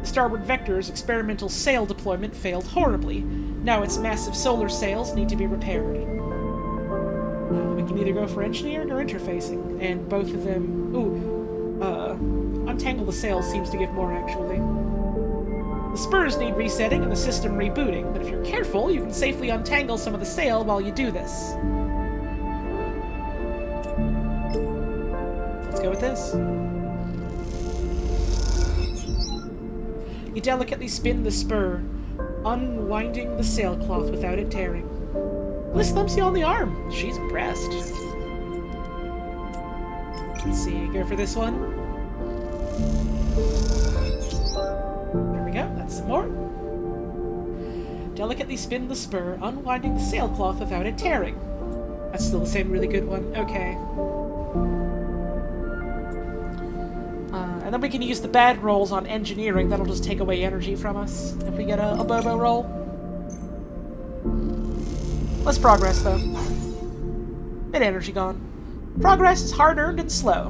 The Starboard Vector's experimental sail deployment failed horribly. Now its massive solar sails need to be repaired. We can either go for engineering or interfacing, and both of them... untangle the sails seems to give more, actually. The spurs need resetting and the system rebooting, but if you're careful, you can safely untangle some of the sail while you do this. Let's go with this. You delicately spin the spur, unwinding the sailcloth without it tearing. Bliss thumps you on the arm. She's impressed. Let's see, go for this one. There we go, that's some more. Delicately spin the spur, unwinding the sailcloth without it tearing. That's still the same really good one. Okay. And then we can use the bad rolls on engineering. That'll just take away energy from us if we get a Bobo roll. Less progress, though. Bit energy gone. Progress is hard-earned and slow.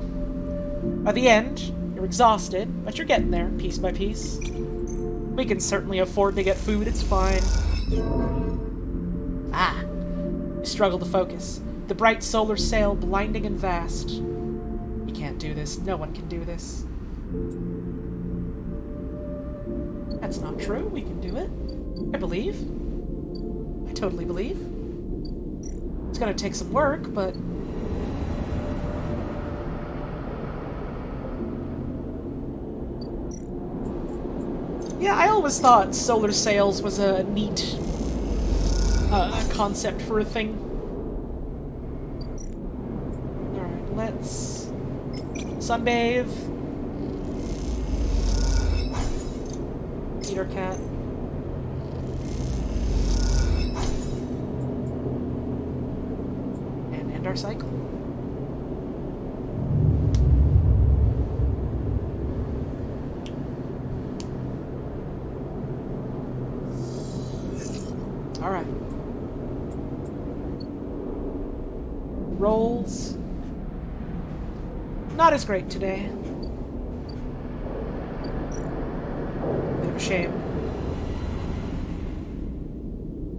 By the end, you're exhausted, but you're getting there, piece by piece. We can certainly afford to get food, it's fine. Ah! You struggle to focus. The bright solar sail blinding and vast. You can't do this. No one can do this. That's not true. We can do it. I believe. I totally believe. It's gonna take some work, but... Yeah, I always thought solar sails was a neat concept for a thing. Alright, let's sunbathe. Eat our cat. And end our cycle. Alright. Rolls. Not as great today. Bit of a shame.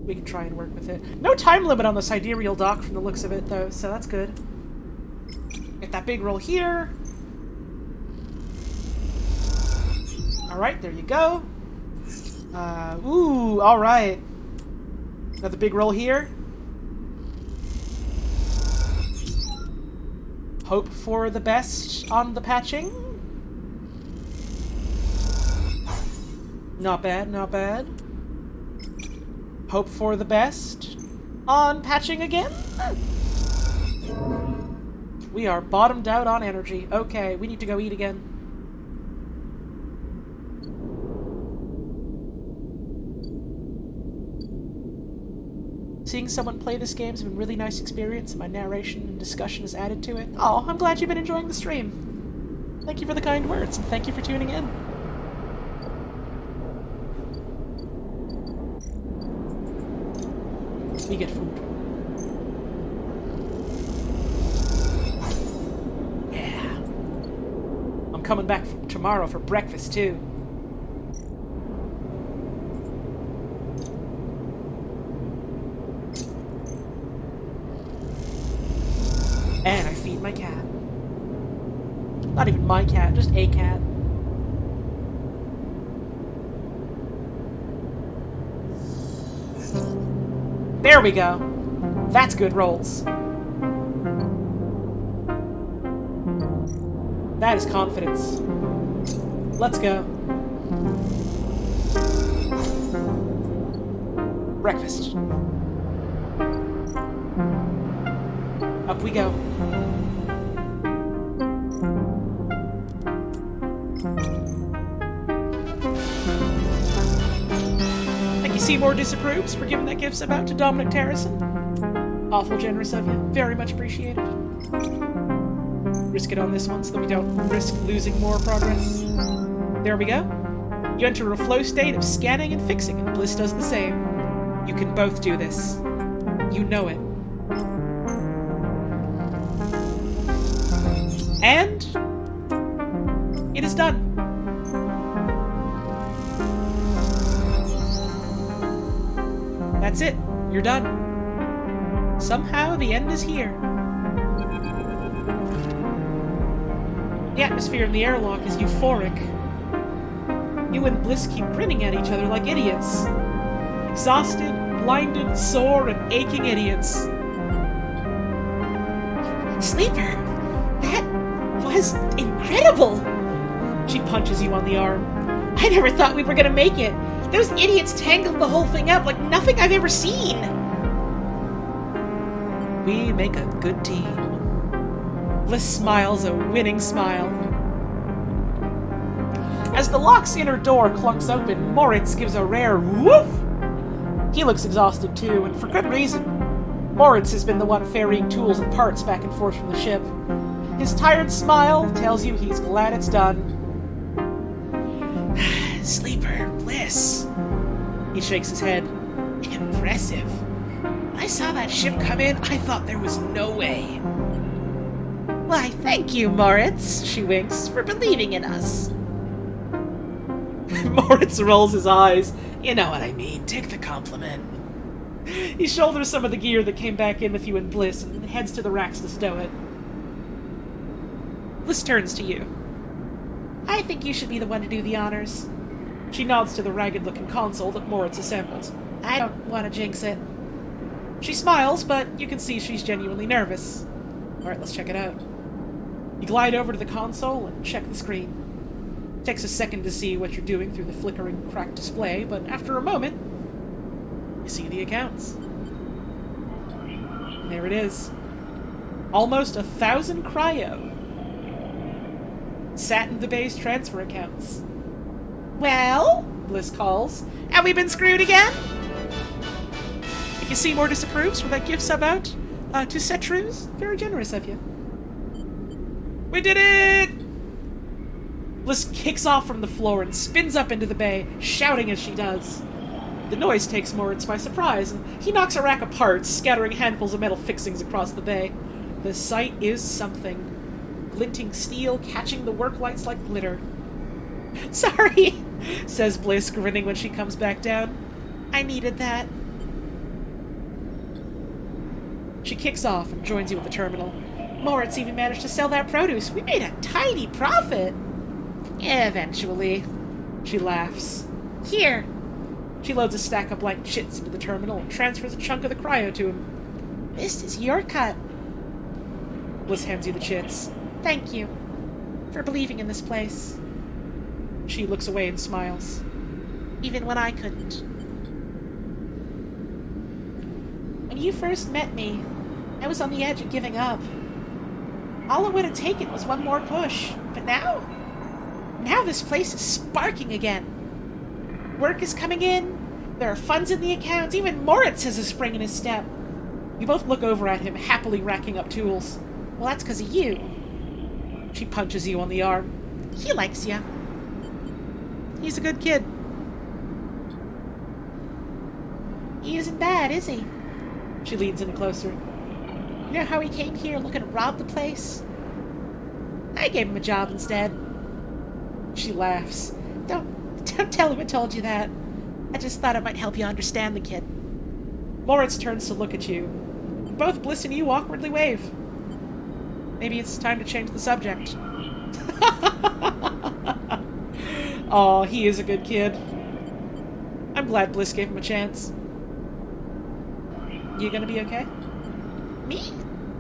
We can try and work with it. No time limit on the Sidereal Dock from the looks of it, though, so that's good. Get that big roll here. Alright, there you go. Ooh, alright. Another big roll here. Hope for the best on the patching. Not bad, not bad. Hope for the best on patching again. We are bottomed out on energy. Okay, we need to go eat again. Seeing someone play this game has been a really nice experience, and my narration and discussion has added to it. Oh, I'm glad you've been enjoying the stream. Thank you for the kind words, and thank you for tuning in. we get food. Yeah. I'm coming back tomorrow for breakfast, too. And I feed my cat. Not even my cat, just a cat. There we go. That's good rolls. That is confidence. Let's go. Breakfast. Up we go. Thank you, Seymour Disapproves, for giving that gift sub out to Dominic Terrison. Awful generous of you. Very much appreciated. Risk it on this one so that we don't risk losing more progress. There we go. You enter a flow state of scanning and fixing, and Bliss does the same. You can both do this. You know it. And it is done. That's it. You're done. Somehow the end is here. The atmosphere in the airlock is euphoric. You and Bliss keep grinning at each other like idiots. Exhausted, blinded, sore, and aching idiots. Sleeper, that was incredible! She punches you on the arm. I never thought we were gonna make it. Those idiots tangled the whole thing up like nothing I've ever seen. We make a good team. Bliss smiles a winning smile. As the lock's inner door clunks open, Moritz gives a rare woof. He looks exhausted too, and for good reason. Moritz has been the one ferrying tools and parts back and forth from the ship. His tired smile tells you he's glad it's done. Sleeper, Bliss. He shakes his head. Impressive. When I saw that ship come in, I thought there was no way. Why, thank you, Moritz, she winks, for believing in us. Moritz rolls his eyes. You know what I mean, take the compliment. He shoulders some of the gear that came back in with you and Bliss and heads to the racks to stow it. Bliss turns to you. I think you should be the one to do the honors. She nods to the ragged-looking console that Moritz assembled. I don't want to jinx it. She smiles, but you can see she's genuinely nervous. Alright, let's check it out. You glide over to the console and check the screen. It takes a second to see what you're doing through the flickering, cracked display, but after a moment, you see the accounts. And there it is. Almost 1,000 cryo. Sat in the base transfer accounts. Well, Bliss calls. Have we been screwed again? If you see more disapproves for that gift sub out to Cetrus, very generous of you. We did it! Bliss kicks off from the floor and spins up into the bay, shouting as she does. The noise takes Moritz by surprise, and he knocks a rack apart, scattering handfuls of metal fixings across the bay. The sight is something. Glinting steel catching the work lights like glitter. Sorry, says Bliss, grinning when she comes back down. I needed that. She kicks off and joins you at the terminal. Moritz even managed to sell that produce. We made a tiny profit. Eventually. She laughs. Here. She loads a stack of blank chits into the terminal and transfers a chunk of the cryo to him. This is your cut. Bliss hands you the chits. Thank you for believing in this place. She looks away and smiles. Even when I couldn't. When you first met me, I was on the edge of giving up. All it would have taken was one more push. But now this place is sparking again. Work is coming in. There are funds in the accounts. Even Moritz has a spring in his step. You both look over at him, happily racking up tools. Well, that's because of you. She punches you on the arm. He likes you. He's a good kid. He isn't bad, is he? She leans in closer. You know how he came here looking to rob the place? I gave him a job instead. She laughs. Don't tell him I told you that. I just thought it might help you understand the kid. Moritz turns to look at you. Both Bliss and you awkwardly wave. Maybe it's time to change the subject. Aw, he is a good kid. I'm glad Bliss gave him a chance. You gonna be okay? Me?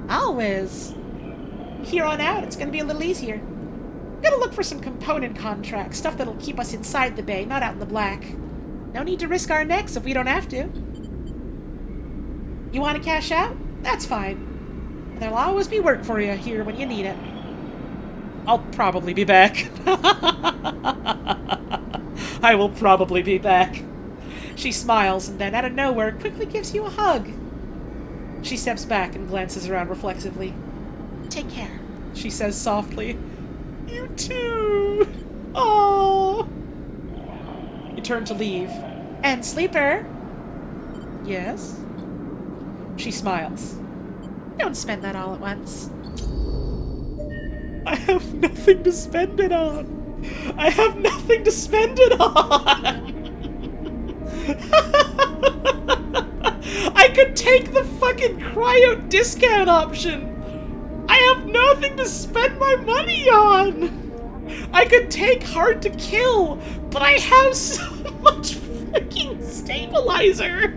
Always. Here on out, it's gonna be a little easier. I'm gonna look for some component contracts, stuff that'll keep us inside the bay, not out in the black. No need to risk our necks if we don't have to. You want to cash out? That's fine. There'll always be work for you here when you need it. I'll probably be back. I will probably be back. She smiles and then, out of nowhere, quickly gives you a hug. She steps back and glances around reflexively. Take care, she says softly. You too. Oh. You turn to leave. And Sleeper? Yes? She smiles. Don't spend that all at once. I have nothing to spend it on. I have nothing to spend it on. I could take the fucking cryo discount option. I have nothing to spend my money on. I could take Hard to Kill, but I have so much freaking stabilizer.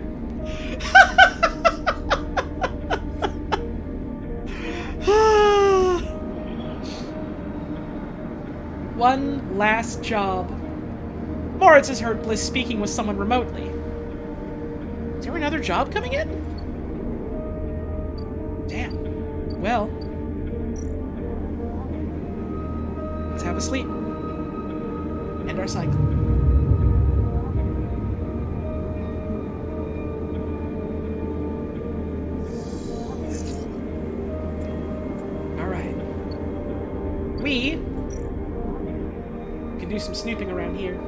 One last job. Moritz has heard Bliss speaking with someone remotely. Is there another job coming in? Damn. Well, let's have a sleep. End our cycle. Alright. We can do some snooping around here.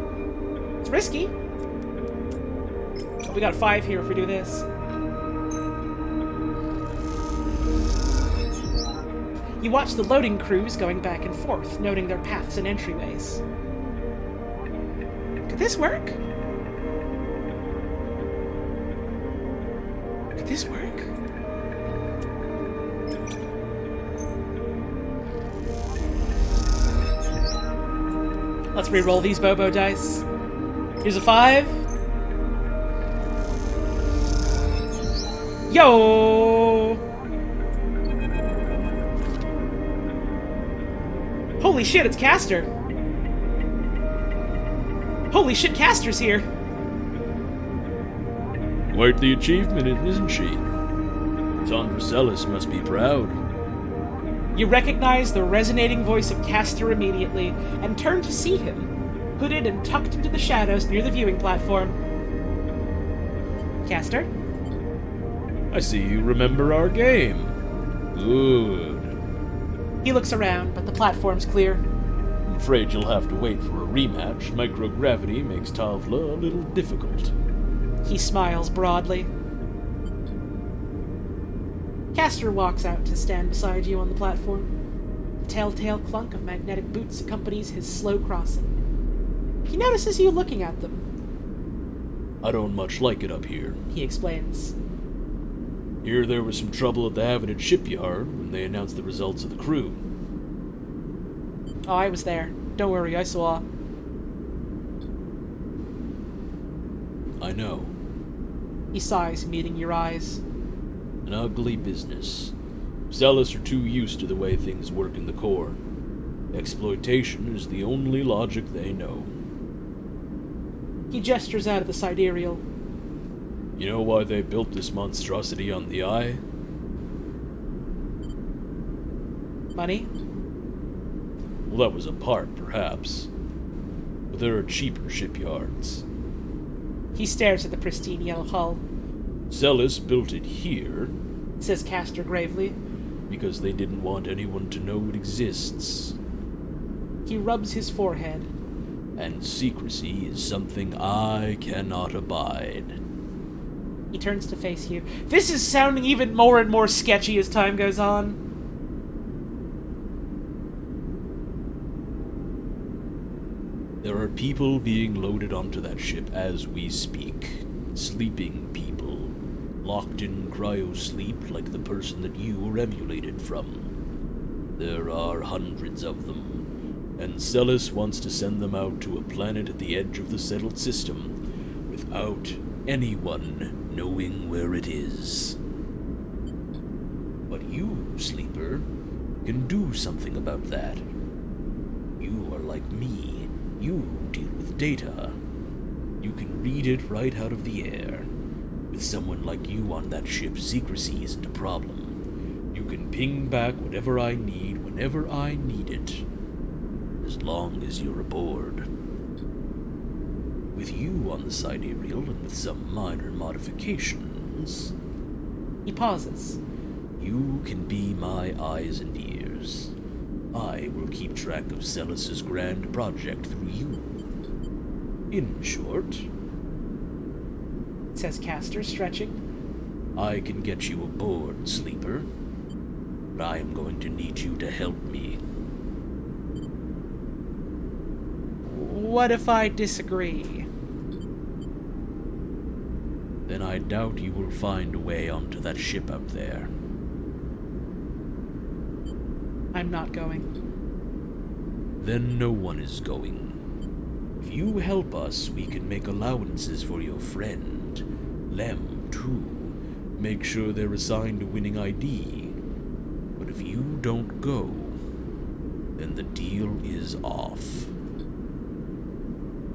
It's risky. But we got 5 here if we do this. You watch the loading crews going back and forth, noting their paths and entryways. Could this work? Could this work? Let's re-roll these Bobo dice. Here's a 5. Yo! Holy shit, it's Castor! Holy shit, Castor's here! Quite the achievement, isn't she? Sandra Celis must be proud. You recognize the resonating voice of Castor immediately, and turn to see him, hooded and tucked into the shadows near the viewing platform. Castor? I see you remember our game. Good. He looks around, but the platform's clear. I'm afraid you'll have to wait for a rematch. Microgravity makes Tavla a little difficult. He smiles broadly. Castor walks out to stand beside you on the platform. The telltale clunk of magnetic boots accompanies his slow crossing. He notices you looking at them. I don't much like it up here, he explains. Here there was some trouble at the Habited shipyard when they announced the results of the crew. Oh, I was there. Don't worry, I saw. I know. He sighs, meeting your eyes. An ugly business. Celis are too used to the way things work in the Corps. Exploitation is the only logic they know. He gestures out of the sidereal. You know why they built this monstrosity on the Eye? Money? Well, that was a part, perhaps. But there are cheaper shipyards. He stares at the pristine yellow hull. Celis built it here, says Castor gravely, because they didn't want anyone to know it exists. He rubs his forehead. And secrecy is something I cannot abide. He turns to face you. This is sounding even more and more sketchy as time goes on. There are people being loaded onto that ship as we speak. Sleeping people. Locked in cryo-sleep like the person that you were emulated from. There are hundreds of them, and Celis wants to send them out to a planet at the edge of the settled system without anyone knowing where it is. But you, Sleeper, can do something about that. You are like me. You deal with data. You can read it right out of the air. With someone like you on that ship, secrecy isn't a problem. You can ping back whatever I need whenever I need it. As long as you're aboard. With you on the sidereal and with some minor modifications... He pauses. You can be my eyes and ears. I will keep track of Celis's grand project through you. In short... says Castor, stretching. I can get you aboard, Sleeper. But I am going to need you to help me. What if I disagree? Then I doubt you will find a way onto that ship out there. I'm not going. Then no one is going. If you help us, we can make allowances for your friend, Lem, too. Make sure they're assigned a winning ID. But if you don't go, then the deal is off.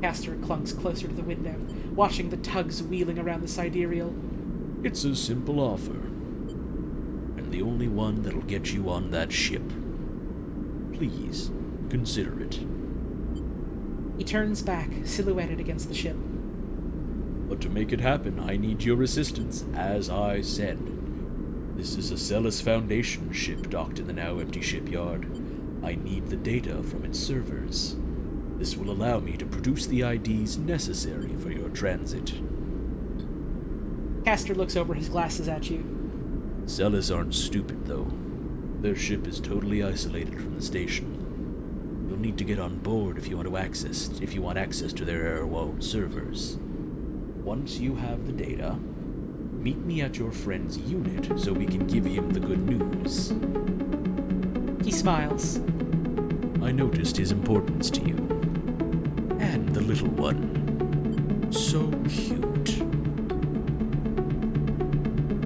Castor clunks closer to the window, watching the tugs wheeling around the sidereal. It's a simple offer. And the only one that'll get you on that ship. Please, consider it. He turns back, silhouetted against the ship. But to make it happen, I need your assistance, as I said. This is a Celis Foundation ship docked in the now-empty shipyard. I need the data from its servers. This will allow me to produce the IDs necessary for your transit. Castor looks over his glasses at you. Celis aren't stupid, though. Their ship is totally isolated from the station. You'll need to get on board if you want access to their air-walled servers. Once you have the data, meet me at your friend's unit so we can give him the good news. He smiles. I noticed his importance to you. And the little one. So cute.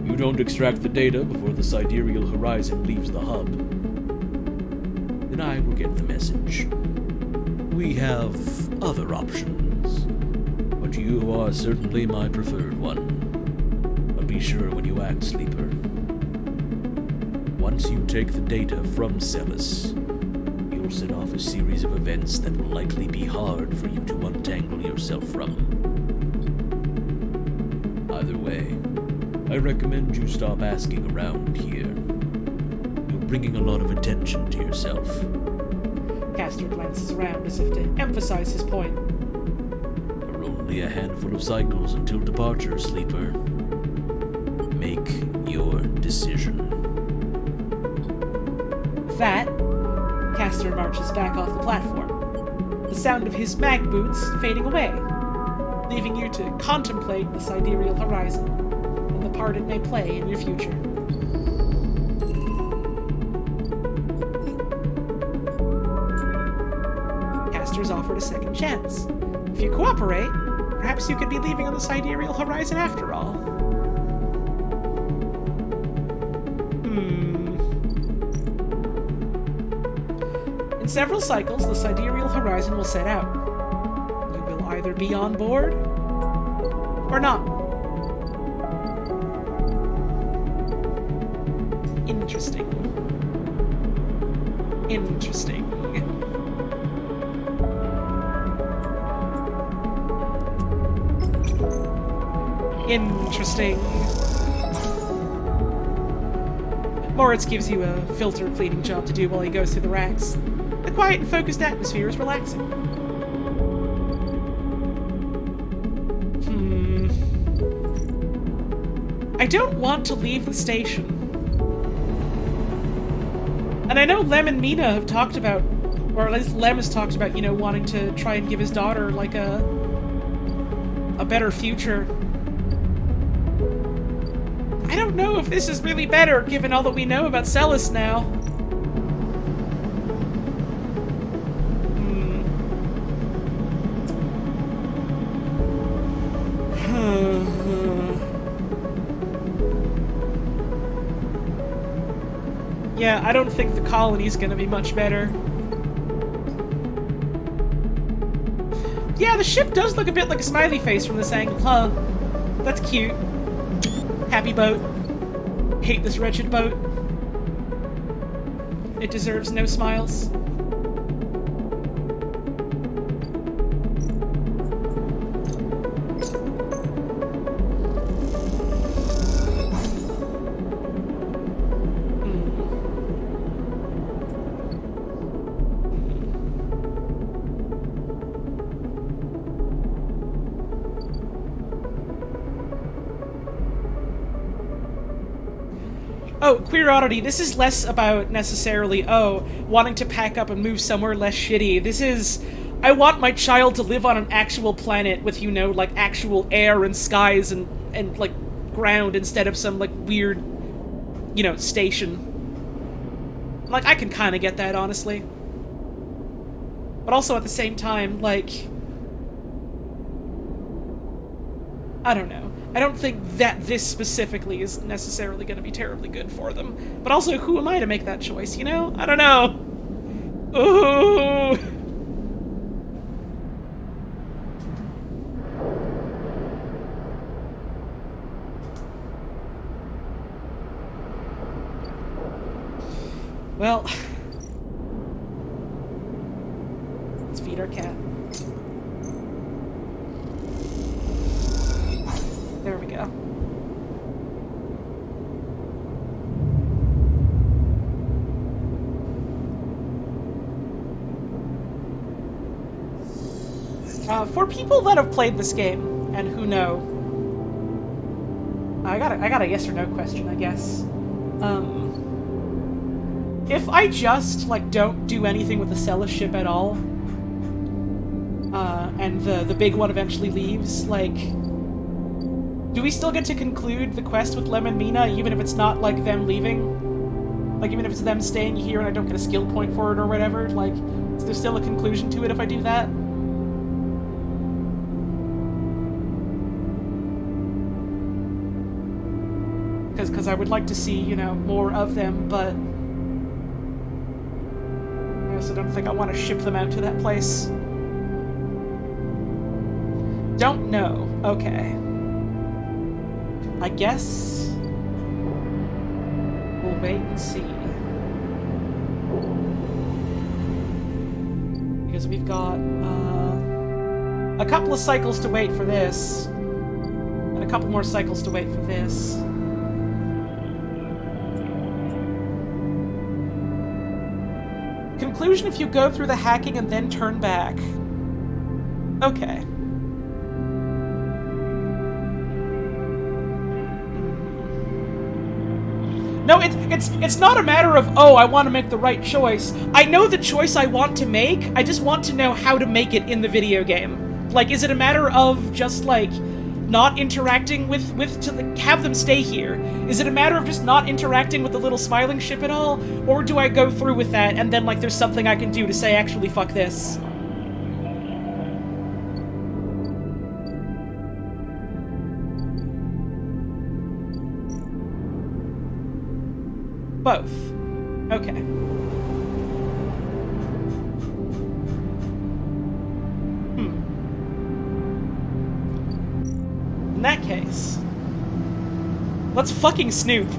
You don't extract the data before the sidereal horizon leaves the hub. Then I will get the message. We have other options, but you are certainly my preferred one. But be sure when you act, Sleeper. Once you take the data from Celis, you'll set off a series of events that will likely be hard for you to untangle yourself from. Either way, I recommend you stop asking around here. You're bringing a lot of attention to yourself. Castor glances around as if to emphasize his point. There are only a handful of cycles until departure, Sleeper. Make your decision. With that, Castor marches back off the platform, the sound of his mag boots fading away, leaving you to contemplate the sidereal horizon and the part it may play in your future. Castor's offered a second chance. If you cooperate, perhaps you could be leaving on the sidereal horizon after all. In several cycles, the sidereal horizon will set out. You will either be on board or not. Interesting. Interesting. Interesting. Moritz gives you a filter cleaning job to do while he goes through the racks. The quiet and focused atmosphere is relaxing. I don't want to leave the station. And I know Lem and Mina have talked about, or at least Lem has talked about, you know, wanting to try and give his daughter, like, a better future. I don't know if this is really better, given all that we know about Celis now. Yeah, I don't think the colony's gonna be much better. Yeah, the ship does look a bit like a smiley face from this angle, huh? That's cute. Happy boat. Hate this wretched boat. It deserves no smiles. Oh, Queer Oddity, this is less about necessarily, wanting to pack up and move somewhere less shitty. This is, I want my child to live on an actual planet with, you know, like, actual air and skies and like, ground instead of some, like, weird, you know, station. Like, I can kind of get that, honestly. But also at the same time, like, I don't know. I don't think that this specifically is necessarily going to be terribly good for them. But also, who am I to make that choice, you know? I don't know. Ooh. Well, let's feed our cat. There we go. For people that have played this game and who know, I got a yes or no question, I guess. If I just like don't do anything with the Celis ship at all, and the big one eventually leaves, like, do we still get to conclude the quest with Lem and Mina, even if it's not, like, them leaving? Like, even if it's them staying here and I don't get a skill point for it or whatever? Like, is there still a conclusion to it if I do that? Because I would like to see, you know, more of them, but I also don't think I want to ship them out to that place. Don't know. Okay. I guess we'll wait and see. Because we've got a couple of cycles to wait for this, and a couple more cycles to wait for this. Conclusion: if you go through the hacking and then turn back. Okay. No, it's not a matter of, oh, I want to make the right choice. I know the choice I want to make, I just want to know how to make it in the video game. Like, is it a matter of just, like, not interacting with to have them stay here? Is it a matter of just not interacting with the little smiling ship at all? Or do I go through with that and then, like, there's something I can do to say, actually, fuck this? Both. Okay. In that case, let's fucking snoop.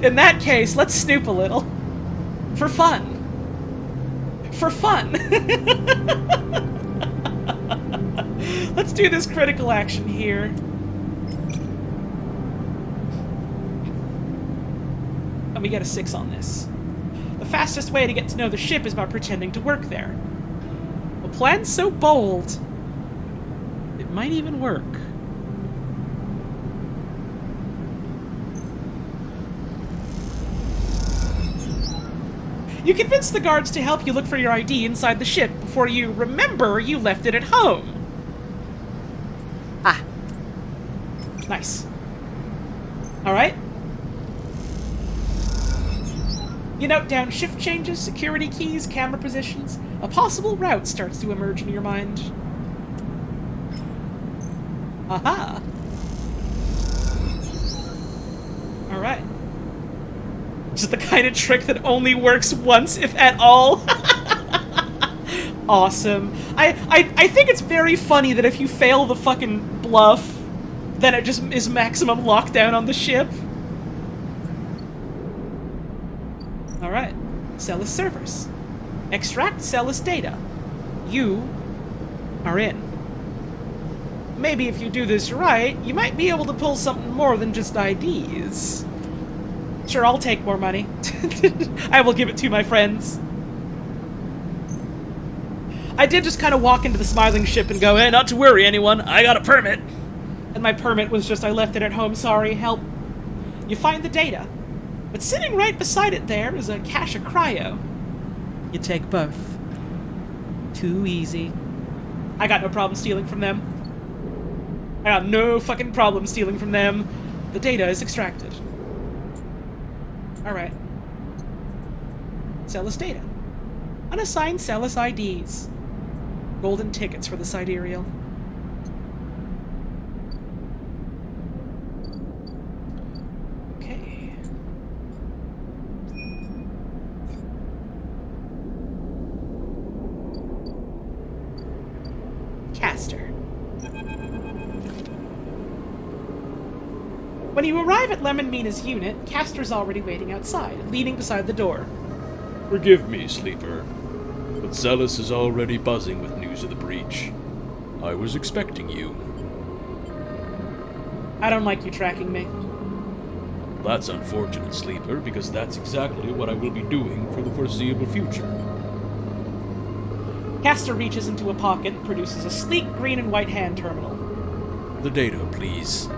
In that case, let's snoop a little. For fun. For fun. Let's do this critical action here. We get a 6 on this. The fastest way to get to know the ship is by pretending to work there. A plan so bold, it might even work. You convince the guards to help you look for your ID inside the ship before you remember you left it at home. Ah. Nice. Alright. You note down shift changes, security keys, camera positions. A possible route starts to emerge in your mind. Aha! Alright. Just the kind of trick that only works once, if at all. Awesome. I think it's very funny that if you fail the fucking bluff, then it just is maximum lockdown on the ship. Alright. Celis servers. Extract Celis data. You are in. Maybe if you do this right, you might be able to pull something more than just IDs. Sure, I'll take more money. I will give it to my friends. I did just kind of walk into the smiling ship and go, not to worry, anyone, I got a permit. And my permit was just, I left it at home, sorry, help. You find the data. But sitting right beside it there is a cache of cryo. You take both. Too easy. I got no problem stealing from them. I got no fucking problem stealing from them. The data is extracted. Alright. Celis data. Unassigned Celis IDs. Golden tickets for the sidereal. Okay. Castor. When you arrive at Lemon Mina's unit, Castor's already waiting outside, leaning beside the door. Forgive me, Sleeper, but Celis is already buzzing with news of the breach. I was expecting you. I don't like you tracking me. That's unfortunate, Sleeper, because that's exactly what I will be doing for the foreseeable future. Castor reaches into a pocket and produces a sleek green and white hand terminal. The data, please.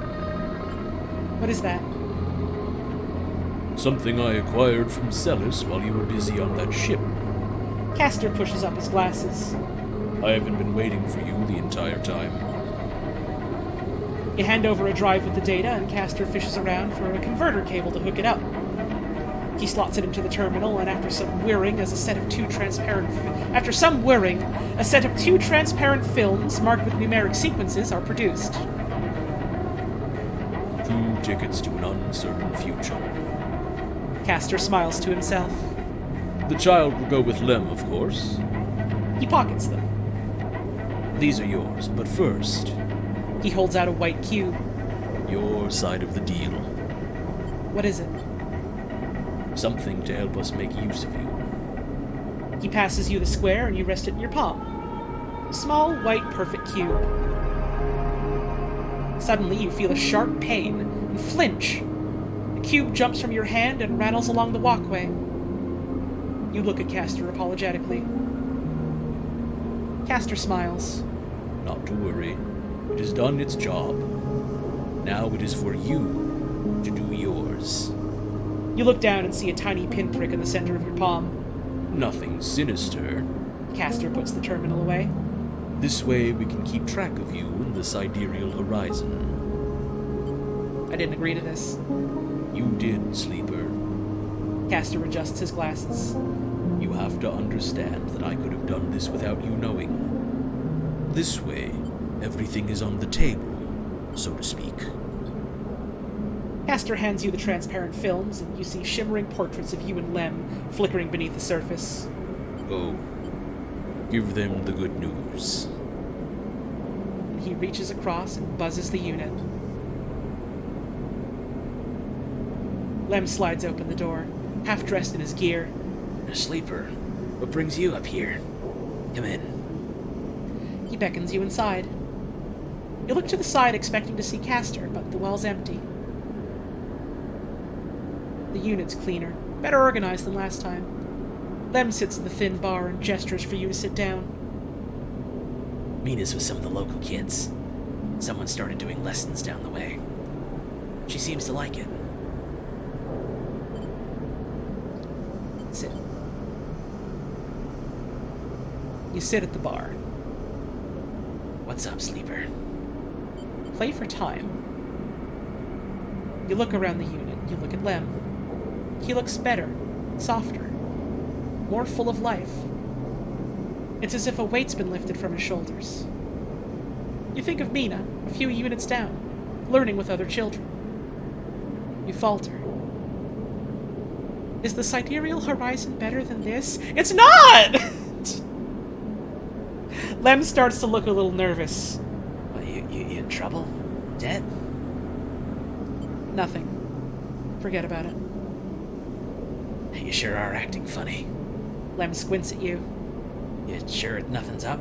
What is that? Something I acquired from Celis while you were busy on that ship. Castor pushes up his glasses. I haven't been waiting for you the entire time. You hand over a drive with the data, and Castor fishes around for a converter cable to hook it up. He slots it into the terminal, and after some whirring, a set of two transparent films marked with numeric sequences are produced. 2 tickets to an uncertain future. Castor smiles to himself. The child will go with Lem, of course. He pockets them. These are yours, but first... He holds out a white cube. Your side of the deal. What is it? Something to help us make use of you. He passes you the square, and you rest it in your palm. A small, white, perfect cube. Suddenly, you feel a sharp pain and flinch. The cube jumps from your hand and rattles along the walkway. You look at Castor apologetically. Castor smiles. Not to worry. It has done its job. Now it is for you to do yours. You look down and see a tiny pinprick in the center of your palm. Nothing sinister. Castor puts the terminal away. This way we can keep track of you in the sidereal horizon. I didn't agree to this. You did, Sleeper. Castor adjusts his glasses. You have to understand that I could have done this without you knowing. This way, everything is on the table, so to speak. Castor hands you the transparent films, and you see shimmering portraits of you and Lem flickering beneath the surface. Oh, give them the good news. And he reaches across and buzzes the unit. Lem slides open the door, half dressed in his gear. Sleeper, what brings you up here? Come in. He beckons you inside. You look to the side expecting to see Castor, but the wall's empty. The unit's cleaner, better organized than last time. Lem sits at the thin bar and gestures for you to sit down. Mina's with some of the local kids. Someone started doing lessons down the way. She seems to like it. Sit. You sit at the bar. What's up, Sleeper? Play for time. You look around the unit. You look at Lem. He looks better, softer, more full of life. It's as if a weight's been lifted from his shoulders. You think of Mina, a few units down, learning with other children. You falter. Is the sidereal horizon better than this? It's not! Lem starts to look a little nervous. Well, you in trouble? Dead? Nothing. Forget about it. You sure are acting funny. Lem squints at you. You sure nothing's up?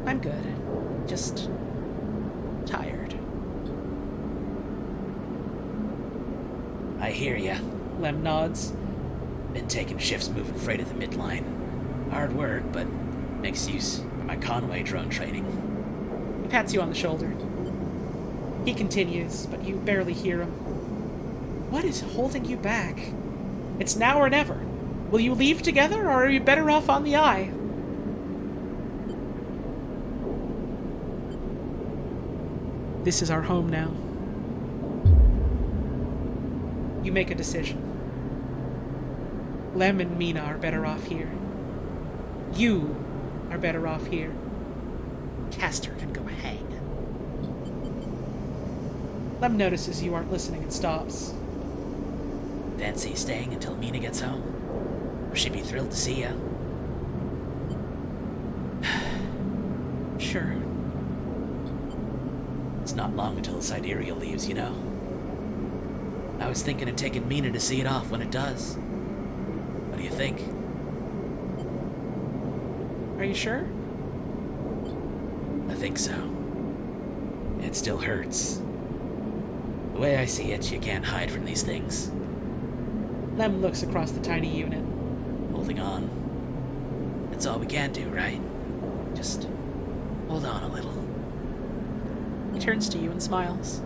I'm good. Just tired. I hear ya. Lem nods. Been taking shifts moving freight at the midline. Hard work, but makes use of my Conway drone training. He pats you on the shoulder. He continues, but you barely hear him. What is holding you back? It's now or never. Will you leave together, or are you better off on the Eye? This is our home now. You make a decision. Lem and Mina are better off here. You are better off here. Castor can go hang. Lem notices you aren't listening and stops. Fancy staying until Mina gets home? She'd be thrilled to see ya. Sure. It's not long until the Sidereal leaves, you know. I was thinking of taking Mina to see it off when it does. What do you think? Are you sure? I think so. It still hurts. The way I see it, you can't hide from these things. Lem looks across the tiny unit. Holding on. That's all we can do, right? Just hold on a little. He turns to you and smiles.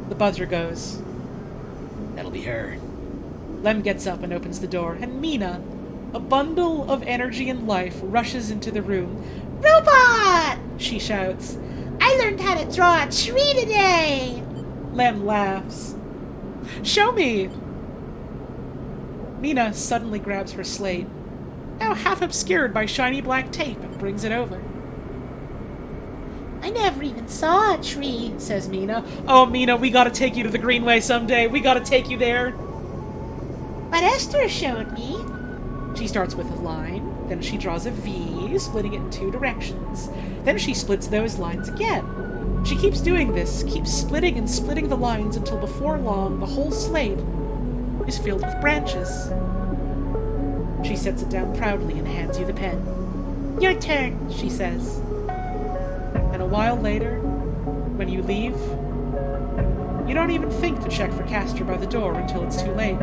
The buzzer goes. That'll be her. Lem gets up and opens the door, and Mina, a bundle of energy and life, rushes into the room. Robot! She shouts. I learned how to draw a tree today! Lem laughs. Show me! Mina suddenly grabs her slate, now half obscured by shiny black tape, and brings it over. I never even saw a tree, says Mina. Oh, Mina, we gotta take you to the Greenway someday. We gotta take you there. But Esther showed me. She starts with a line, then she draws a V, splitting it in two directions. Then she splits those lines again. She keeps doing this, keeps splitting and splitting the lines until before long the whole slate is filled with branches. She sets it down proudly and hands you the pen. Your turn, she says. And a while later, when you leave, you don't even think to check for Castor by the door until it's too late.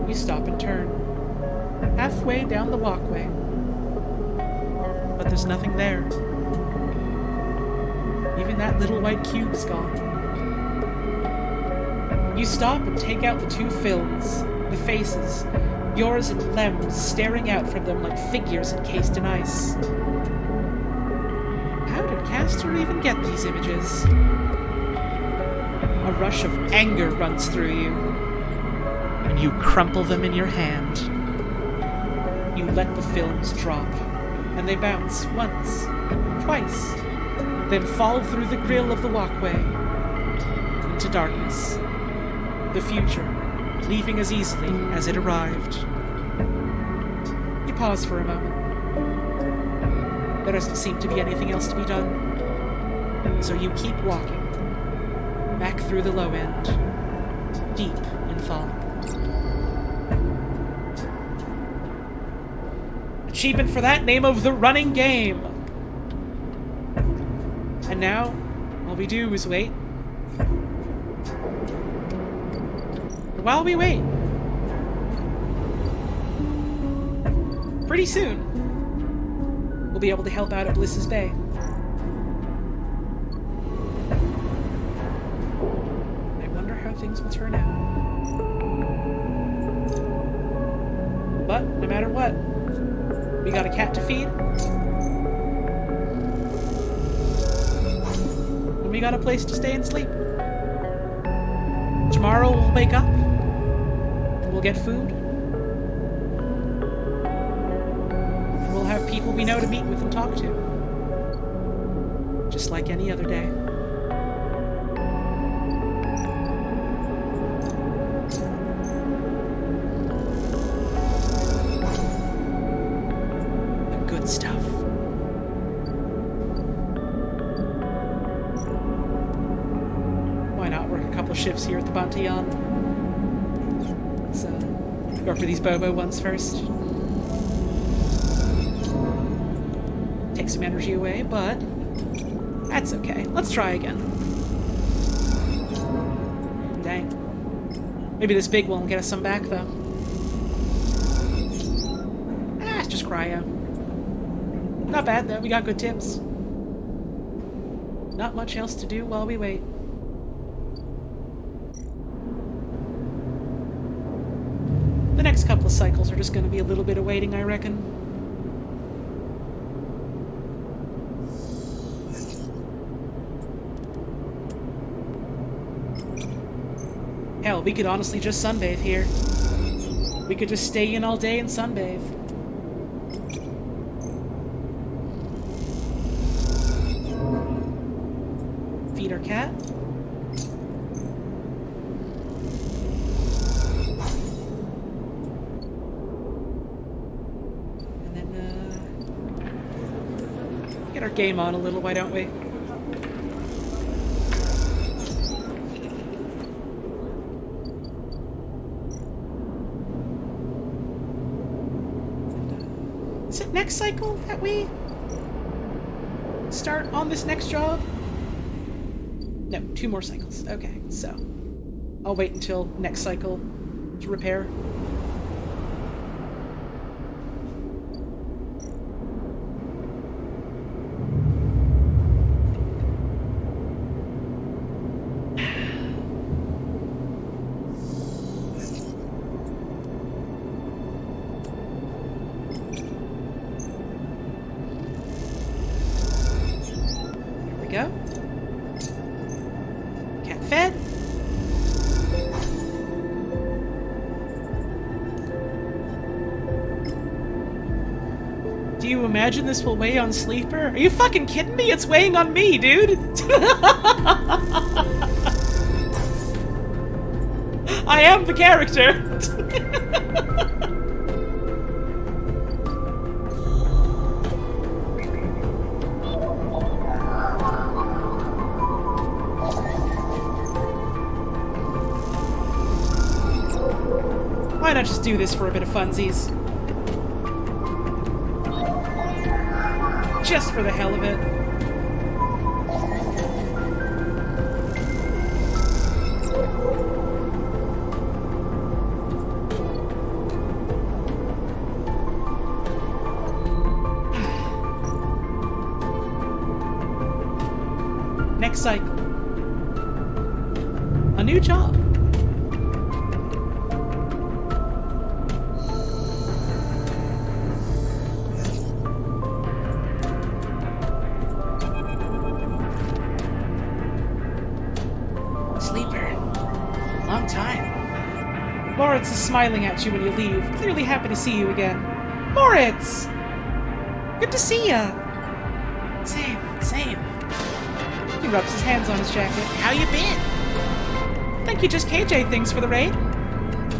You stop and turn, halfway down the walkway. But there's nothing there. Even that little white cube is gone. You stop and take out the two films, the faces, yours and Lem's staring out from them like figures encased in ice. How did Castor even get these images? A rush of anger runs through you, and you crumple them in your hand. You let the films drop, and they bounce once, twice, then fall through the grill of the walkway into darkness. The future, leaving as easily as it arrived. You pause for a moment. There doesn't seem to be anything else to be done. So you keep walking, back through the low end, deep in thought. Achievement for that, name of the running game. And now, all we do is wait. And while we wait, pretty soon, we'll be able to help out at Bliss's Bay. I wonder how things will turn out. But no matter what, we got a cat to feed. And we got a place to stay and sleep. Tomorrow we'll wake up. And we'll get food. And we'll have people we know to meet with and talk to. Just like any other day. Stuff. Why not work a couple shifts here at the Banteon? Let's go for these Bobo ones first. Take some energy away, but that's okay. Let's try again. Dang. Maybe this big one will get us some back, though. It's just cryo. Not bad, though. We got good tips. Not much else to do while we wait. The next couple of cycles are just going to be a little bit of waiting, I reckon. Hell, we could honestly just sunbathe here. We could just stay in all day and sunbathe. Feed our cat. And then, get our game on a little, why don't we? Is it next cycle that we start on this next job? No, 2 more cycles. Okay, so I'll wait until next cycle to repair. Here we go. Fed. Do you imagine this will weigh on Sleeper? Are you fucking kidding me? It's weighing on me, dude! I am the character! Why not just do this for a bit of funsies? Just for the hell of it. Next cycle. A new job. Long time. Moritz is smiling at you when you leave, clearly happy to see you again. Moritz! Good to see ya! Same. He rubs his hands on his jacket. How you been? Think you just KJ things for the raid?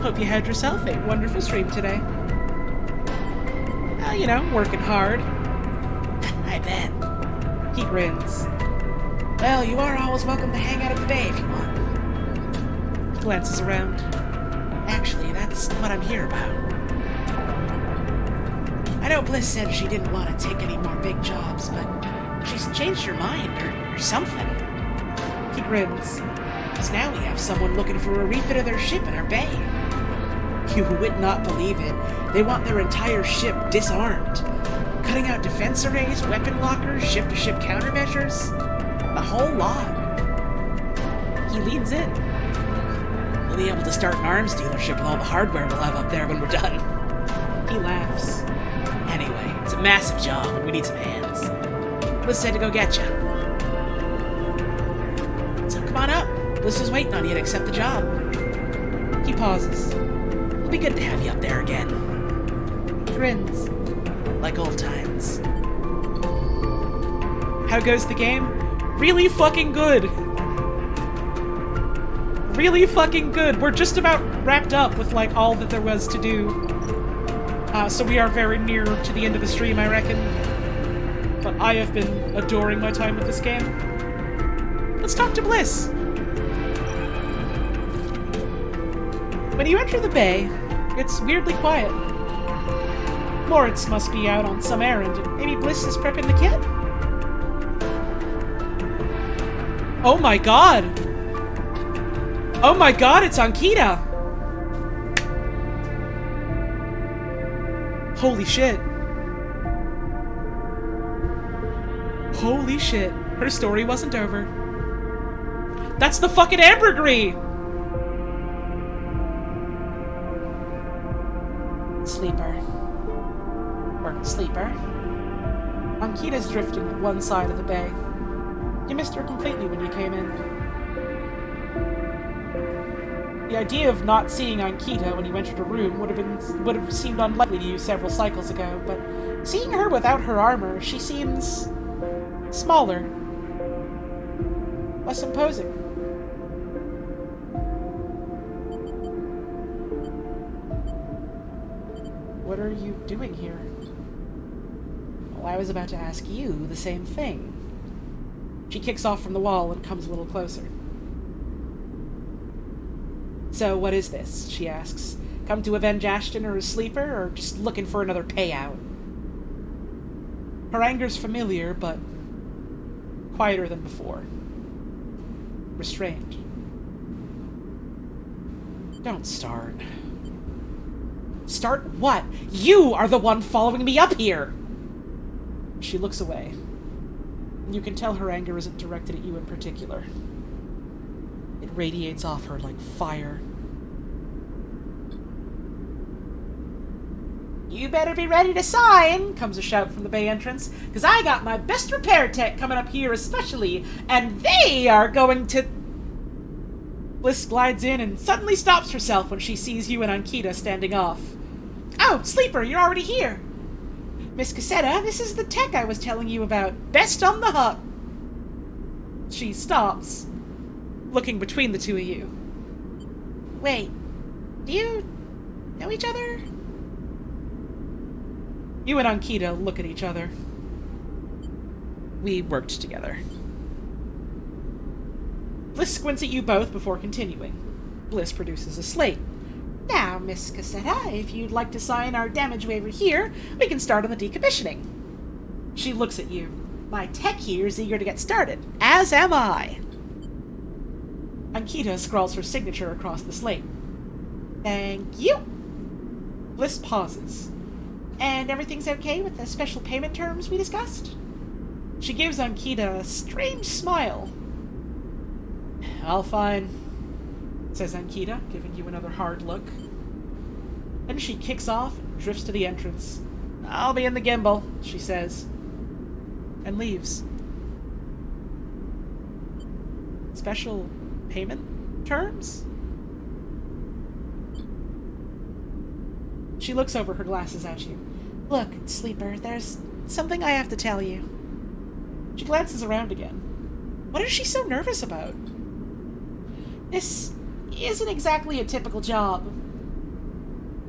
Hope you had yourself a wonderful stream today. Well, you know, working hard. I bet. He grins. Well, you are always welcome to hang out at the bay if you want. He glances around. Actually, that's what I'm here about. I know Bliss said she didn't want to take any more big jobs, but she's changed her mind or something. He grins. Because now we have someone looking for a refit of their ship in our bay. You would not believe it. They want their entire ship disarmed. Cutting out defense arrays, weapon lockers, ship-to-ship countermeasures. The whole lot. He leans in. We'll be able to start an arms dealership with all the hardware we'll have up there when we're done. He laughs. Anyway, it's a massive job and we need some hands. Bliss said to go get you. So come on up. Bliss is waiting on you to accept the job. He pauses. It'll be good to have you up there again. Grins. Like old times. How goes the game? Really fucking good. Really fucking good. We're just about wrapped up with like all that there was to do. So we are very near to the end of the stream, I reckon. But I have been adoring my time with this game. Let's talk to Bliss. When you enter the bay, it's weirdly quiet. Moritz must be out on some errand, and maybe Bliss is prepping the kit? Oh my god! Oh my god, it's Ankita! Holy shit. Holy shit. Her story wasn't over. That's the fucking ambergris! Sleeper. Ankita's drifting at one side of the bay. You missed her completely when you came in. The idea of not seeing Ankita when you entered a room would have seemed unlikely to you several cycles ago, but seeing her without her armor, she seems smaller, less imposing. What are you doing here? Well, I was about to ask you the same thing. She kicks off from the wall and comes a little closer. So, what is this? She asks. Come to avenge Ashton or a sleeper, or just looking for another payout? Her anger's familiar, but quieter than before. Restrained. Don't start. Start what? You are the one following me up here! She looks away. You can tell her anger isn't directed at you in particular. It radiates off her like fire. You better be ready to sign, comes a shout from the bay entrance, because I got my best repair tech coming up here especially, and they are going to... Bliss glides in and suddenly stops herself when she sees you and Ankita standing off. Oh, Sleeper, you're already here. Miss Cassetta, this is the tech I was telling you about. Best on the hut. She stops, looking between the two of you. Wait, do you know each other? You and Ankita look at each other. We worked together. Bliss squints at you both before continuing. Bliss produces a slate. Now, Miss Cassetta, if you'd like to sign our damage waiver here, we can start on the decommissioning. She looks at you. My tech here is eager to get started, as am I. Ankita scrawls her signature across the slate. Thank you. Bliss pauses. And everything's okay with the special payment terms we discussed? She gives Ankita a strange smile. All fine, says Ankita, giving you another hard look. Then she kicks off and drifts to the entrance. I'll be in the gimbal, she says, and leaves. Special payment terms? She looks over her glasses at you. Look, Sleeper, there's something I have to tell you. She glances around again. What is she so nervous about? This isn't exactly a typical job.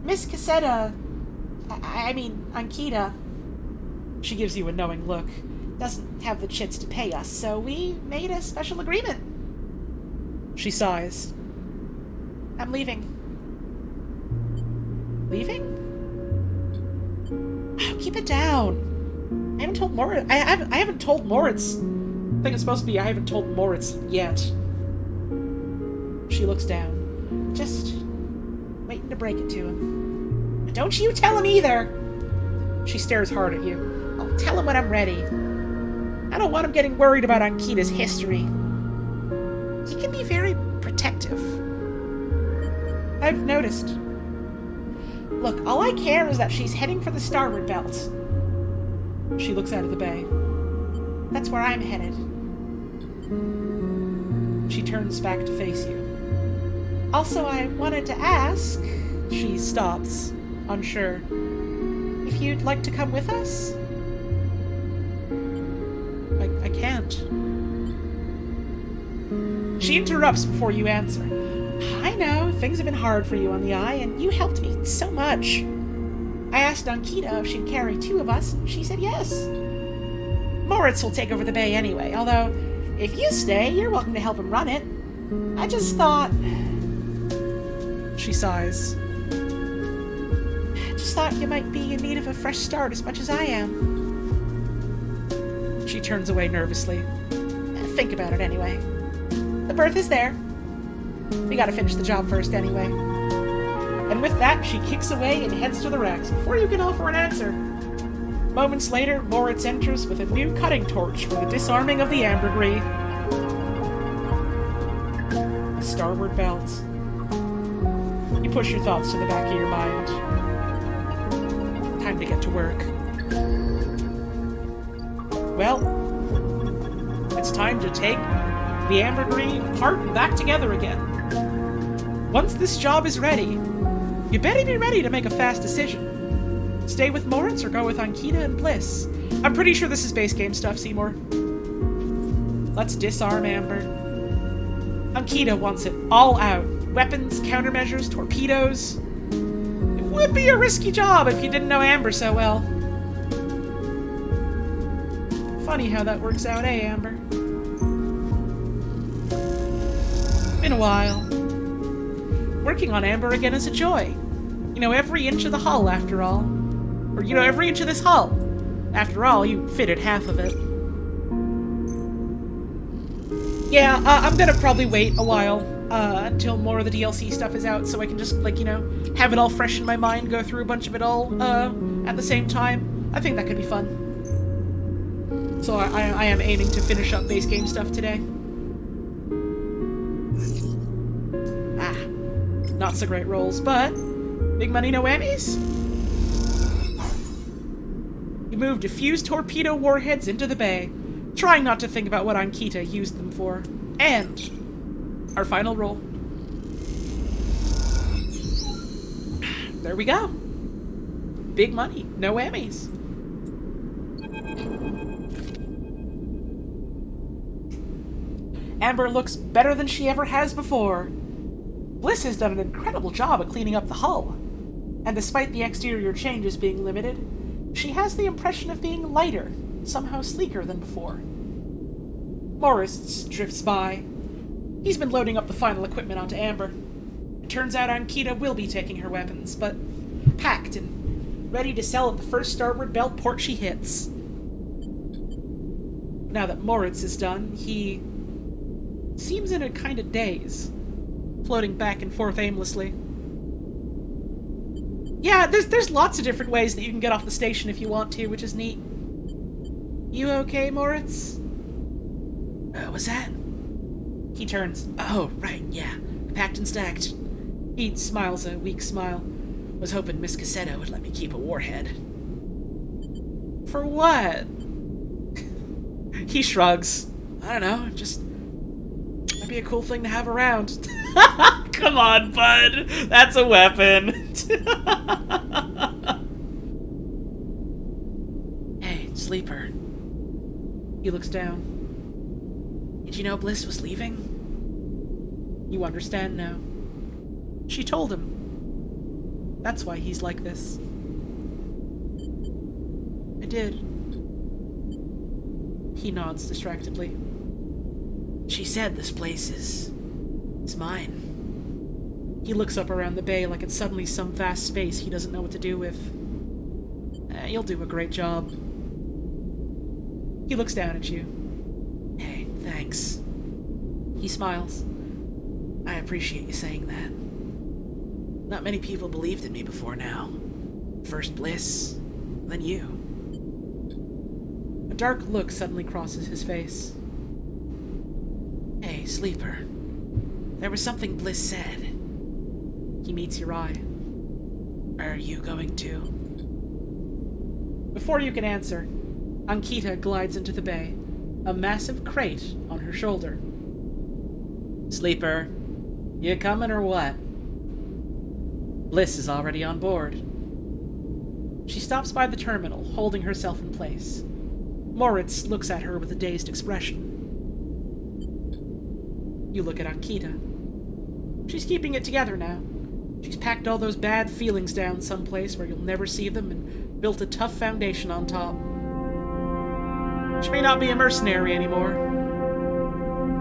Miss Cassetta, I mean, Ankita, she gives you a knowing look, doesn't have the chits to pay us, so we made a special agreement. She sighs. I'm leaving. Leaving? Oh, keep it down. I haven't told Moritz. I haven't told Moritz. I think it's supposed to be I haven't told Moritz yet. She looks down. Just waiting to break it to him. But don't you tell him either. She stares hard at you. I'll tell him when I'm ready. I don't want him getting worried about Ankita's history. He can be very protective. I've noticed. Look, all I care is that she's heading for the starboard belt. She looks out of the bay. That's where I'm headed. She turns back to face you. Also, I wanted to ask... She stops, unsure. If you'd like to come with us? I can't. She interrupts before you answer. I know, things have been hard for you on the Eye, and you helped me so much. I asked Ankita if she'd carry 2 of us, and she said yes. Moritz will take over the bay anyway, although if you stay, you're welcome to help him run it. I just thought... She sighs. I just thought you might be in need of a fresh start as much as I am. She turns away nervously. Think about it anyway. The berth is there. We gotta finish the job first anyway. And with that, she kicks away and heads to the racks before you can offer an answer. Moments later, Moritz enters with a new cutting torch for the disarming of the ambergris. The starboard belt. You push your thoughts to the back of your mind. Time to get to work. Well, it's time to take the ambergris apart and back together again. Once this job is ready, you better be ready to make a fast decision. Stay with Moritz or go with Ankita and Bliss? I'm pretty sure this is base game stuff, Seymour. Let's disarm Amber. Ankita wants it all out. Weapons, countermeasures, torpedoes. It would be a risky job if you didn't know Amber so well. Funny how that works out, eh, Amber? Been a while. Working on Amber again is a joy. You know, every inch of the hull, after all. Or, you know, every inch of this hull. After all, you fitted half of it. Yeah, I'm gonna probably wait a while until more of the DLC stuff is out so I can just, like, you know, have it all fresh in my mind, go through a bunch of it all at the same time. I think that could be fun. So I am aiming to finish up base game stuff today. Not so great rolls, but big money, no whammies. You move diffused torpedo warheads into the bay, trying not to think about what Ankita used them for. And our final roll. There we go. Big money, no whammies. Amber looks better than she ever has before. Bliss has done an incredible job at cleaning up the hull, and despite the exterior changes being limited, she has the impression of being lighter, somehow sleeker than before. Moritz drifts by. He's been loading up the final equipment onto Amber. It turns out Ankita will be taking her weapons, but packed and ready to sell at the first starboard belt port she hits. Now that Moritz is done, he seems in a kind of daze, floating back and forth aimlessly. Yeah, there's lots of different ways that you can get off the station if you want to, which is neat. You okay, Moritz? What's that? He turns. Oh, right, yeah. Packed and stacked. He smiles a weak smile. Was hoping Miss Cassetto would let me keep a warhead. For what? He shrugs. I don't know, just might be a cool thing to have around. Come on, bud. That's a weapon. Hey, Sleeper. He looks down. Did you know Bliss was leaving? You understand now. She told him. That's why he's like this. I did. He nods distractedly. She said this place is mine. He looks up around the bay like it's suddenly some vast space he doesn't know what to do with. You'll do a great job. He looks down at you. Hey, thanks. He smiles. I appreciate you saying that. Not many people believed in me before now. First Bliss, then you. A dark look suddenly crosses his face. Hey, Sleeper. There was something Bliss said. He meets your eye. are you going to? Before you can answer, Ankita glides into the bay, a massive crate on her shoulder. Sleeper, you coming or what? Bliss is already on board. She stops by the terminal, holding herself in place. Moritz looks at her with a dazed expression. You look at Ankita. She's keeping it together now. She's packed all those bad feelings down someplace where you'll never see them and built a tough foundation on top. She may not be a mercenary anymore,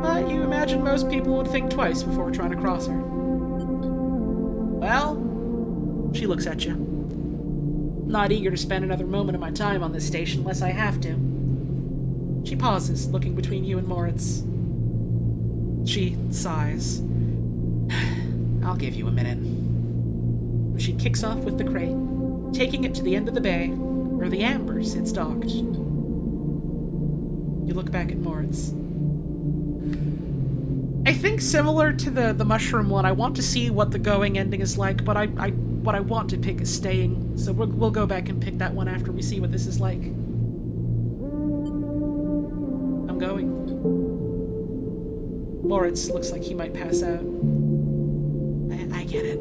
but you imagine most people would think twice before trying to cross her. Well, she looks at you. Not eager to spend another moment of my time on this station unless I have to. She pauses, looking between you and Moritz. She sighs. I'll give you a minute. She kicks off with the crate, taking it to the end of the bay, where the Amber sits docked. You look back at Moritz. I think similar to the mushroom one, I want to see what the going ending is like, but what I want to pick is staying, so we'll go back and pick that one after we see what this is like. I'm going. Moritz looks like he might pass out. I get it.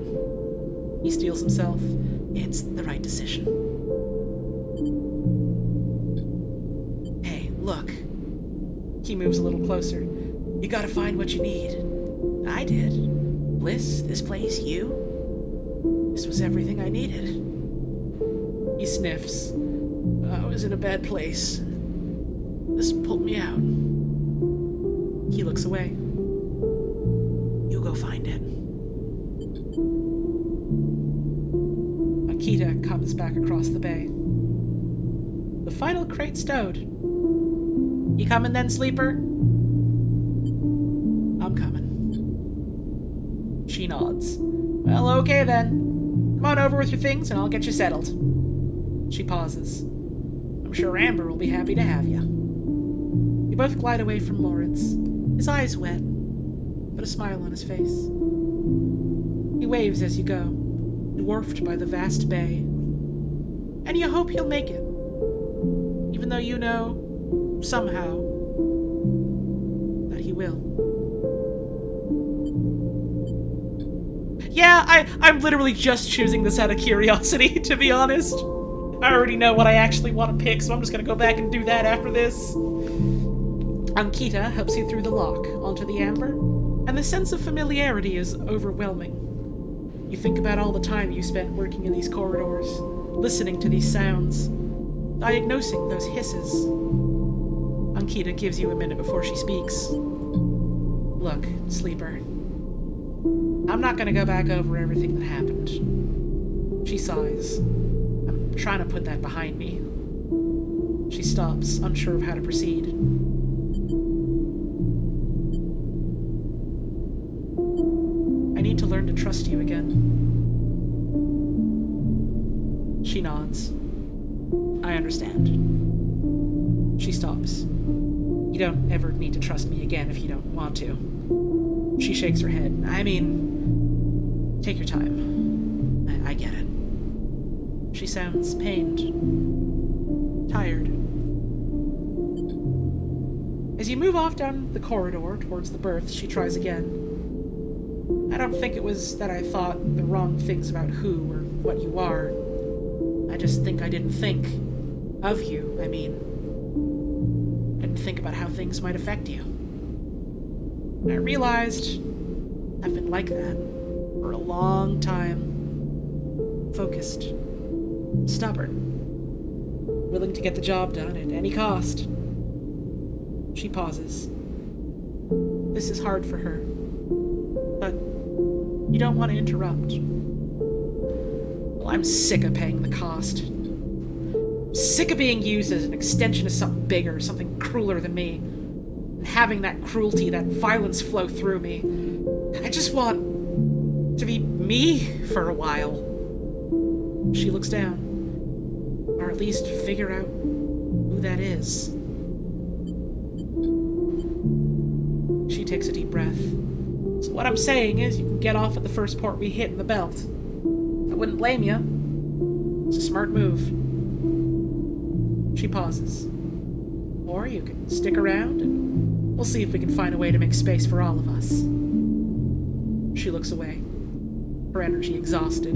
He steels himself. It's the right decision. Hey, look. He moves a little closer. You gotta find what you need. I did. Bliss, this place, you. This was everything I needed. He sniffs. I was in a bad place. This pulled me out. He looks away. You go find it. Akita comes back across the bay. The final crate stowed. You coming then, Sleeper? I'm coming. She nods. Well, okay then. Come on over with your things and I'll get you settled. She pauses. I'm sure Amber will be happy to have you. You both glide away from Moritz, his eyes wet, but a smile on his face. He waves as you go, dwarfed by the vast bay. And you hope he'll make it, even though you know, somehow, that he will. Yeah, I'm literally just choosing this out of curiosity, to be honest. I already know what I actually want to pick, so I'm just gonna go back and do that after this. Ankita helps you through the lock, onto the Amber, and the sense of familiarity is overwhelming. You think about all the time you spent working in these corridors, listening to these sounds, diagnosing those hisses. Ankita gives you a minute before she speaks. Look, Sleeper. I'm not gonna go back over everything that happened. She sighs. I'm trying to put that behind me. She stops, unsure of how to proceed. I need to learn to trust you again. She nods. I understand. She stops. You don't ever need to trust me again if you don't want to. She shakes her head. I mean, take your time. I get it. She sounds pained. Tired. As you move off down the corridor towards the berth, she tries again. I don't think it was that I thought the wrong things about who or what you are. I just think I didn't think of you, I mean. I didn't think about how things might affect you. And I realized I've been like that for a long time. Focused. Stubborn. Willing to get the job done at any cost. She pauses. This is hard for her. But you don't want to interrupt. Well, I'm sick of paying the cost. Sick of being used as an extension of something bigger, something crueler than me. And having that cruelty, that violence flow through me. I just want to be me for a while. She looks down. Or at least figure out who that is. She takes a deep breath. So what I'm saying is you can get off at the first port we hit in the belt. I wouldn't blame you. It's a smart move. She pauses. Or you can stick around and we'll see if we can find a way to make space for all of us. She looks away, her energy exhausted.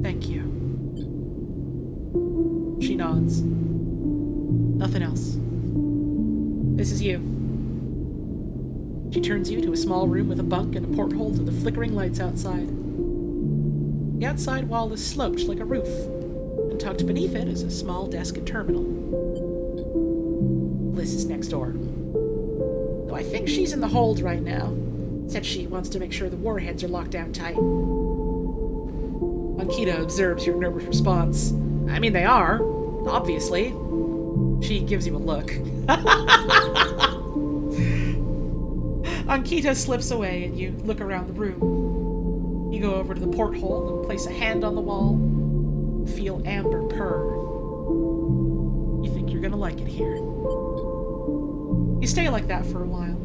Thank you. She nods. Nothing else. This is you. She turns you to a small room with a bunk and a porthole to the flickering lights outside. The outside wall is sloped like a roof, and tucked beneath it is a small desk and terminal. Bliss is next door. Though I think she's in the hold right now. Said she wants to make sure the warheads are locked down tight. Ankita observes your nervous response. I mean, they are, obviously. She gives you a look. Ankita slips away and you look around the room. You go over to the porthole and place a hand on the wall. Feel Amber purr. You think you're gonna like it here. You stay like that for a while,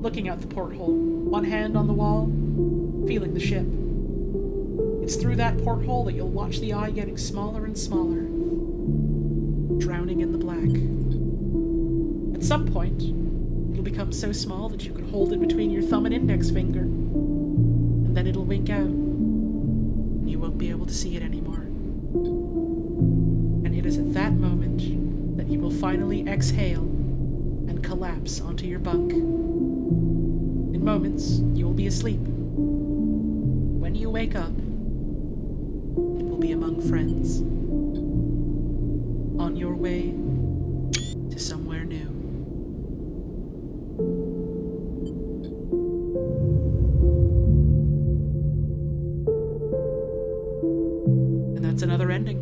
looking out the porthole, one hand on the wall, feeling the ship. It's through that porthole that you'll watch the eye getting smaller and smaller, drowning in the black. At some point, it'll become so small that you can hold it between your thumb and index finger, and then it'll wink out, and you won't be able to see it anymore. And it is at that moment that you will finally exhale and collapse onto your bunk. In moments, you will be asleep. When you wake up, it will be among friends, on your way to somewhere new. And that's another ending.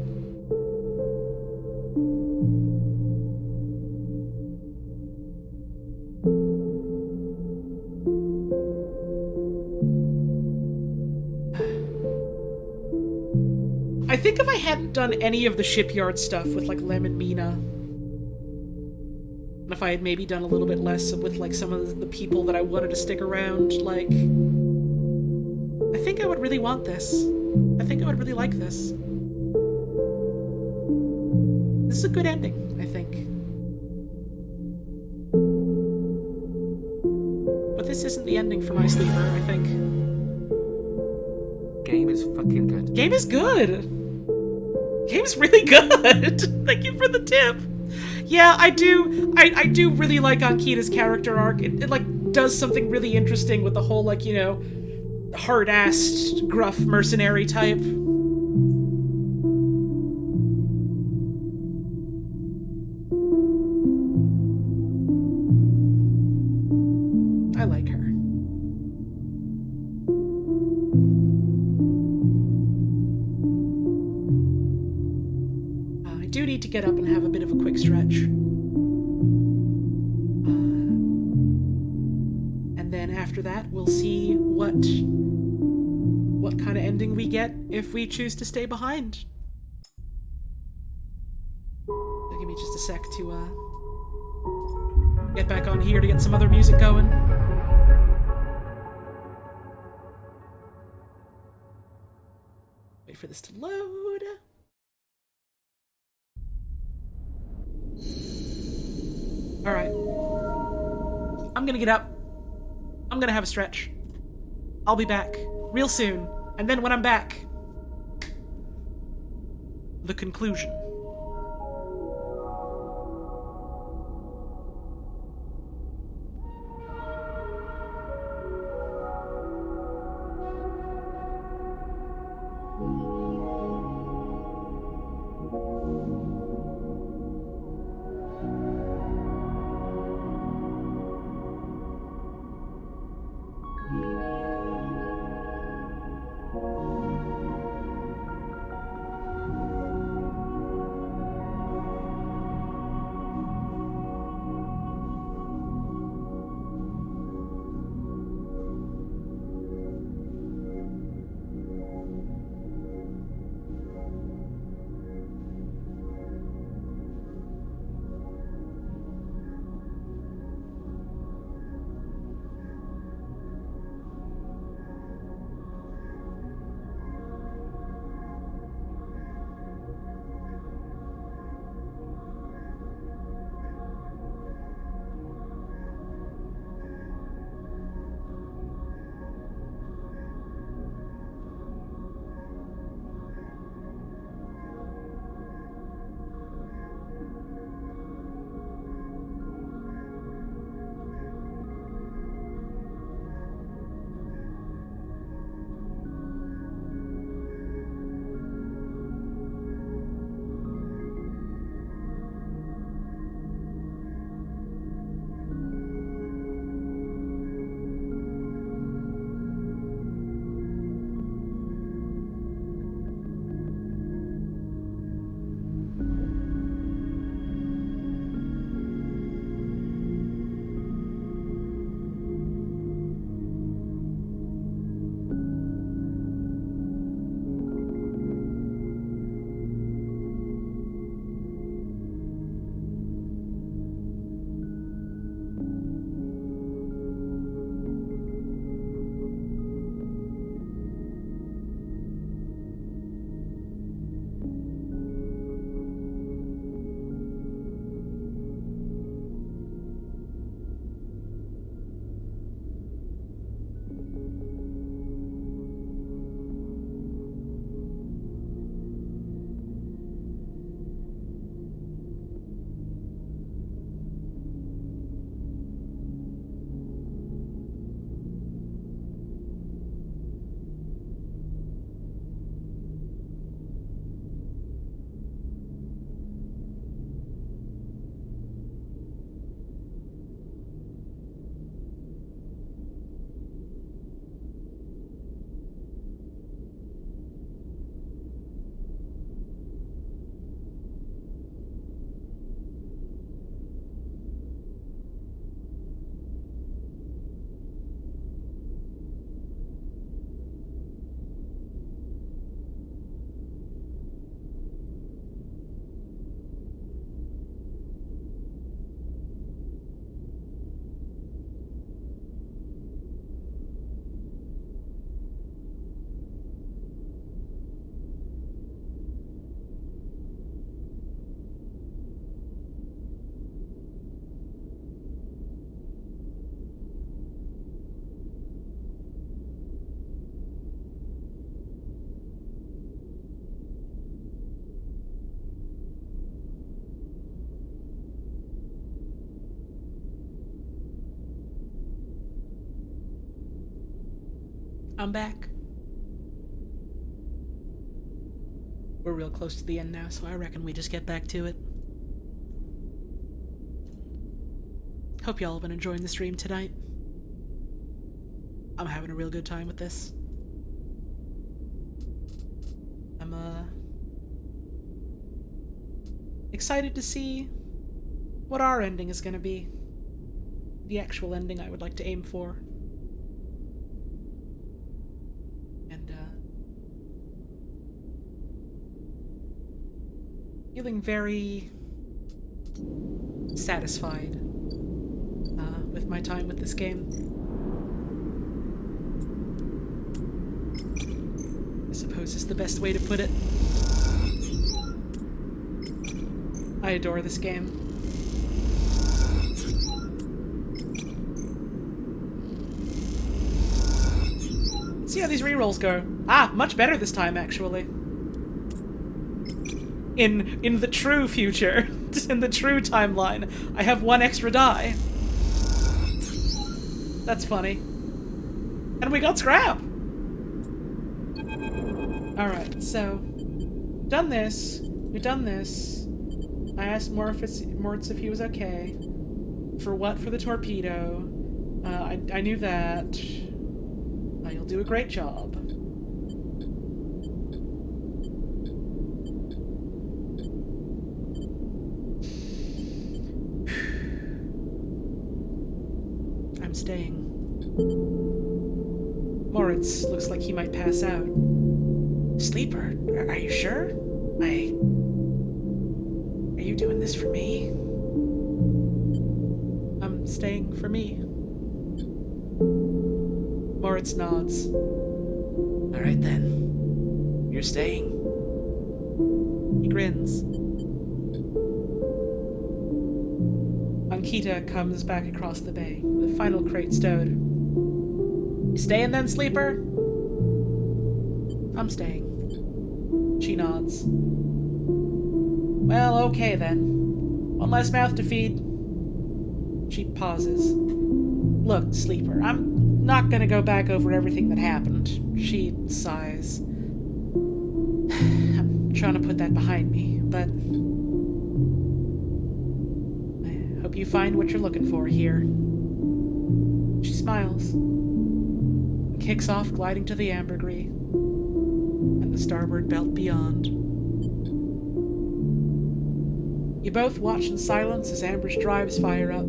I think if I hadn't done any of the shipyard stuff with, like, Lem and Mina, and if I had maybe done a little bit less with, like, some of the people that I wanted to stick around, like, I think I would really want this. I think I would really like this. This is a good ending, I think. But this isn't the ending for my sleeper, I think. Game is fucking good. Game is good! Game's really good! Thank you for the tip! Yeah, I do really like Ankita's character arc. It like, does something really interesting with the whole, like, you know, hard-assed, gruff mercenary type. I like her. I do need to get up and have a bit of a quick stretch. And then after that, we'll see what kind of ending we get if we choose to stay behind. So give me just a sec to get back on here to get some other music going. Wait for this to load. Alright. I'm gonna get up. I'm gonna have a stretch. I'll be back real soon. And then when I'm back, the conclusion. I'm back. We're real close to the end now, so I reckon we just get back to it. Hope y'all have been enjoying the stream tonight. I'm having a real good time with this. I'm excited to see what our ending is gonna be. The actual ending I would like to aim for. And feeling very satisfied with my time with this game. I suppose is the best way to put it. I adore this game. Let's see how these rerolls go. Ah, much better this time, actually. In the true future, in the true timeline, I have one extra die. That's funny. And we got scrap! Alright, so... Done this. We've done this. I asked Moritz if he was okay. For what? For the torpedo. I knew that. You'll do a great job. I'm staying. Moritz looks like he might pass out. Sleeper, are you sure? Are you doing this for me? I'm staying for me. Moritz nods. Alright then. You're staying. He grins. Ankita comes back across the bay, the final crate stowed. You staying then, Sleeper? I'm staying. She nods. Well, okay then. One less mouth to feed. She pauses. Look, Sleeper, I'm not gonna go back over everything that happened. She sighs. I'm trying to put that behind me, but I hope you find what you're looking for here. She smiles. And kicks off, gliding to the ambergris and the starboard belt beyond. You both watch in silence as Amber's drives fire up.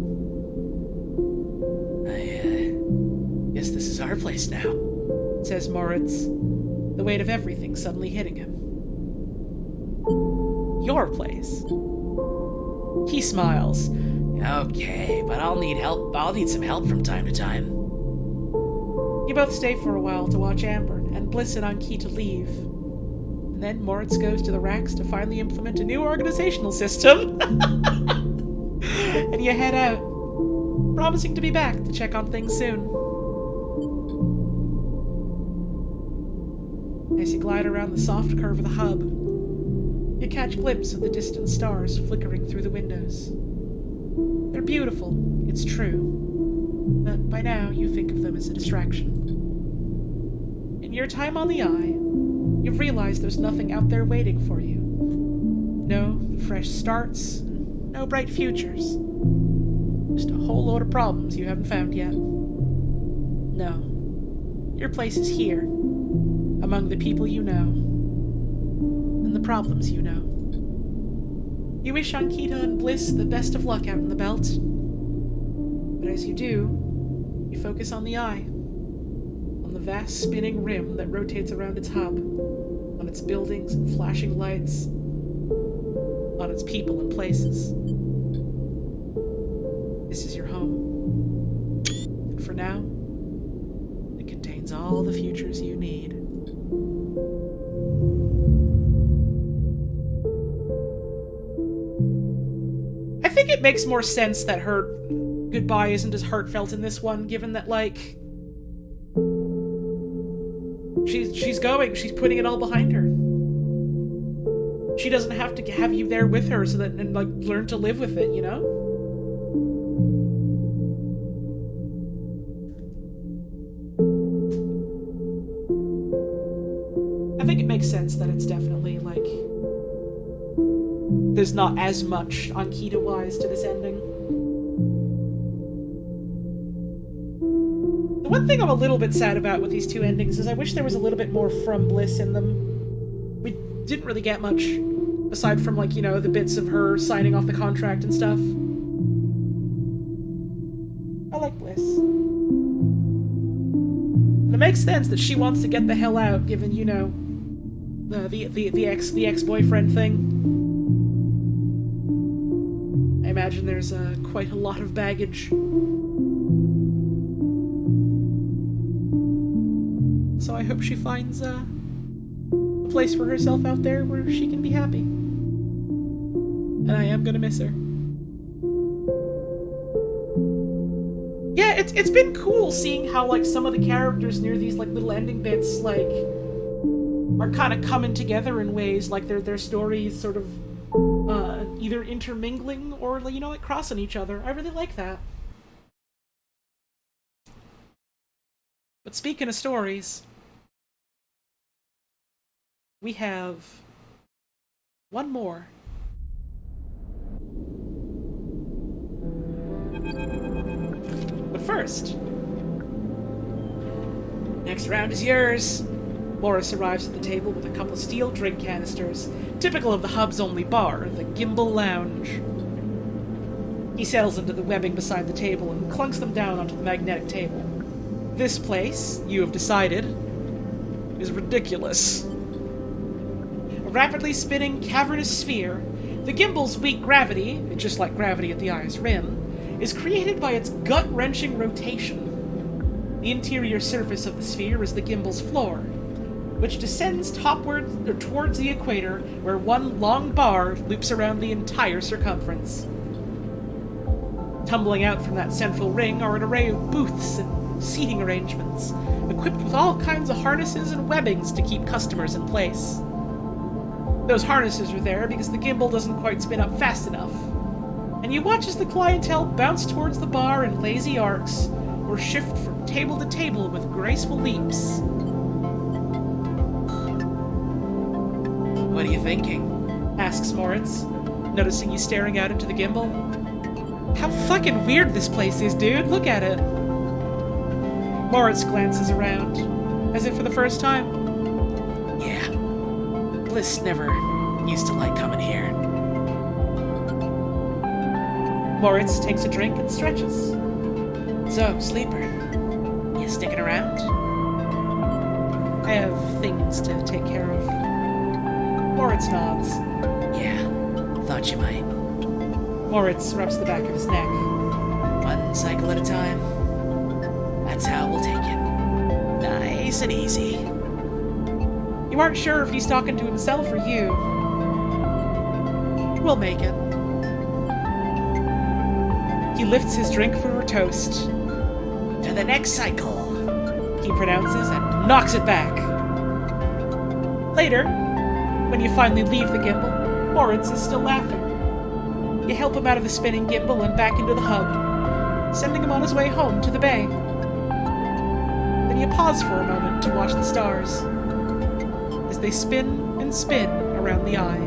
I guess this is our place now, says Moritz, the weight of everything suddenly hitting him. Your place. He smiles. Okay, but I'll need help. I'll need some help from time to time. You both stay for a while to watch Amber and Bliss and Ankita leave. And then Moritz goes to the racks to finally implement a new organizational system. And you head out, promising to be back to check on things soon. As you glide around the soft curve of the hub, you catch a glimpse of the distant stars flickering through the windows. They're beautiful, it's true, but by now you think of them as a distraction. In your time on the Eye, you've realized there's nothing out there waiting for you. No fresh starts, no bright futures. Just a whole load of problems you haven't found yet. No, your place is here, among the people you know, and the problems you know. You wish Ankita and Bliss the best of luck out in the belt. But as you do, you focus on the Eye, on the vast spinning rim that rotates around its hub, on its buildings and flashing lights, on its people and places. This is your home. And for now, it contains all the futures you need. I think it makes more sense that her goodbye isn't as heartfelt in this one, given that, like, she's going, she's putting it all behind her. She doesn't have to have you there with her so that, and like, learn to live with it, you know? I think it makes sense that it's definitely, like, there's not as much Ankita-wise to this ending. The one thing I'm a little bit sad about with these two endings is I wish there was a little bit more from Bliss in them. We didn't really get much, aside from, like, you know, the bits of her signing off the contract and stuff. I like Bliss. And it makes sense that she wants to get the hell out, given, you know, the ex-boyfriend thing. I imagine there's quite a lot of baggage. So I hope she finds a place for herself out there where she can be happy. And I am gonna miss her. Yeah, it's been cool seeing how, like, some of the characters near these, like, little ending bits, like, are kind of coming together in ways, like, their stories sort of either intermingling or, you know, like, crossing each other. I really like that. But speaking of stories, we have one more. But first, next round is yours. Morris arrives at the table with a couple steel drink canisters, typical of the Hub's only bar, the Gimbal Lounge. He settles into the webbing beside the table and clunks them down onto the magnetic table. This place, you have decided, is ridiculous. A rapidly spinning cavernous sphere, the gimbal's weak gravity, just like gravity at the eye's rim, is created by its gut-wrenching rotation. The interior surface of the sphere is the gimbal's floor, which descends topward or towards the equator, where one long bar loops around the entire circumference. Tumbling out from that central ring are an array of booths and seating arrangements, equipped with all kinds of harnesses and webbings to keep customers in place. Those harnesses are there because the gimbal doesn't quite spin up fast enough, and you watch as the clientele bounce towards the bar in lazy arcs, or shift from table to table with graceful leaps. "What are you thinking?" asks Moritz, noticing you staring out into the gimbal. "How fucking weird this place is, dude! Look at it!" Moritz glances around, as if for the first time. Yeah. Bliss never used to like coming here. Moritz takes a drink and stretches. So, Sleeper, you sticking around? I have things to take care of. Moritz nods. Yeah, thought you might. Moritz rubs the back of his neck. One cycle at a time. That's how we'll take it. Nice and easy. You aren't sure if he's talking to himself or you. We'll make it. He lifts his drink for a toast. To the next cycle, he pronounces and knocks it back. Later, when you finally leave the gimbal, Moritz is still laughing. You help him out of the spinning gimbal and back into the hub, sending him on his way home to the bay. Then you pause for a moment to watch the stars as they spin and spin around the eye.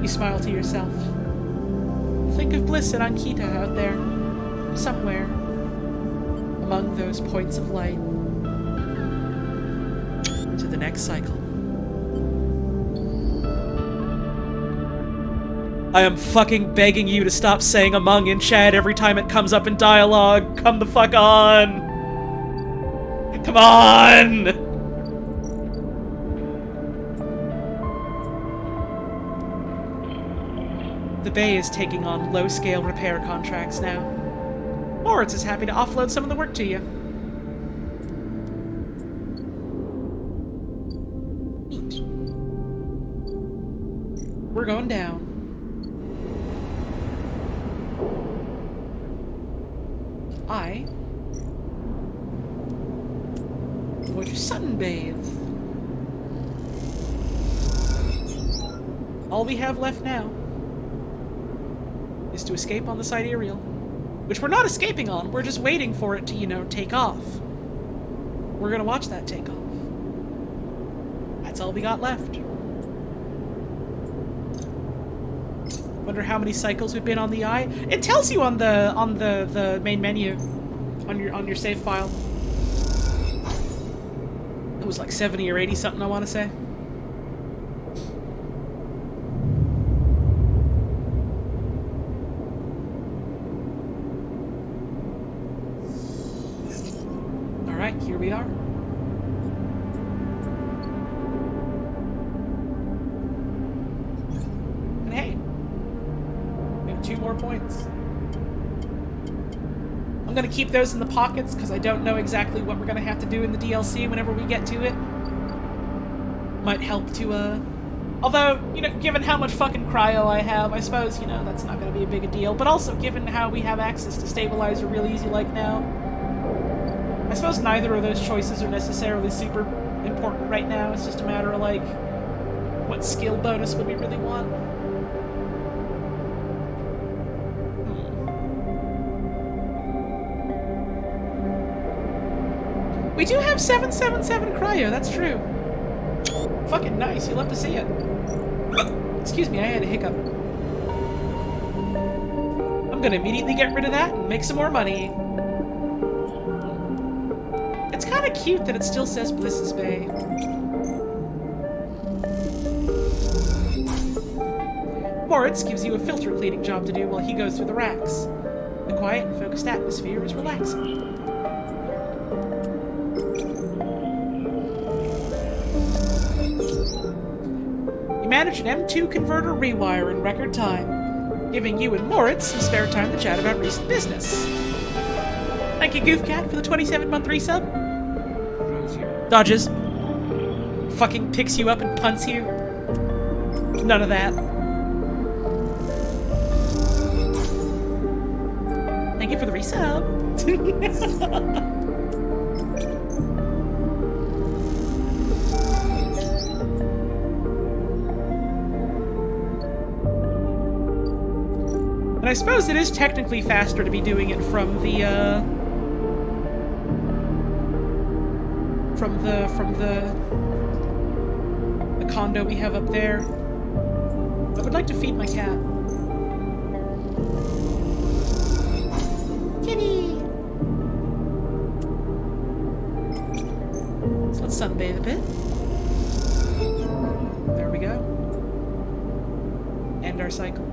You smile to yourself. Think of Bliss and Ankita out there, somewhere, among those points of light. To the next cycle. I am fucking begging you to stop saying "among" in chat every time it comes up in dialogue. Come the fuck on! Come on! The Bay is taking on low-scale repair contracts now. Moritz is happy to offload some of the work to you. Neat. We're going down. I am going to sunbathe. All we have left now is to escape on the sidereal. Which we're not escaping on, we're just waiting for it to, take off. We're gonna watch that take off. That's all we got left. Wonder how many cycles we've been on the eye. It tells you on the main menu on your save file. It was like 70 or 80 something, I want to say. All right, here we are. And hey, we have 2 more points. I'm gonna keep those in the pockets because I don't know exactly what we're gonna have to do in the DLC whenever we get to it. Might help to, although, you know, given how much fucking cryo I have, I suppose, you know, that's not gonna be a big a deal. But also, given how we have access to stabilizer real easy like now, I suppose neither of those choices are necessarily super important right now. It's just a matter of, like, what skill bonus would we really want? We do have 777 cryo, that's true. Fucking nice, you'll have to see it. Excuse me, I had a hiccup. I'm gonna immediately get rid of that and make some more money. It's kinda cute that it still says Bliss's Bay. Moritz gives you a filter cleaning job to do while he goes through the racks. The quiet and focused atmosphere is relaxing. Manage an M2 converter rewire in record time, giving you and Moritz some spare time to chat about recent business. Thank you, Goofcat, for the 27-month resub. Dodges. Fucking picks you up and punts you. None of that. Thank you for the resub. And I suppose it is technically faster to be doing it from the condo we have up there. I would like to feed my cat. Kitty! So let's sunbathe a bit. There we go. End our cycle.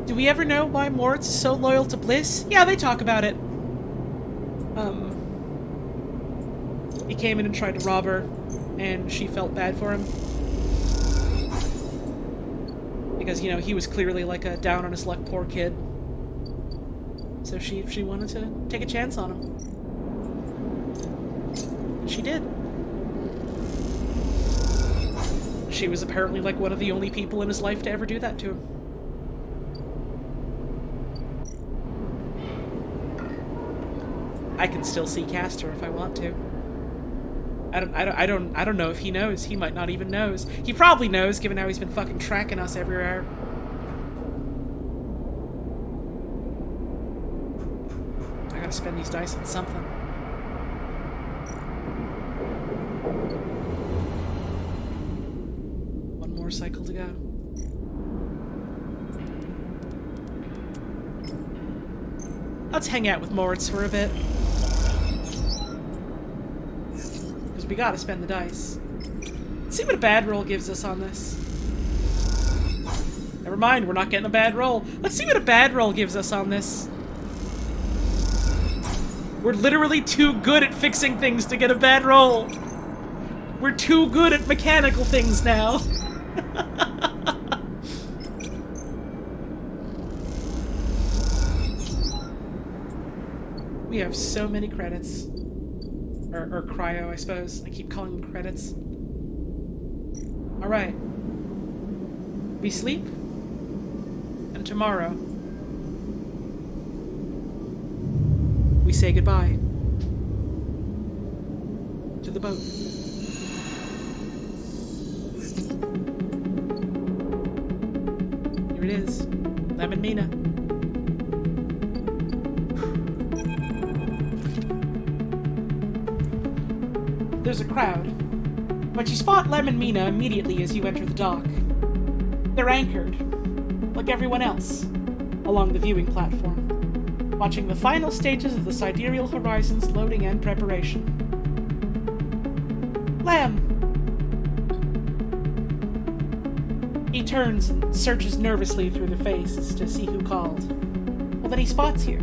Do we ever know why Moritz is so loyal to Bliss? Yeah, they talk about it. He came in and tried to rob her, and she felt bad for him. Because, you know, he was clearly like a down on his luck poor kid. So she wanted to take a chance on him. And she did. She was apparently like one of the only people in his life to ever do that to him. I can still see Castor if I want to. I don't know if he knows. He might not even knows. He probably knows, given how he's been fucking tracking us everywhere. I gotta spend these dice on something. One more cycle to go. Let's hang out with Moritz for a bit. We gotta spend the dice. Let's see what a bad roll gives us on this. Never mind, we're not getting a bad roll. Let's see what a bad roll gives us on this. We're literally too good at fixing things to get a bad roll. We're too good at mechanical things now. We have so many credits. Or cryo, I suppose. I keep calling them credits. Alright. We sleep. And tomorrow, we say goodbye to the boat. Here it is. Lemon Mina. there's a crowd, but you spot Lem and Mina immediately as you enter the dock. They're anchored, like everyone else, along the viewing platform, watching the final stages of the Sidereal Horizon's loading and preparation. Lem! He turns and searches nervously through the faces to see who called. Well, then he spots you,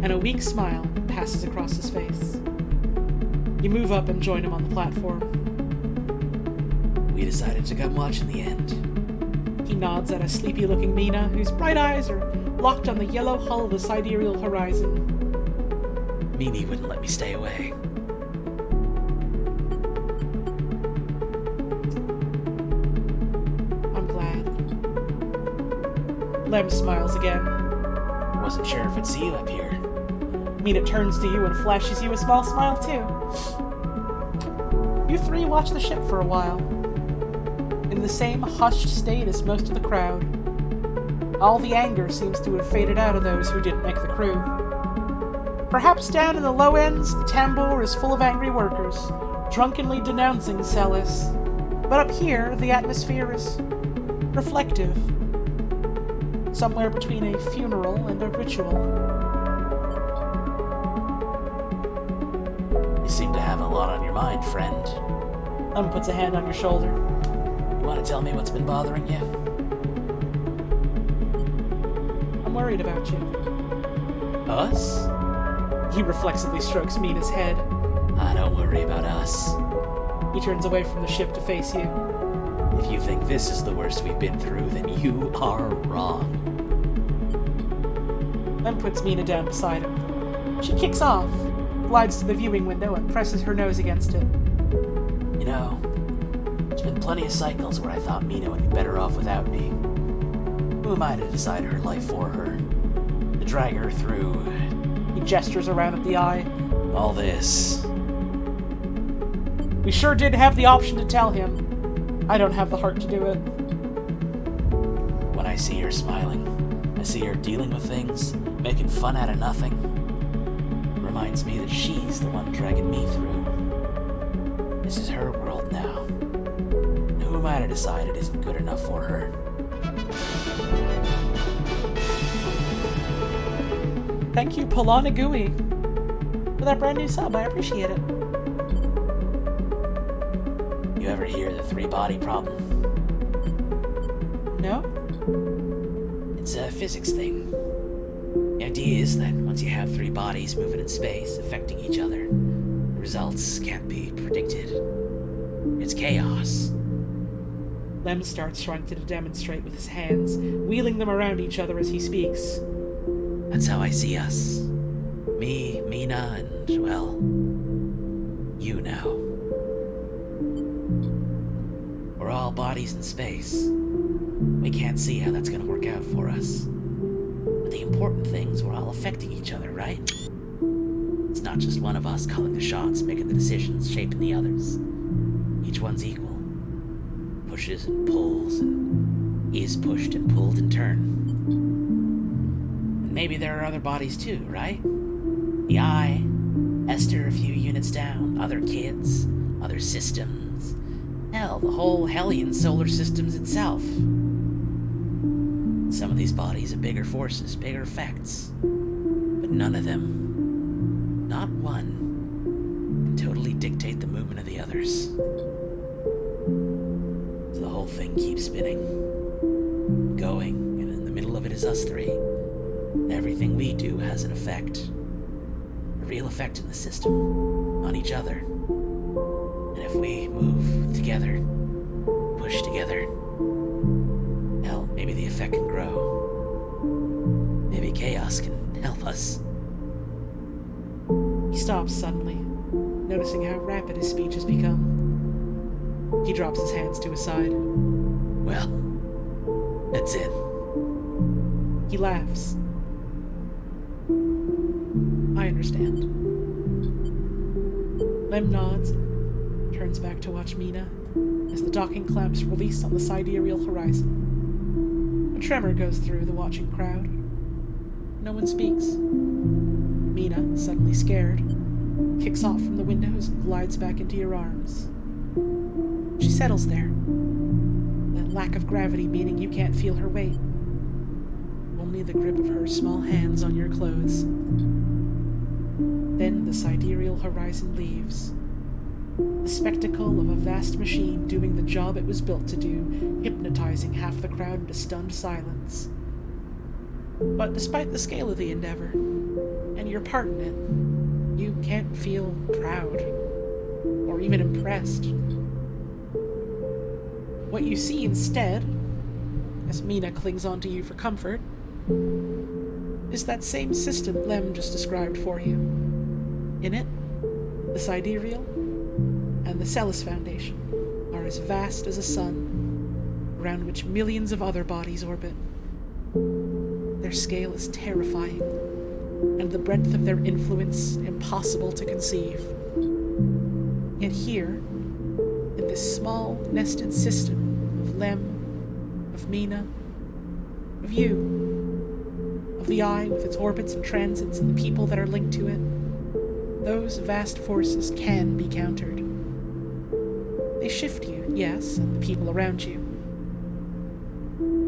and a weak smile passes across his face. You move up and join him on the platform. We decided to come watch in the end. He nods at a sleepy-looking Mina, whose bright eyes are locked on the yellow hull of the Sidereal Horizon. Mimi wouldn't let me stay away. I'm glad. Lem smiles again. Wasn't sure if I'd see you up here. Mina turns to you and flashes you a small smile, too. You three watch the ship for a while, in the same hushed state as most of the crowd. All the anger seems to have faded out of those who didn't make the crew. Perhaps down in the low ends, the tambour is full of angry workers, drunkenly denouncing Celis. But up here, the atmosphere is reflective. Somewhere between a funeral and a ritual. You seem to have a lot on your mind, friend. Lem puts a hand on your shoulder. You want to tell me what's been bothering you? I'm worried about you. Us? He reflexively strokes Mina's head. I don't worry about us. He turns away from the ship to face you. If you think this is the worst we've been through, then you are wrong. Lem puts Mina down beside him. She kicks off, glides to the viewing window, and presses her nose against it. You know, there's been plenty of cycles where I thought Mina would be better off without me. Who am I to decide her life for her? To drag her through... He gestures around at the eye. All this. We sure did have the option to tell him. I don't have the heart to do it. When I see her smiling, I see her dealing with things, making fun out of nothing. It reminds me that she's the one dragging me through. This is her world now. And who am I to decide it isn't good enough for her? Thank you, Polanagui, for that brand new sub. I appreciate it. You ever hear the three-body problem? No? It's a physics thing. The idea is that once you have three bodies moving in space, affecting each other, the results can't be predicted. It's chaos. Lem starts trying to demonstrate with his hands, wheeling them around each other as he speaks. That's how I see us. Me, Mina, and, well, you now. We're all bodies in space. We can't see how that's gonna work out for us. But the important thing's we're all affecting each other, right? It's not just one of us calling the shots, making the decisions, shaping the others. Each one's equal. Pushes and pulls and is pushed and pulled in turn. And maybe there are other bodies too, right? The Eye, Esther a few units down, other kids, other systems. Hell, the whole Hellion solar system's itself. Some of these bodies have bigger forces, bigger effects. But none of them, not one, can totally dictate the movement of the others. So the whole thing keeps spinning, going, and in the middle of it is us three. And everything we do has an effect. A real effect in the system, on each other. And if we move together, push together, hell, maybe the effect can grow. Maybe chaos can help us. He stops suddenly, noticing how rapid his speech has become. He drops his hands to his side. Well, that's it. He laughs. I understand. Lem nods and turns back to watch Mina as the docking clamps release on the sidereal horizon. A tremor goes through the watching crowd. No one speaks. Mina, suddenly scared, kicks off from the windows and glides back into your arms. She settles there, that lack of gravity meaning you can't feel her weight. Only the grip of her small hands on your clothes. Then the sidereal horizon leaves. The spectacle of a vast machine doing the job it was built to do, hypnotizing half the crowd into stunned silence. But despite the scale of the endeavor, and your part in it, you can't feel proud, or even impressed. What you see instead, as Mina clings onto you for comfort, is that same system Lem just described for you. In it, the Sidereal and the Celis Foundation are as vast as a sun, around which millions of other bodies orbit. Their scale is terrifying, and the breadth of their influence impossible to conceive. Yet here, in this small, nested system of Lem, of Mina, of you, of the Eye with its orbits and transits and the people that are linked to it, those vast forces can be countered. They shift you, yes, and the people around you,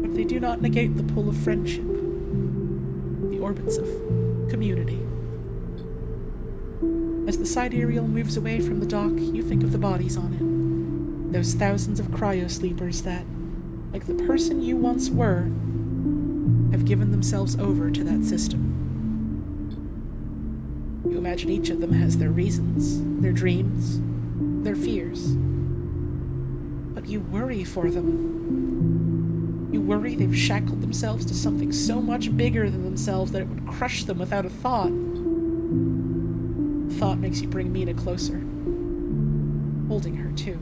but they do not negate the pull of friendship, the orbits of community. As the sidereal moves away from the dock, you think of the bodies on it, those thousands of cryo-sleepers that, like the person you once were, have given themselves over to that system. You imagine each of them has their reasons, their dreams, their fears. But you worry for them. You worry they've shackled themselves to something so much bigger than themselves that it would crush them without a thought. The thought makes you bring Mina closer, holding her too.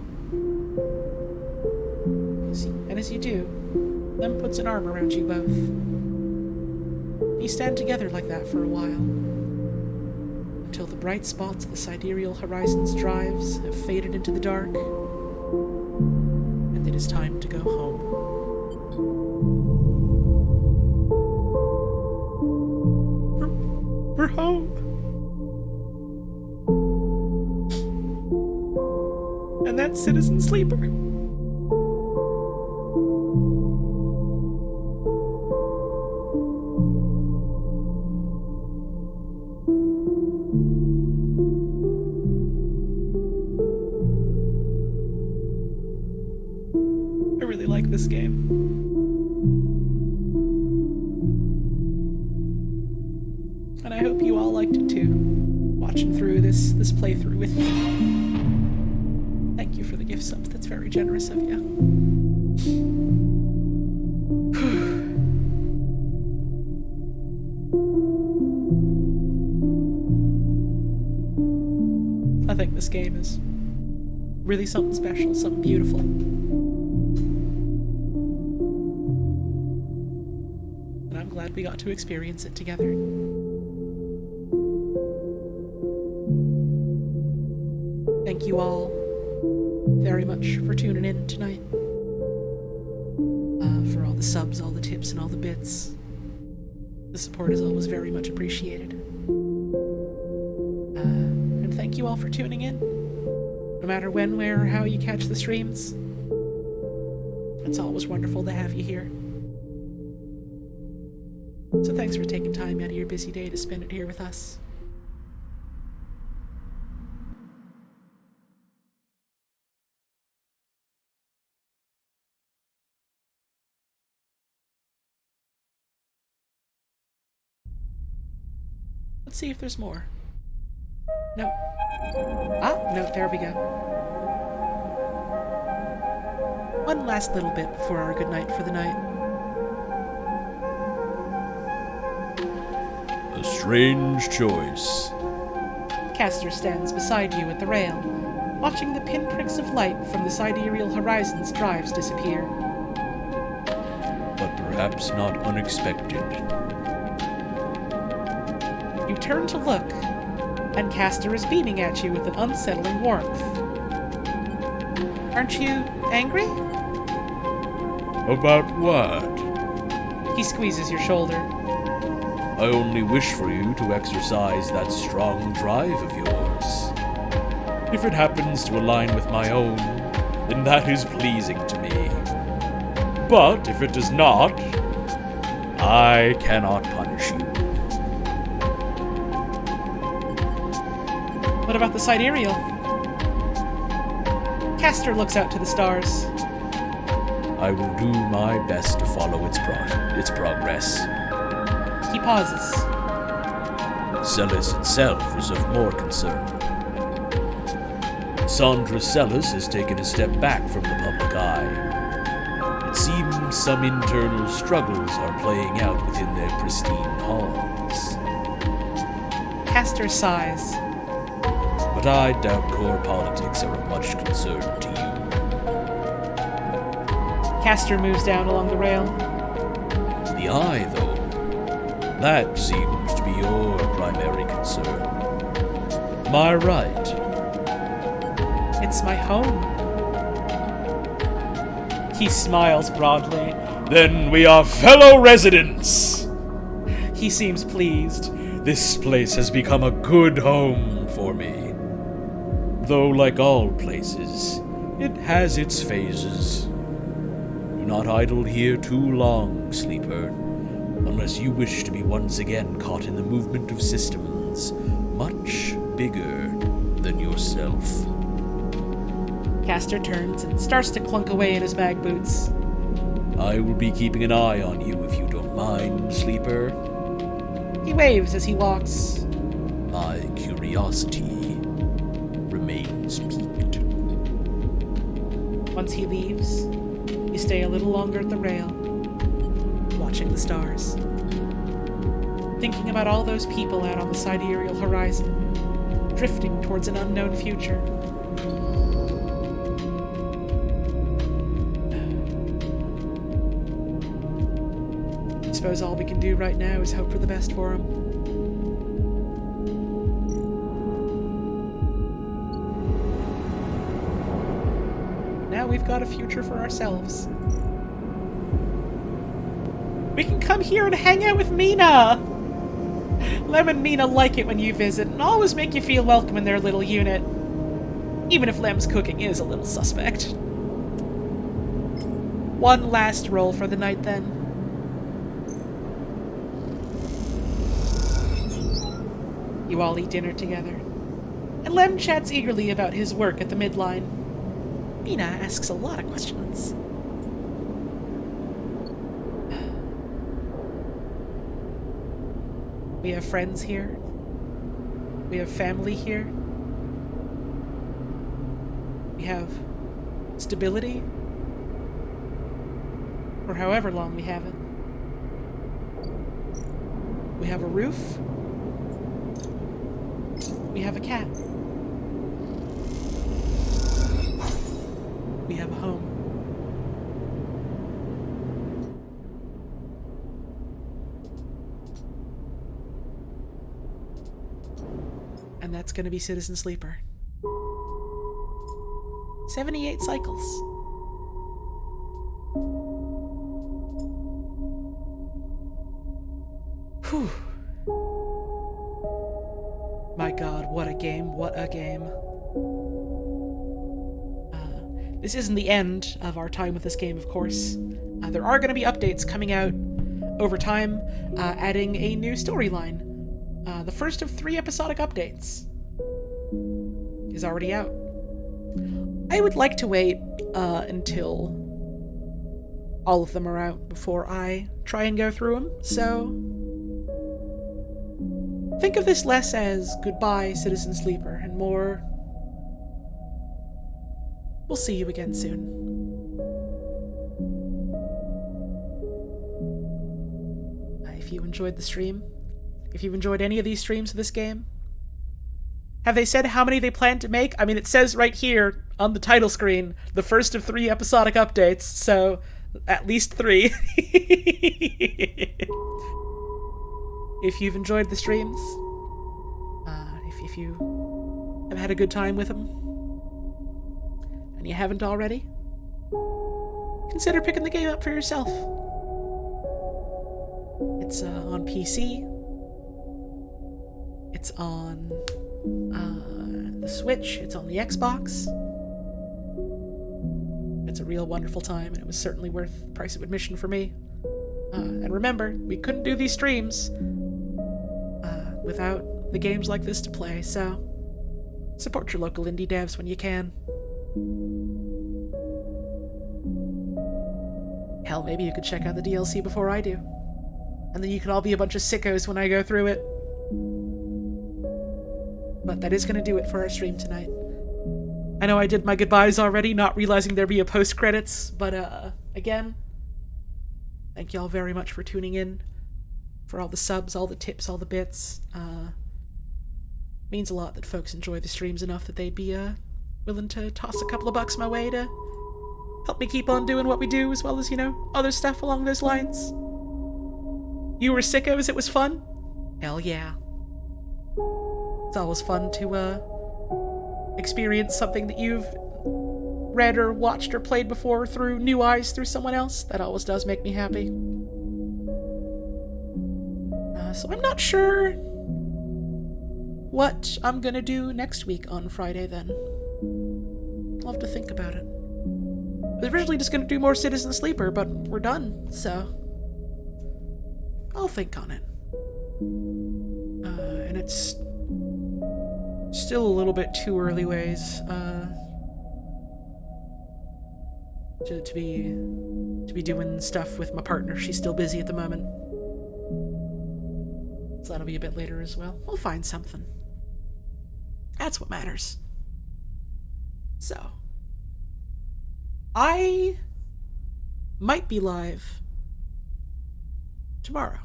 And as you do, Lem puts an arm around you both. You stand together like that for a while, until the bright spots of the sidereal horizon's drives have faded into the dark, and it is time to go home. We're home. And that's Citizen Sleeper. I really like this game. And I hope you all liked it too, watching through this playthrough with me. Thank you for the gift subs, that's very generous of you. I think this game is really something special, something beautiful. And I'm glad we got to experience it together. Thank you all very much for tuning in tonight. For all the subs, all the tips, and all the bits. The support is always very much appreciated. And thank you all for tuning in. No matter when, where, or how you catch the streams. It's always wonderful to have you here. So thanks for taking time out of your busy day to spend it here with us. Let's see if there's more. No. No, there we go. One last little bit before our good night for the night. A strange choice. Castor stands beside you at the rail, watching the pinpricks of light from the sidereal horizon's drives disappear. But perhaps not unexpected. You turn to look, and Castor is beaming at you with an unsettling warmth. Aren't you angry? About what? He squeezes your shoulder. I only wish for you to exercise that strong drive of yours. If it happens to align with my own, then that is pleasing to me. But if it does not, I cannot punish you. What about the sidereal? Castor looks out to the stars. I will do my best to follow its progress. He pauses. Celis itself is of more concern. Sandra Celis has taken a step back from the public eye. It seems some internal struggles are playing out within their pristine halls. Castor sighs. But I doubt core politics are of much concern to you. Castor moves down along the rail. The eye, though, that seems to be your primary concern. Am I right? It's my home. He smiles broadly. Then we are fellow residents! He seems pleased. This place has become a good home for me. Though, like all places, it has its phases. Do not idle here too long, Sleeper, unless you wish to be once again caught in the movement of systems much bigger than yourself. Castor turns and starts to clunk away in his mag boots. I will be keeping an eye on you if you don't mind, Sleeper. He waves as he walks. My curiosity remains piqued. Once he leaves, you stay a little longer at the rail, watching the stars, thinking about all those people out on the sidereal horizon, drifting towards an unknown future. I suppose all we can do right now is hope for the best for him. Now we've got a future for ourselves. We can come here and hang out with Mina! Lem and Mina like it when you visit and always make you feel welcome in their little unit. Even if Lem's cooking is a little suspect. One last roll for the night then. You all eat dinner together, and Lem chats eagerly about his work at the midline. Mina asks a lot of questions. We have friends here. We have family here. We have stability. For however long we have it. We have a roof. We have a cat. We have a home. And that's going to be Citizen Sleeper. 78 cycles. Whew. My god, what a game, what a game. This isn't the end of our time with this game, of course. There are going to be updates coming out over time, adding a new storyline. The first of 3 episodic updates is already out. I would like to wait until all of them are out before I try and go through them, so think of this less as goodbye, Citizen Sleeper, and more, we'll see you again soon. If you enjoyed the stream, if you've enjoyed any of these streams of this game, have they said how many they plan to make? I mean, it says right here on the title screen, the first of 3 episodic updates, so at least 3. If you've enjoyed the streams, if you have had a good time with them, and you haven't already, consider picking the game up for yourself. It's on PC. It's on the the Switch, it's on the Xbox. It's a real wonderful time, and it was certainly worth the price of admission for me. And remember, we couldn't do these streams without the games like this to play, so support your local indie devs when you can. Hell, maybe you could check out the DLC before I do. And then you could all be a bunch of sickos when I go through it. But that is going to do it for our stream tonight. I know I did my goodbyes already, not realizing there'd be a post-credits, but again, thank y'all very much for tuning in, for all the subs, all the tips, all the bits. Means a lot that folks enjoy the streams enough that they'd be willing to toss a couple of bucks my way to help me keep on doing what we do, as well as, you know, other stuff along those lines. You were sickos, it was fun? Hell yeah. It's always fun to experience something that you've read or watched or played before through new eyes, through someone else. That always does make me happy. So I'm not sure what I'm gonna do next week on Friday then. I'll have to think about it. I was originally just gonna do more Citizen Sleeper, but we're done, so I'll think on it. And it's still a little bit too early ways to be doing stuff with my partner. She's still busy at the moment, so that'll be a bit later as well. We'll find something. That's what matters. So I might be live tomorrow,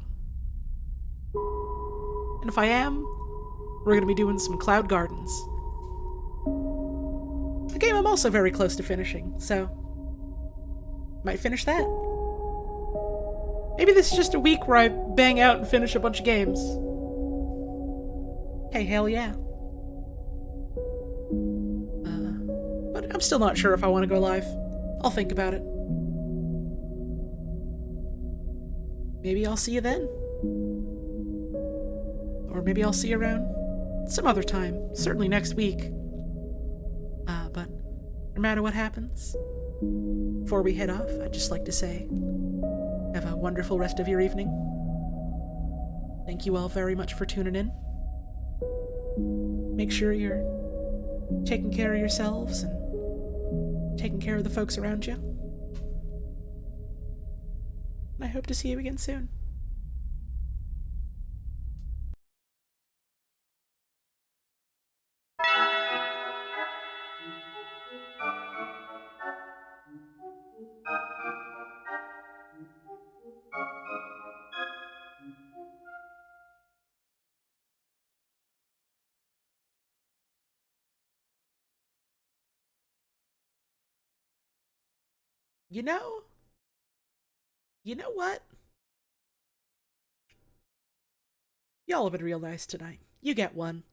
and if I am, we're going to be doing some Cloud Gardens. A game I'm also very close to finishing, so might finish that. Maybe this is just a week where I bang out and finish a bunch of games. Hey, hell yeah. But I'm still not sure if I want to go live. I'll think about it. Maybe I'll see you then. Or maybe I'll see you around some other time, certainly next week. But no matter what happens, before we head off, I'd just like to say, have a wonderful rest of your evening. Thank you all very much for tuning in. Make sure you're taking care of yourselves and taking care of the folks around you. And I hope to see you again soon. You know what? Y'all have been real nice tonight. You get one.